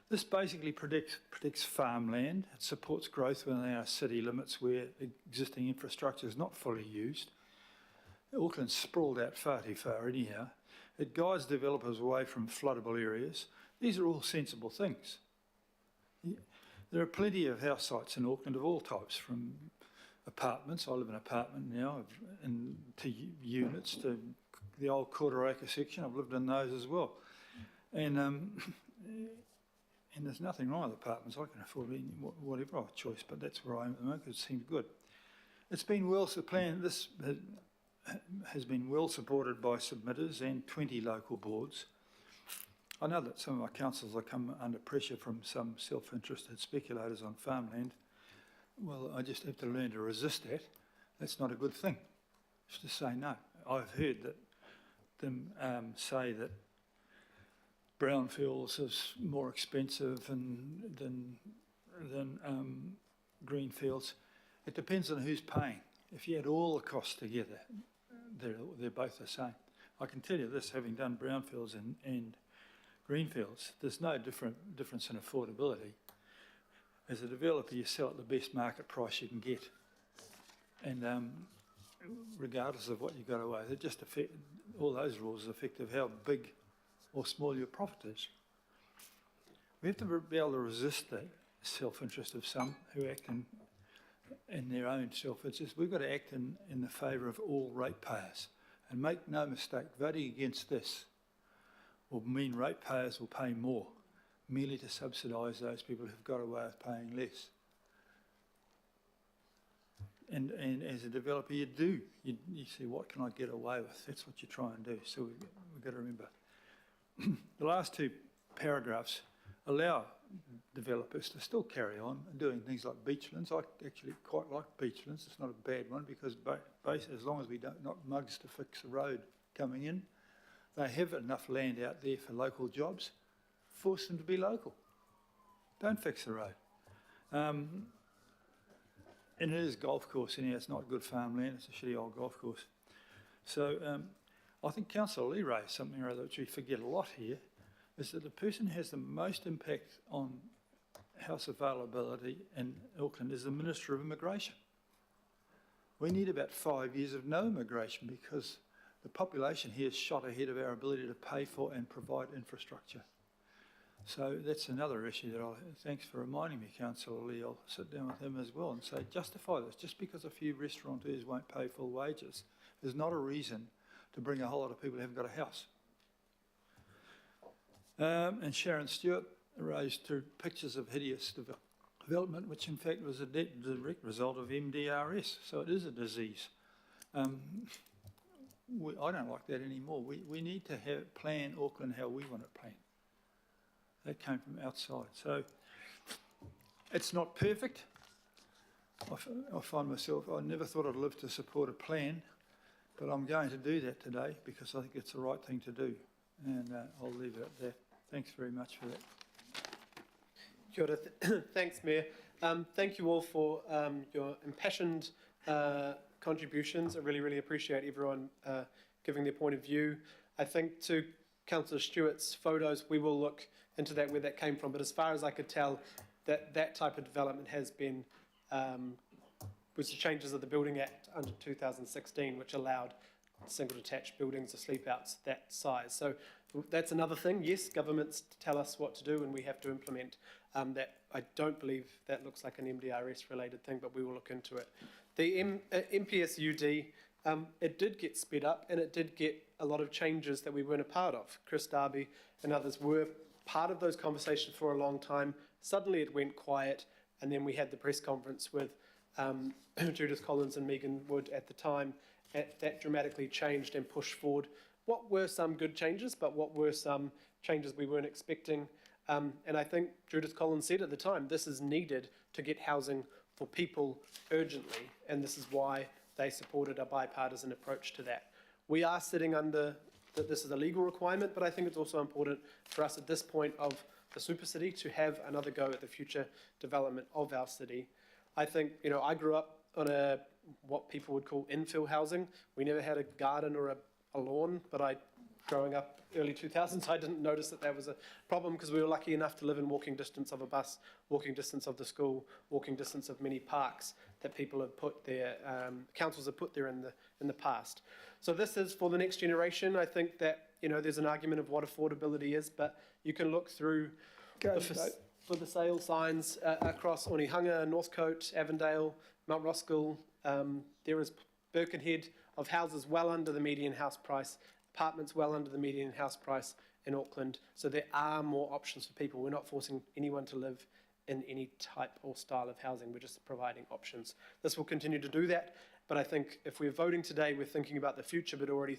this basically protects farmland. It supports growth within our city limits where existing infrastructure is not fully used. Auckland's sprawled out far too far anyhow. It guides developers away from floodable areas. These are all sensible things. There are plenty of house sites in Auckland of all types, from apartments, I live in an apartment now, and to units, to the old quarter acre section, I've lived in those as well. And there's nothing wrong with apartments. I can afford whatever I choice, but that's where I am at the moment because it seems good. It's been well planned. This has been well supported by submitters and 20 local boards. I know that some of my councillors have come under pressure from some self-interested speculators on farmland. Well, I just have to learn to resist that. That's not a good thing. Just to say no. I've heard them say that brownfields is more expensive than greenfields. It depends on who's paying. If you add all the costs together, they're both the same. I can tell you this, having done brownfields and greenfields, there's no difference in affordability. As a developer, you sell at the best market price you can get, and regardless of what you got away, they just affect all those rules are effective how big or small your profit is. We have to be able to resist the self-interest of some who act in their own self-interest. We've got to act in the favour of all ratepayers. And make no mistake, voting against this will mean ratepayers will pay more, merely to subsidise those people who've got a way of paying less. And as a developer, you see, what can I get away with? That's what you try and do. So we've got to remember. The last two paragraphs allow developers to still carry on doing things like beachlands. I actually quite like beachlands. It's not a bad one because as long as we don't knock mugs to fix the road coming in, they have enough land out there for local jobs. Force them to be local. Don't fix the road. And it is a golf course anyhow. It's not good farmland. It's a shitty old golf course. So I think Councillor Lee raised something or other which we forget a lot here, is that the person who has the most impact on house availability in Auckland is the Minister of Immigration. We need about 5 years of no immigration because the population here is shot ahead of our ability to pay for and provide infrastructure. So that's another issue that thanks for reminding me, Councillor Lee. I'll sit down with him as well and say, justify this. Just because a few restaurateurs won't pay full wages is not a reason to bring a whole lot of people who haven't got a house. And Sharon Stewart raised two pictures of hideous development, which in fact was a direct result of MDRS. So it is a disease. I don't like that anymore. We need to plan Auckland how we want it planned. That came from outside. So it's not perfect. I find myself, I never thought I'd live to support a plan, but I'm going to do that today because I think it's the right thing to do. And I'll leave it at that. Thanks very much for that. Kia ora. Thanks, Mayor. Thank you all for your impassioned contributions. I really, really appreciate everyone giving their point of view. I think to Councillor Stewart's photos, we will look into that, where that came from. But as far as I could tell, that type of development has been, with the changes of the Building Act under 2016, which allowed single detached buildings or sleep outs that size. So that's another thing. Yes, governments tell us what to do and we have to implement that. I don't believe that looks like an MDRS related thing, but we will look into it. The MPSUD, it did get sped up and it did get a lot of changes that we weren't a part of. Chris Darby and others were part of those conversations for a long time. Suddenly it went quiet, and then we had the press conference with Judith Collins and Megan Wood at the time. That dramatically changed and pushed forward what were some good changes, but what were some changes we weren't expecting. And I think Judith Collins said at the time, this is needed to get housing for people urgently, and this is why they supported a bipartisan approach to that. We are sitting under that this is a legal requirement, but I think it's also important for us at this point of the super city to have another go at the future development of our city. I think, I grew up on what people would call infill housing. We never had a garden or a lawn, but growing up early 2000s, I didn't notice that was a problem because we were lucky enough to live in walking distance of a bus, walking distance of the school, walking distance of many parks that people have put there, councils have put there in the past. So this is for the next generation. I think that, there's an argument of what affordability is, but you can look through for the sale signs across Onehunga, Northcote, Avondale, Mount Roskill. There is Birkenhead of houses well under the median house price, apartments well under the median house price in Auckland. So there are more options for people. We're not forcing anyone to live in any type or style of housing. We're just providing options. This will continue to do that. But I think if we're voting today, we're thinking about the future, but already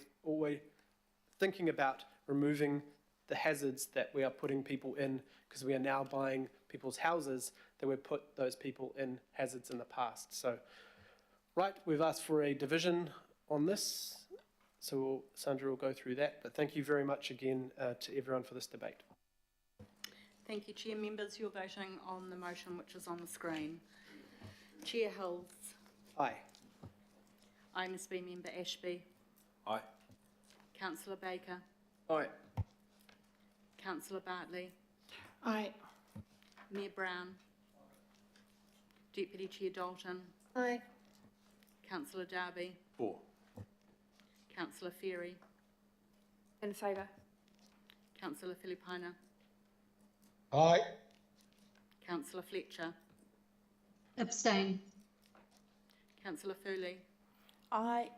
thinking about removing the hazards that we are putting people in, because we are now buying people's houses that we've put those people in hazards in the past. So, right, we've asked for a division on this. So Sandra will go through that. But thank you very much again to everyone for this debate. Thank you, Chair. Members, you're voting on the motion which is on the screen. Chair Hills. Aye. IMSB Member Ashby. Aye. Councillor Baker. Aye. Councillor Bartley. Aye. Mayor Brown. Deputy Chair Dalton. Aye. Councillor Darby. For. Councillor Ferry. In favour. Councillor Filipina. Aye. Councillor Fletcher. Abstain. Councillor Foley. Aye.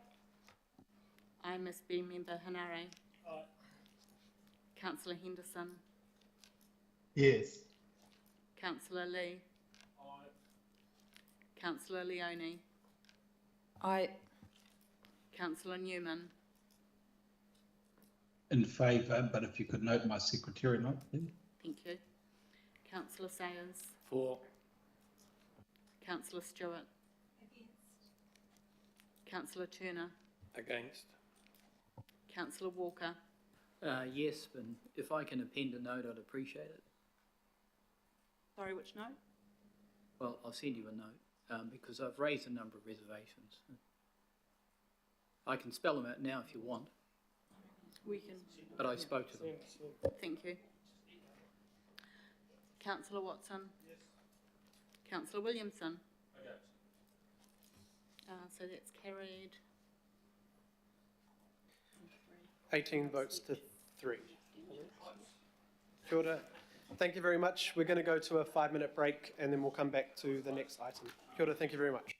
IMSB member Hanare. Aye. Councillor Henderson. Yes. Councillor Lee. Aye. Councillor Leone. Aye. Councillor Newman. In favour, but if you could note my secretarial note, please. Thank you. Councillor Sayers. For. Councillor Stewart. Councillor Turner. Against. Councillor Walker. Yes, and if I can append a note, I'd appreciate it. Sorry, which note? Well, I'll send you a note because I've raised a number of reservations. I can spell them out now if you want, We can. but I spoke to them. Thank you. Councillor Watson. Yes. Councillor Williamson. So that's carried. 18 votes to 3. Kia ora. Thank you very much. We're going to go to a 5-minute break and then we'll come back to the next item. Kia ora, thank you very much.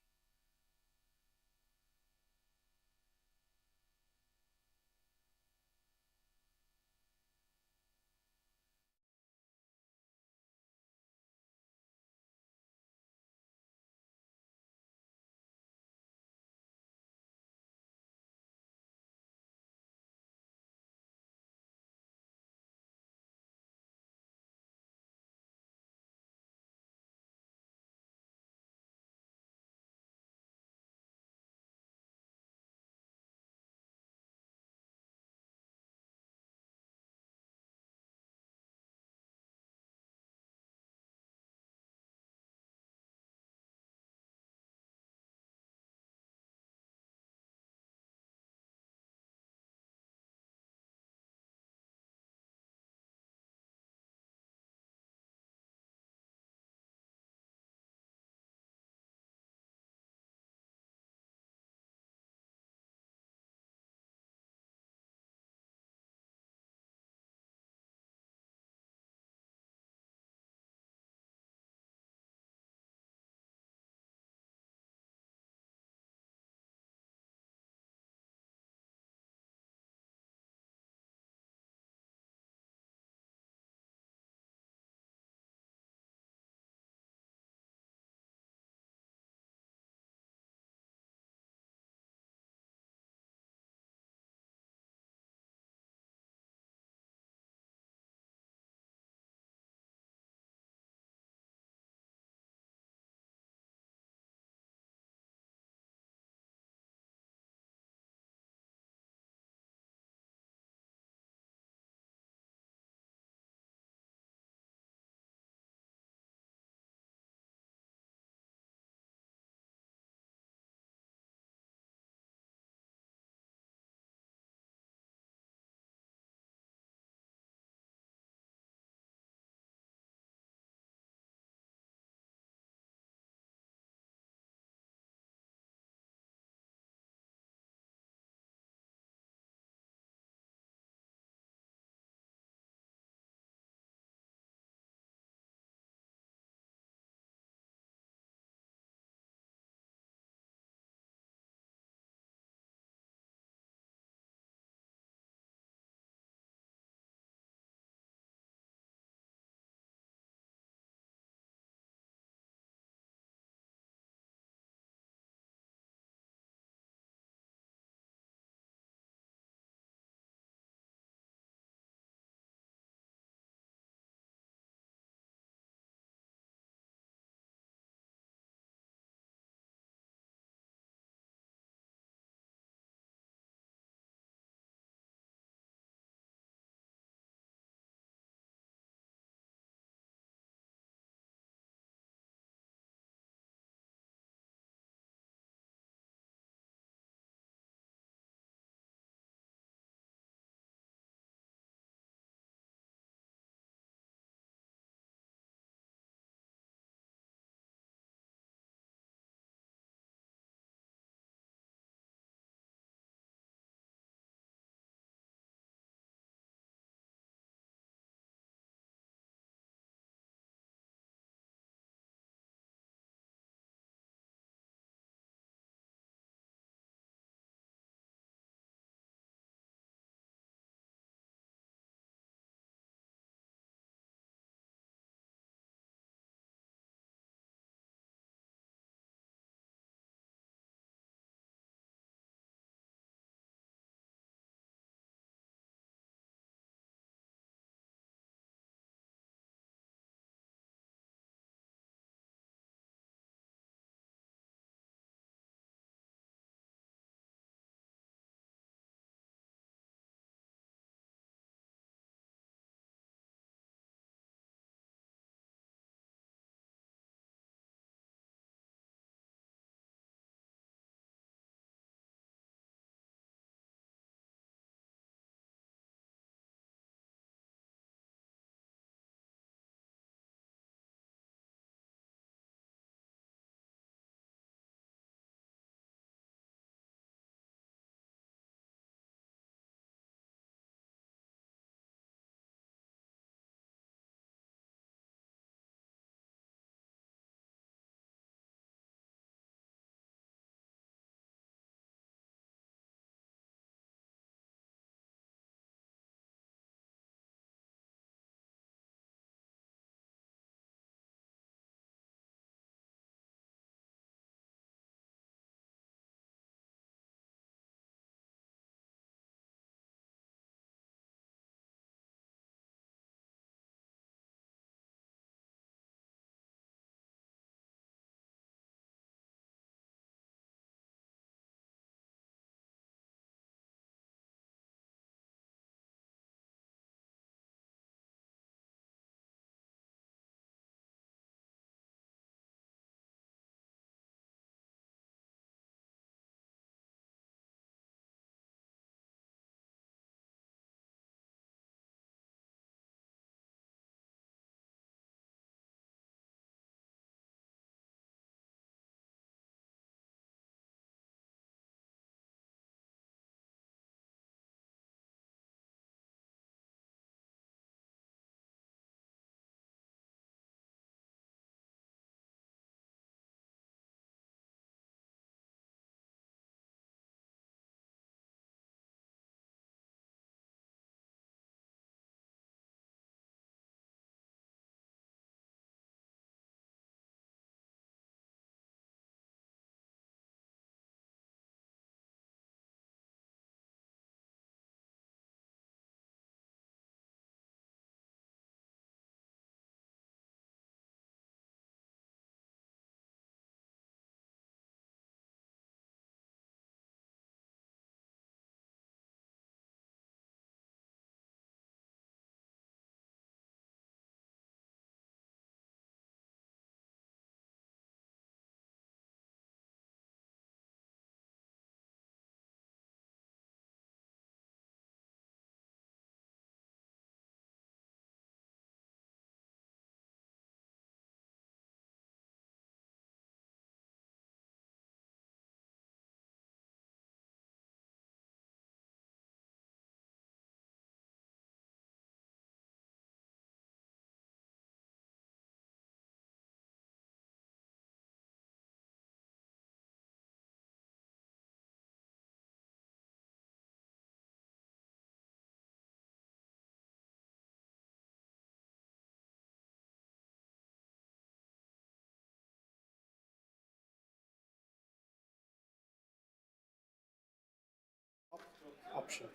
option.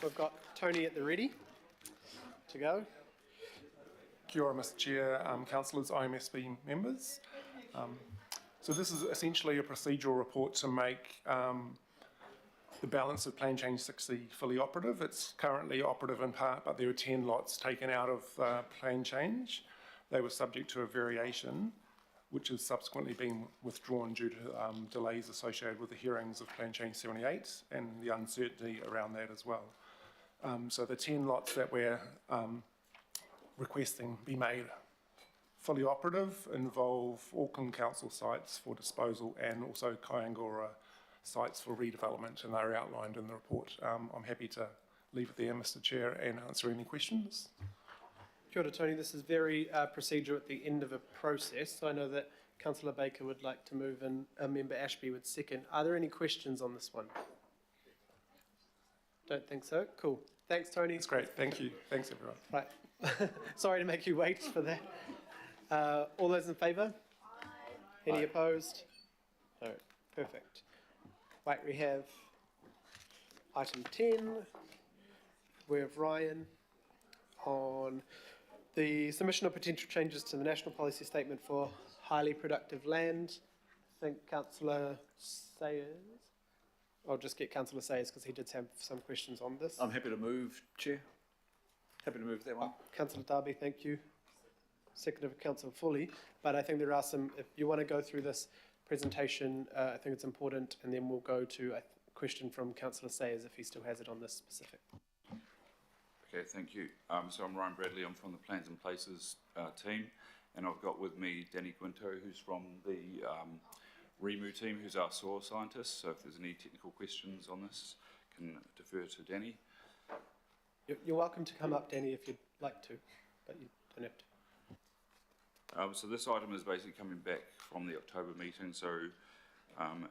We've got Tony at the ready to go. Kia ora, Mr Chair, councillors, IMSB members. So this is essentially a procedural report to make the balance of Plan Change 60 fully operative. It's currently operative in part, but there are 10 lots taken out of Plan Change. They were subject to a variation, which has subsequently been withdrawn due to delays associated with the hearings of Plan Change 78 and the uncertainty around that as well. So the 10 lots that we're requesting be made fully operative involve Auckland Council sites for disposal and also Kaiangora sites for redevelopment, and they're outlined in the report. I'm happy to leave it there, Mr Chair, and answer any questions. Kia ora, Tony. This is very procedural at the end of a process. I know that Councillor Baker would like to move and Member Ashby would second. Are there any questions on this one? Don't think so. Cool. Thanks, Tony. That's great. Thank you. Thanks, everyone. Right. Sorry to make you wait for that. All those in favour? Any opposed? No. Perfect. Right, we have item 10. We have Ryan on the submission of potential changes to the National Policy Statement for highly productive land. I think Councillor Sayers. I'll just get Councillor Sayers because he did have some questions on this. I'm happy to move, Chair. Happy to move that one. Councillor Darby, thank you. Seconded by Councillor Foley. But I think there are some, if you want to go through this presentation, I think it's important, and then we'll go to a question from Councillor Sayers if he still has it on this specific. Okay, thank you. So I'm Ryan Bradley, I'm from the Plans and Places team, and I've got with me Danny Quinto, who's from the REMU team, who's our soil scientist. So if there's any technical questions on this, can defer to Danny. You're welcome to come up, Danny, if you'd like to, but you don't have to. So this item is basically coming back from the October meeting. So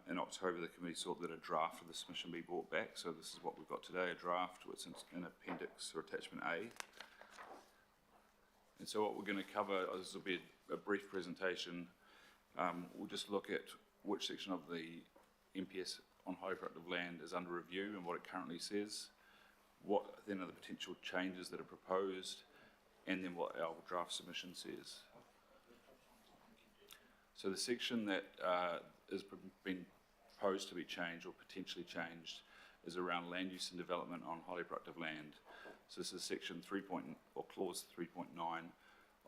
in October, the committee sought that a draft of the submission be brought back. So this is what we've got today, a draft, which is in Appendix or Attachment A. And so what we're going to cover, this will be a brief presentation. We'll just look at which section of the MPS on highly productive land is under review and what it currently says, what then are the potential changes that are proposed, and then what our draft submission says. So the section that has been proposed to be changed or potentially changed is around land use and development on highly productive land. So this is section 3. Or clause 3.9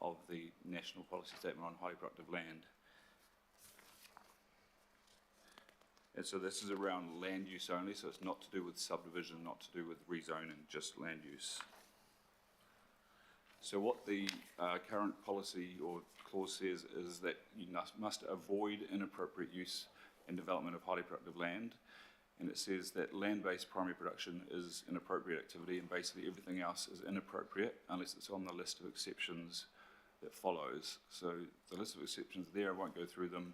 of the National Policy Statement on Highly Productive Land. And so this is around land use only, so it's not to do with subdivision, not to do with rezoning, just land use. So what the current policy or clause says is that you must avoid inappropriate use and development of highly productive land. And it says that land-based primary production is an appropriate activity, and basically everything else is inappropriate unless it's on the list of exceptions that follows. So the list of exceptions there, I won't go through them,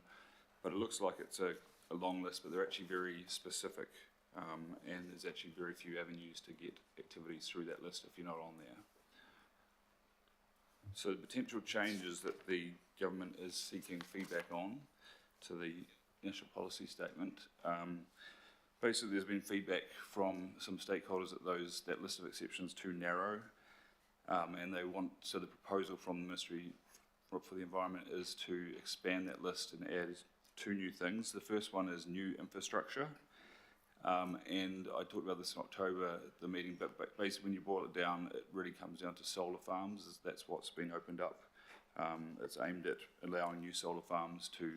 but it looks like it's a long list, but they're actually very specific, and there's actually very few avenues to get activities through that list if you're not on there. So the potential changes that the government is seeking feedback on to the initial policy statement. Basically, there's been feedback from some stakeholders that that list of exceptions too narrow, and they want, so the proposal from the Ministry for the Environment is to expand that list and add 2 new things. The first one is new infrastructure, and I talked about this in October at the meeting, but basically when you boil it down, it really comes down to solar farms. That's what's been opened up. It's aimed at allowing new solar farms to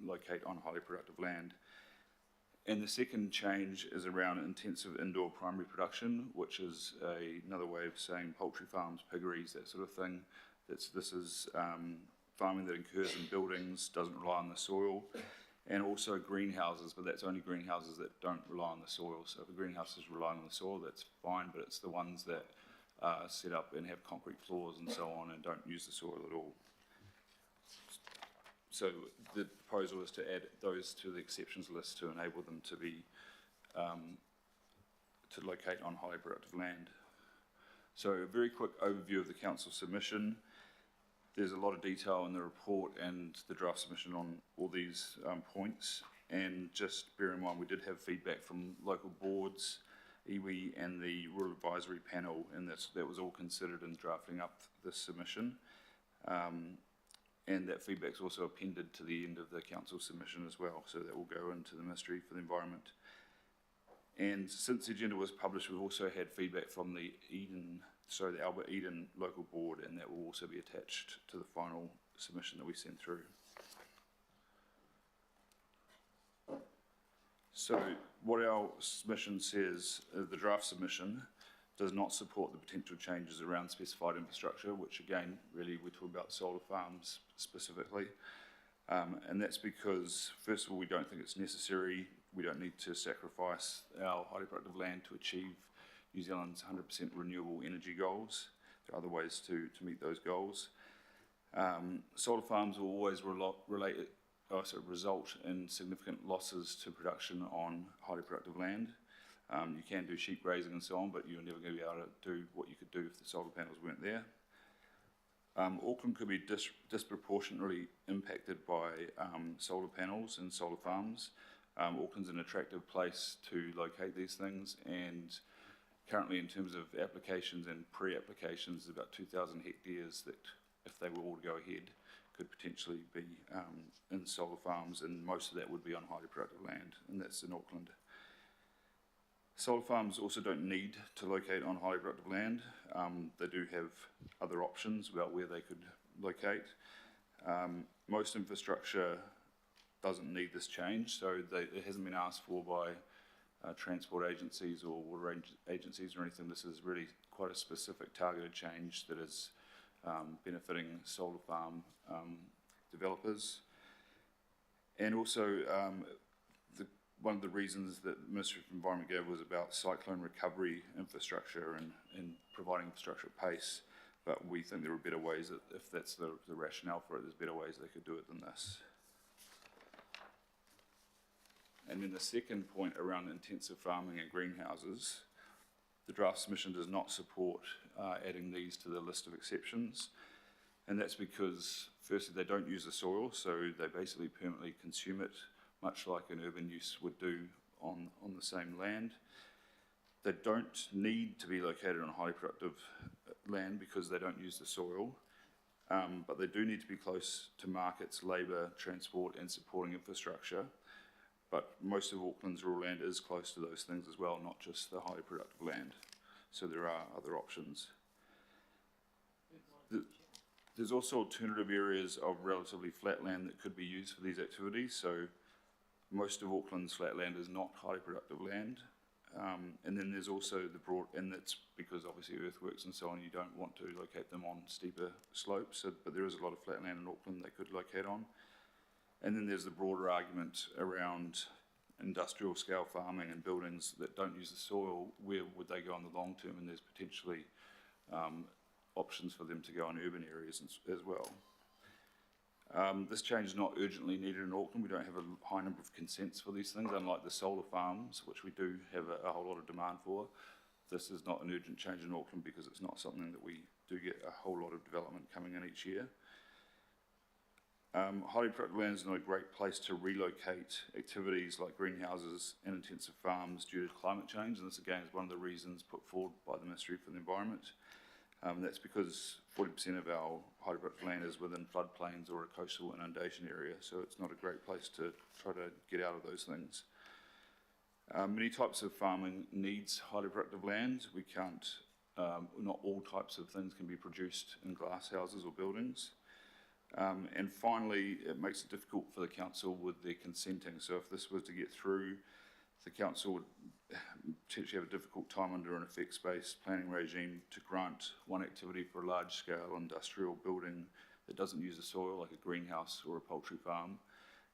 locate on highly productive land. And the second change is around intensive indoor primary production, which is another way of saying poultry farms, piggeries, that sort of thing. This is farming that occurs in buildings, doesn't rely on the soil, and also greenhouses, but that's only greenhouses that don't rely on the soil. So if a greenhouse is relying on the soil, that's fine, but it's the ones that are set up and have concrete floors and so on and don't use the soil at all. So the proposal is to add those to the exceptions list to enable them to be to locate on highly productive land. So a very quick overview of the council submission. There's a lot of detail in the report and the draft submission on all these points. And just bear in mind, we did have feedback from local boards, iwi and the Rural Advisory Panel, and that was all considered in drafting up this submission. And that feedback's also appended to the end of the council submission as well, so that will go into the Ministry for the Environment. And since the agenda was published, we've also had feedback from the Albert Eden local board, and that will also be attached to the final submission that we sent through. So what our submission says, the draft submission does not support the potential changes around specified infrastructure, which again, really we're talking about solar farms specifically. And that's because, first of all, we don't think it's necessary. We don't need to sacrifice our highly productive land to achieve New Zealand's 100% renewable energy goals. There are other ways to meet those goals. Solar farms will always result in significant losses to production on highly productive land. You can do sheep grazing and so on, but you're never going to be able to do what you could do if the solar panels weren't there. Auckland could be disproportionately impacted by solar panels and solar farms. Auckland's an attractive place to locate these things, and currently in terms of applications and pre-applications, about 2,000 hectares that, if they were all to go ahead, could potentially be in solar farms, and most of that would be on highly productive land, and that's in Auckland. Solar farms also don't need to locate on highly productive land. They do have other options about where they could locate. Most infrastructure doesn't need this change, so it hasn't been asked for by transport agencies or water agencies or anything. This is really quite a specific targeted change that is benefiting solar farm developers. And also, one of the reasons that the Ministry of Environment gave was about cyclone recovery infrastructure and providing infrastructure at pace. But we think there are better ways, that if that's the rationale for it, there's better ways they could do it than this. And then the second point around intensive farming and greenhouses, the draft submission does not support adding these to the list of exceptions. And that's because, firstly, they don't use the soil, so they basically permanently consume it, much like an urban use would do on the same land. They don't need to be located on highly productive land because they don't use the soil, but they do need to be close to markets, labour, transport and supporting infrastructure. But most of Auckland's rural land is close to those things as well, not just the highly productive land. So there are other options. There's also alternative areas of relatively flat land that could be used for these activities. So most of Auckland's flat land is not highly productive land. And then there's also the broad, and that's because obviously earthworks and so on, you don't want to locate them on steeper slopes, but there is a lot of flat land in Auckland they could locate on. And then there's the broader argument around industrial scale farming and buildings that don't use the soil. Where would they go in the long term? And there's potentially options for them to go in urban areas as well. This change is not urgently needed in Auckland. We don't have a high number of consents for these things, unlike the solar farms, which we do have a whole lot of demand for. This is not an urgent change in Auckland because it's not something that we do get a whole lot of development coming in each year. Highly productive land is not a great place to relocate activities like greenhouses and intensive farms due to climate change, and this again is one of the reasons put forward by the Ministry for the Environment. That's because 40% of our highly productive land is within floodplains or a coastal inundation area, so it's not a great place to try to get out of those things. Many types of farming needs highly productive land. We can't, not all types of things can be produced in glass houses or buildings. And finally, it makes it difficult for the council with their consenting. So if this was to get through, the council would potentially have a difficult time under an effects-based planning regime to grant one activity for a large-scale industrial building that doesn't use the soil, like a greenhouse or a poultry farm,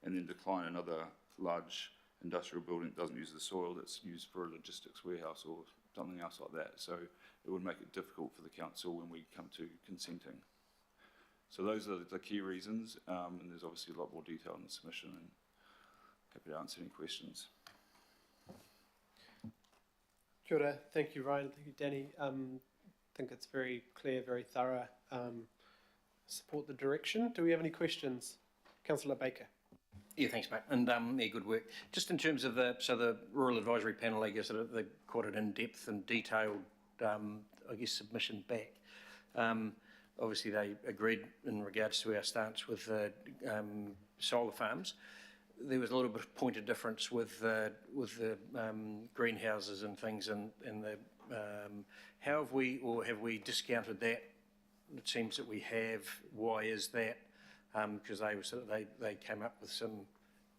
and then decline another large industrial building that doesn't use the soil that's used for a logistics warehouse or something else like that. So it would make it difficult for the council when we come to consenting. So those are the key reasons, and there's obviously a lot more detail in the submission, and happy to answer any questions. Kia ora. Thank you, Ryan. Thank you, Danny. I think it's very clear, very thorough. Support the direction. Do we have any questions? Councillor Baker. Yeah, thanks, mate. And yeah, good work. Just in terms of the Rural Advisory Panel, I guess they quite an in-depth and detailed, I guess, submission back. Obviously, they agreed in regards to our stance with solar farms. There was a little bit of point of difference with the greenhouses and things, and the how have we discounted that? It seems that we have. Why is that? Because they came up with some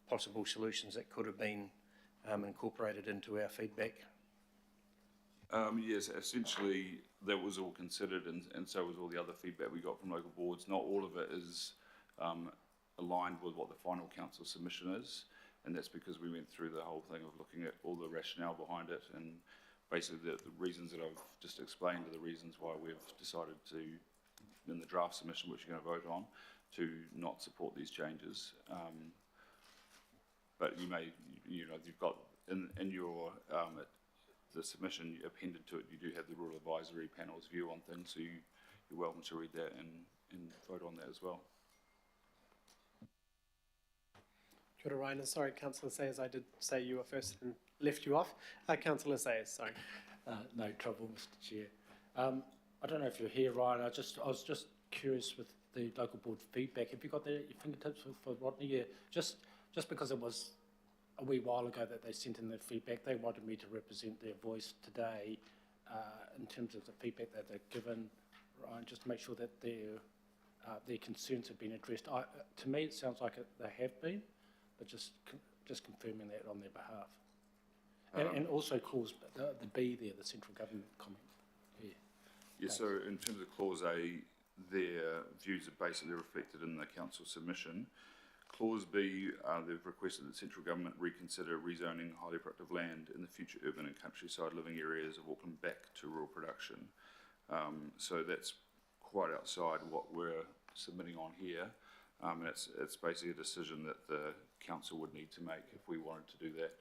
possible solutions that could have been incorporated into our feedback. Yes, essentially that was all considered, and so was all the other feedback we got from local boards. Not all of it is aligned with what the final council submission is, and that's because we went through the whole thing of looking at all the rationale behind it, and basically the reasons that I've just explained are the reasons why we've decided to, in the draft submission which you're going to vote on, to not support these changes. But you've got in your the submission appended to it, you do have the Rural Advisory Panel's view on things, so you're welcome to read that and vote on that as well. Kia ora, Ryan. Sorry, Councillor Sayers, I did say you were first and left you off. Councillor Sayers, sorry. No trouble, Mr. Chair. I don't know if you're here, Ryan. I was just curious with the local board feedback. Have you got your fingertips for Rodney? Yeah, just because it was a wee while ago that they sent in their feedback, they wanted me to represent their voice today in terms of the feedback that they've given, Ryan, just to make sure that their concerns have been addressed. To me, it sounds like they have been, but just confirming that on their behalf. And also clause the B there, the central government comment. Yeah. Yeah. So in terms of clause A, their views are basically reflected in the council submission. Clause B, they've requested that central government reconsider rezoning highly productive land in the future urban and countryside living areas of Auckland back to rural production. So that's quite outside what we're submitting on here. And it's basically a decision that the council would need to make if we wanted to do that.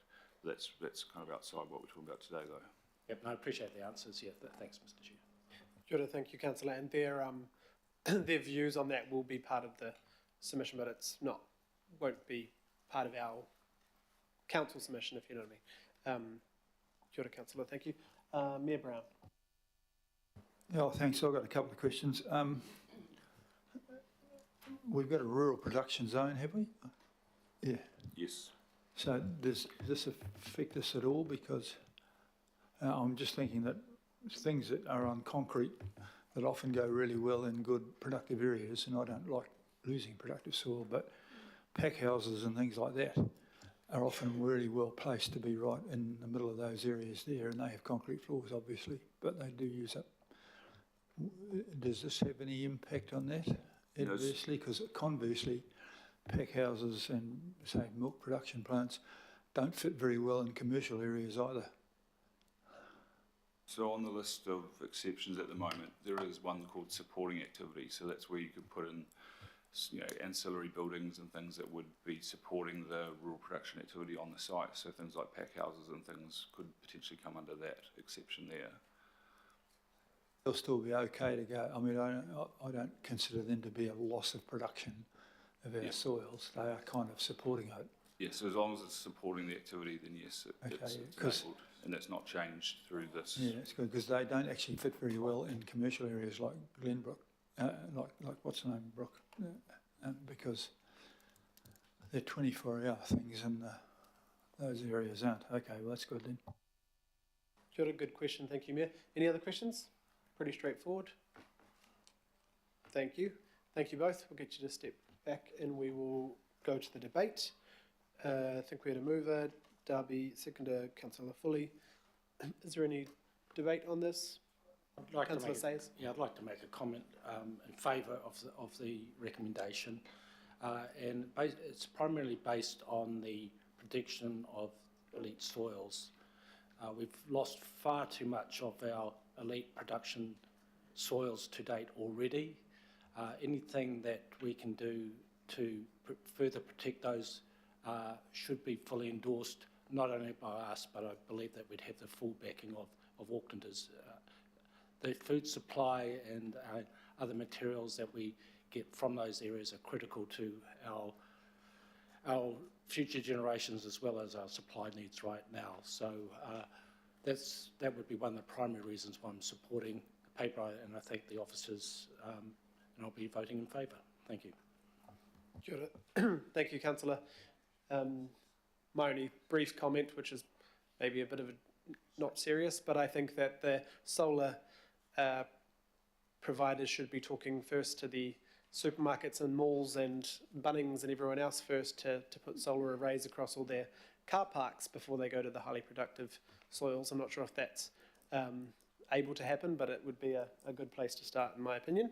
That's kind of outside what we're talking about today, though. Yep, no, I appreciate the answers. Yeah, thanks, Mr. Chair. Kia ora, thank you, Councillor. And their views on that will be part of the submission, but won't be part of our council submission, if you know what I mean. Kia ora, Councillor, thank you. Mayor Brown. Yeah, thanks. I've got a couple of questions. We've got a rural production zone, have we? Yeah. Yes. So does this affect us at all? Because I'm just thinking that things that are on concrete that often go really well in good productive areas, and I don't like losing productive soil, but pack houses and things like that are often really well placed to be right in the middle of those areas there, and they have concrete floors, obviously, but they do use up. Does this have any impact on that adversely? Because conversely, pack houses and, say, milk production plants don't fit very well in commercial areas either. So on the list of exceptions at the moment, there is one called supporting activity. So that's where you could put in, ancillary buildings and things that would be supporting the rural production activity on the site. So things like pack houses and things could potentially come under that exception there. They'll still be okay to go. I mean, I don't consider them to be a loss of production of our soils. They are kind of supporting it. Yeah, so as long as it's supporting the activity, then yes, it's enabled, and that's not changed through this. Yeah, it's good, because they don't actually fit very well in commercial areas like Glenbrook, like what's the name, Brook, because they're 24-hour things, and those areas aren't. Okay, well, that's good then. Kia ora, good question. Thank you, Mayor. Any other questions? Pretty straightforward. Thank you. Thank you both. We'll get you to step back and we will go to the debate. I think we had a mover, Darby, seconder, Councillor Foley. Is there any debate on this? Councillor Sayers? Yeah, I'd like to make a comment in favour of the recommendation. And it's primarily based on the prediction of elite soils. We've lost far too much of our elite production soils to date already. Anything that we can do to further protect those should be fully endorsed, not only by us, but I believe that we'd have the full backing of Aucklanders. The food supply and other materials that we get from those areas are critical to our future generations as well as our supply needs right now. So that would be one of the primary reasons why I'm supporting the paper, and I thank the officers, and I'll be voting in favour. Thank you. Kia ora. Thank you, Councillor. My only brief comment, which is maybe a bit of a not serious, but I think that the solar providers should be talking first to the supermarkets and malls and Bunnings and everyone else first to put solar arrays across all their car parks before they go to the highly productive soils. I'm not sure if that's able to happen, but it would be a good place to start, in my opinion.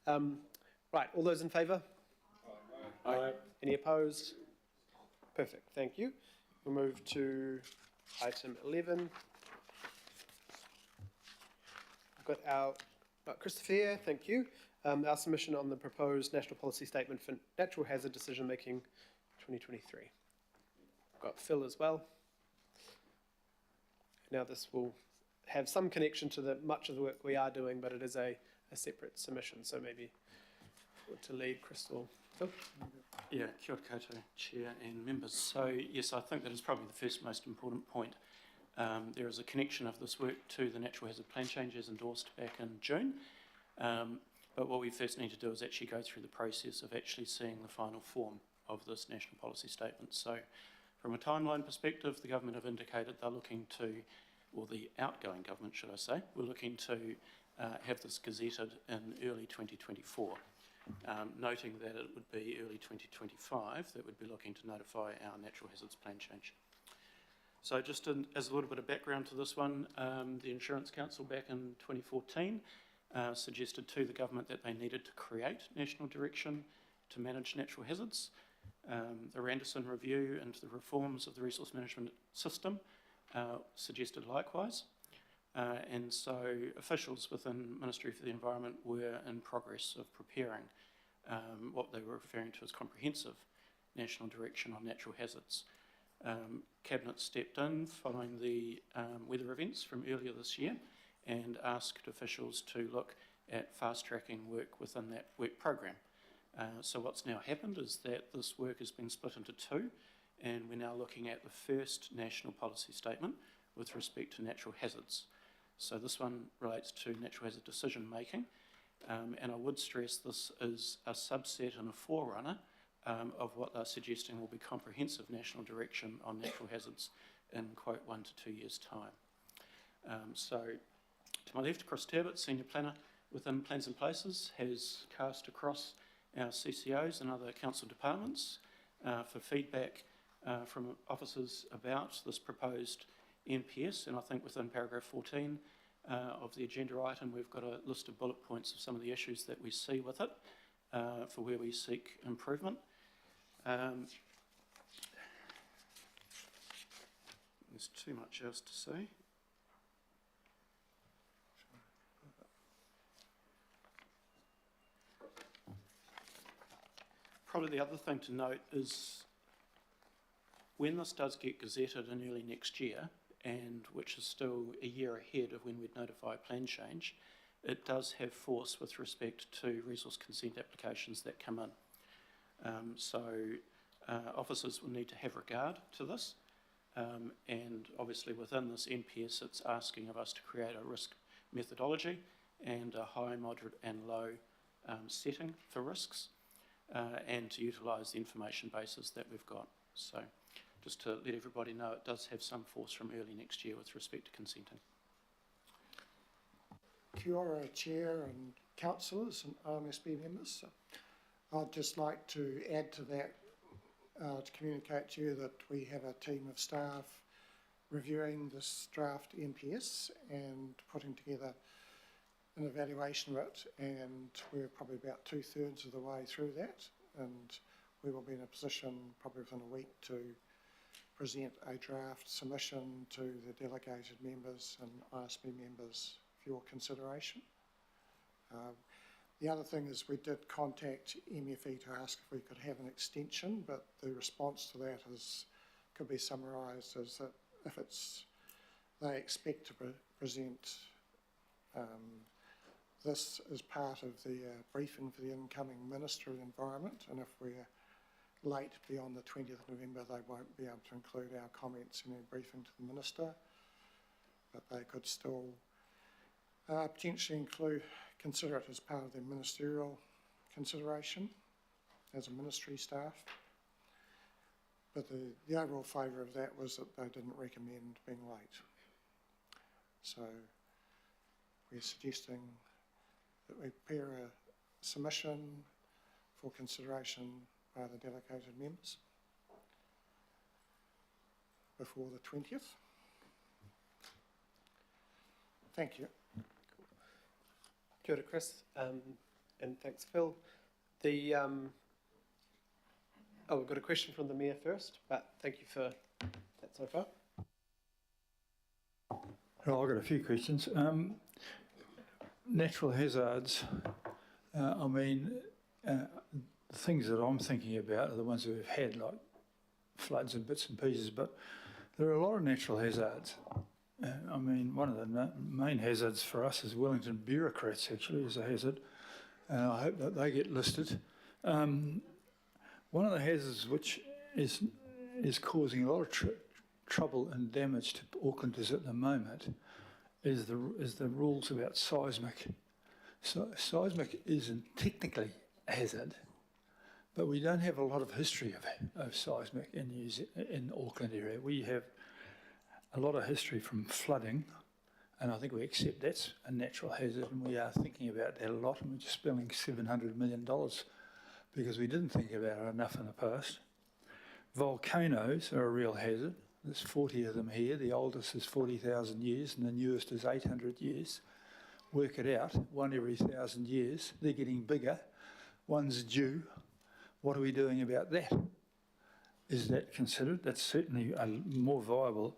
Right, all those in favour? Aye. Any opposed? Perfect, thank you. We'll move to item 11. I've got our Christopher here, thank you. Our submission on the proposed National Policy Statement for Natural Hazard Decision Making 2023. I've got Phil as well. Now this will have some connection to much of the work we are doing, but it is a separate submission, so maybe to lead Crystal. Phil? Yeah, kia ora koutou, Chair and members. So yes, I think that is probably the first most important point. There is a connection of this work to the Natural Hazard Plan changes endorsed back in June. But what we first need to do is actually go through the process of actually seeing the final form of this National Policy Statement. So from a timeline perspective, the government have indicated they're looking to, or the outgoing government should I say, we're looking to have this gazetted in early 2024. Noting that it would be early 2025 that we'd be looking to notify our Natural Hazards Plan change. So just as a little bit of background to this one, the Insurance Council back in 2014 suggested to the government that they needed to create national direction to manage natural hazards. The Randerson Review into the reforms of the resource management system suggested likewise. And so officials within Ministry for the Environment were in progress of preparing what they were referring to as comprehensive national direction on natural hazards. Cabinet stepped in following the weather events from earlier this year and asked officials to look at fast-tracking work within that work program. So what's now happened is that this work has been split into two, and we're now looking at the first national policy statement with respect to natural hazards. So this one relates to natural hazard decision making, and I would stress this is a subset and a forerunner of what they're suggesting will be comprehensive national direction on natural hazards in, quote, 1 to 2 years' time. So to my left, Chris Turbot, Senior Planner within Plans and Places, has cast across our CCOs and other council departments for feedback from officers about this proposed NPS, and I think within paragraph 14 of the agenda item we've got a list of bullet points of some of the issues that we see with it for where we seek improvement. There's too much else to say. Probably the other thing to note is when this does get gazetted in early next year, and which is still a year ahead of when we'd notify a plan change, it does have force with respect to resource consent applications that come in. So officers will need to have regard to this, and obviously within this NPS it's asking of us to create a risk methodology and a high, moderate and low setting for risks, and to utilise the information bases that we've got. So just to let everybody know, it does have some force from early next year with respect to consenting. Kia ora, Chair and councillors and RMSB members. I'd just like to add to that to communicate to you that we have a team of staff reviewing this draft NPS and putting together an evaluation of it, and we're probably about 2/3 of the way through that, and we will be in a position probably within a week to present a draft submission to the delegated members and RSB members for your consideration. The other thing is we did contact MFE to ask if we could have an extension, but the response to that could be summarised as that if they expect to present this as part of the briefing for the incoming Minister of the Environment, and if we're late beyond the 20th of November, they won't be able to include our comments in their briefing to the Minister, but they could still potentially consider it as part of their ministerial consideration as a ministry staff. But the overall flavour of that was that they didn't recommend being late. So we're suggesting that we prepare a submission for consideration by the delegated members before the 20th. Thank you. Kia ora, Chris, and thanks, Phil. We've got a question from the Mayor first, but thank you for that so far. Well, I've got a few questions. Natural hazards, the things that I'm thinking about are the ones that we've had, like floods and bits and pieces, but there are a lot of natural hazards. One of the main hazards for us is Wellington bureaucrats, actually, is a hazard, and I hope that they get listed. One of the hazards which is causing a lot of trouble and damage to Aucklanders at the moment is the rules about seismic. So seismic isn't technically a hazard, but we don't have a lot of history of seismic in Auckland area. We have a lot of history from flooding, and I think we accept that's a natural hazard, and we are thinking about that a lot, and we're just spending $700 million because we didn't think about it enough in the past. Volcanoes are a real hazard. There's 40 of them here. The oldest is 40,000 years and the newest is 800 years. Work it out, one every 1,000 years. They're getting bigger. One's due. What are we doing about that? Is that considered? That's certainly more viable.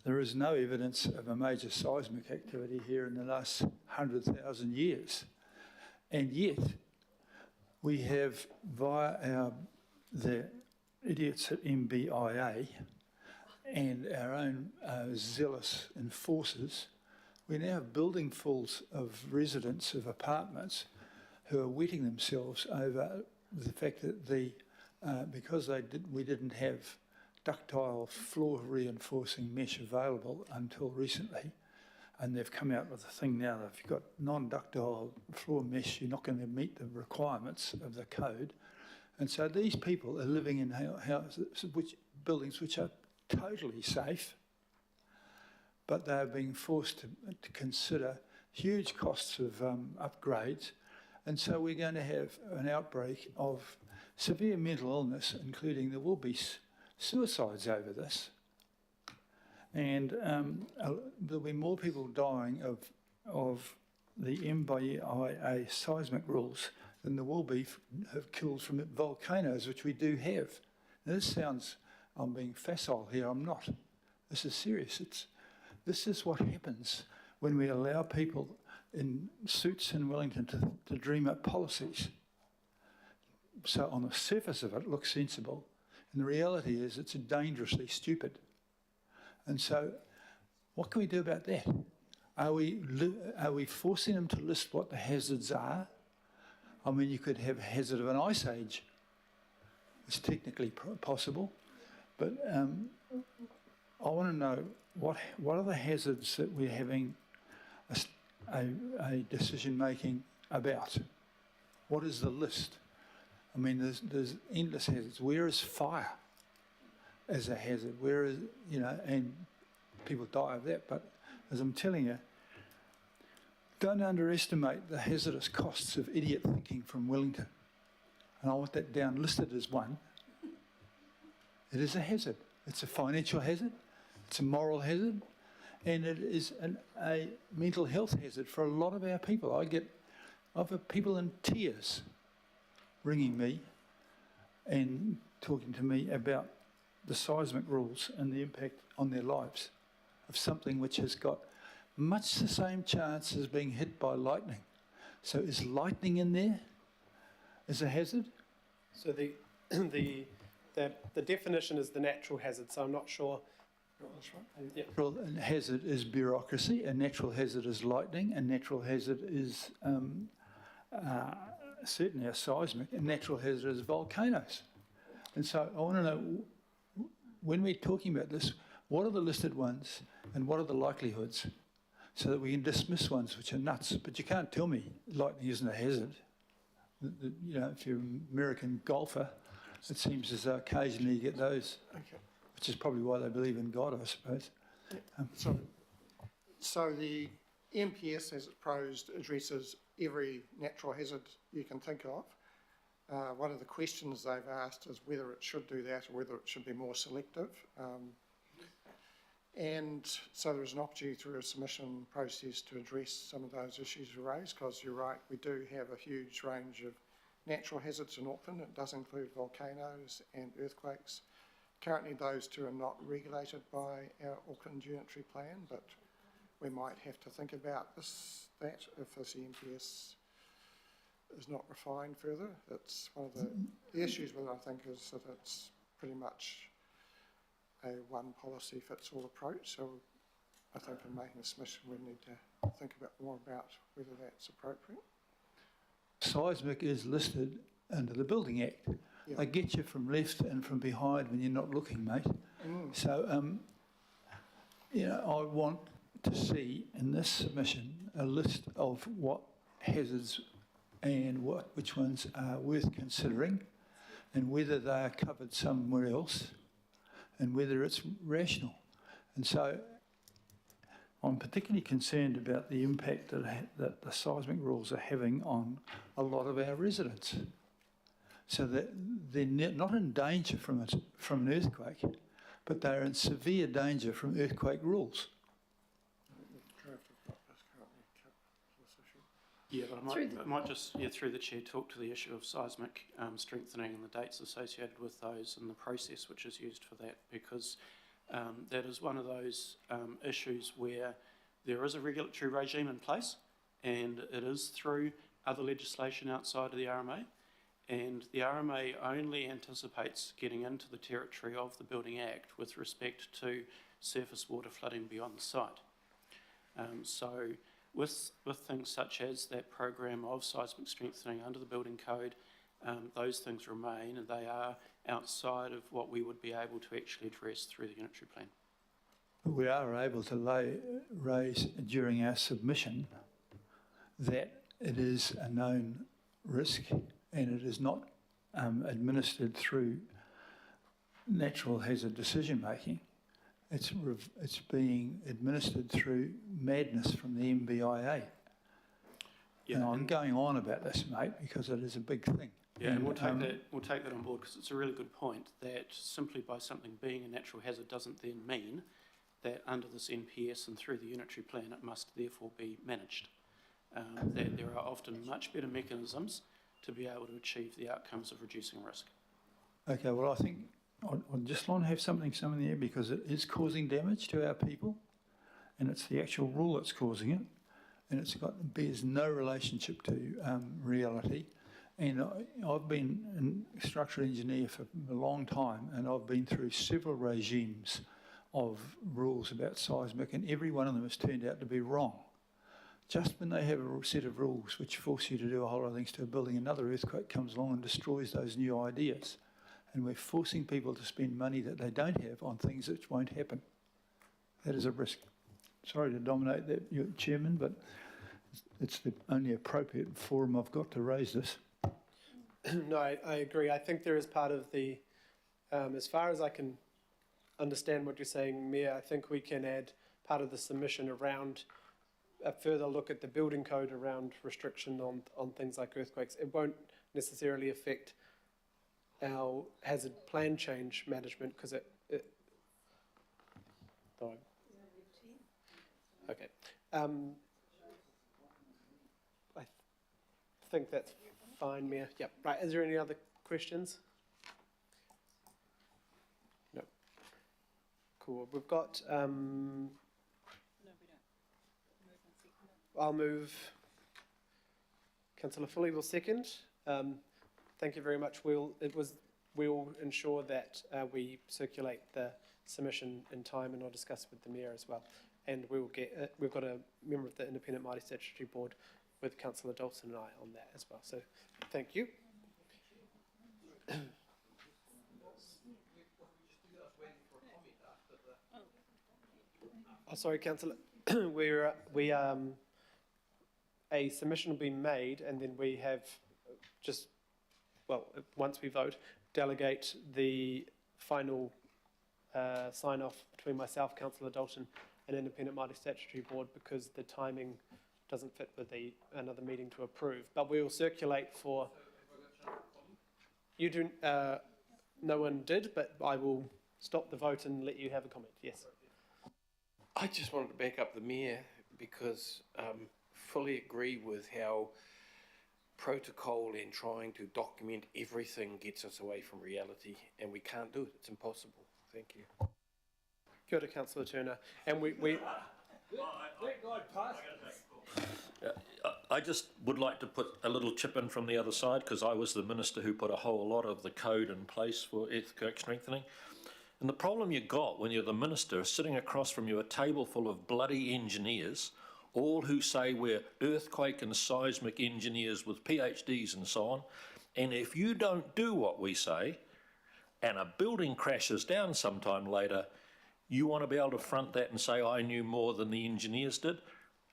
There is no evidence of a major seismic activity here in the last 100,000 years. And yet, we have, via the idiots at MBIA and our own zealous enforcers, we now have building fulls of residents of apartments who are wetting themselves over the fact that because we didn't have ductile floor reinforcing mesh available until recently, and they've come out with a thing now that if you've got non-ductile floor mesh, you're not going to meet the requirements of the code. And so these people are living in buildings which are totally safe, but they're being forced to consider huge costs of upgrades. And so we're going to have an outbreak of severe mental illness, including there will be suicides over this. And there'll be more people dying of the MBIA seismic rules than there will be have killed from volcanoes, which we do have. Now, this sounds, I'm being facile here, I'm not. This is serious. This is what happens when we allow people in suits in Wellington to dream up policies. So on the surface of it, it looks sensible, and the reality is it's dangerously stupid. And so what can we do about that? Are we forcing them to list what the hazards are? I mean, you could have a hazard of an ice age. It's technically possible, but I want to know what are the hazards that we're having a decision making about? What is the list? I mean, there's endless hazards. Where is fire as a hazard? Where is, and people die of that. But as I'm telling you, don't underestimate the hazardous costs of idiot thinking from Wellington. And I want that listed as one. It is a hazard. It's a financial hazard. It's a moral hazard. And it is a mental health hazard for a lot of our people. I've had people in tears ringing me and talking to me about the seismic rules and the impact on their lives of something which has got much the same chance as being hit by lightning. So is lightning in there as a hazard? So the definition is the natural hazard, so I'm not sure. That's right. Yeah. Natural hazard is bureaucracy, a natural hazard is lightning, a natural hazard is certainly a seismic, and natural hazard is volcanoes. And so I want to know, when we're talking about this, what are the listed ones and what are the likelihoods, so that we can dismiss ones which are nuts? But you can't tell me lightning isn't a hazard. You know, if you're an American golfer, it seems as though occasionally you get those, which is probably why they believe in God, I suppose. So the MPS, as it's proposed, addresses every natural hazard you can think of. One of the questions they've asked is whether it should do that or whether it should be more selective. And so there is an opportunity through a submission process to address some of those issues you raised, because you're right, we do have a huge range of natural hazards in Auckland. It does include volcanoes and earthquakes. Currently those two are not regulated by our Auckland unitary plan, but we might have to think about that if this MPS is not refined further. It's one of the issues with it, I think, is that it's pretty much a one policy fits all approach. So I think in making a submission we need to think a bit more about whether that's appropriate. Seismic is listed under the Building Act. Yeah. They get you from left and from behind when you're not looking, mate. So, you know, I want to see in this submission a list of what hazards and which ones are worth considering, and whether they are covered somewhere else, and whether it's rational. And so I'm particularly concerned about the impact that the seismic rules are having on a lot of our residents, so that they're not in danger from an earthquake, but they're in severe danger from earthquake rules. Yeah, but I might just, through the chair, talk to the issue of seismic strengthening and the dates associated with those and the process which is used for that, because that is one of those issues where there is a regulatory regime in place, and it is through other legislation outside of the RMA, and the RMA only anticipates getting into the territory of the Building Act with respect to surface water flooding beyond the site. So with things such as that program of seismic strengthening under the building code, those things remain, and they are outside of what we would be able to actually address through the unitary plan. We are able to raise during our submission that it is a known risk and it is not administered through natural hazard decision making. It's being administered through madness from the MBIA. Yeah, and I'm going on about this, mate, because it is a big thing. Yeah, and we'll take that on board, because it's a really good point that simply by something being a natural hazard doesn't then mean that under this NPS and through the unitary plan it must therefore be managed. That there are often much better mechanisms to be able to achieve the outcomes of reducing risk. Okay, well, I think I just want to have something in there, because it is causing damage to our people, and it's the actual rule that's causing it, and bears no relationship to reality. And I've been a structural engineer for a long time, and I've been through several regimes of rules about seismic, and every one of them has turned out to be wrong. Just when they have a set of rules which force you to do a whole lot of things to a building, another earthquake comes along and destroys those new ideas. And we're forcing people to spend money that they don't have on things which won't happen. That is a risk. Sorry to dominate that, your Chairman, but it's the only appropriate forum I've got to raise this. No, I agree. I think there is part of the, as far as I can understand what you're saying, Mayor, I think we can add part of the submission around a further look at the building code around restriction on things like earthquakes. It won't necessarily affect our hazard plan change management, because okay. I think that's fine, Mayor. Yep. Right. Is there any other questions? No. Cool. We've got. No, we don't. I'll move. Councillor Foley will second. Thank you very much. We'll ensure that we circulate the submission in time, and I'll discuss with the Mayor as well. And we've got a member of the Independent Māori Statutory Board with Councillor Dawson and I on that as well. So thank you. Oh, sorry, Councillor. A submission will be made, and then we have just, well, once we vote, delegate the final sign-off between myself, Councillor Dalton, and Independent Māori Statutory Board, because the timing doesn't fit with another meeting to approve. But we will circulate for... You do... no one did, but I will stop the vote and let you have a comment. Yes. I just wanted to back up the Mayor because fully agree with how protocol and trying to document everything gets us away from reality, and we can't do it. It's impossible. Thank you. Kia ora, Councillor Turner. And I just would like to put a little chip in from the other side, because I was the minister who put a whole lot of the code in place for earthquake strengthening. And the problem you got when you're the minister is sitting across from you a table full of bloody engineers, all who say we're earthquake and seismic engineers with PhDs and so on. And if you don't do what we say, and a building crashes down sometime later, you want to be able to front that and say, I knew more than the engineers did,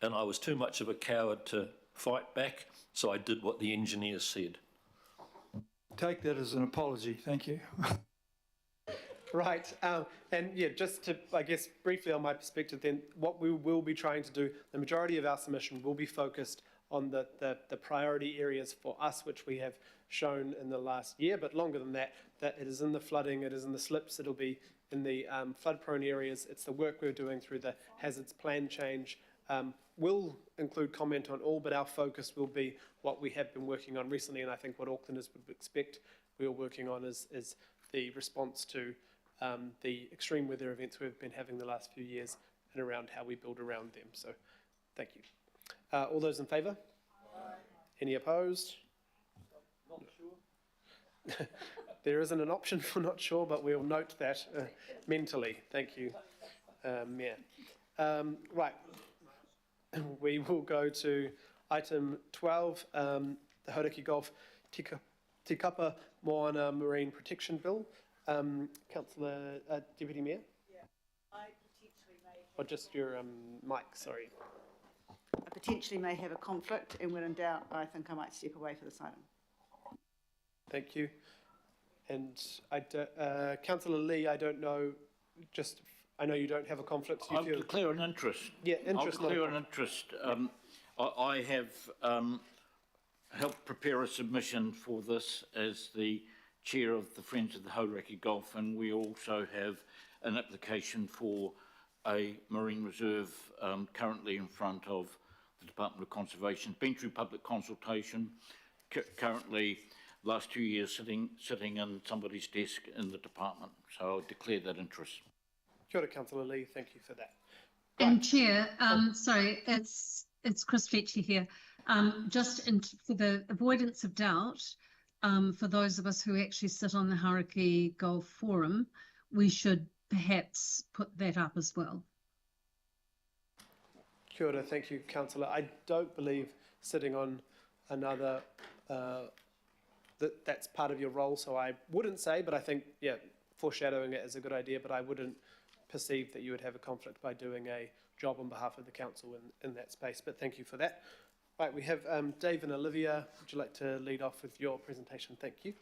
and I was too much of a coward to fight back, so I did what the engineers said. Take that as an apology, thank you. Right, and yeah, just to, I guess, briefly on my perspective then, what we will be trying to do, the majority of our submission will be focused on the priority areas for us, which we have shown in the last year, but longer than that, that it is in the flooding, it is in the slips, it'll be in the flood-prone areas, it's the work we're doing through the hazards plan change. We'll include comment on all, but our focus will be what we have been working on recently, and I think what Aucklanders would expect we are working on is the response to the extreme weather events we've been having the last few years and around how we build around them. So, thank you. All those in favour? Any opposed? Not sure. There isn't an option for not sure, but we'll note that mentally. Thank you, Mayor. Right. We will go to item 12, the Hauraki Gulf Tikapa Moana Marine Protection Bill. Councillor Deputy Mayor? Yeah, I potentially may... Or just your mic, sorry. I potentially may have a conflict, and when in doubt, I think I might step away for this item. Thank you. And Councillor Lee, I don't know, just, I know you don't have a conflict. I'll declare an interest. Yeah, interest. I'll declare an interest. I have helped prepare a submission for this as the chair of the Friends of the Hauraki Gulf, and we also have an application for a marine reserve currently in front of the Department of Conservation. Been through public consultation, currently last 2 years sitting in somebody's desk in the department. So I'll declare that interest. Kia ora, Councillor Lee, thank you for that. And Chair, sorry, it's Chris Fetchy here. For the avoidance of doubt, for those of us who actually sit on the Hauraki Gulf Forum, we should perhaps put that up as well. Kia ora, thank you, Councillor. I don't believe sitting on another, that's part of your role, so I wouldn't say, but I think, yeah, foreshadowing it is a good idea, but I wouldn't perceive that you would have a conflict by doing a job on behalf of the council in that space, but thank you for that. Right, we have Dave and Olivia. Would you like to lead off with your presentation? Thank you.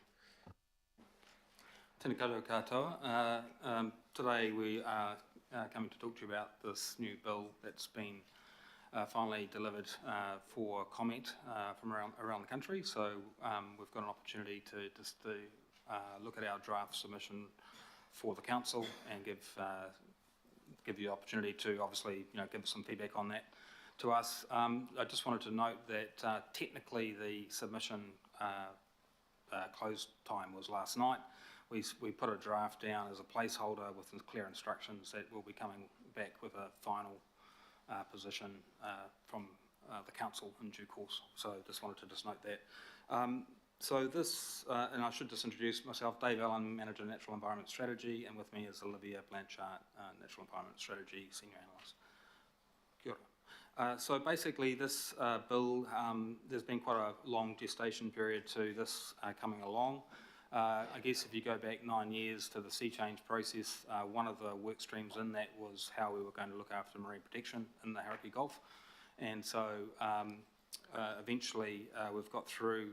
Tēnā koutou katoa. Today we are coming to talk to you about this new bill that's been finally delivered for comment from around the country. So we've got an opportunity to look at our draft submission for the council and give you the opportunity to obviously give us some feedback on that to us. I just wanted to note that technically the submission close time was last night. We put a draft down as a placeholder with clear instructions that we'll be coming back with a final position from the council in due course. So just wanted to note that. So this, and I should just introduce myself, Dave Allen, Manager Natural Environment Strategy, and with me is Olivia Blanchard, Natural Environment Strategy Senior Analyst. Kia ora. So basically this bill, there's been quite a long gestation period to this coming along. I guess if you go back 9 years to the sea change process, one of the work streams in that was how we were going to look after marine protection in the Hauraki Gulf. And so eventually we've got through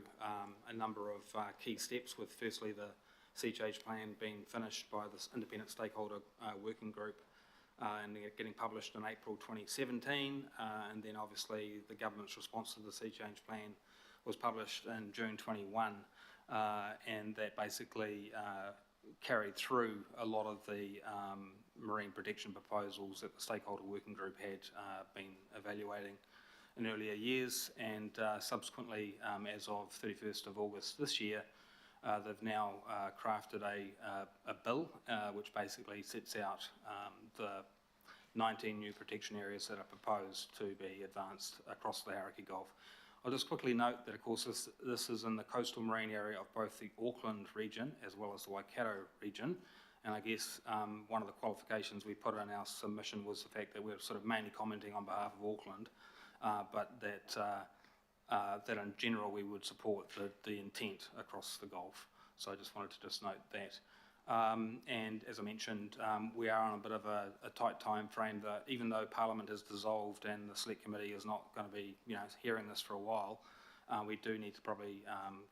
a number of key steps, with firstly the sea change plan being finished by this independent stakeholder working group and getting published in April 2017, and then obviously the government's response to the sea change plan was published in June 21, and that basically carried through a lot of the marine protection proposals that the stakeholder working group had been evaluating in earlier years, and subsequently, as of 31st of August this year, they've now crafted a bill which basically sets out the 19 new protection areas that are proposed to be advanced across the Hauraki Gulf. I'll just quickly note that, of course, this is in the coastal marine area of both the Auckland region as well as the Waikato region. And I guess one of the qualifications we put in our submission was the fact that we're sort of mainly commenting on behalf of Auckland, but that in general we would support the intent across the Gulf. So I just wanted to just note that. And as I mentioned, we are on a bit of a tight time frame, that even though Parliament has dissolved and the Select Committee is not going to be hearing this for a while, we do need to probably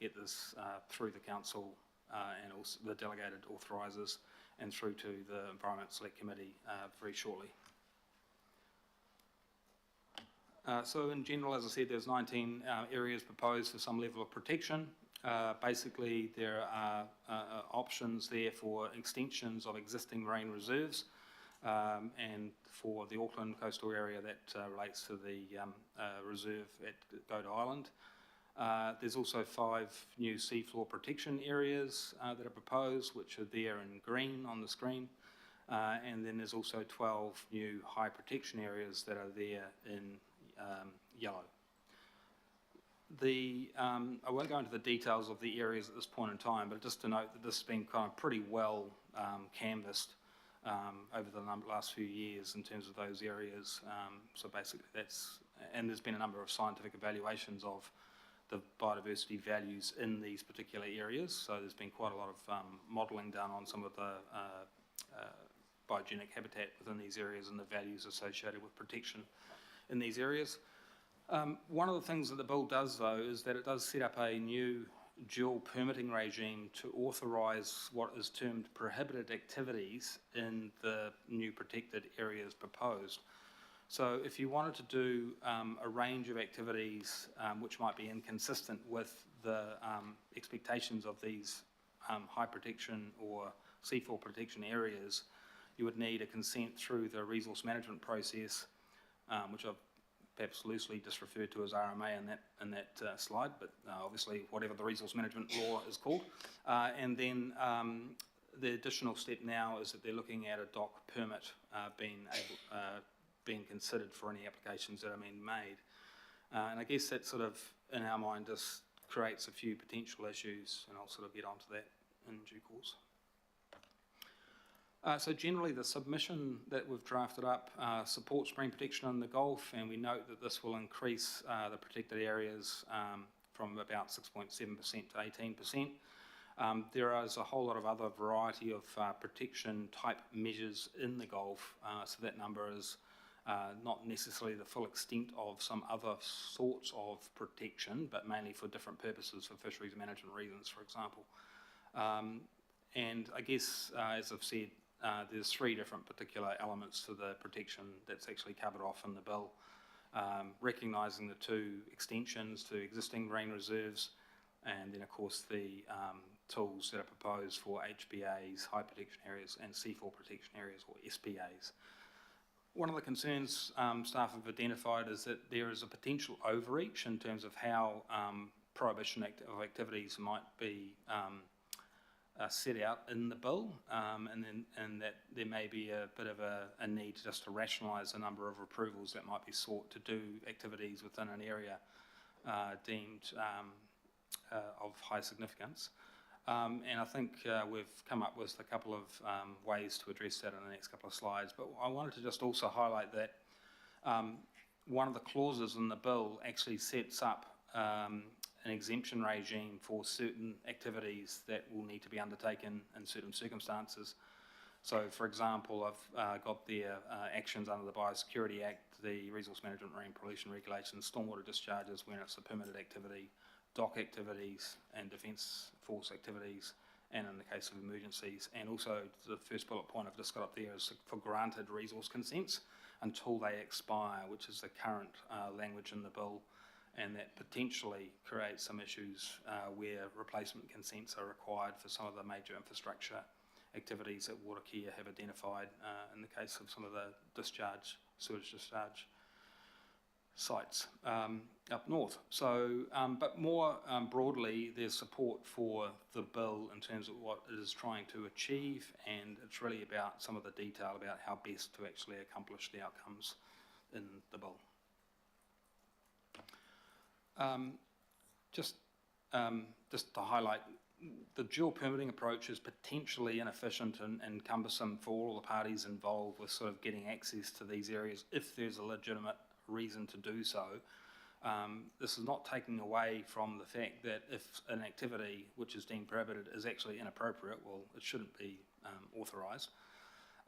get this through the Council and also the delegated authorisers and through to the Environment Select Committee very shortly. So in general, as I said, there's 19 areas proposed for some level of protection. Basically, there are options there for extensions of existing marine reserves, and for the Auckland coastal area that relates to the reserve at Goat Island. There's also 5 new seafloor protection areas that are proposed, which are there in green on the screen. And then there's also 12 new high protection areas that are there in yellow. I won't go into the details of the areas at this point in time, but just to note that this has been kind of pretty well canvassed over the last few years in terms of those areas. So basically and there's been a number of scientific evaluations of the biodiversity values in these particular areas. So there's been quite a lot of modelling done on some of the biogenic habitat within these areas and the values associated with protection in these areas. One of the things that the bill does, though, is that it does set up a new dual permitting regime to authorise what is termed prohibited activities in the new protected areas proposed. So if you wanted to do a range of activities which might be inconsistent with the expectations of these high protection or seafloor protection areas, you would need a consent through the resource management process, which I've perhaps loosely just referred to as RMA in that slide, but obviously whatever the resource management law is called. And then the additional step now is that they're looking at a DOC permit being considered for any applications that are being made. And I guess that sort of, in our mind, just creates a few potential issues, and I'll sort of get onto that in due course. So generally the submission that we've drafted up supports marine protection in the Gulf, and we note that this will increase the protected areas from about 6.7% to 18%. There is a whole lot of other variety of protection type measures in the Gulf, so that number is not necessarily the full extent of some other sorts of protection, but mainly for different purposes, for fisheries management reasons, for example. And I guess, as I've said, there's 3 different particular elements to the protection that's actually covered off in the bill, recognising the 2 extensions to existing marine reserves, and then of course the tools that are proposed for HPAs, high protection areas, and seafloor protection areas, or SPAs. One of the concerns staff have identified is that there is a potential overreach in terms of how prohibition of activities might be set out in the bill, and that there may be a bit of a need just to rationalise the number of approvals that might be sought to do activities within an area deemed of high significance. And I think we've come up with a couple of ways to address that in the next couple of slides, but I wanted to just also highlight that one of the clauses in the bill actually sets up an exemption regime for certain activities that will need to be undertaken in certain circumstances. So, for example, I've got their actions under the Biosecurity Act, the Resource Management, Marine Pollution Regulations, stormwater discharges when it's a permitted activity, dock activities and defence force activities, and in the case of emergencies. And also the first bullet point I've just got up there is for granted resource consents until they expire, which is the current language in the bill, and that potentially creates some issues where replacement consents are required for some of the major infrastructure activities that Watercare have identified in the case of some of the sewage discharge sites up north. So, but more broadly, there's support for the bill in terms of what it is trying to achieve, and it's really about some of the detail about how best to actually accomplish the outcomes in the bill. Just to highlight, the dual permitting approach is potentially inefficient and cumbersome for all the parties involved with sort of getting access to these areas if there's a legitimate reason to do so. This is not taking away from the fact that if an activity which is deemed prohibited is actually inappropriate, well, it shouldn't be authorised.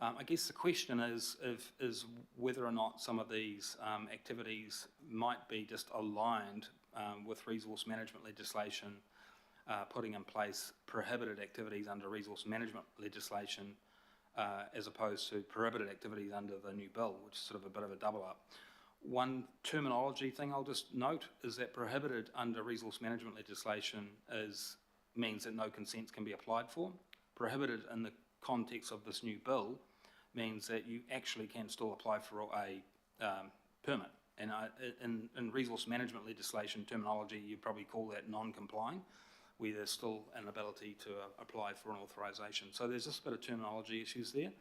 I guess the question is whether or not some of these activities might be just aligned with resource management legislation, putting in place prohibited activities under resource management legislation as opposed to prohibited activities under the new bill, which is sort of a bit of a double up. One terminology thing I'll just note is that prohibited under resource management legislation means that no consents can be applied for. Prohibited in the context of this new bill means that you actually can still apply for a permit. And in resource management legislation terminology, you probably call that non-complying, where there's still an ability to apply for an authorisation. So there's just a bit of terminology issues there.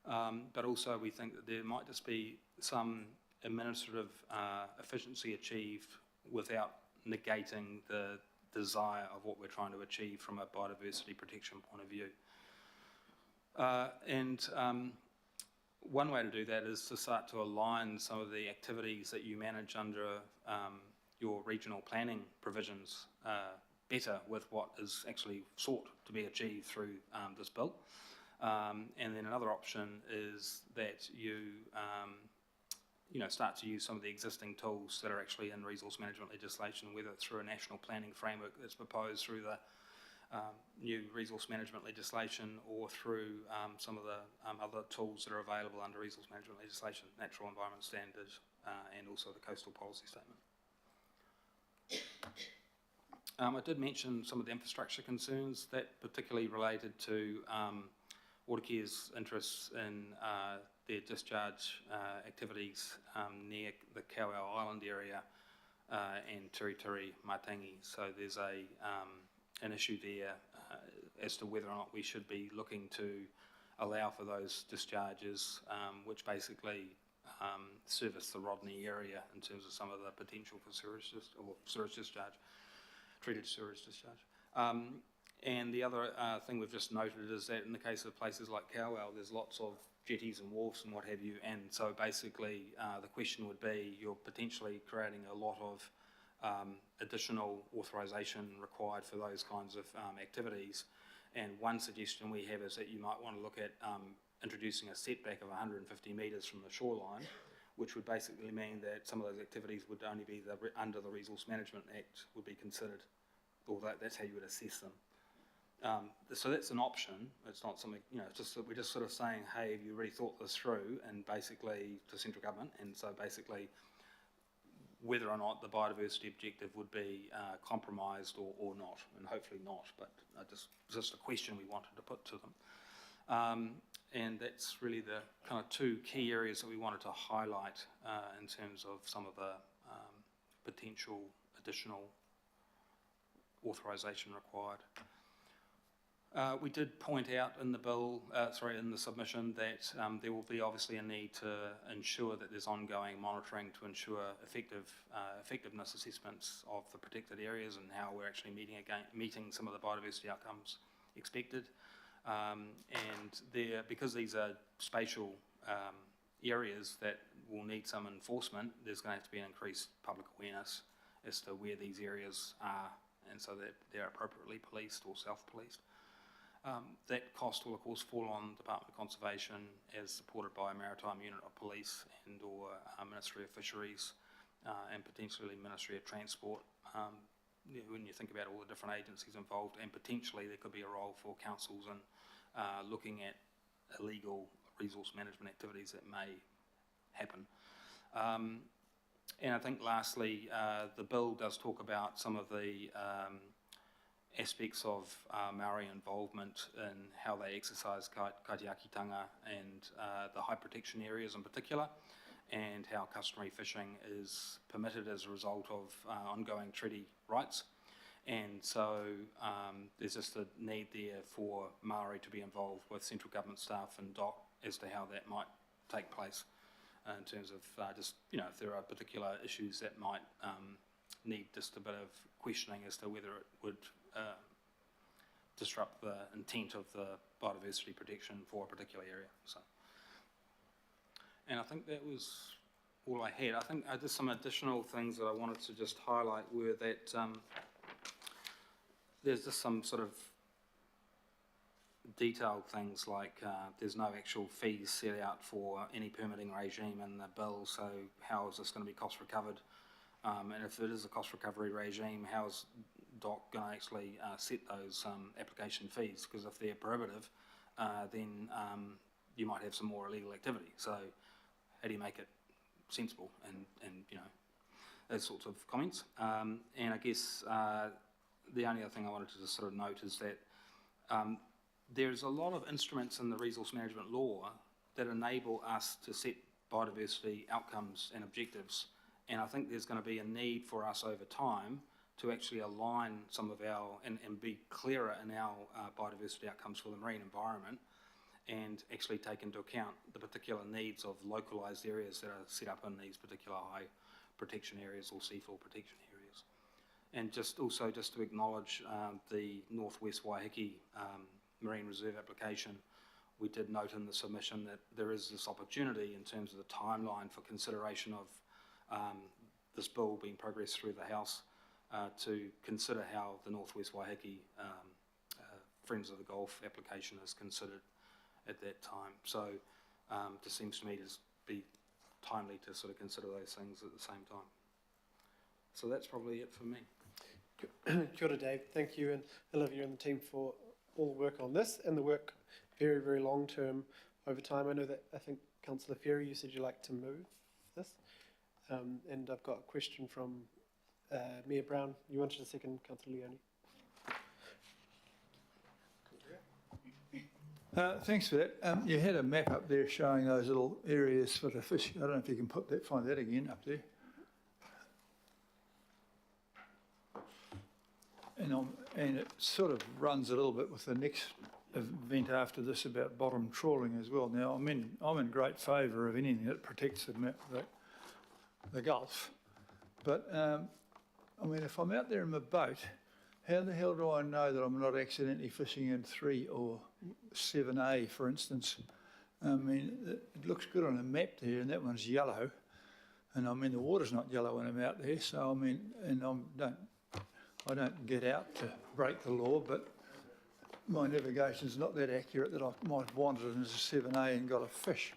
But also we think that there might just be some administrative efficiency achieved without negating the desire of what we're trying to achieve from a biodiversity protection point of view. One way to do that is to start to align some of the activities that you manage under your regional planning provisions better with what is actually sought to be achieved through this bill. And then another option is that you start to use some of the existing tools that are actually in resource management legislation, whether it's through a national planning framework that's proposed through the new resource management legislation or through some of the other tools that are available under resource management legislation, natural environment standards, and also the coastal policy statement. I did mention some of the infrastructure concerns that particularly related to Watercare's interests in their discharge activities near the Kowau Island area and Tiritiri Matangi. So there's an issue there as to whether or not we should be looking to allow for those discharges, which basically service the Rodney area in terms of some of the potential for sewage discharge, treated sewage discharge. And the other thing we've just noted is that in the case of places like Kowau, there's lots of jetties and wharfs and what have you, and so basically the question would be you're potentially creating a lot of additional authorisation required for those kinds of activities. And one suggestion we have is that you might want to look at introducing a setback of 150 metres from the shoreline, which would basically mean that some of those activities would only be under the Resource Management Act would be considered, or that's how you would assess them. So that's an option. It's not something, it's just that we're just sort of saying, hey, have you really thought this through? And basically to central government, and so basically whether or not the biodiversity objective would be compromised or not, and hopefully not, but just a question we wanted to put to them. And that's really the kind of two key areas that we wanted to highlight in terms of some of the potential additional authorisation required. We did point out in the bill, in the submission, that there will be obviously a need to ensure that there's ongoing monitoring to ensure effectiveness assessments of the protected areas and how we're actually meeting some of the biodiversity outcomes expected. And because these are spatial areas that will need some enforcement, there's going to have to be an increased public awareness as to where these areas are, and so that they're appropriately policed or self-policed. That cost will of course fall on Department of Conservation as supported by a Maritime Unit of Police and or Ministry of Fisheries and potentially Ministry of Transport. When you think about all the different agencies involved, and potentially there could be a role for councils in looking at illegal resource management activities that may happen. And I think lastly, the bill does talk about some of the aspects of Maori involvement in how they exercise kaitiakitanga and the high protection areas in particular, and how customary fishing is permitted as a result of ongoing treaty rights. And so there's just a need there for Maori to be involved with central government staff and DOC as to how that might take place in terms of just, you know, if there are particular issues that might need just a bit of questioning as to whether it would disrupt the intent of the biodiversity protection for a particular area. So, and I think that was all I had. I think just some additional things that I wanted to just highlight were that there's just some sort of detailed things like there's no actual fees set out for any permitting regime in the bill, so how is this going to be cost recovered? And if it is a cost recovery regime, how is DOC going to actually set those application fees? Because if they're prohibitive, then you might have some more illegal activity. So how do you make it sensible and you know, those sorts of comments? And I guess the only other thing I wanted to just sort of note is that there's a lot of instruments in the resource management law that enable us to set biodiversity outcomes and objectives, and I think there's going to be a need for us over time to actually align some of our, and be clearer in our biodiversity outcomes for the marine environment, and actually take into account the particular needs of localised areas that are set up in these particular high protection areas or seafloor protection areas. And just also just to acknowledge the Northwest Waiheke Marine Reserve application, we did note in the submission that there is this opportunity in terms of the timeline for consideration of this bill being progressed through the House to consider how the Northwest Waiheke Friends of the Gulf application is considered at that time. So it just seems to me to be timely to sort of consider those things at the same time. So that's probably it for me. Kia ora, Dave. Thank you, and Olivia and the team for all the work on this, and the work very, very long term over time. I know that, I think, Councillor Ferry, you said you'd like to move this. And I've got a question from Mayor Brown. You wanted a second, Councillor Leone. Thanks for that. You had a map up there showing those little areas for the fish. I don't know if you can put that, find that again up there. And it sort of runs a little bit with the next event after this about bottom trawling as well. Now, I'm in great favour of anything that protects the Gulf. But, I mean, if I'm out there in my boat, how the hell do I know that I'm not accidentally fishing in 3 or 7A, for instance? I mean, it looks good on a map there, and that one's yellow. And I mean, the water's not yellow when I'm out there, so I mean, and I don't get out to break the law, but my navigation's not that accurate that I might have wandered into 7A and got a fish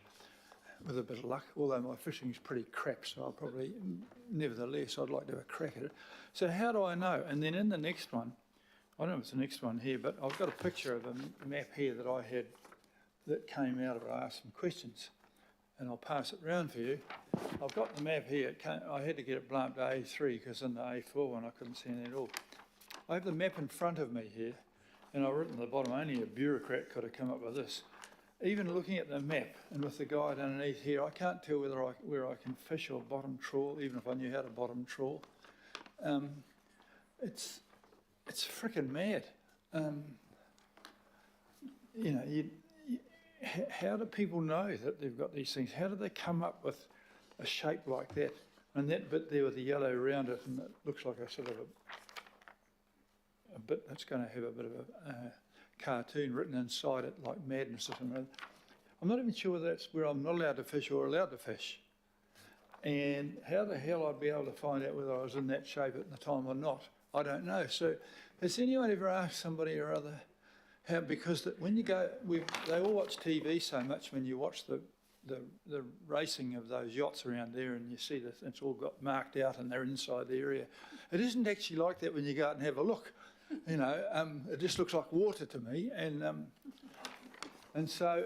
with a bit of luck, although my fishing's pretty crap, so I'll probably, nevertheless, I'd like to have a crack at it. So how do I know? And then in the next one, I don't know if it's the next one here, but I've got a picture of a map here that I had that came out of it. I asked some questions, and I'll pass it round for you. I've got the map here. I had to get it blamped to A3 because in the A4 one I couldn't see anything at all. I have the map in front of me here, and I've written at the bottom, only a bureaucrat could have come up with this. Even looking at the map and with the guide underneath here, I can't tell where I can fish or bottom trawl, even if I knew how to bottom trawl. It's frickin' mad. You know, how do people know that they've got these things? How do they come up with a shape like that? And that bit there with the yellow around it, and it looks like a sort of a bit that's going to have a bit of a cartoon written inside it, like madness or something. I'm not even sure that's where I'm not allowed to fish or allowed to fish. And how the hell I'd be able to find out whether I was in that shape at the time or not, I don't know. So has anyone ever asked somebody or other how, because when you go, they all watch TV so much when you watch the racing of those yachts around there and you see that it's all got marked out and they're inside the area. It isn't actually like that when you go out and have a look. You know, it just looks like water to me. And so...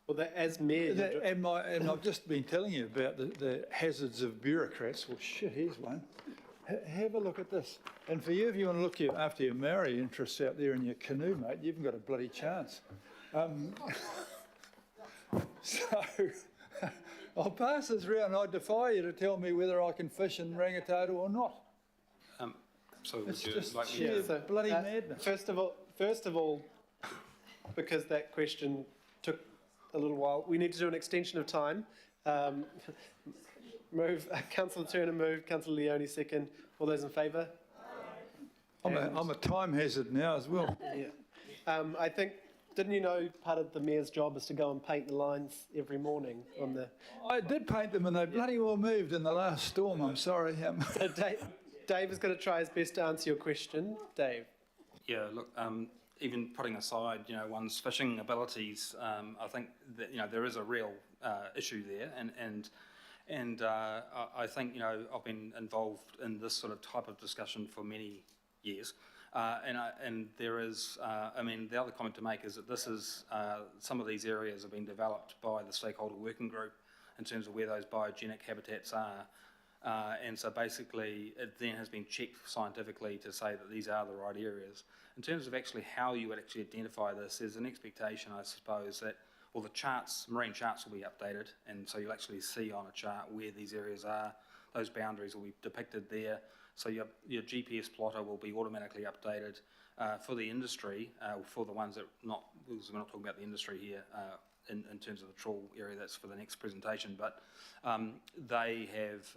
Well, that, as mayor... And I've just been telling you about the hazards of bureaucrats. Well, shit, here's one. Have a look at this. And for you, if you want to look after your Maori interests out there in your canoe, mate, you haven't got a bloody chance. So I'll pass this round. I defy you to tell me whether I can fish in Rangitoto or not. So It's would you just like me sheer to... bloody madness. First of all, because that question took a little while, we need to do an extension of time. Councillor Turner moved, Councillor Leone second. All those in favour? I'm a time hazard now as well. Yeah. I think, didn't you know part of the mayor's job is to go and paint the lines every morning on the... I did paint them and they bloody well moved in the last storm, I'm sorry. So Dave is going to try his best to answer your question. Dave? Yeah, look, even putting aside, you know, one's fishing abilities, I think that, you know, there is a real issue there, and I think, you know, I've been involved in this sort of type of discussion for many years, and there is, I mean, the other comment to make is that this is, some of these areas have been developed by the stakeholder working group in terms of where those biogenic habitats are. And so basically it then has been checked scientifically to say that these are the right areas. In terms of actually how you would actually identify this, there's an expectation, I suppose, that, well, the charts, marine charts will be updated, and so you'll actually see on a chart where these areas are. Those boundaries will be depicted there. So your GPS plotter will be automatically updated for the industry, for the ones that not, because we're not talking about the industry here, in terms of the trawl area, that's for the next presentation, but they have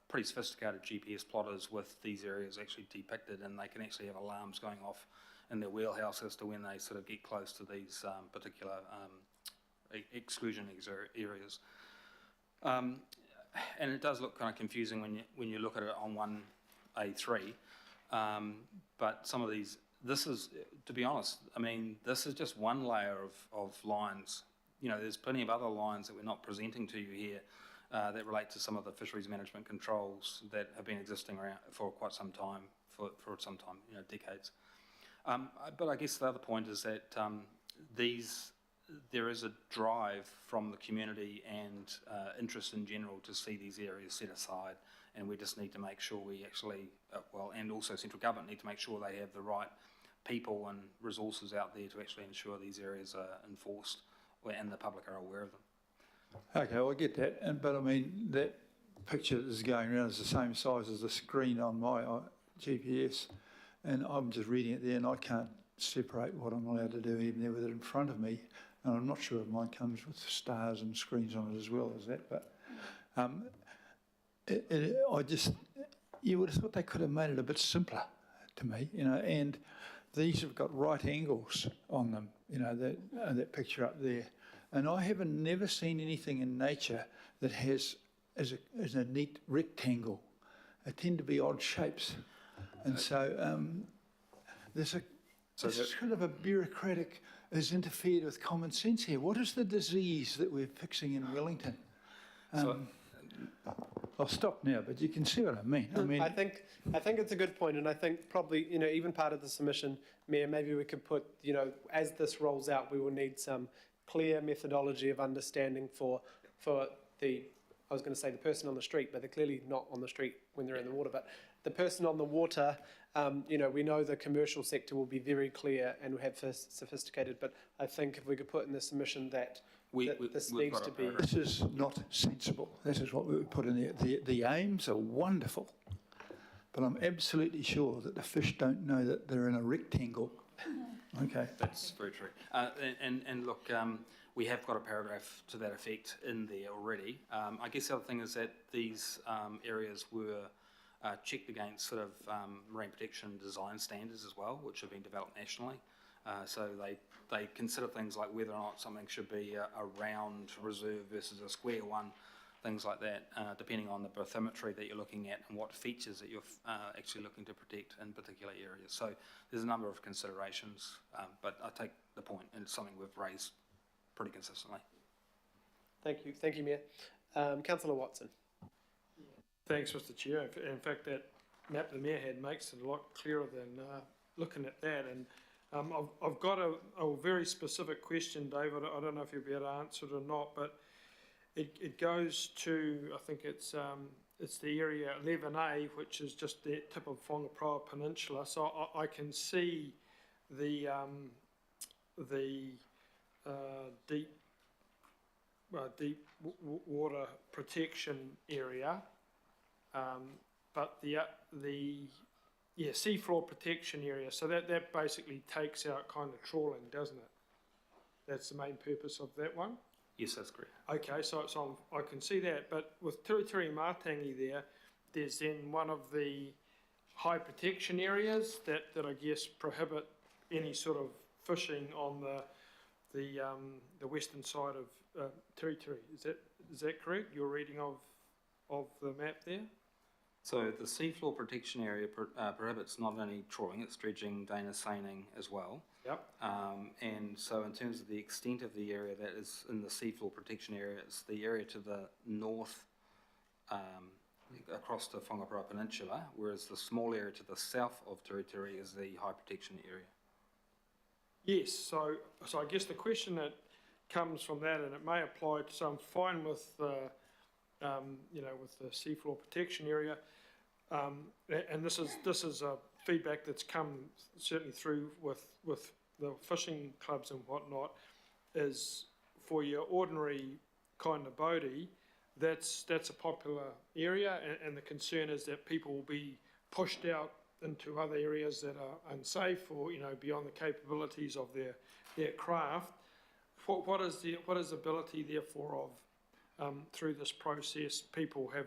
pretty sophisticated GPS plotters with these areas actually depicted, and they can actually have alarms going off in their wheelhouse as to when they sort of get close to these particular exclusion areas. And it does look kind of confusing when you look at it on 1A3, but some of these, this is, to be honest, I mean, this is just one layer of lines. You know, there's plenty of other lines that we're not presenting to you here that relate to some of the fisheries management controls that have been existing around for quite some time, for some time, you know, decades. But I guess the other point is that there is a drive from the community and interest in general to see these areas set aside, and we just need to make sure we actually, and also central government need to make sure they have the right people and resources out there to actually ensure these areas are enforced and the public are aware of them. Okay, well, I get that, but I mean, that picture that is going around is the same size as the screen on my GPS, and I'm just reading it there and I can't separate what I'm allowed to do even there with it in front of me, and I'm not sure if mine comes with stars and screens on it as well as that, but you would have thought they could have made it a bit simpler to me, you know, and these have got right angles on them, you know, that picture up there. And I have never seen anything in nature that has as a neat rectangle. They tend to be odd shapes. And so there's kind of a bureaucratic has interfered with common sense here. What is the disease that we're fixing in Wellington? I'll stop now, but you can see what I mean. I think it's a good point, and I think probably, you know, even part of the submission, Mayor, maybe we could put, you know, as this rolls out, we will need some clear methodology of understanding for the, I was going to say the person on the street, but they're clearly not on the street when they're in the water, but the person on the water, you know, we know the commercial sector will be very clear and have sophisticated, but I think if we could put in the submission that this needs to be... This is not sensible. This is what we would put in there. The aims are wonderful, but I'm absolutely sure that the fish don't know that they're in a rectangle. Okay. That's very true. And look, we have got a paragraph to that effect in there already. I guess the other thing is that these areas were checked against sort of marine protection design standards as well, which have been developed nationally. So they consider things like whether or not something should be a round reserve versus a square one things like that, depending on the bathymetry that you're looking at and what features that you're actually looking to protect in particular areas. So there's a number of considerations, but I take the point, and it's something we've raised pretty consistently. Thank you, Mayor. Councillor Watson. Thanks, Mr. Chair. In fact, that map the Mayor had makes it a lot clearer than looking at that. And I've got a very specific question, David. I don't know if you'll be able to answer it or not, but it goes to, I think it's the area 11A, which is just the tip of Whangaproa Peninsula. So I can see the deep water protection area, but the seafloor protection area. So that basically takes out kind of trawling, doesn't it? That's the main purpose of that one. Yes, that's correct. Okay, so I can see that, but with Tiritiri Matangi there's then one of the high protection areas that I guess prohibit any sort of fishing on the western side of Tiritiri. Is that correct? Your reading of the map there? So the seafloor protection area prohibits not only trawling, it's dredging, Dana seining as well. Yep. And so in terms of the extent of the area that is in the seafloor protection area, it's the area to the north across the Whangaproa Peninsula, whereas the small area to the south of Tiritiri is the high protection area. Yes, so I guess the question that comes from that, and it may apply to, so I'm fine with with the seafloor protection area, and this is a feedback that's come certainly through with the fishing clubs and whatnot, is for your ordinary kind of boatie, that's a popular area, and the concern is that people will be pushed out into other areas that are unsafe or beyond the capabilities of their craft. What is the ability therefore of through this process people have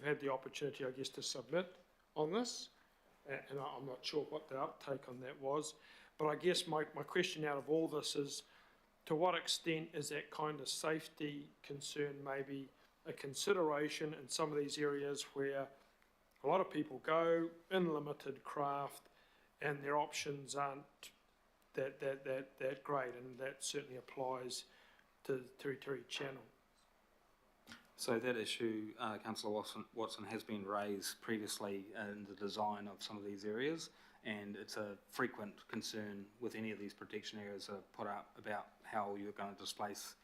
had the opportunity, I guess, to submit on this, and I'm not sure what the uptake on that was, but I guess my question out of all this is, to what extent is that kind of safety concern maybe a consideration in some of these areas where a lot of people go in limited craft and their options aren't that great, and that certainly applies to the Tiritiri Channel. So that issue, Councillor Watson, has been raised previously in the design of some of these areas, and it's a frequent concern with any of these protection areas put up about how you're going to displace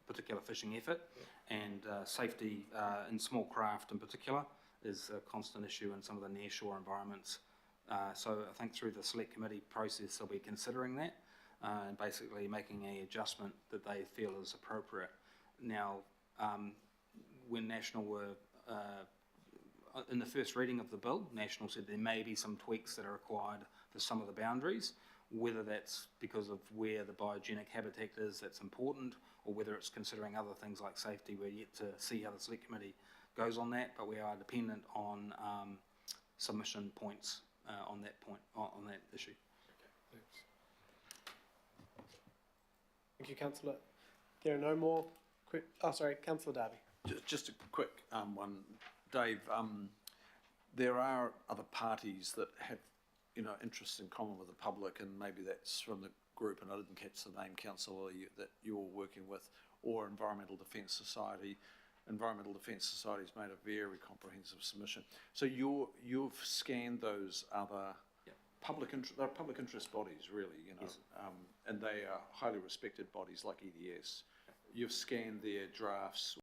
particular fishing effort, and safety in small craft in particular is a constant issue in some of the nearshore environments. So I think through the select committee process they'll be considering that and basically making an adjustment that they feel is appropriate. Now, when National were in the first reading of the bill, National said there may be some tweaks that are required for some of the boundaries, whether that's because of where the biogenic habitat is that's important, or whether it's considering other things like safety. We're yet to see how the select committee goes on that, but we are dependent on submission points on that issue. Okay, thanks. Thank you, Councillor. There are no more Councillor Darby. Just a quick one, Dave. There are other parties that have, interests in common with the public, and maybe that's from the group, and I didn't catch the name, Councillor, that you're working with, or Environmental Defence Society. Environmental Defence Society's made a very comprehensive submission. So you've scanned those other they're public interest bodies, really, Yes. And they are highly respected bodies like EDS. You've scanned their drafts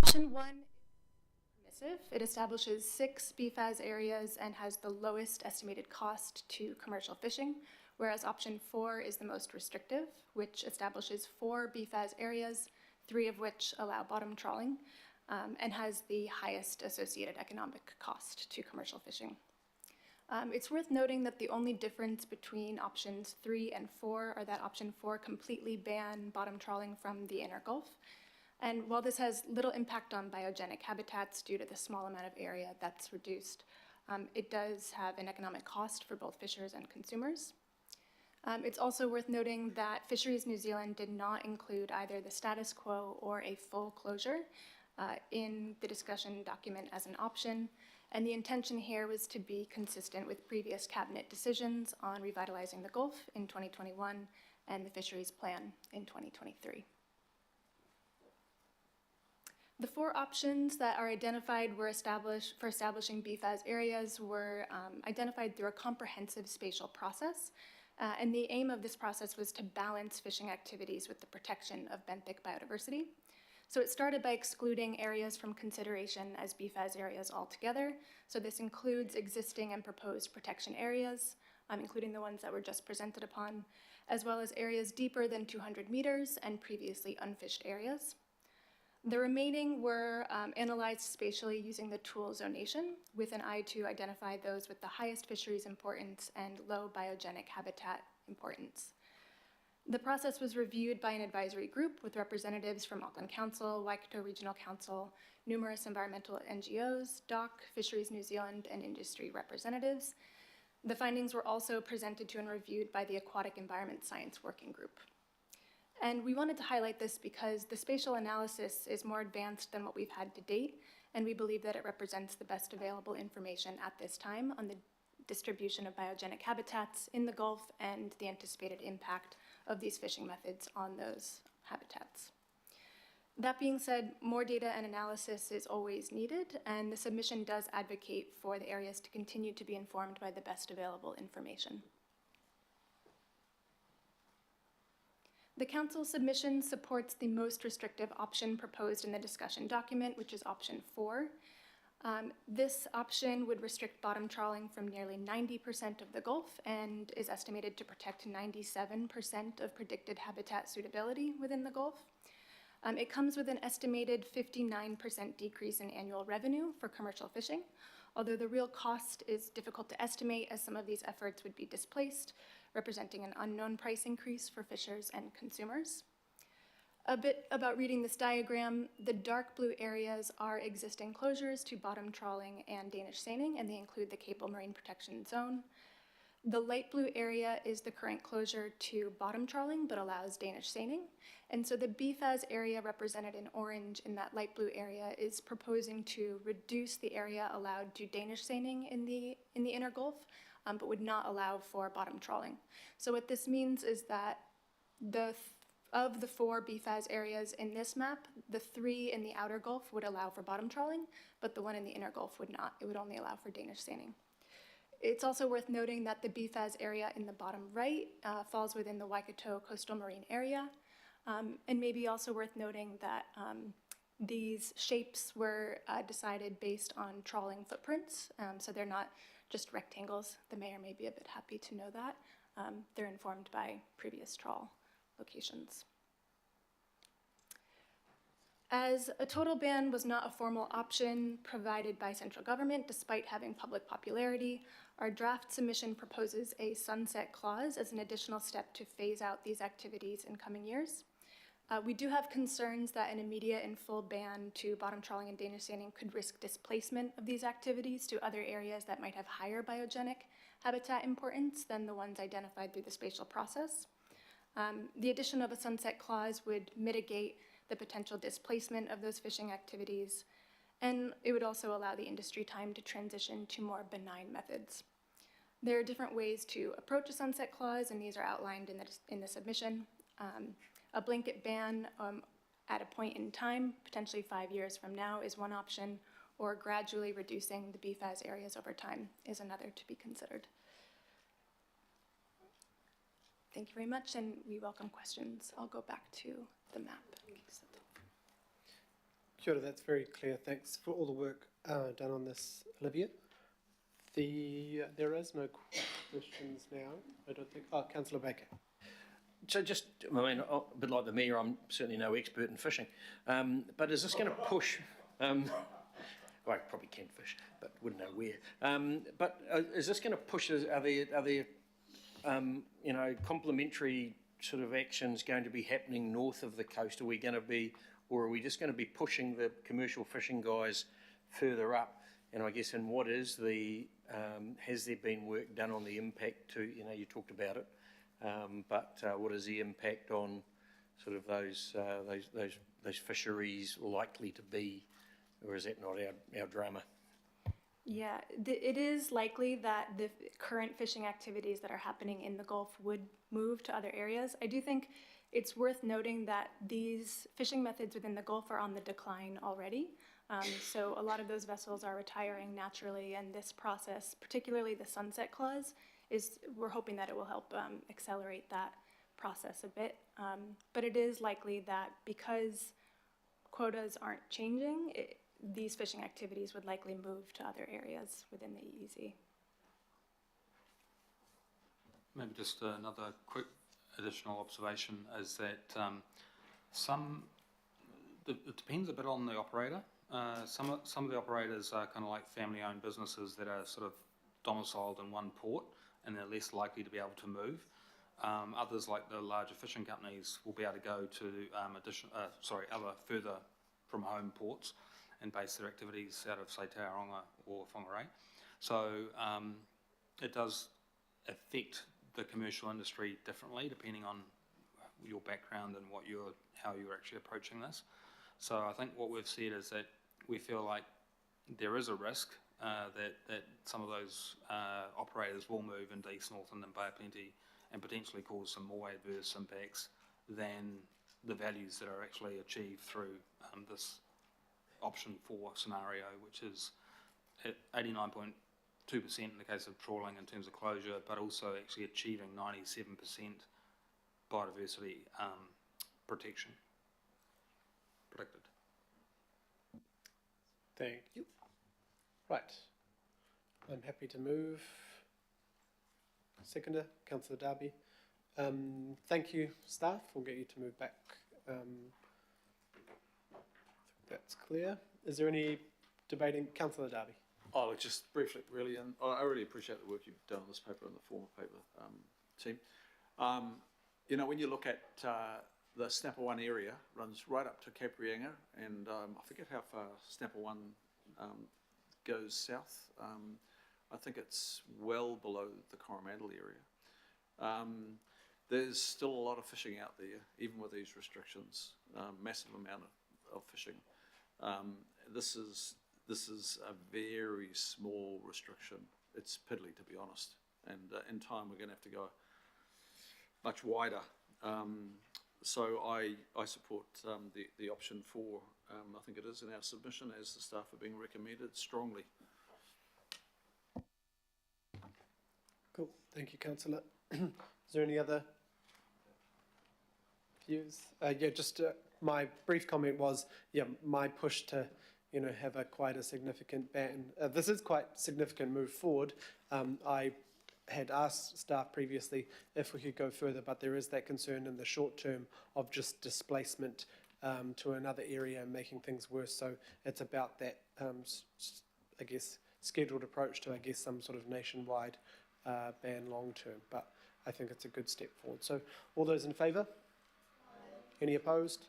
Option 1 is permissive. It establishes 6 BFAS areas and has the lowest estimated cost to commercial fishing, whereas option 4 is the most restrictive, which establishes 4 BFAS areas, 3 of which allow bottom trawling, and has the highest associated economic cost to commercial fishing. It's worth noting that the only difference between options 3 and 4 are that option 4 completely ban bottom trawling from the inner Gulf. And while this has little impact on biogenic habitats due to the small amount of area that's reduced, it does have an economic cost for both fishers and consumers. It's also worth noting that Fisheries New Zealand did not include either the status quo or a full closure in the discussion document as an option, and the intention here was to be consistent with previous cabinet decisions on revitalizing the Gulf in 2021 and the fisheries plan in 2023. The 4 options that are identified for establishing BFAS areas were identified through a comprehensive spatial process, and the aim of this process was to balance fishing activities with the protection of benthic biodiversity. So it started by excluding areas from consideration as BFAS areas altogether. So this includes existing and proposed protection areas, including the ones that were just presented upon, as well as areas deeper than 200 meters and previously unfished areas. The remaining were analyzed spatially using the tool zonation with an eye to identify those with the highest fisheries importance and low biogenic habitat importance. The process was reviewed by an advisory group with representatives from Auckland Council, Waikato Regional Council, numerous environmental NGOs, DOC, Fisheries New Zealand, and industry representatives. The findings were also presented to and reviewed by the Aquatic Environment Science Working Group. And we wanted to highlight this because the spatial analysis is more advanced than what we've had to date, and we believe that it represents the best available information at this time on the distribution of biogenic habitats in the Gulf and the anticipated impact of these fishing methods on those habitats. That being said, more data and analysis is always needed, and the submission does advocate for the areas to continue to be informed by the best available information. The Council submission supports the most restrictive option proposed in the discussion document, which is option 4. This option would restrict bottom trawling from nearly 90% of the Gulf and is estimated to protect 97% of predicted habitat suitability within the Gulf. It comes with an estimated 59% decrease in annual revenue for commercial fishing, although the real cost is difficult to estimate as some of these efforts would be displaced, representing an unknown price increase for fishers and consumers. A bit about reading this diagram, the dark blue areas are existing closures to bottom trawling and Danish seining, and they include the Capel Marine Protection Zone. The light blue area is the current closure to bottom trawling, but allows Danish seining. And so the BFAS area represented in orange in that light blue area is proposing to reduce the area allowed to Danish seining in the inner Gulf, but would not allow for bottom trawling. So what this means is that of the 4 BFAS areas in this map, the 3 in the outer Gulf would allow for bottom trawling, but the one in the inner Gulf would not. It would only allow for Danish seining. It's also worth noting that the BFAS area in the bottom right falls within the Waikato coastal marine area, and maybe also worth noting that these shapes were decided based on trawling footprints, so they're not just rectangles. The mayor may be a bit happy to know that. They're informed by previous trawl locations. As a total ban was not a formal option provided by central government, despite having public popularity, our draft submission proposes a sunset clause as an additional step to phase out these activities in coming years. We do have concerns that an immediate and full ban to bottom trawling and Danish seining could risk displacement of these activities to other areas that might have higher biogenic habitat importance than the ones identified through the spatial process. The addition of a sunset clause would mitigate the potential displacement of those fishing activities, and it would also allow the industry time to transition to more benign methods. There are different ways to approach a sunset clause, and these are outlined in the submission. A blanket ban at a point in time, potentially 5 years from now, is one option, or gradually reducing the BFAS areas over time is another to be considered. Thank you very much, and we welcome questions. I'll go back to the map. Kia ora, that's very clear. Thanks for all the work done on this, Olivia. There is no questions now, I don't think. Oh, Councillor Baker. So just, I mean, a bit like the Mayor, I'm certainly no expert in fishing, but is this going to push, well, I probably can fish, but wouldn't know where, but is this going to push, are there you know, complementary sort of actions going to be happening north of the coast? Are we going to be, or are we just going to be pushing the commercial fishing guys further up? And I guess, and what is the, has there been work done on the impact to, you know, you talked about it, but what is the impact on sort of those fisheries likely to be, or is that not our drama? Yeah, it is likely that the current fishing activities that are happening in the Gulf would move to other areas. I do think it's worth noting that these fishing methods within the Gulf are on the decline already. So a lot of those vessels are retiring naturally, and this process, particularly the sunset clause, we're hoping that it will help accelerate that process a bit. But it is likely that because quotas aren't changing, these fishing activities would likely move to other areas within the EEZ. Maybe just another quick additional observation is that it depends a bit on the operator. Some of the operators are kind of like family-owned businesses that are sort of domiciled in one port, and they're less likely to be able to move. Others, like the larger fishing companies, will be able to go to other further from home ports and base their activities out of, say, Tauranga or Whangarei. So it does affect the commercial industry differently depending on your background and how you're actually approaching this. So I think what we've said is that we feel like there is a risk that some of those operators will move into East Northland and Bay of Plenty and potentially cause some more adverse impacts than the values that are actually achieved through this option 4 scenario, which is at 89.2% in the case of trawling in terms of closure, but also actually achieving 97% biodiversity protection predicted. Thank you. Right. I'm happy to move. Seconder, Councillor Darby. Thank you, staff. We'll get you to move back. I think that's clear. Is there any debating? Councillor Darby. Oh, look, just briefly, really, and I really appreciate the work you've done on this paper and the former paper team. You know, when you look at the Snapper 1 area, runs right up to Cape Reinga, and I forget how far Snapper 1 goes south. I think it's well below the Coromandel area. There's still a lot of fishing out there, even with these restrictions, massive amount of fishing. This is a very small restriction. It's piddly, to be honest. And in time, we're going to have to go much wider. So I support the option 4. I think it is in our submission, as the staff are being recommended strongly. Cool. Thank you, Councillor. Is there any other views? Yeah, just my brief comment was, yeah, my push to, you know, have quite a significant ban. This is quite a significant move forward. I had asked staff previously if we could go further, but there is that concern in the short term of just displacement to another area and making things worse. So it's about that, I guess, scheduled approach to, I guess, some sort of nationwide ban long term. But I think it's a good step forward. So all those in favour? Any opposed?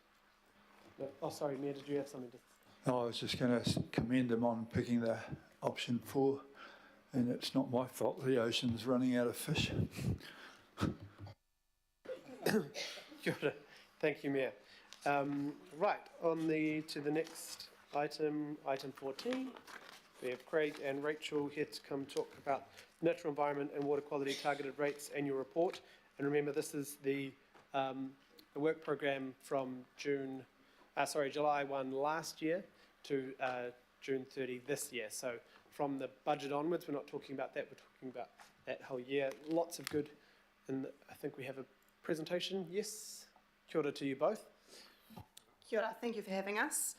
No. Oh, sorry, Mayor, did you have something to? I was just going to commend them on picking the option 4, and it's not my fault the ocean's running out of fish. Kia ora. Thank you, Mayor. Right, on to the next item, item 14. We have Craig and Rachel here to come talk about natural environment and water quality targeted rates annual report. And remember, this is the work program from July 1 last year to June 30 this year. So from the budget onwards, we're not talking about that, we're talking about that whole year. Lots of good, and I think we have a presentation. Yes, kia ora to you both. Kia ora, thank you for having us.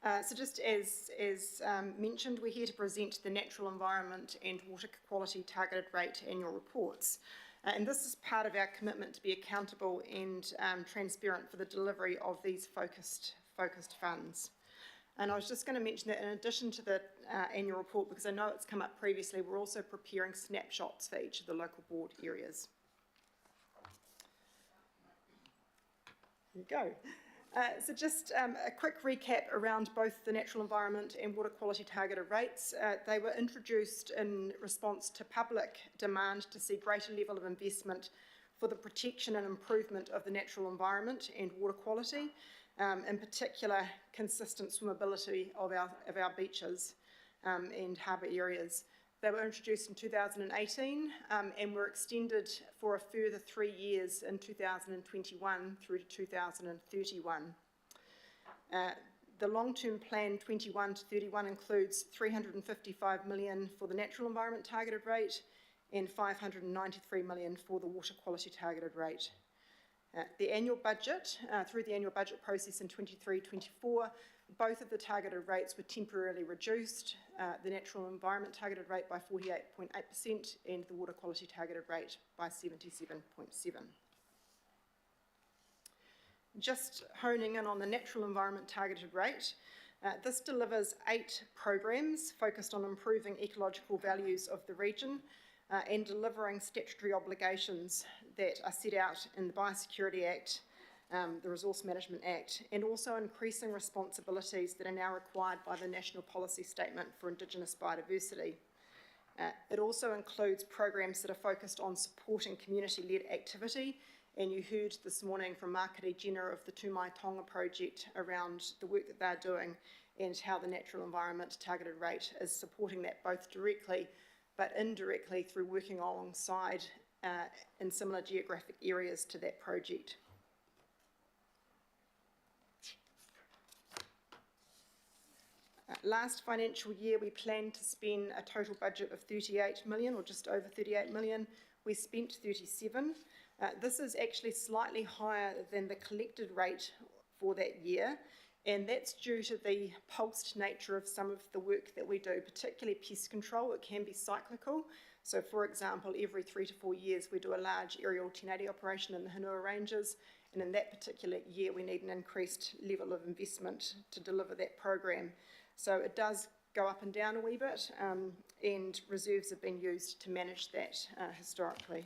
So just as mentioned, we're here to present the Natural Environment and Water Quality Targeted Rate annual reports. And this is part of our commitment to be accountable and transparent for the delivery of these focused funds. And I was just going to mention that in addition to the annual report, because I know it's come up previously, we're also preparing snapshots for each of the local board areas. There you go. So just a quick recap around both the natural environment and water quality targeted rates. They were introduced in response to public demand to see greater level of investment for the protection and improvement of the natural environment and water quality, in particular consistent swimmability of our beaches and harbour areas. They were introduced in 2018 and were extended for a further 3 years in 2021 through to 2031. The long-term plan 21 to 31 includes $355 million for the natural environment targeted rate and $593 million for the water quality targeted rate. The annual budget, through the annual budget process in 23-24, both of the targeted rates were temporarily reduced, the natural environment targeted rate by 48.8% and the water quality targeted rate by 77.7%. Just honing in on the natural environment targeted rate, this delivers 8 programs focused on improving ecological values of the region and delivering statutory obligations that are set out in the Biosecurity Act, the Resource Management Act, and also increasing responsibilities that are now required by the National Policy Statement for Indigenous Biodiversity. It also includes programs that are focused on supporting community-led activity, and you heard this morning from Makere Jenna of the Tūmai Tonga project around the work that they're doing and how the natural environment targeted rate is supporting that both directly but indirectly through working alongside in similar geographic areas to that project. Last financial year, we planned to spend a total budget of 38 million, or just over 38 million. We spent 37. This is actually slightly higher than the collected rate for that year, and that's due to the pulsed nature of some of the work that we do, particularly pest control. It can be cyclical. So, for example, every 3 to 4 years, we do a large aerial 1080 operation in the Hanua Ranges, and in that particular year, we need an increased level of investment to deliver that program. So it does go up and down a wee bit, and reserves have been used to manage that historically.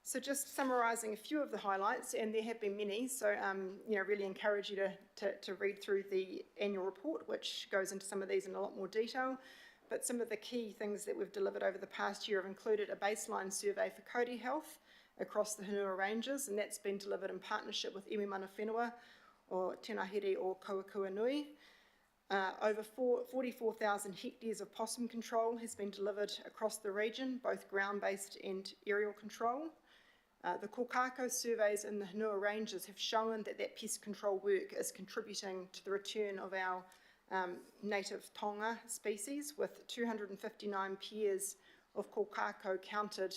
So just summarising a few of the highlights, and there have been many, so really encourage you to read through the annual report, which goes into some of these in a lot more detail. But some of the key things that we've delivered over the past year have included a baseline survey for Kodi Health across the Hanua Ranges, and that's been delivered in partnership with Iwi Mana Whenua, or Tēnā Here or Kauakua Nui. Over 44,000 hectares of possum control has been delivered across the region, both ground-based and aerial control. The kokako surveys in the Hanua Ranges have shown that pest control work is contributing to the return of our native tonga species, with 259 pairs of kokako counted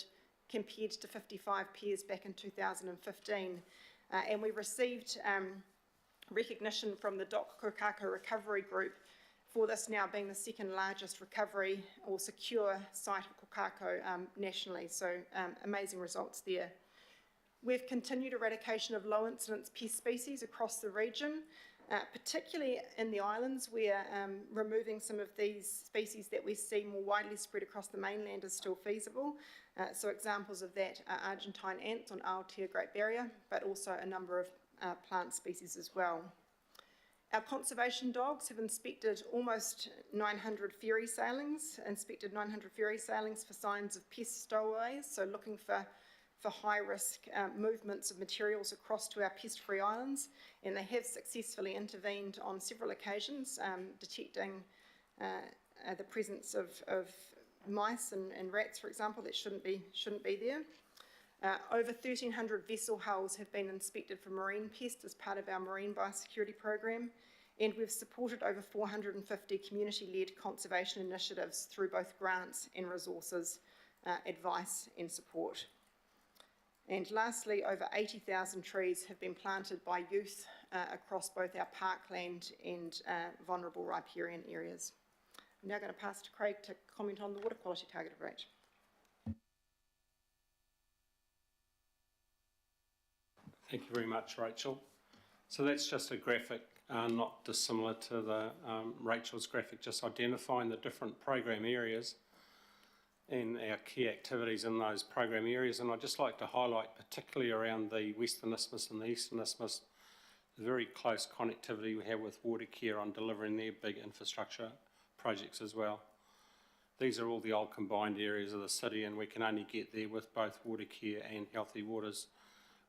compared to 55 pairs back in 2015. And we received recognition from the DOC Kokako Recovery Group for this now being the second largest recovery or secure site of kokako nationally, so amazing results there. We've continued eradication of low incidence pest species across the region, particularly in the islands where removing some of these species that we see more widely spread across the mainland is still feasible. So examples of that are Argentine ants on Aotea Great Barrier, but also a number of plant species as well. Our conservation dogs have inspected almost 900 ferry sailings, for signs of pest stowaways, so looking for high-risk movements of materials across to our pest-free islands, and they have successfully intervened on several occasions, detecting the presence of mice and rats, for example, that shouldn't be there. Over 1,300 vessel hulls have been inspected for marine pests as part of our marine biosecurity program, and we've supported over 450 community-led conservation initiatives through both grants and resources, advice and support. And lastly, over 80,000 trees have been planted by youth across both our parkland and vulnerable riparian areas. I'm now going to pass to Craig to comment on the water quality targeted rate. Thank you very much, Rachel. So that's just a graphic, not dissimilar to the Rachel's graphic, just identifying the different program areas and our key activities in those program areas. And I'd just like to highlight, particularly around the Western Isthmus and the Eastern Isthmus, the very close connectivity we have with Watercare on delivering their big infrastructure projects as well. These are all the old combined areas of the city, and we can only get there with both Watercare and Healthy Waters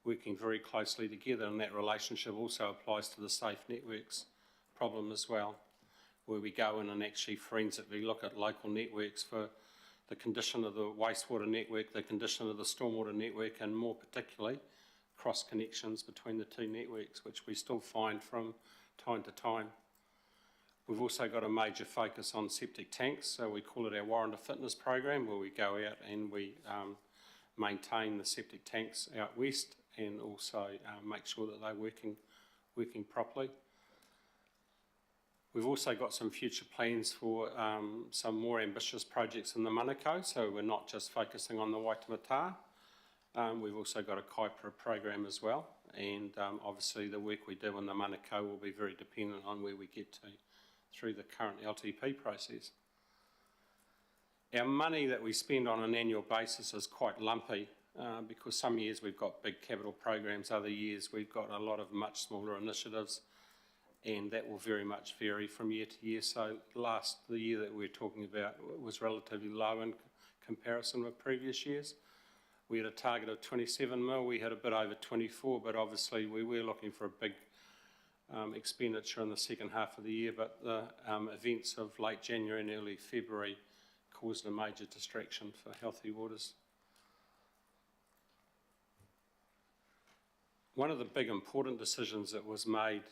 working very closely together, and that relationship also applies to the Safe Networks problem as well, where we go in and actually forensically look at local networks for the condition of the wastewater network, the condition of the stormwater network, and more particularly cross connections between the two networks, which we still find from time to time. We've also got a major focus on septic tanks, so we call it our Warrant Fitness program, where we go out and we maintain the septic tanks out west and also make sure that they're working properly. We've also got some future plans for some more ambitious projects in the Manukau, so we're not just focusing on the Waitemata. We've also got a Kaipara program as well, and obviously the work we do in the Manukau will be very dependent on where we get to through the current LTP process. Our money that we spend on an annual basis is quite lumpy because some years we've got big capital programs, other years we've got a lot of much smaller initiatives, and that will very much vary from year to year. So the year that we're talking about was relatively low in comparison with previous years. We had a target of 27 mil, we had a bit over 24, but obviously we were looking for a big expenditure in the second half of the year, but the events of late January and early February caused a major distraction for Healthy Waters. One of the big important decisions that was made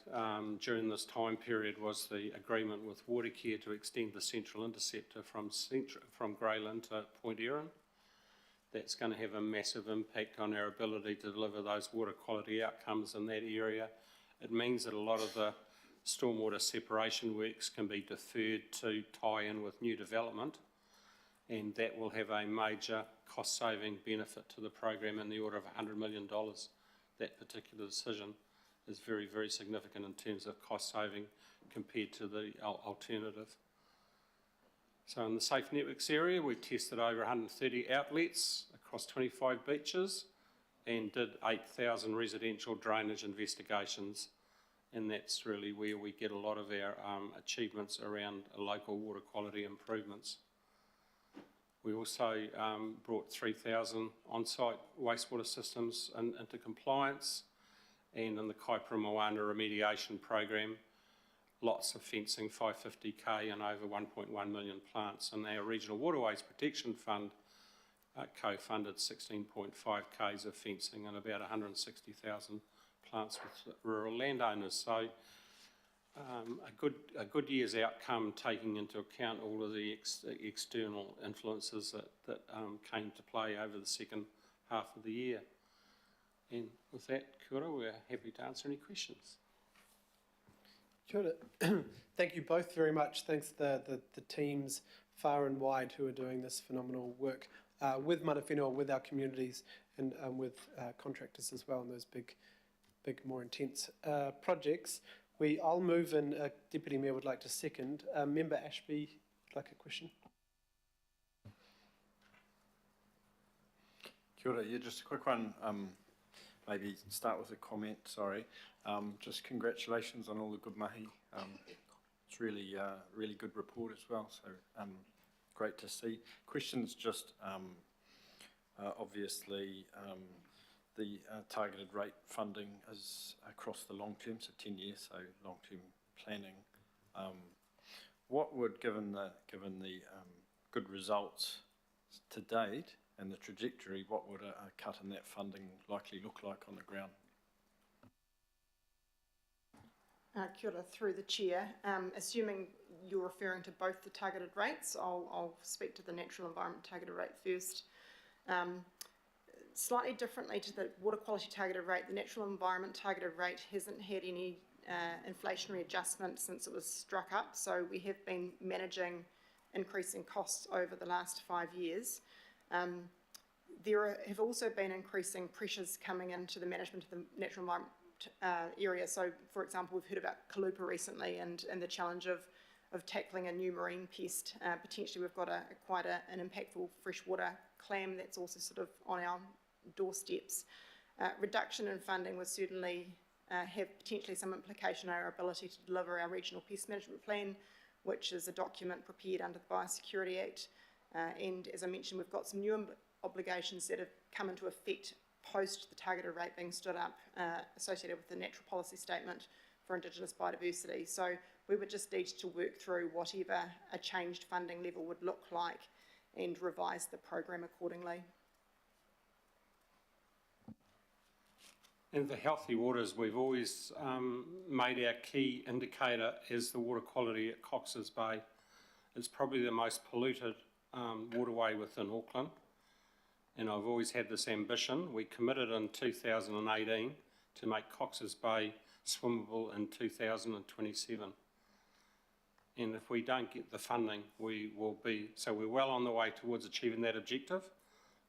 during this time period was the agreement with Watercare to extend the central interceptor from Greyland to Point Erin. That's going to have a massive impact on our ability to deliver those water quality outcomes in that area. It means that a lot of the stormwater separation works can be deferred to tie in with new development, and that will have a major cost-saving benefit to the program in the order of $100 million. That particular decision is very, very significant in terms of cost saving compared to the alternative. So in the Safe Networks area, we tested over 130 outlets across 25 beaches and did 8,000 residential drainage investigations, and that's really where we get a lot of our achievements around local water quality improvements. We also brought 3,000 on-site wastewater systems into compliance, and in the Kaipara Moana remediation program, lots of fencing, 550k and over 1.1 million plants. And our Regional Waterways Protection Fund co-funded 16.5k's of fencing and about 160,000 plants with rural landowners. So a good year's outcome, taking into account all of the external influences that came to play over the second half of the year. And with that, kia ora, we're happy to answer any questions. Kia ora. Thank you both very much. Thanks to the teams far and wide who are doing this phenomenal work with mana whenua, with our communities, and with contractors as well in those big, more intense projects. I'll move, and Deputy Mayor would like to second. Member Ashby would like a question. Kia ora, yeah, just a quick one. Maybe start with a comment, sorry. Just congratulations on all the good mahi. It's really good report as well, so great to see. Questions just, obviously, the targeted rate funding is across the long term, so 10 years, so long term planning. What would, given the good results to date and the trajectory, what would a cut in that funding likely look like on the ground? Kia ora, through the chair. Assuming you're referring to both the targeted rates, I'll speak to the natural environment targeted rate first. Slightly differently to the water quality targeted rate, the natural environment targeted rate hasn't had any inflationary adjustment since it was struck up, so we have been managing increasing costs over the last 5 years. There have also been increasing pressures coming into the management of the natural environment area. So, for example, we've heard about Kalupa recently and the challenge of tackling a new marine pest. Potentially we've got quite an impactful freshwater clam that's also sort of on our doorsteps. Reduction in funding would certainly have potentially some implication on our ability to deliver our regional pest management plan, which is a document prepared under the Biosecurity Act. And as I mentioned, we've got some new obligations that have come into effect post the targeted rate being stood up, associated with the natural policy statement for Indigenous biodiversity. So we would just need to work through whatever a changed funding level would look like and revise the program accordingly. And for healthy waters, we've always made our key indicator as the water quality at Cox's Bay. It's probably the most polluted waterway within Auckland, and I've always had this ambition. We committed in 2018 to make Cox's Bay swimmable in 2027. And if we don't get the funding, we will be, so we're well on the way towards achieving that objective.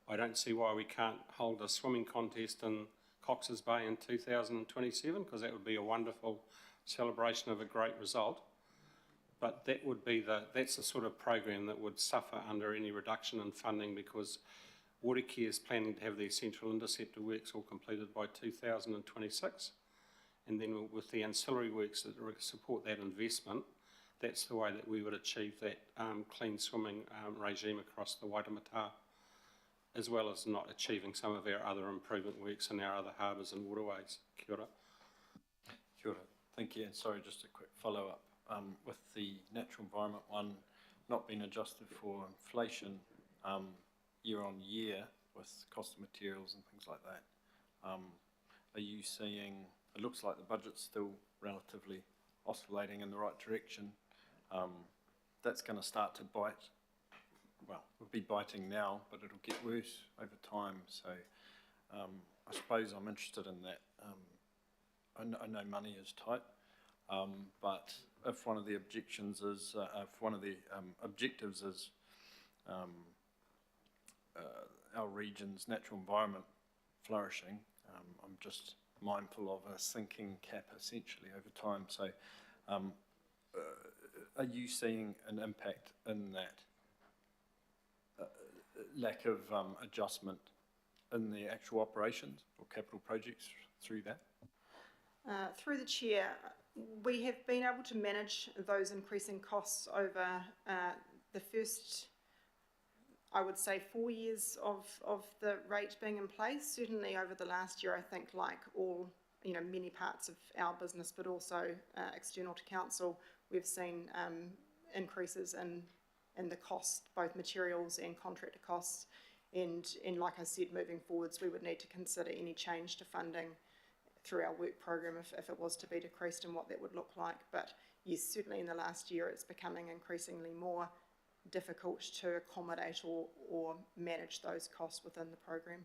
I don't see why we can't hold a swimming contest in Cox's Bay in 2027, because that would be a wonderful celebration of a great result. But that would be that's the sort of program that would suffer under any reduction in funding, because Watercare is planning to have the essential interceptor works all completed by 2026. And then with the ancillary works that support that investment, that's the way that we would achieve that clean swimming regime across the Waitemata, as well as not achieving some of our other improvement works in our other harbours and waterways. Kia ora. Kia ora. Thank you. And sorry, just a quick follow-up. With the natural environment one not being adjusted for inflation year on year with cost of materials and things like that, are you seeing, it looks like the budget's still relatively oscillating in the right direction. That's going to start to bite. Well, we'll be biting now, but it'll get worse over time. So I suppose I'm interested in that. I know money is tight, but if one of the objections is, if one of the objectives is our region's natural environment flourishing, I'm just mindful of a sinking cap essentially over time. So are you seeing an impact in that lack of adjustment in the actual operations or capital projects through that? Through the chair, we have been able to manage those increasing costs over the first, I would say, 4 years of the rate being in place. Certainly over the last year, I think, like all, many parts of our business, but also external to council, we've seen increases in the cost, both materials and contractor costs. And like I said, moving forwards, we would need to consider any change to funding through our work program if it was to be decreased, and what that would look like. But yes, certainly in the last year, it's becoming increasingly more difficult to accommodate or manage those costs within the program.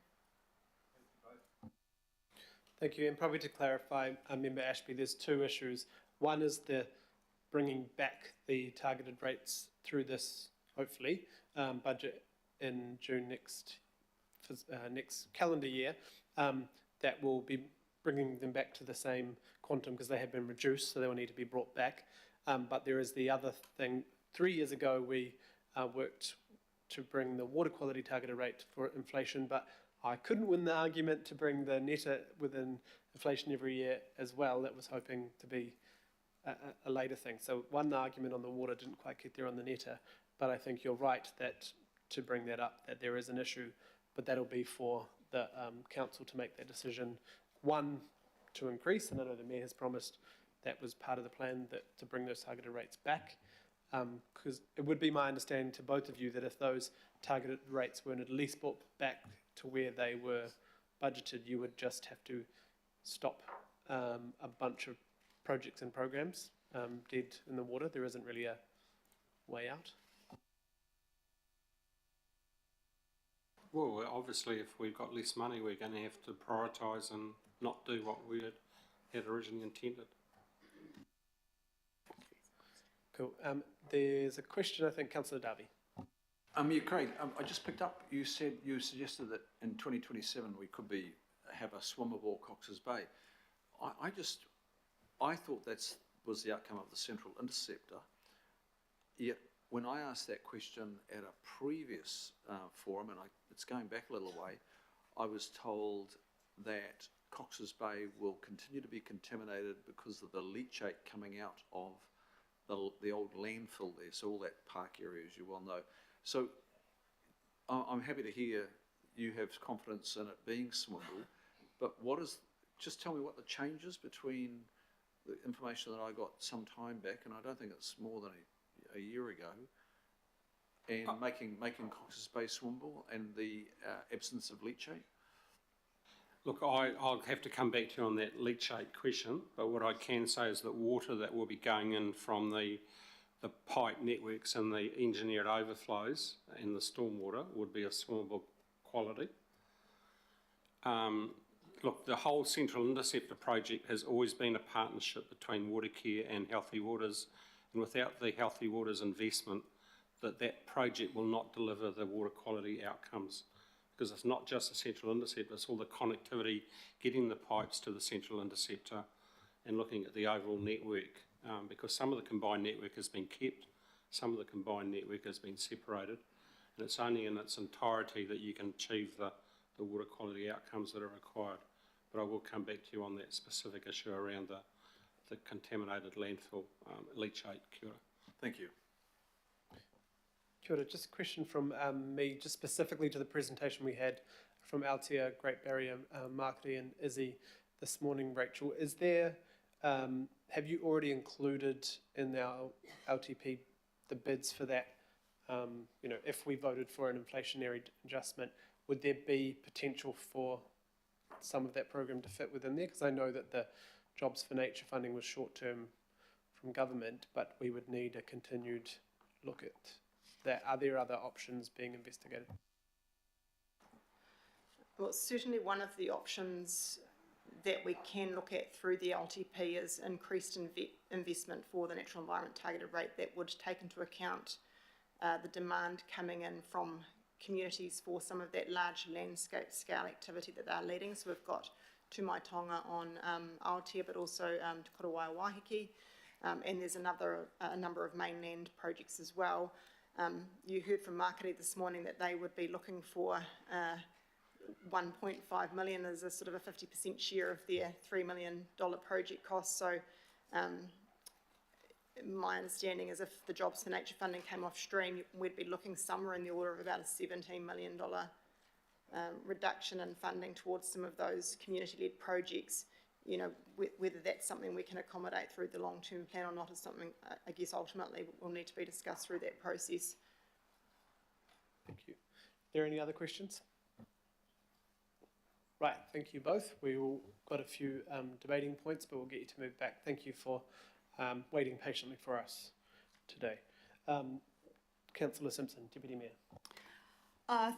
Thank you. And probably to clarify, Member Ashby, there's two issues. One is the bringing back the targeted rates through this, hopefully, budget in June next calendar year. That will be bringing them back to the same quantum, because they have been reduced, so they will need to be brought back. But there is the other thing. 3 years ago, we worked to bring the water quality targeted rate for inflation, but I couldn't win the argument to bring the netta within inflation every year as well. That was hoping to be a later thing. So one argument on the water didn't quite get there on the netta, but I think you're right that to bring that up, that there is an issue, but that'll be for the council to make that decision. One, to increase, and I know the Mayor has promised that was part of the plan, that to bring those targeted rates back, because it would be my understanding to both of you that if those targeted rates weren't at least brought back to where they were budgeted, you would just have to stop a bunch of projects and programs dead in the water. There isn't really a way out. Well, obviously, if we've got less money, we're going to have to prioritise and not do what we had originally intended. Cool. There's a question, I think, Councillor Darby. Yeah, Craig, I just picked up, you suggested that in 2027 we could have a swimmable Cox's Bay. I thought that was the outcome of the Central Interceptor, yet when I asked that question at a previous forum, and it's going back a little way, I was told that Cox's Bay will continue to be contaminated because of the leachate coming out of the old landfill there, so all that park area, as you well know. So I'm happy to hear you have confidence in it being swimmable, but just tell me what the changes between the information that I got some time back, and I don't think it's more than a year ago, and making Cox's Bay swimmable and the absence of leachate? Look, I'll have to come back to you on that leachate question, but what I can say is that water that will be going in from the pipe networks and the engineered overflows and the stormwater would be of swimmable quality. Look, the whole Central Interceptor project has always been a partnership between Watercare and Healthy Waters, and without the Healthy Waters investment, that project will not deliver the water quality outcomes, because it's not just the Central Interceptor, it's all the connectivity, getting the pipes to the Central Interceptor and looking at the overall network, because some of the combined network has been kept, some of the combined network has been separated, and it's only in its entirety that you can achieve the water quality outcomes that are required. But I will come back to you on that specific issue around the contaminated landfill leachate. Kia ora. Thank you. Kia ora. Just a question from me, just specifically to the presentation we had from Aotea, Great Barrier, Marketing and Izzy this morning, Rachel. Is there, have you already included in our LTP the bids for that? You know, if we voted for an inflationary adjustment, would there be potential for some of that program to fit within there? Because I know that the Jobs for Nature funding was short-term from government, but we would need a continued look at that. Are there other options being investigated? Well, certainly one of the options that we can look at through the LTP is increased investment for the natural environment targeted rate that would take into account the demand coming in from communities for some of that large landscape scale activity that they're leading. So we've got Tūmaitonga on Aotea, but also Te Korowaia Waiheke, and there's a number of mainland projects as well. You heard from Marketing this morning that they would be looking for 1.5 million as a sort of a 50% share of their $3 million project cost. So my understanding is if the Jobs for Nature funding came off stream, we'd be looking somewhere in the order of about a $17 million reduction in funding towards some of those community-led projects. You know, whether that's something we can accommodate through the long-term plan or not is something, I guess, ultimately will need to be discussed through that process. Thank you. Are there any other questions? Right, thank you both. We all got a few debating points, but we'll get you to move back. Thank you for waiting patiently for us today. Councillor Simpson, Deputy Mayor.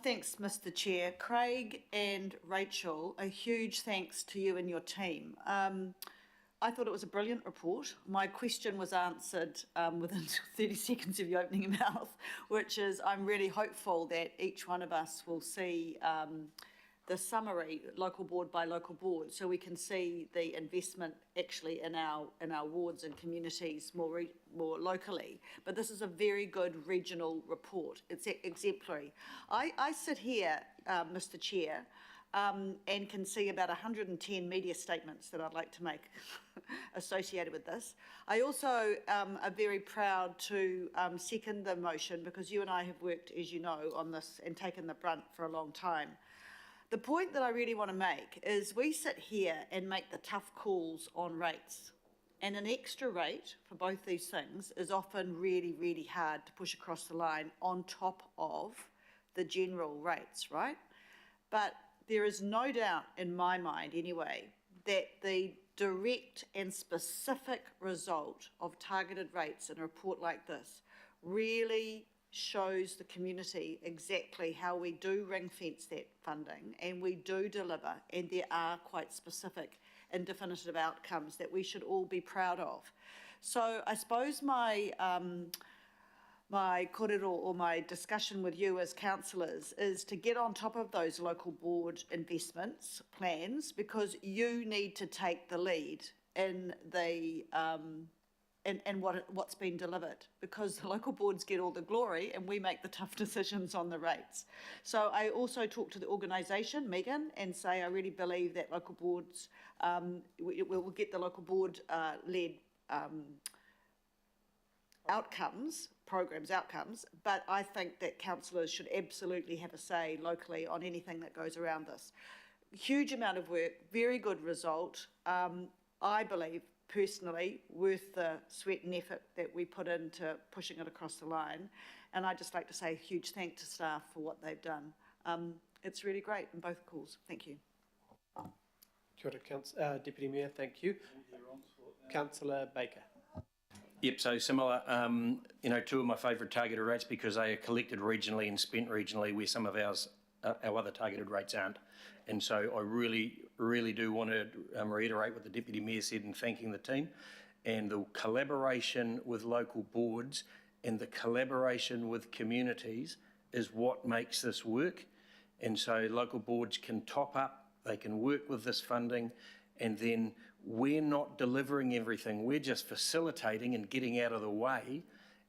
Thanks, Mr. Chair. Craig and Rachel, a huge thanks to you and your team. I thought it was a brilliant report. My question was answered within 30 seconds of you opening your mouth, which is I'm really hopeful that each one of us will see the summary, local board by local board, so we can see the investment actually in our wards and communities more locally. But this is a very good regional report. It's exemplary. I sit here, Mr. Chair, and can see about 110 media statements that I'd like to make associated with this. I also am very proud to second the motion because you and I have worked, as you know, on this and taken the brunt for a long time. The point that I really want to make is we sit here and make the tough calls on rates. And an extra rate for both these things is often really, really hard to push across the line on top of the general rates, right? But there is no doubt in my mind anyway that the direct and specific result of targeted rates in a report like this really shows the community exactly how we do ring fence that funding and we do deliver, and there are quite specific and definitive outcomes that we should all be proud of. So I suppose my korero or my discussion with you as councillors is to get on top of those local board investments plans, because you need to take the lead in the and what's been delivered, because the local boards get all the glory and we make the tough decisions on the rates. So I also talk to the organisation, Megan, and say I really believe that local boards, we'll get the local board led outcomes, programs outcomes, but I think that councillors should absolutely have a say locally on anything that goes around this. Huge amount of work, very good result. I believe personally worth the sweat and effort that we put into pushing it across the line, and I'd just like to say a huge thank to staff for what they've done. It's really great in both calls. Thank you. Kia ora, Deputy Mayor, thank you. Councillor Baker. Yep, so similar, you know, two of my favourite targeted rates because they are collected regionally and spent regionally where some of our other targeted rates aren't. And so I really do want to reiterate what the Deputy Mayor said in thanking the team, and the collaboration with local boards and the collaboration with communities is what makes this work. And so local boards can top up, they can work with this funding, and then we're not delivering everything, we're just facilitating and getting out of the way,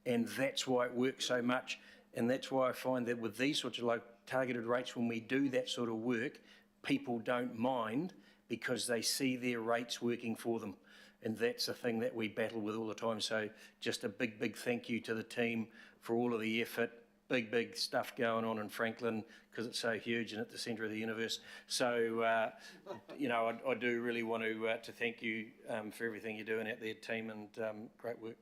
and that's why it works so much. And that's why I find that with these sorts of targeted rates, when we do that sort of work, people don't mind because they see their rates working for them. And that's the thing that we battle with all the time. So just a big thank you to the team for all of the effort. Big stuff going on in Franklin because it's so huge and at the centre of the universe. So, you know, I do really want to thank you for everything you're doing out there, team, and great work.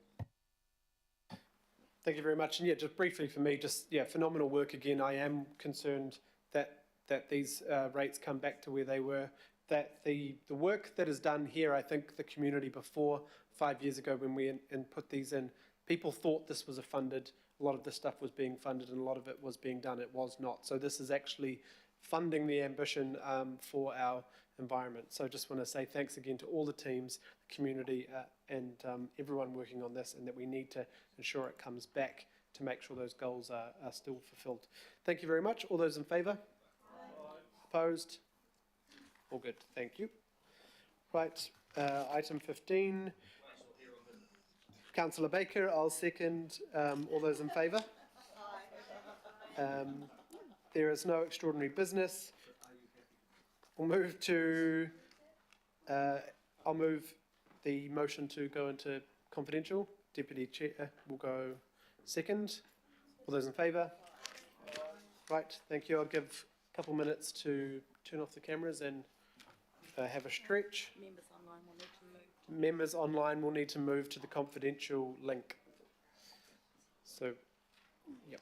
Thank you very much. And yeah, just briefly for me, just phenomenal work again. I am concerned that these rates come back to where they were. That the work that is done here, I think the community before 5 years ago when we put these in, people thought this was a lot of this stuff was being funded and a lot of it was being done. It was not. So this is actually funding the ambition for our environment. So I just want to say thanks again to all the teams, the community, and everyone working on this, and that we need to ensure it comes back to make sure those goals are still fulfilled. Thank you very much. All those in favour? Opposed? All good. Thank you. Right. Item 15. Councillor Baker, I'll second. All those in favour? There is no extraordinary business. We'll move to, I'll move the motion to go into confidential. Deputy Chair will go second. All those in favour? Right, thank you. I'll give a couple minutes to turn off the cameras and have a stretch. Members online will need to move to the confidential link. So, yep.